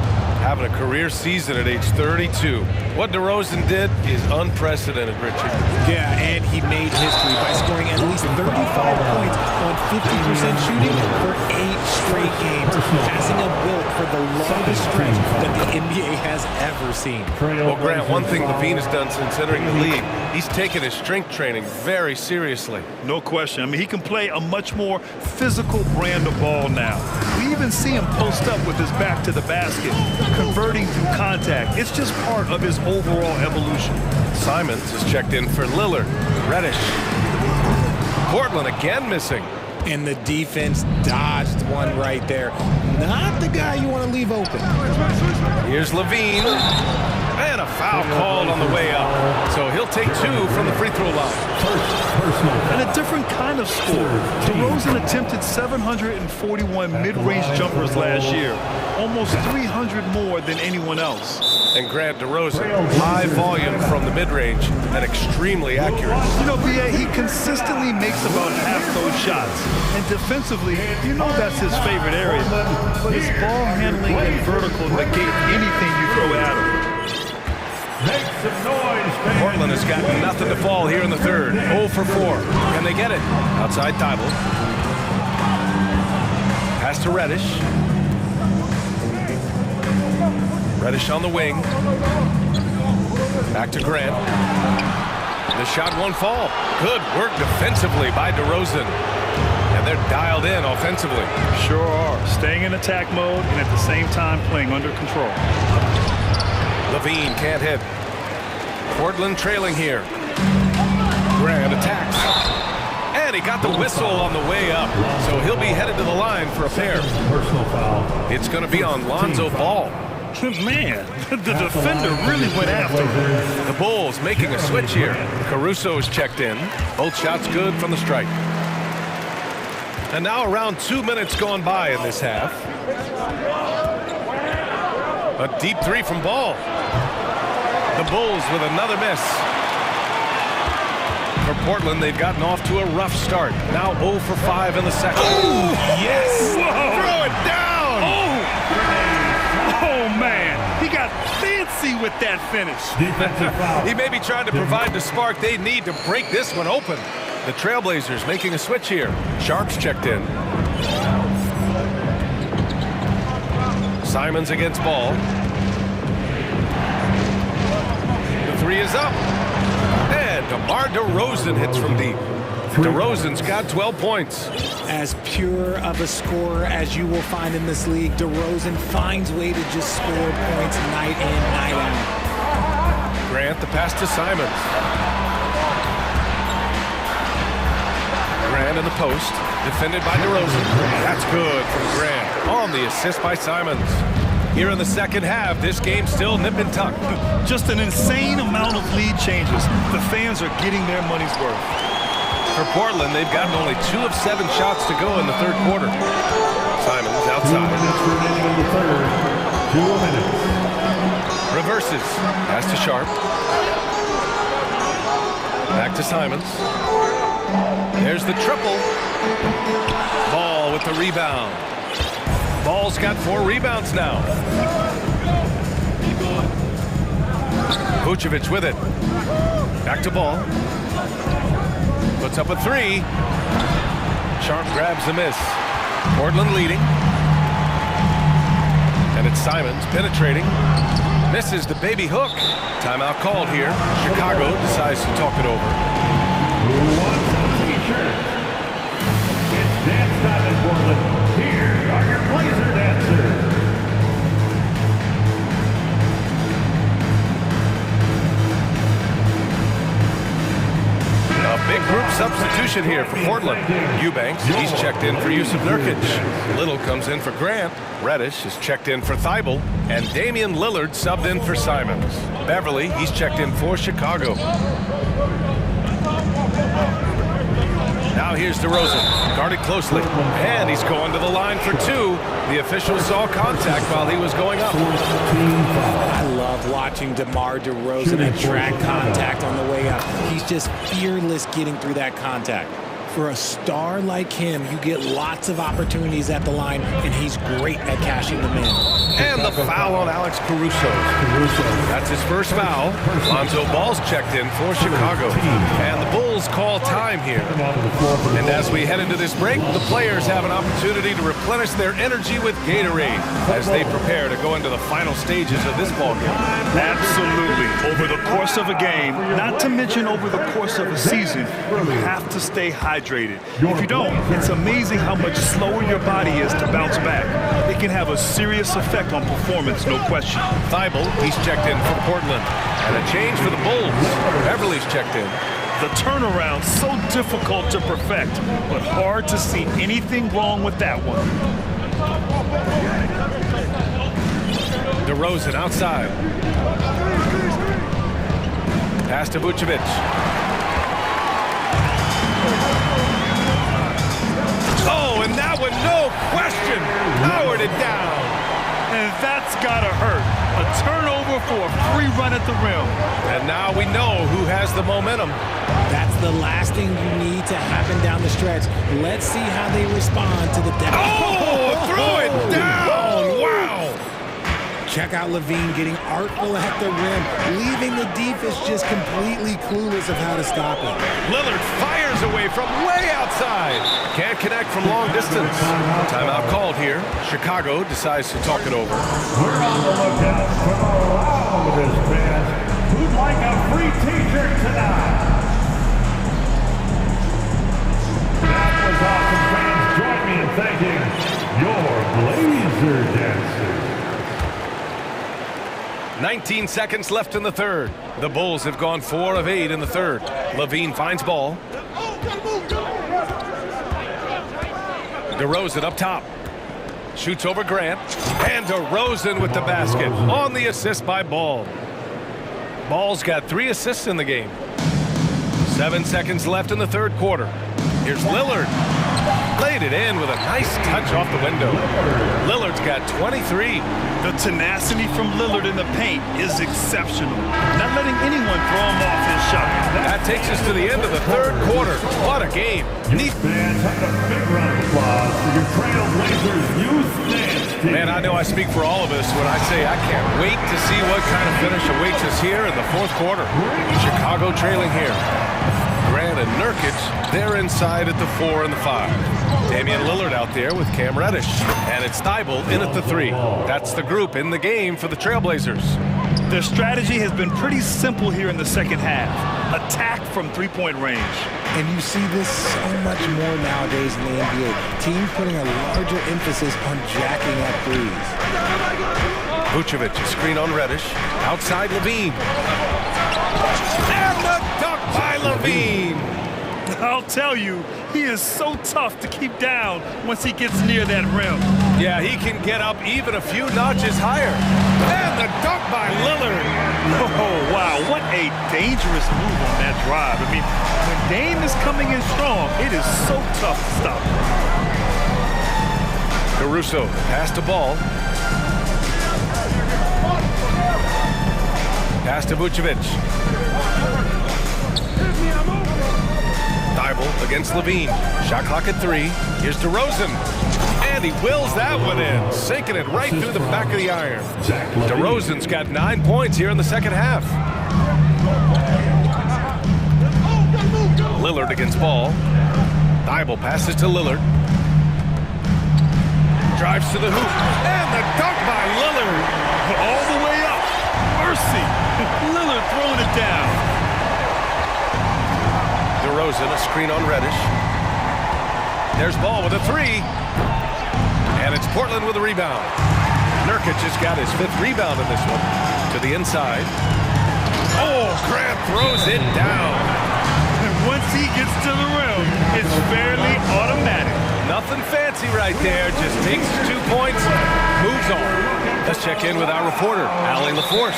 having a career season at age 32. What DeRozan did is unprecedented, Richard. Yeah, and he made history by scoring at least 35 points on 50% shooting for 8 straight games, passing a Wilt for the longest stretch that the NBA has ever seen. Well, Grant, one thing LaVine has done since entering the league, he's taken his strength training very seriously. No question. I mean, he can play a much more physical brand of ball now. We even see him post up with his back to the basket, converting through contact. It's just part of his overall evolution. Simons is checked in for Lillard. Reddish. Portland again missing. And the defense dodged one right there. Not the guy you want to leave open. Here's LaVine. And a foul called on the way up. So he'll take 2 from the free throw line. And a different kind of score. DeRozan attempted 741 mid-range jumpers last year. Almost 300 more than anyone else. And Grant, DeRozan, high volume from the mid-range and extremely accurate. You know, B.A., he consistently makes about half those shots. And defensively, you know that's his favorite area. But his ball handling and vertical negate anything you throw at him. Make some noise, fans. Portland has got nothing to fall here in the third. 0 for 4. Can they get it? Outside Thibault. Pass to Reddish. Reddish on the wing. Back to Grant. The shot won't fall. Good work defensively by DeRozan. And they're dialed in offensively. Sure are. Staying in attack mode and at the same time playing under control. LaVine can't hit. Portland trailing here. Grant attacks. And he got the whistle on the way up. So he'll be headed to the line for a pair. Personal foul. It's going to be on Lonzo Ball. Man, the defender really went after him. The Bulls making a switch here. Caruso is checked in. Both shots good from the strike. And now around 2 minutes gone by in this half. A deep 3 from Ball. The Bulls with another miss. For Portland, they've gotten off to a rough start. Now 0 for 5 in the second. Oh, yes! Whoa. Throw it down! Oh, man. He got fancy with that finish. Defensive foul. He may be trying to provide the spark they need to break this one open. The Trailblazers making a switch here. Sharp's checked in. Simons against Ball. The 3 is up. And DeMar DeRozan hits from deep. DeRozan's got 12 points. As pure of a scorer as you will find in this league, DeRozan finds way to just score points night in, night out. Grant the pass to Simons. Grant in the post, defended by DeRozan. That's good from Grant on the assist by Simons. Here in the second half, this game's still nip and tuck. Just an insane amount of lead changes. The fans are getting their money's worth. For Portland, they've gotten only 2 of 7 shots to go in the third quarter. Simons outside. 2 minutes remaining in the third. 2 minutes. Reverses. Pass to Sharp. Back to Simons. There's the triple. Ball with the rebound. Ball's got 4 rebounds now. Vucevic with it. Back to Ball. Puts up a 3. Sharp grabs the miss. Portland leading. And it's Simons penetrating. Misses the baby hook. Timeout called here. Chicago decides to talk it over. Who wants a t-shirt? It's dance time in Portland. Here are your Blazer dancers. A big group substitution here for Portland. Eubanks, he's checked in for Yusuf Nurkic. Little comes in for Grant. Reddish is checked in for Thibault. And Damian Lillard subbed in for Simons. Beverly, he's checked in for Chicago. Now here's DeRozan, guarded closely, and he's going to the line for 2. The official saw contact while he was going up. I love watching DeMar DeRozan attract contact on the way up. He's just fearless getting through that contact. For a star like him, you get lots of opportunities at the line, and he's great at cashing them in. And the foul on Alex Caruso. That's his first foul. Lonzo Ball's checked in for Chicago. And the Bulls call time here. And as we head into this break, the players have an opportunity to replenish their energy with Gatorade as they prepare to go into the final stages of this ballgame. Absolutely. Over the course of a game, not to mention over the course of a season, you have to stay hydrated. If you don't, it's amazing how much slower your body is to bounce back. It can have a serious effect on performance, no question. Thibault, he's checked in for Portland. And a change for the Bulls. Beverly's checked in. The turnaround so difficult to perfect, but hard to see anything wrong with that one. DeRozan outside. Pass to Vucevic. Oh, and that one, no question, powered it down. And that's gotta hurt. A turnover for a free run at the rim. And now we know who has the momentum. That's the last thing you need to happen down the stretch. Let's see how they respond to the depth. Oh, throw it down! Wow! Check out Levine getting artful at the rim, leaving the defense just completely clueless of how to stop it. Lillard fires away from way outside. Can't connect from long distance. Timeout called here. Chicago decides to talk it over. We're on the lookout for the loudest fans who'd like a free t-shirt tonight. That was awesome, fans. Join me in thanking your Blazer dancers. 19 seconds left in the third. The Bulls have gone 4 of 8 in the third. Levine finds ball. DeRozan up top. Shoots over Grant. And DeRozan with the basket on the assist by Ball. Ball's got 3 assists in the game. 7 seconds left in the third quarter. Here's Lillard. Laid it in with a nice touch off the window. Lillard's got 23. The tenacity from Lillard in the paint is exceptional. Not letting anyone throw him off his shot. That takes us to the end of the third quarter. What a game. Neat. Fans, have a big round of applause for your Trailblazers youth dance team. Man, I know I speak for all of us when I say I can't wait to see what kind of finish awaits us here in the fourth quarter. Chicago trailing here. Grant and Nurkic, they're inside at the 4 and the 5. Damian Lillard out there with Cam Reddish. And it's Thibault in at the 3. That's the group in the game for the Trailblazers. Their strategy has been pretty simple here in the second half. Attack from three-point range. And you see this so much more nowadays in the NBA. Teams putting a larger emphasis on jacking up threes. Vucevic, screen on Reddish. Outside Levine. And the dunk by Levine. I'll tell you, he is so tough to keep down once he gets near that rim. Yeah, he can get up even a few notches higher. And the dunk by Lillard. Oh, wow, what a dangerous move on that drive. I mean, when Dame is coming in strong, it is so tough to stop. Caruso, pass to Ball. Pass to Vucevic. Thibault against Levine. Shot clock at 3. Here's DeRozan. And he wills that one in, sinking it right through the back of the iron. DeRozan's got 9 points here in the second half. Lillard against Ball. Thibault passes to Lillard. Drives to the hoop. And the dunk by Lillard. All the way up. Mercy. Lillard throwing it down. DeRozan, a screen on Reddish. There's Ball with a 3. And it's Portland with a rebound. Nurkic has got his 5th rebound in this one. To the inside. Oh, Grant throws it down. And once he gets to the rim, it's fairly automatic. Nothing fancy right there. Just takes 2 points, moves on. Let's check in with our reporter, Allie LaForce.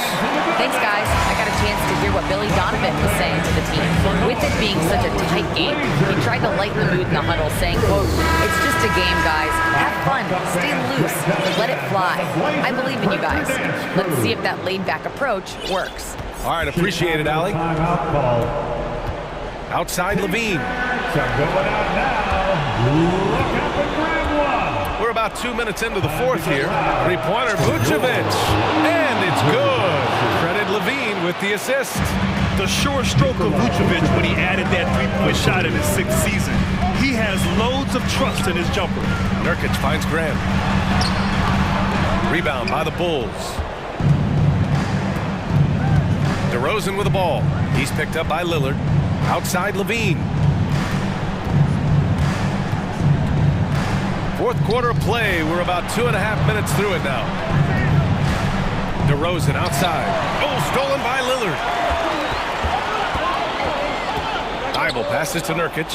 Thanks, guys. I got a chance to hear what Billy Donovan was saying to the team. With it being such a tight game, he tried to lighten the mood in the huddle, saying, quote, "It's just a game, guys. Have fun. Stay loose. Let it fly. I believe in you guys." Let's see if that laid-back approach works. All right, appreciate it, Allie. Outside Levine. are going out now. Look up and grab one. We're about 2 minutes into the fourth here. Three-pointer, Vucevic, and it's good. Credit Levine with the assist. The sure stroke of Vucevic when he added that three-point shot in his 6th season. He has loads of trust in his jumper. Nurkic finds Grant. Rebound by the Bulls. DeRozan with the ball. He's picked up by Lillard. Outside Levine. Fourth quarter of play. We're about 2.5 minutes through it now. DeRozan outside. Oh, stolen by Lillard. Thibault passes to Nurkic.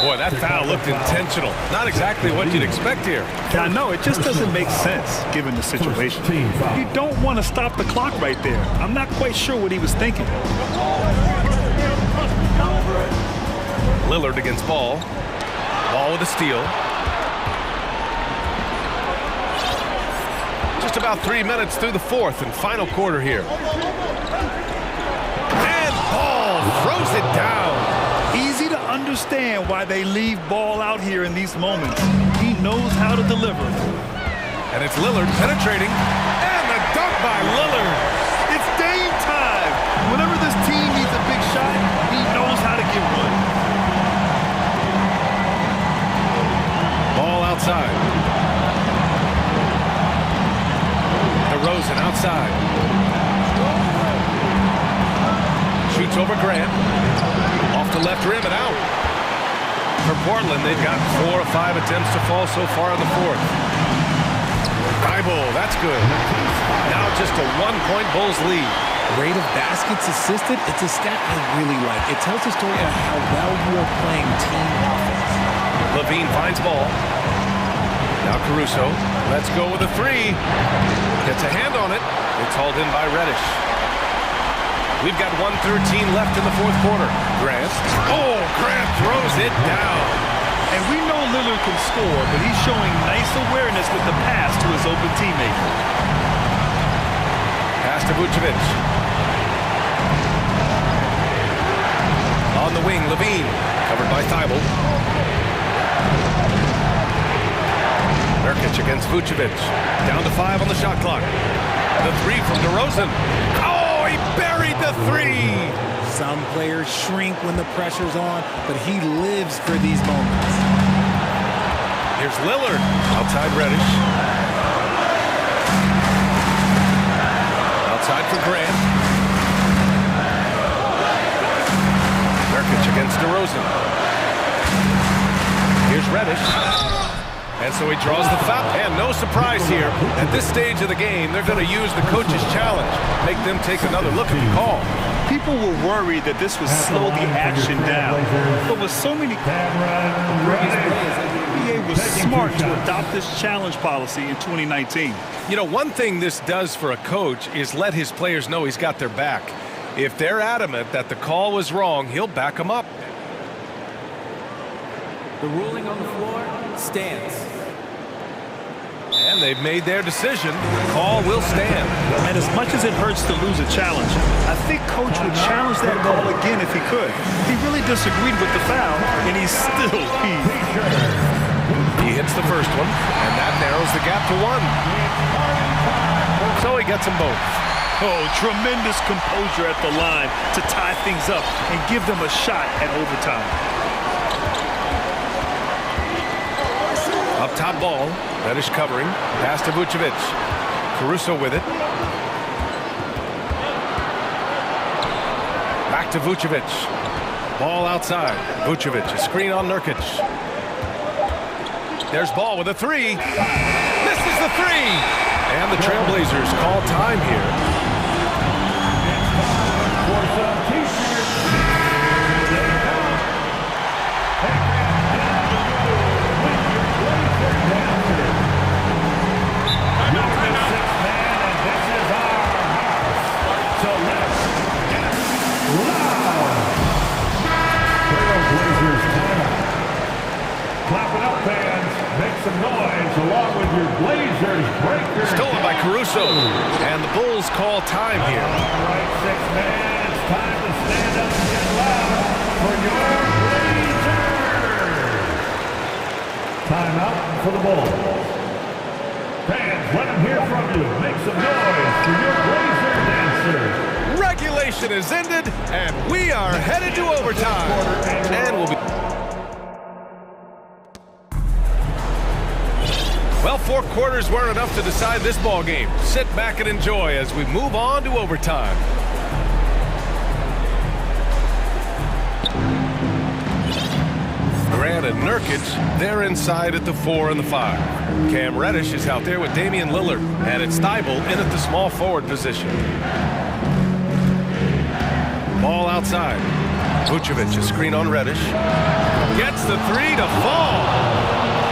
Boy, that foul looked intentional. Not exactly what you'd expect here. I know, it just doesn't make sense given the situation. You don't want to stop the clock right there. I'm not quite sure what he was thinking. Lillard against Ball. Ball with a steal. Just about 3 minutes through the fourth and final quarter here. And Ball throws it down. Easy to understand why they leave Ball out here in these moments. He knows how to deliver. And it's Lillard penetrating. And the dunk by Lillard. It's Dame time. Whenever this team needs a big shot, he knows how to get one. Ball outside. DeRozan outside. Shoots over Grant. Off the left rim and out. For Portland, they've got 4 or 5 attempts to fall so far in the fourth. Thibault, that's good. Now just a 1-point Bulls lead. Rate of baskets assisted, it's a stat I really like. It tells a story of how well you are playing team offense. Levine finds Ball. Now Caruso lets go with a three. Gets a hand on it. It's hauled in by Reddish. We've got 1:13 left in the fourth quarter. Grant. Oh, Grant throws it down. And we know Lillard can score, but he's showing nice awareness with the pass to his open teammate. Pass to Vucevic. On the wing, Levine. Covered by Thibault. Nurkic against Vucevic. Down to 5 on the shot clock. The three from DeRozan. Oh, he buried the three. Some players shrink when the pressure's on, but he lives for these moments. Here's Lillard. Outside Reddish. Outside for Grant. Nurkic against DeRozan. Here's Reddish. And so he draws the foul. And no surprise here. At this stage of the game, they're going to use the coach's challenge. Make them take another look at the call. People were worried that this would slow the action down. But with so many plays, the NBA was smart to adopt this challenge policy in 2019. You know, one thing this does for a coach is let his players know he's got their back. If they're adamant that the call was wrong, he'll back them up. The ruling on the floor stands. And they've made their decision. The call will stand. And as much as it hurts to lose a challenge, I think Coach would challenge that call again if he could. He really disagreed with the foul, and he's still heaved. He hits the first one, and that narrows the gap to 1. So he gets them both. Oh, tremendous composure at the line to tie things up and give them a shot at overtime. Up top Ball. Reddish covering. Pass to Vucevic. Caruso with it. Back to Vucevic. Ball outside. Vucevic. A screen on Nurkic. There's Ball with a three. Misses the three. And the Trailblazers call time here. Stolen by Caruso, and the Bulls call time here. All right, 6 man, it's time to stand up and get loud for your Timeout for the Bulls. Fans, let them hear from you. Make some noise for your Blazer dancers. Regulation is ended, and we are headed to overtime. And we'll be... Well, 4 quarters weren't enough to decide this ball game. Sit back and enjoy as we move on to overtime. Grant and Nurkic, they're inside at the 4 and the 5. Cam Reddish is out there with Damian Lillard, and it's Thibault in at the small forward position. Ball outside. Vucevic, a screen on Reddish. Gets the 3 to fall.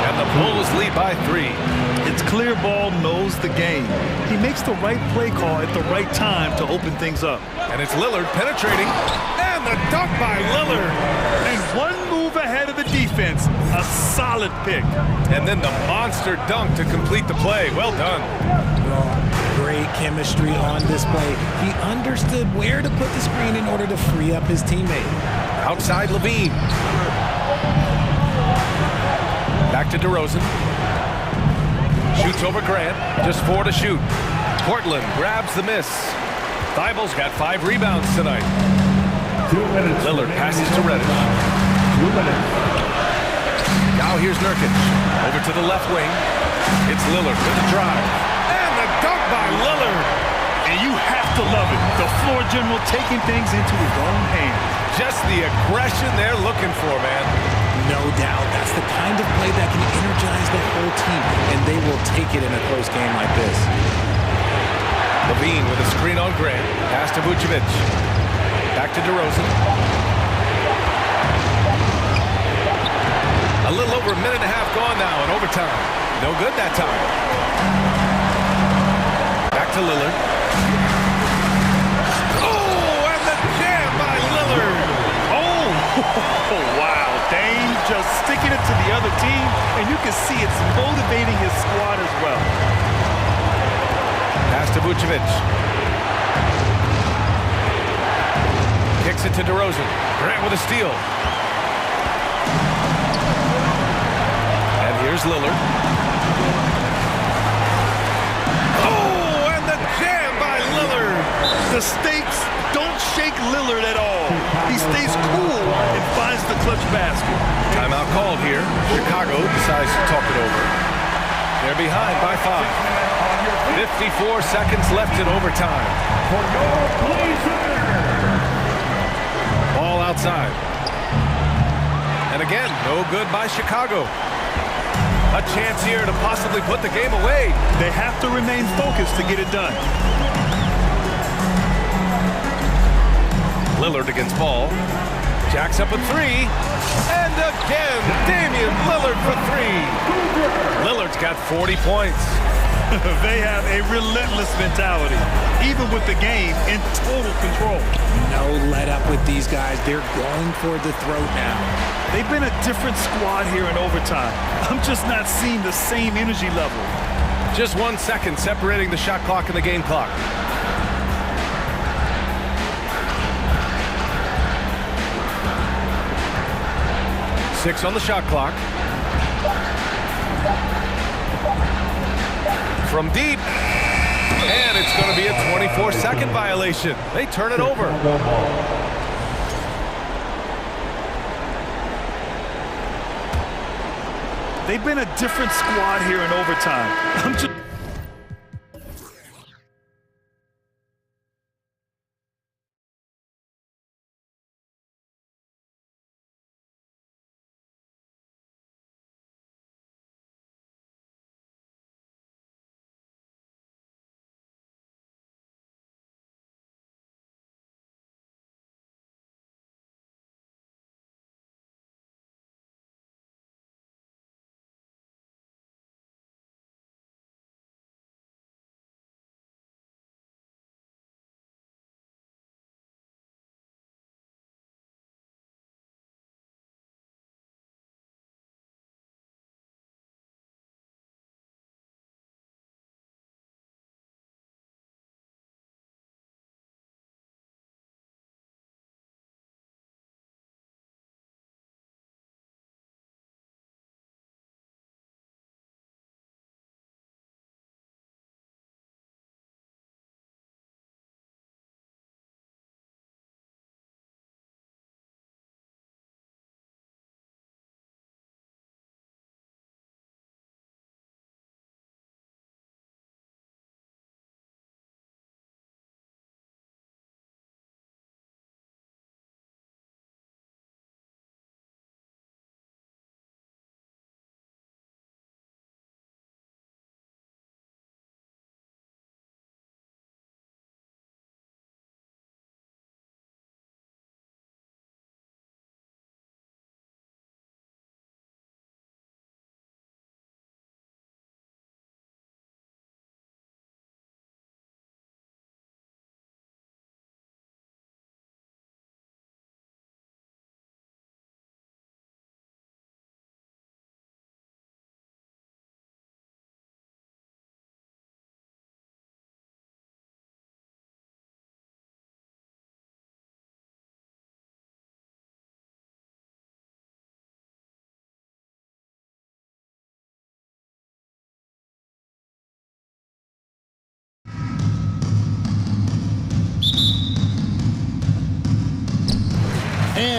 And the Bulls lead by 3. It's clear Ball knows the game. He makes the right play call at the right time to open things up. And it's Lillard penetrating. And the dunk by Lillard. And one move ahead of the defense. A solid pick. And then the monster dunk to complete the play. Well done. Great chemistry on display. He understood where to put the screen in order to free up his teammate. Outside Levine. Back to DeRozan. Shoots over Grant. Just 4 to shoot. Portland grabs the miss. Thibault's got 5 rebounds tonight. 2 minutes. Lillard passes to Reddish. 2 minutes. Now here's Nurkic. Over to the left wing. It's Lillard with the drive. And the dunk by Lillard. And you have to love it. The floor general taking things into his own hands. Just the aggression they're looking for, man. No doubt. That's the kind of play that can energize the whole team, and they will take it in a close game like this. Levine with a screen on Grant. Pass to Vucevic. Back to DeRozan. A little over a minute and a half gone now in overtime. No good that time. Back to Lillard. Oh, and the jam by Lillard. Oh, wow. Dame just sticking it to the other team, and you can see it's motivating his squad as well. Pass to Vucevic. Kicks it to DeRozan. Grant with a steal. And here's Lillard. Oh, and the jam by Lillard. The stakes don't shake Lillard at all. He stays cool and finds the clutch basket. Timeout called here. Chicago decides to talk it over. They're behind by 5. 54 seconds left in overtime. For your Blazers. Ball outside. And again, no good by Chicago. A chance here to possibly put the game away. They have to remain focused to get it done. Lillard against Ball. Jacks up a 3. And again, Damian Lillard for 3. Lillard's got 40 points. They have a relentless mentality, even with the game in total control. No let up with these guys. They're going for the throat now. They've been a different squad here in overtime. I'm just not seeing the same energy level. Just 1 second separating the shot clock and the game clock. Six on the shot clock. From deep. And it's going to be a 24-second violation. They turn it over. They've been a different squad here in overtime. I'm just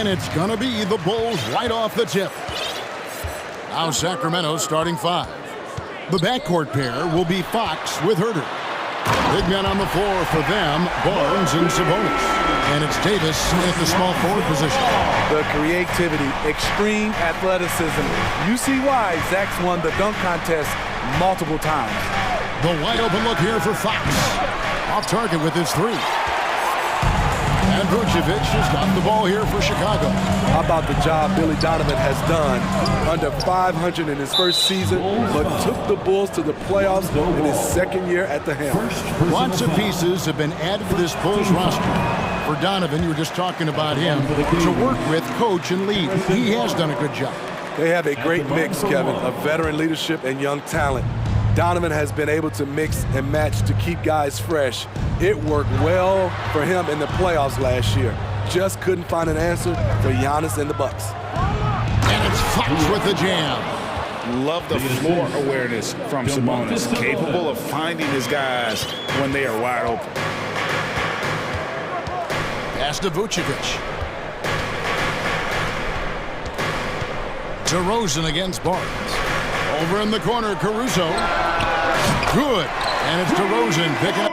And it's going to be the Bulls right off the tip. Now Sacramento starting 5. The backcourt pair will be Fox with Herter. Big men on the floor for them, Barnes and Sabonis. And it's Davis at the small forward position. The creativity, extreme athleticism. You see why Zach's won the dunk contest multiple times. The wide open look here for Fox. Off target with his 3. And Vucevic has got the ball here for Chicago. How about the job Billy Donovan has done? Under 500 in his first season, but took the Bulls to the playoffs in his second year at the helm. Lots of pieces have been added to this Bulls roster. For Donovan, you were just talking about him, to work with, coach, and lead. He has done a good job. They have a great mix, Kevin, of veteran leadership and young talent. Donovan has been able to mix and match to keep guys fresh. It worked well for him in the playoffs last year. Just couldn't find an answer for Giannis and the Bucks. And it's Fox with the jam. Love the floor awareness from Sabonis. Capable of finding his guys when they are wide open. Pass to Vucevic. DeRozan against Barnes. Over in the corner, Caruso. Good. And it's DeRozan picking up.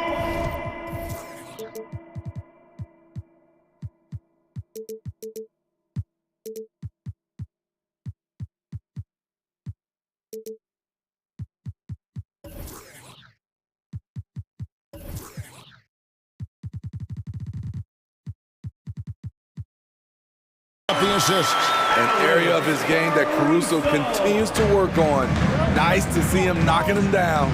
The assist. An area of his game that Caruso continues to work on. Nice to see him knocking him down.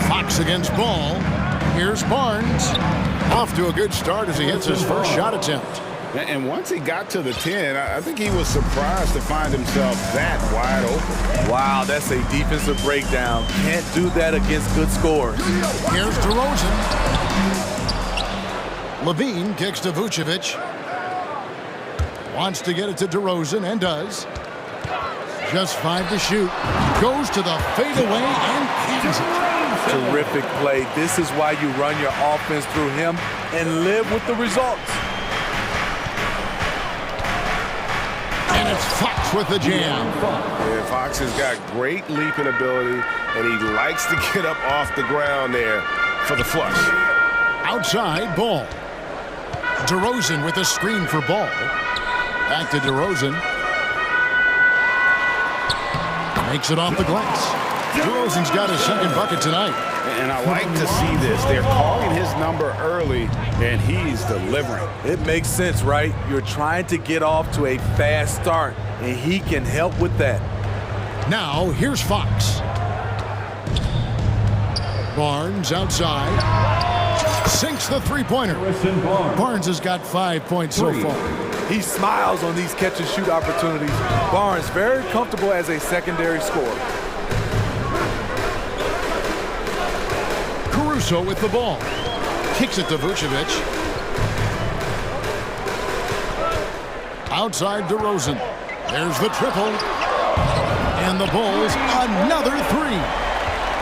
Fox against Ball. Here's Barnes. Off to a good start as he hits his first shot attempt. And once he got to the 10, I think he was surprised to find himself that wide open. Wow, that's a defensive breakdown. Can't do that against good scores. Here's DeRozan. Levine kicks to Vucevic. Wants to get it to DeRozan and does. Just 5 to shoot. Goes to the fadeaway and cans it. Terrific play. This is why you run your offense through him and live with the results. And it's Fox with the jam. Yeah, Fox has got great leaping ability, and he likes to get up off the ground there for the flush. Outside, Ball. DeRozan with a screen for Ball. Back to DeRozan. Makes it off the glass. DeRozan's got his second bucket tonight. And I like to see this. They're calling his number early, and he's delivering. It makes sense, right? You're trying to get off to a fast start, and he can help with that. Now, here's Fox. Barnes outside. Sinks the three-pointer. Barnes has got 5 points so far. He smiles on these catch-and-shoot opportunities. Barnes very comfortable as a secondary scorer. Caruso with the ball. Kicks it to Vucevic. Outside DeRozan. There's the triple. And the Bulls another 3.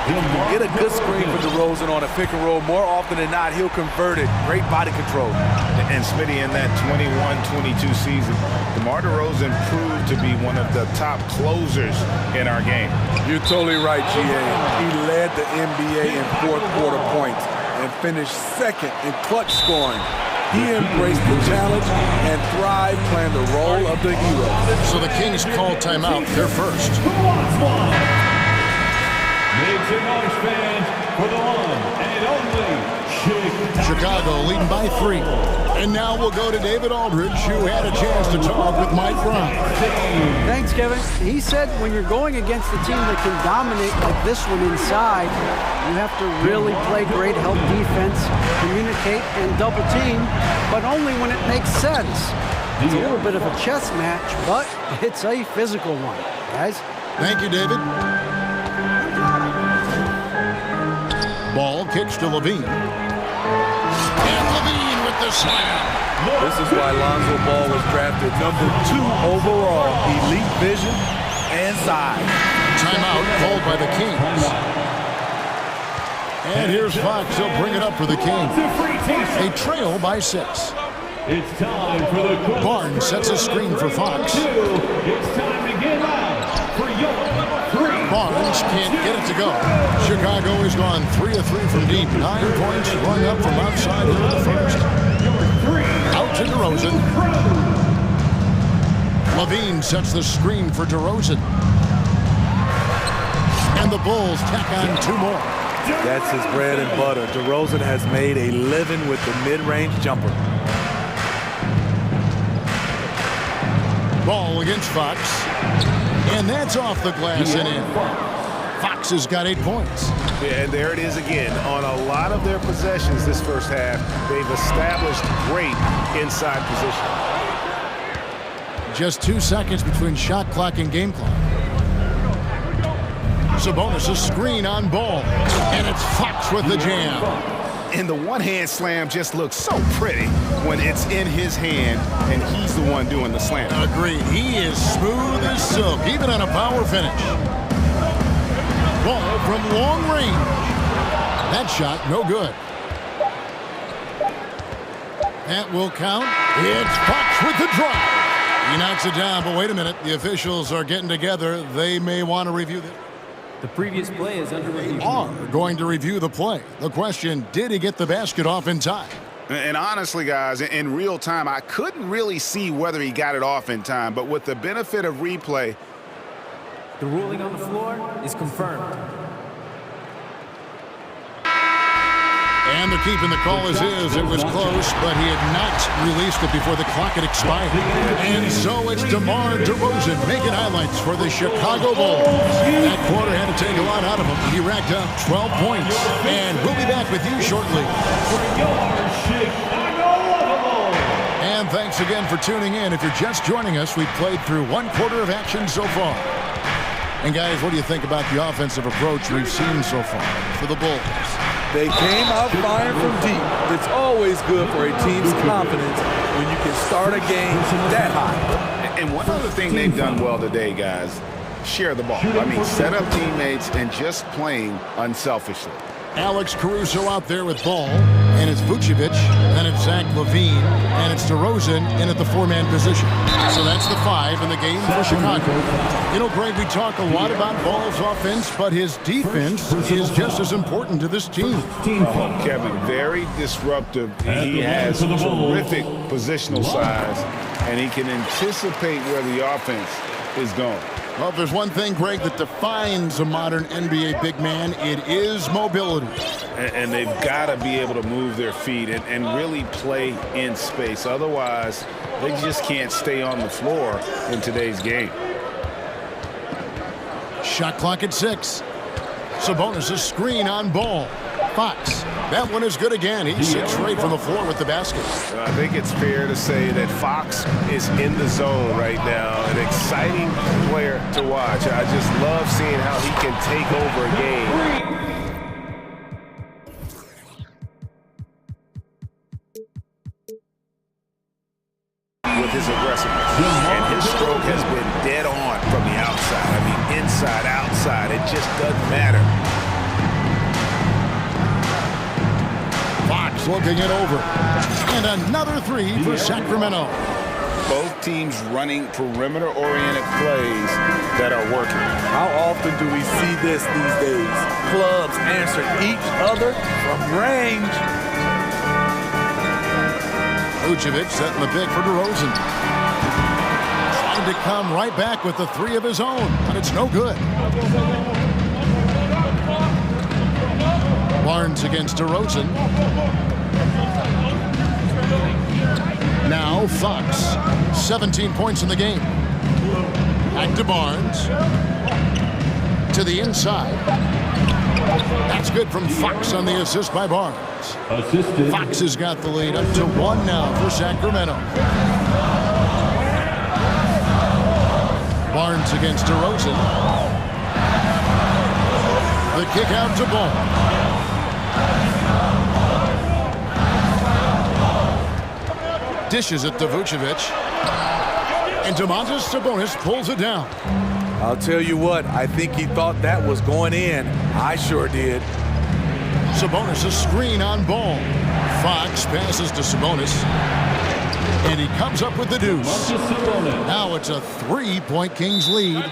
Get a good screen for DeRozan on a pick and roll. More often than not, he'll convert it. Great body control. And Smitty, in that 21-22 season, DeMar DeRozan proved to be one of the top closers in our game. You're totally right, GA. He led the NBA in fourth quarter points and finished second in clutch scoring. He embraced the challenge and thrived playing the role of the hero. So the Kings call timeout. They're first. Make some noise, fans, for the one and only Chicago leading by 3. And now we'll go to David Aldridge, who had a chance to talk with Mike Brown. Thanks, Kevin. He said when you're going against a team that can dominate like this one inside, you have to really play great help defense, communicate, and double team, but only when it makes sense. It's a little bit of a chess match, but it's a physical one, guys. Thank you, David. Ball kicks to Levine. And Levine with the slam. This is why Lonzo Ball was drafted number 2 overall. Elite vision and size. Timeout called by the Kings. And here's Fox. He'll bring it up for the King. A trail by 6. It's time for the Barnes sets a screen for Fox. It's time to get out for your number 3. Barnes can't get it to go. Chicago has gone 3 of 3 from deep. 9 points run up from outside here in the first. Out to DeRozan. Levine sets the screen for DeRozan. And the Bulls tack on 2 more. That's his bread and butter. DeRozan has made a living with the mid-range jumper. Ball against Fox. And that's off the glass and in. Fox has got 8 points. Yeah, and there it is again. On a lot of their possessions this first half, they've established great inside position. Just 2 seconds between shot clock and game clock. Sabonis a screen on Ball. And it's Fox with the jam. And the one-hand slam just looks so pretty when it's in his hand and he's the one doing the slam. Agreed. He is smooth as silk, even on a power finish. Ball from long range. That shot, no good. That will count. It's Fox with the drive. He knocks it down, but wait a minute. The officials are getting together. They may want to review this. The previous play is under review. They are going to review the play. The question, did he get the basket off in time? And honestly, guys, in real time, I couldn't really see whether he got it off in time, but with the benefit of replay, the ruling on the floor is confirmed. And they're keeping the call as is. It was close, but he had not released it before the clock had expired. And so it's DeMar DeRozan making highlights for the Chicago Bulls. That quarter had to take a lot out of him. He racked up 12 points. And we'll be back with you shortly. And thanks again for tuning in. If you're just joining us, we've played through 1 quarter of action so far. And guys, what do you think about the offensive approach we've seen so far for the Bulls? They came out firing from deep. It's always good for a team's confidence when you can start a game that high. And one other thing they've done well today, guys, share the ball. I mean, set up teammates and just playing unselfishly. Alex Caruso out there with Ball, and it's Vucevic, then it's Zach LaVine, and it's DeRozan in at the 4-man position. So that's the 5 in the game for Chicago. You know, Greg, we talk a lot about Ball's offense, but his defense is just as important to this team. Kevin, very disruptive. He has terrific positional size, and he can anticipate where the offense is going. Well, if there's one thing, Greg, that defines a modern NBA big man, it is mobility. And they've got to be able to move their feet and really play in space. Otherwise, they just can't stay on the floor in today's game. Shot clock at 6. Sabonis a screen on Ball. Fox. That one is good again. He sits right from the floor with the basket. I think it's fair to say that Fox is in the zone right now. An exciting player to watch. I just love seeing how he can take over a game. With his aggressiveness. And his stroke has been dead on from the outside. I mean, inside, outside. It just doesn't matter. Fox looking it over. And another 3 for Sacramento. Both teams running perimeter-oriented plays that are working. How often do we see this these days? Clubs answer each other from range. Vucevic setting the pick for DeRozan. Trying to come right back with the 3 of his own, but it's no good. Barnes against DeRozan. Now Fox. 17 points in the game. Back to Barnes. To the inside. That's good from Fox on the assist by Barnes. Fox has got the lead up to 1 now for Sacramento. Barnes against DeRozan. The kick out to Ball. Dishes it to Vucevic. And Domantas Sabonis pulls it down. I'll tell you what, I think he thought that was going in. I sure did. Sabonis a screen on ball. Fox passes to Sabonis. And he comes up with the deuce. Now it's a 3-point Kings lead.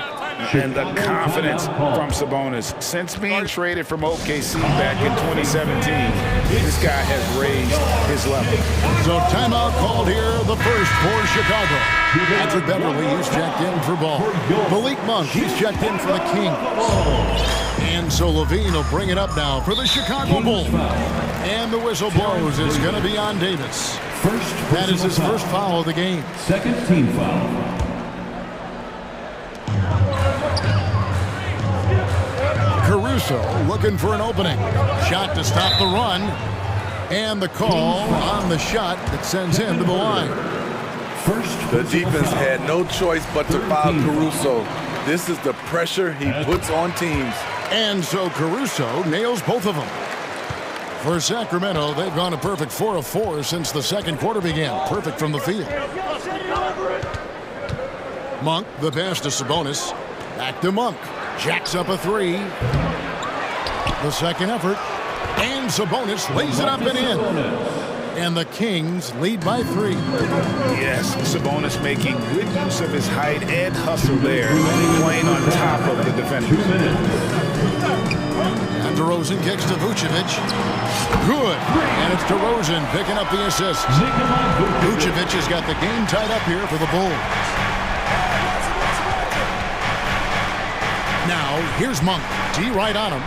And the confidence from Sabonis. Since being traded from OKC back in 2017, this guy has raised his level. So timeout called here, the first for Chicago. Patrick Beverly, he's checked in for ball. Malik Monk, he's checked in for the Kings. And so Levine will bring it up now for the Chicago Bulls. And the whistle blows. It's going to be on Davis. That is his first foul of the game. Second team foul. Caruso looking for an opening. Shot to stop the run. And the call on the shot that sends him to the line. The defense had no choice but to foul Caruso. This is the pressure he puts on teams. And so Caruso nails both of them. For Sacramento, they've gone a perfect 4 of 4 since the second quarter began. Perfect from the field. Monk, the pass to Sabonis. Back to Monk. Jacks up a 3. The second effort. And Sabonis lays it up and in. And the Kings lead by 3. Yes, Sabonis making good use of his height and hustle there, playing on top of the defenders. And DeRozan kicks to Vucevic. Good. And it's DeRozan picking up the assist. Vucevic has got the game tied up here for the Bulls. Now, here's Monk. D right on him.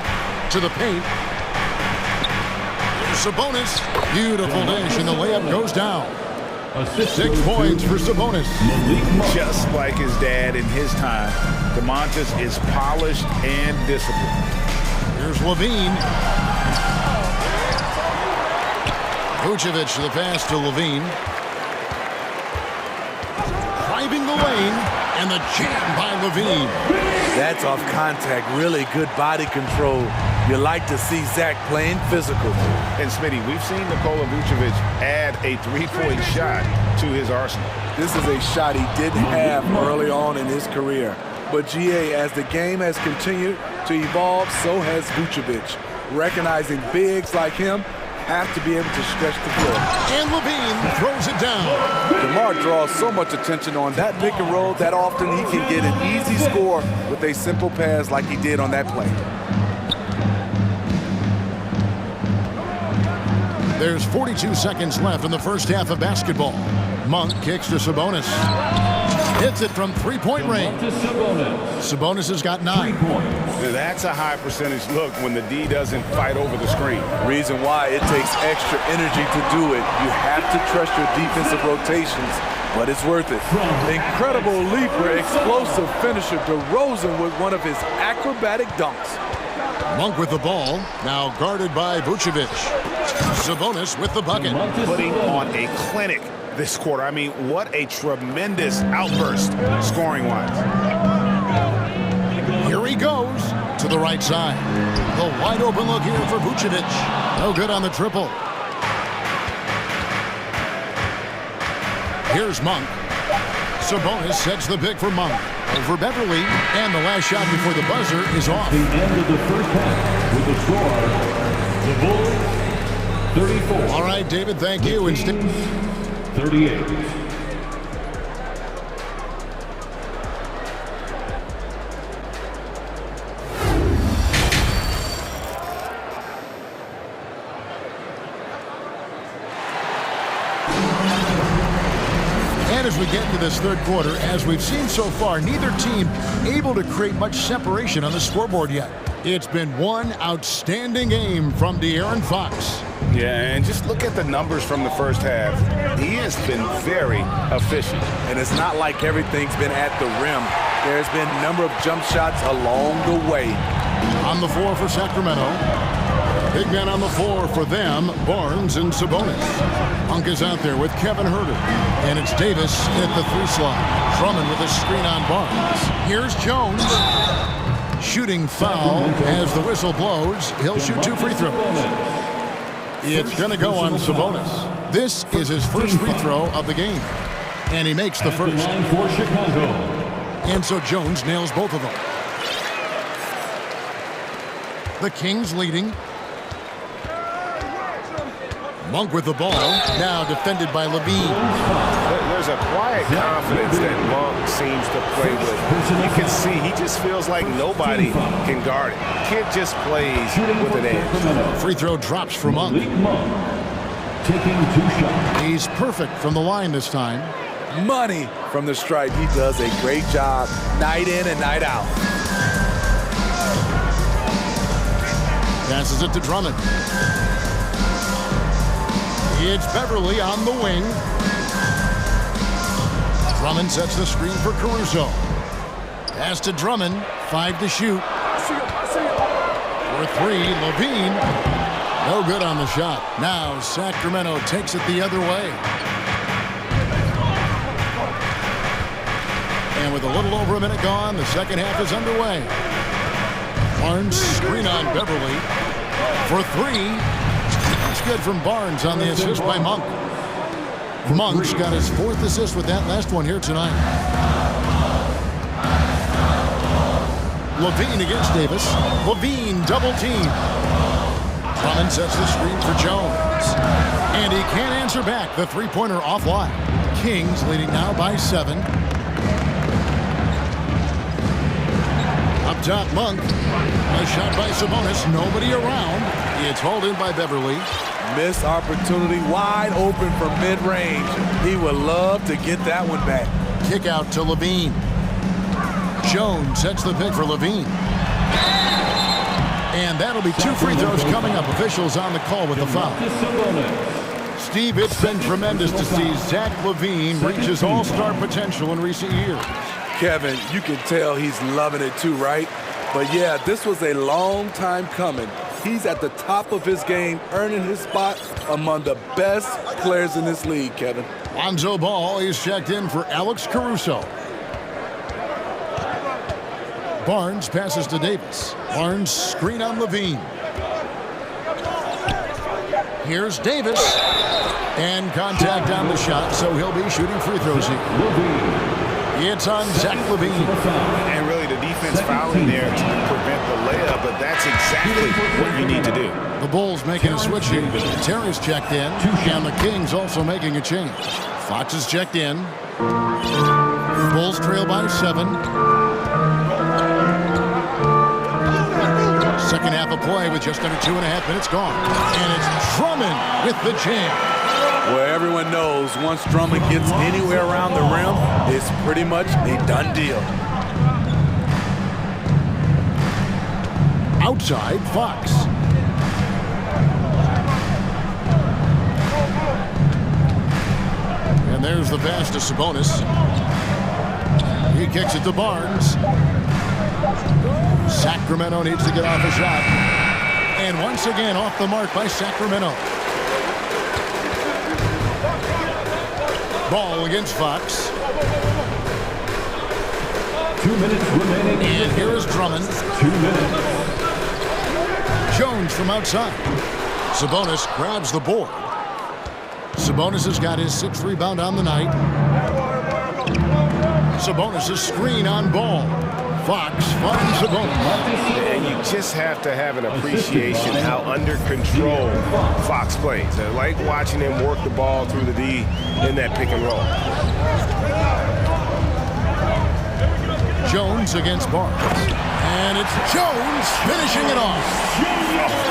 To the paint. Sabonis. Beautiful dish, and the layup goes down. 6 points for Sabonis. Just like his dad in his time, DeMontis is polished and disciplined. Here's Levine. Vucevic the pass to Levine. Driving the lane, and the jam by Levine. That's off contact. Really good body control. You like to see Zach playing physical. And Smitty, we've seen Nikola Vucevic add a 3-point shot to his arsenal. This is a shot he didn't have early on in his career. But GA, as the game has continued to evolve, so has Vucevic. Recognizing bigs like him have to be able to stretch the floor. And Levine throws it down. DeMar draws so much attention on that pick and roll that often he can get an easy score with a simple pass like he did on that play. There's 42 seconds left in the first half of basketball. Monk kicks to Sabonis. Hits it from 3-point range. Sabonis has got 9. That's a high percentage look when the D doesn't fight over the screen. Reason why it takes extra energy to do it. You have to trust your defensive rotations, but it's worth it. Incredible leaper, explosive finisher, DeRozan with one of his acrobatic dunks. Monk with the ball, now guarded by Vucevic. Sabonis with the bucket. Putting on a clinic this quarter. I mean, what a tremendous outburst scoring-wise. Here he goes to the right side. The wide open look here for Vucevic. No good on the triple. Here's Monk. Sabonis sets the pick for Monk. Over Beverly, and the last shot before the buzzer is off. The end of the first half with the score, the Bulls 34. All right, David, thank you. 38. And as we get into this third quarter, as we've seen so far, neither team able to create much separation on the scoreboard yet. It's been one outstanding game from De'Aaron Fox. Yeah, and just look at the numbers from the first half. He has been very efficient. And it's not like everything's been at the rim. There's been a number of jump shots along the way. On the floor for Sacramento. Big men on the floor for them, Barnes and Sabonis. Monk is out there with Kevin Huerter. And it's Davis at the 3 slot. Drummond with a screen on Barnes. Here's Jones. Shooting foul as the whistle blows. He'll shoot 2 free throws. It's going to go on Sabonis. This is his first free throw of the game. And he makes the first. For Chicago. And so Jones nails both of them. The Kings leading. Monk with the ball, now defended by Levine. There's a quiet confidence that Monk seems to play with. You can see he just feels like nobody can guard it. Kid just plays with an edge. Free throw drops for Monk. Taking 2 shots. He's perfect from the line this time. Money from the stripe. He does a great job night in and night out. Passes it to Drummond. It's Beverly on the wing. Drummond sets the screen for Caruso. Pass to Drummond. 5 to shoot. For 3, Levine. No good on the shot. Now Sacramento takes it the other way. And with a little over a minute gone, the second half is underway. Barnes screen on Beverly. For 3. It's good from Barnes on the assist by Monk. Monk's got his 4th assist with that last one here tonight. Levine against Davis. Levine double team. Drummond sets the screen for Jones. And he can't answer back. The three-pointer offline. Kings leading now by 7. Up top, Monk. A shot by Sabonis. Nobody around. It's hauled in by Beverly. Missed opportunity, wide open from mid-range. He would love to get that one back. Kick out to Levine. Jones sets the pick for Levine. And that'll be 2 free throws coming up. Officials on the call with the foul. Steve, it's been tremendous to see Zach LaVine reach his all-star potential in recent years. Kevin, you can tell he's loving it too, right? But yeah, this was a long time coming. He's at the top of his game, earning his spot among the best players in this league, Kevin. Lonzo Ball is checked in for Alex Caruso. Barnes passes to Davis. Barnes screen on Levine. Here's Davis. And contact on the shot, so he'll be shooting free throws here. It's on Zach LaVine. And really the defense fouling there to prevent the layup, but that's exactly what you need to do. The Bulls making a switch here. Terry's checked in, and the Kings also making a change. Fox is checked in. Bulls trail by 7. Second half of play with just under 2.5 minutes gone. And it's Drummond with the jam. Well, everyone knows once Drummond gets anywhere around the rim, it's pretty much a done deal. Outside, Fox. And there's the pass to Sabonis. He kicks it to Barnes. Sacramento needs to get off a shot. And once again, off the mark by Sacramento. Ball against Fox. 2 minutes remaining. And here is Drummond. 2 minutes. Jones from outside. Sabonis grabs the board. Sabonis has got his 6th rebound on the night. Sabonis' screen on Ball. Fox finds Sabonis. And you just have to have an appreciation how under control Fox plays. I like watching him work the ball through the D in that pick and roll. Jones against Barnes. And it's Jones finishing it off.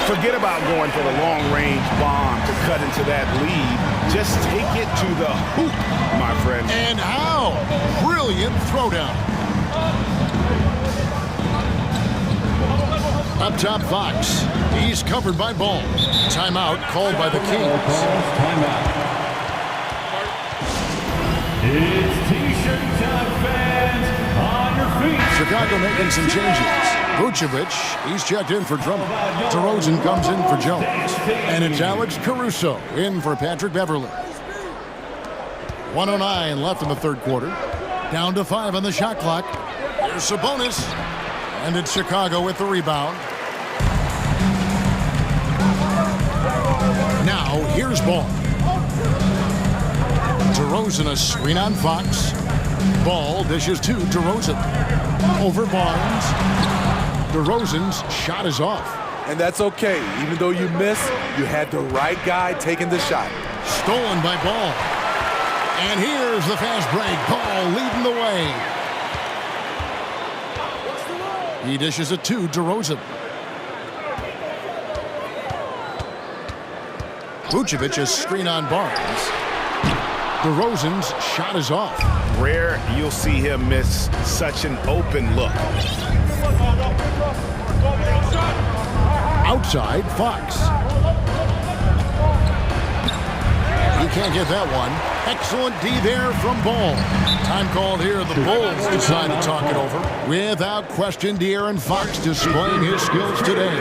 Forget about going for the long-range bomb to cut into that lead. Just take it to the hoop, my friend. And how? Brilliant throwdown. Up top, Fox. He's covered by Ball. Timeout called by the Kings. Timeout. It's T-shirt time, fans. On your feet. Chicago making some changes. Vucevic, he's checked in for Drummond. DeRozan comes in for Jones. And it's Alex Caruso in for Patrick Beverly. 1:09 left in the third quarter. Down to 5 on the shot clock. Here's Sabonis. And it's Chicago with the rebound. Now, here's Ball. DeRozan a screen on Fox. Ball dishes to DeRozan. Over Barnes. DeRozan's shot is off. and that's okay. Even though you miss, you had the right guy taking the shot. Stolen by Ball. And here's the fast break. Ball leading the way. He dishes it to DeRozan. Vucevic's screen on Barnes. DeRozan's shot is off. Rare you'll see him miss such an open look. Outside, Fox. He can't get that one. Excellent D there from Ball. Time called here. The Bulls decide to talk it over. Without question, De'Aaron Fox displaying his skills today.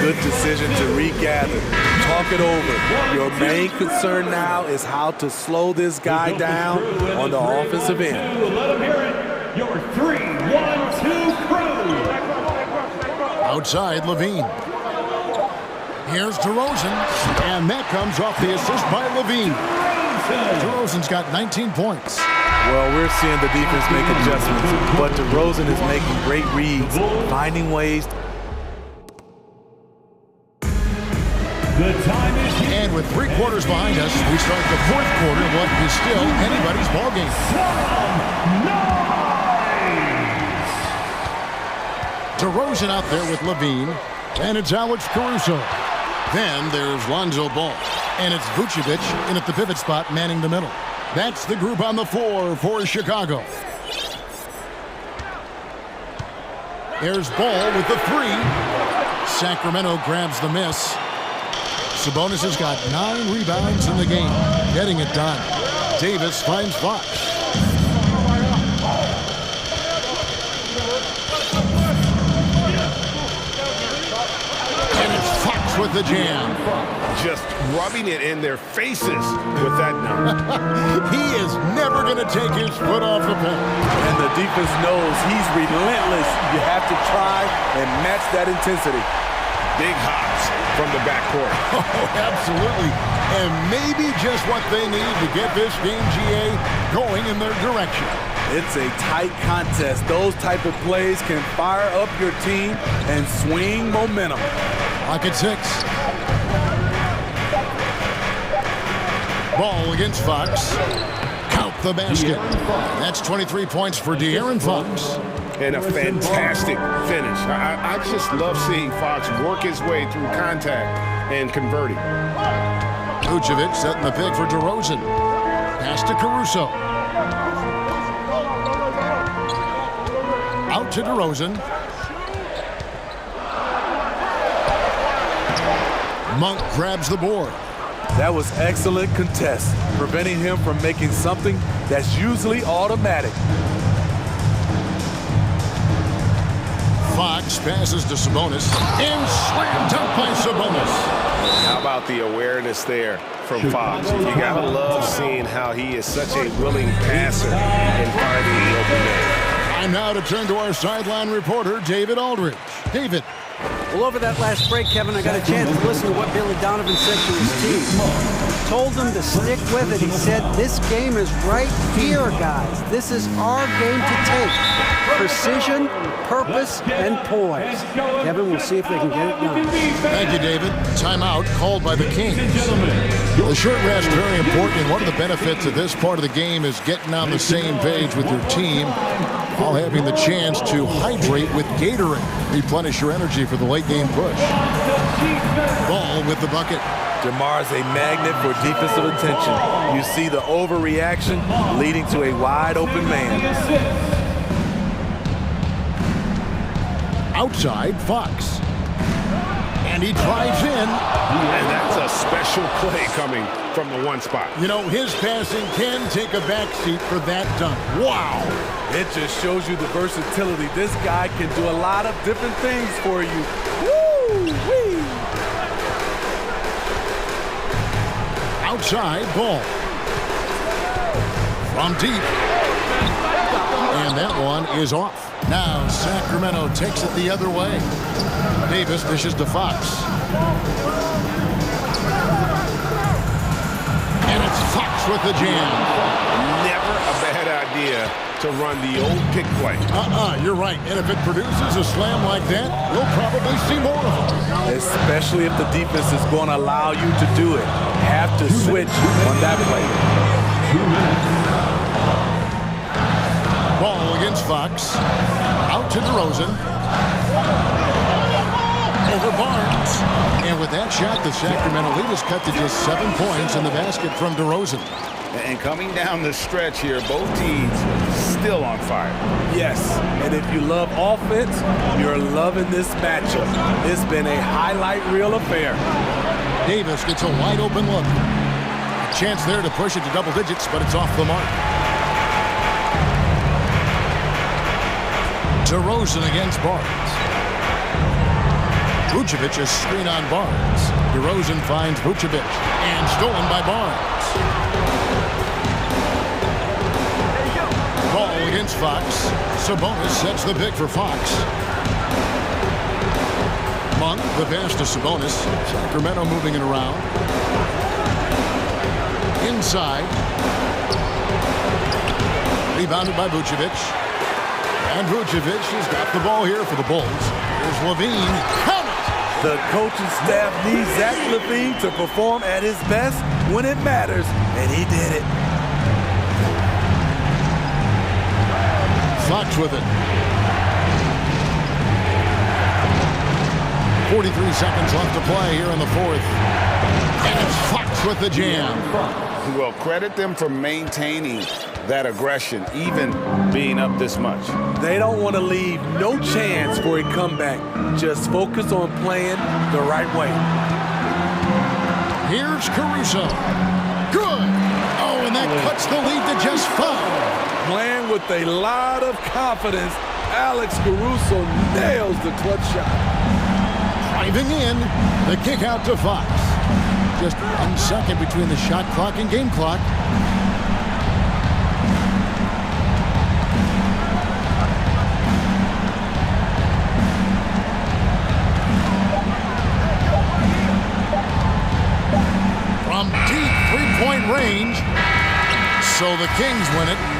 Good decision to regather. Talk it over. Your main concern now is how to slow this guy down on the offensive end. Let him hear it. Your 3-1-2 crew. Outside, Levine. Here's DeRozan, and that comes off the assist by Levine. DeRozan's got 19 points. Well, we're seeing the defense make adjustments, but DeRozan is making great reads, finding ways. The time is here. And with 3 quarters behind us, we start the 4th quarter, what is still anybody's ballgame. DeRozan out there with Levine, and it's Alex Caruso. Then there's Lonzo Ball, and it's Vucevic in at the pivot spot manning the middle. That's the group on the floor for Chicago. There's Ball with the 3. Sacramento grabs the miss. Sabonis has got 9 rebounds in the game, getting it done. Davis finds Fox. And it's Fox with the jam. Just rubbing it in their faces with that number. He is never going to take his foot off the pedal. And the defense knows he's relentless. You have to try and match that intensity. Big hops from the backcourt. Oh, absolutely. And maybe just what they need to get this game, GA, going in their direction. It's a tight contest. Those type of plays can fire up your team and swing momentum. Clock at 6. Ball against Fox. Count the basket. That's 23 points for De'Aaron Fox. And a fantastic finish. I just love seeing Fox work his way through contact and converting. Vucevic setting the pick for DeRozan. Pass to Caruso. Out to DeRozan. Monk grabs the board. That was excellent contest, preventing him from making something that's usually automatic. Fox passes to Sabonis, and slam dunk by Sabonis. How about the awareness there from Fox? You gotta love seeing how he is such a willing passer and finding the open man. Time now to turn to our sideline reporter, David Aldridge. David. Well, over that last break, Kevin, I got a chance to listen to what Billy Donovan said to his team. Told them to stick with it. He said, this game is right here, guys. This is our game to take. Precision, purpose, and poise. Kevin, we'll see if they can get it done. Thank you, David. Timeout called by the Kings. The short rest very important, and one of the benefits of this part of the game is getting on the same page with your team while having the chance to hydrate with Gatorade. Replenish your energy for the late game push. Ball with the bucket. DeMar's a magnet for defensive attention. You see the overreaction leading to a wide open man. Outside, Fox. And he drives in. And that's a special play coming from the one spot. You know, his passing can take a backseat for that dunk. Wow. It just shows you the versatility. This guy can do a lot of different things for you. Woo-wee. Outside, Ball. From deep. And that one is off. Now Sacramento takes it the other way. Davis dishes to Fox. And it's Fox with the jam. Never a bad idea to run the old pick play. You're right. And if it produces a slam like that, we'll probably see more of them. especially if the defense is going to allow you to do it. Have to switch on that play. Ball against Fox. Out to DeRozan. Over Barnes. And with that shot, the Sacramento lead is cut to just 7 points in the basket from DeRozan. And coming down the stretch here, both teams still on fire. Yes, and if you love offense, you're loving this matchup. It's been a highlight reel affair. Davis gets a wide open look. A chance there to push it to double digits, but it's off the mark. DeRozan against Barnes. Vucevic is screen on Barnes. DeRozan finds Vucevic and stolen by Barnes. Ball against Fox. Sabonis sets the pick for Fox. Monk, the pass to Sabonis. Sacramento moving it around. Inside. Rebounded by Vucevic. And Vucevic has got the ball here for the Bulls. Here's Levine. Count it! The coaching staff needs Zach LaVine to perform at his best when it matters, and he did it. Fox with it. 43 seconds left to play here in the fourth. And it's Fox with the jam. Well, credit them for maintaining that aggression, even being up this much. They don't want to leave no chance for a comeback. Just focus on playing the right way. Here's Caruso. Good. Oh, and that cuts the lead to just 5. Playing with a lot of confidence, Alex Caruso nails the clutch shot. Driving in, the kick out to Fox. Just 1 second between the shot clock and game clock. From deep three-point range. So the Kings win it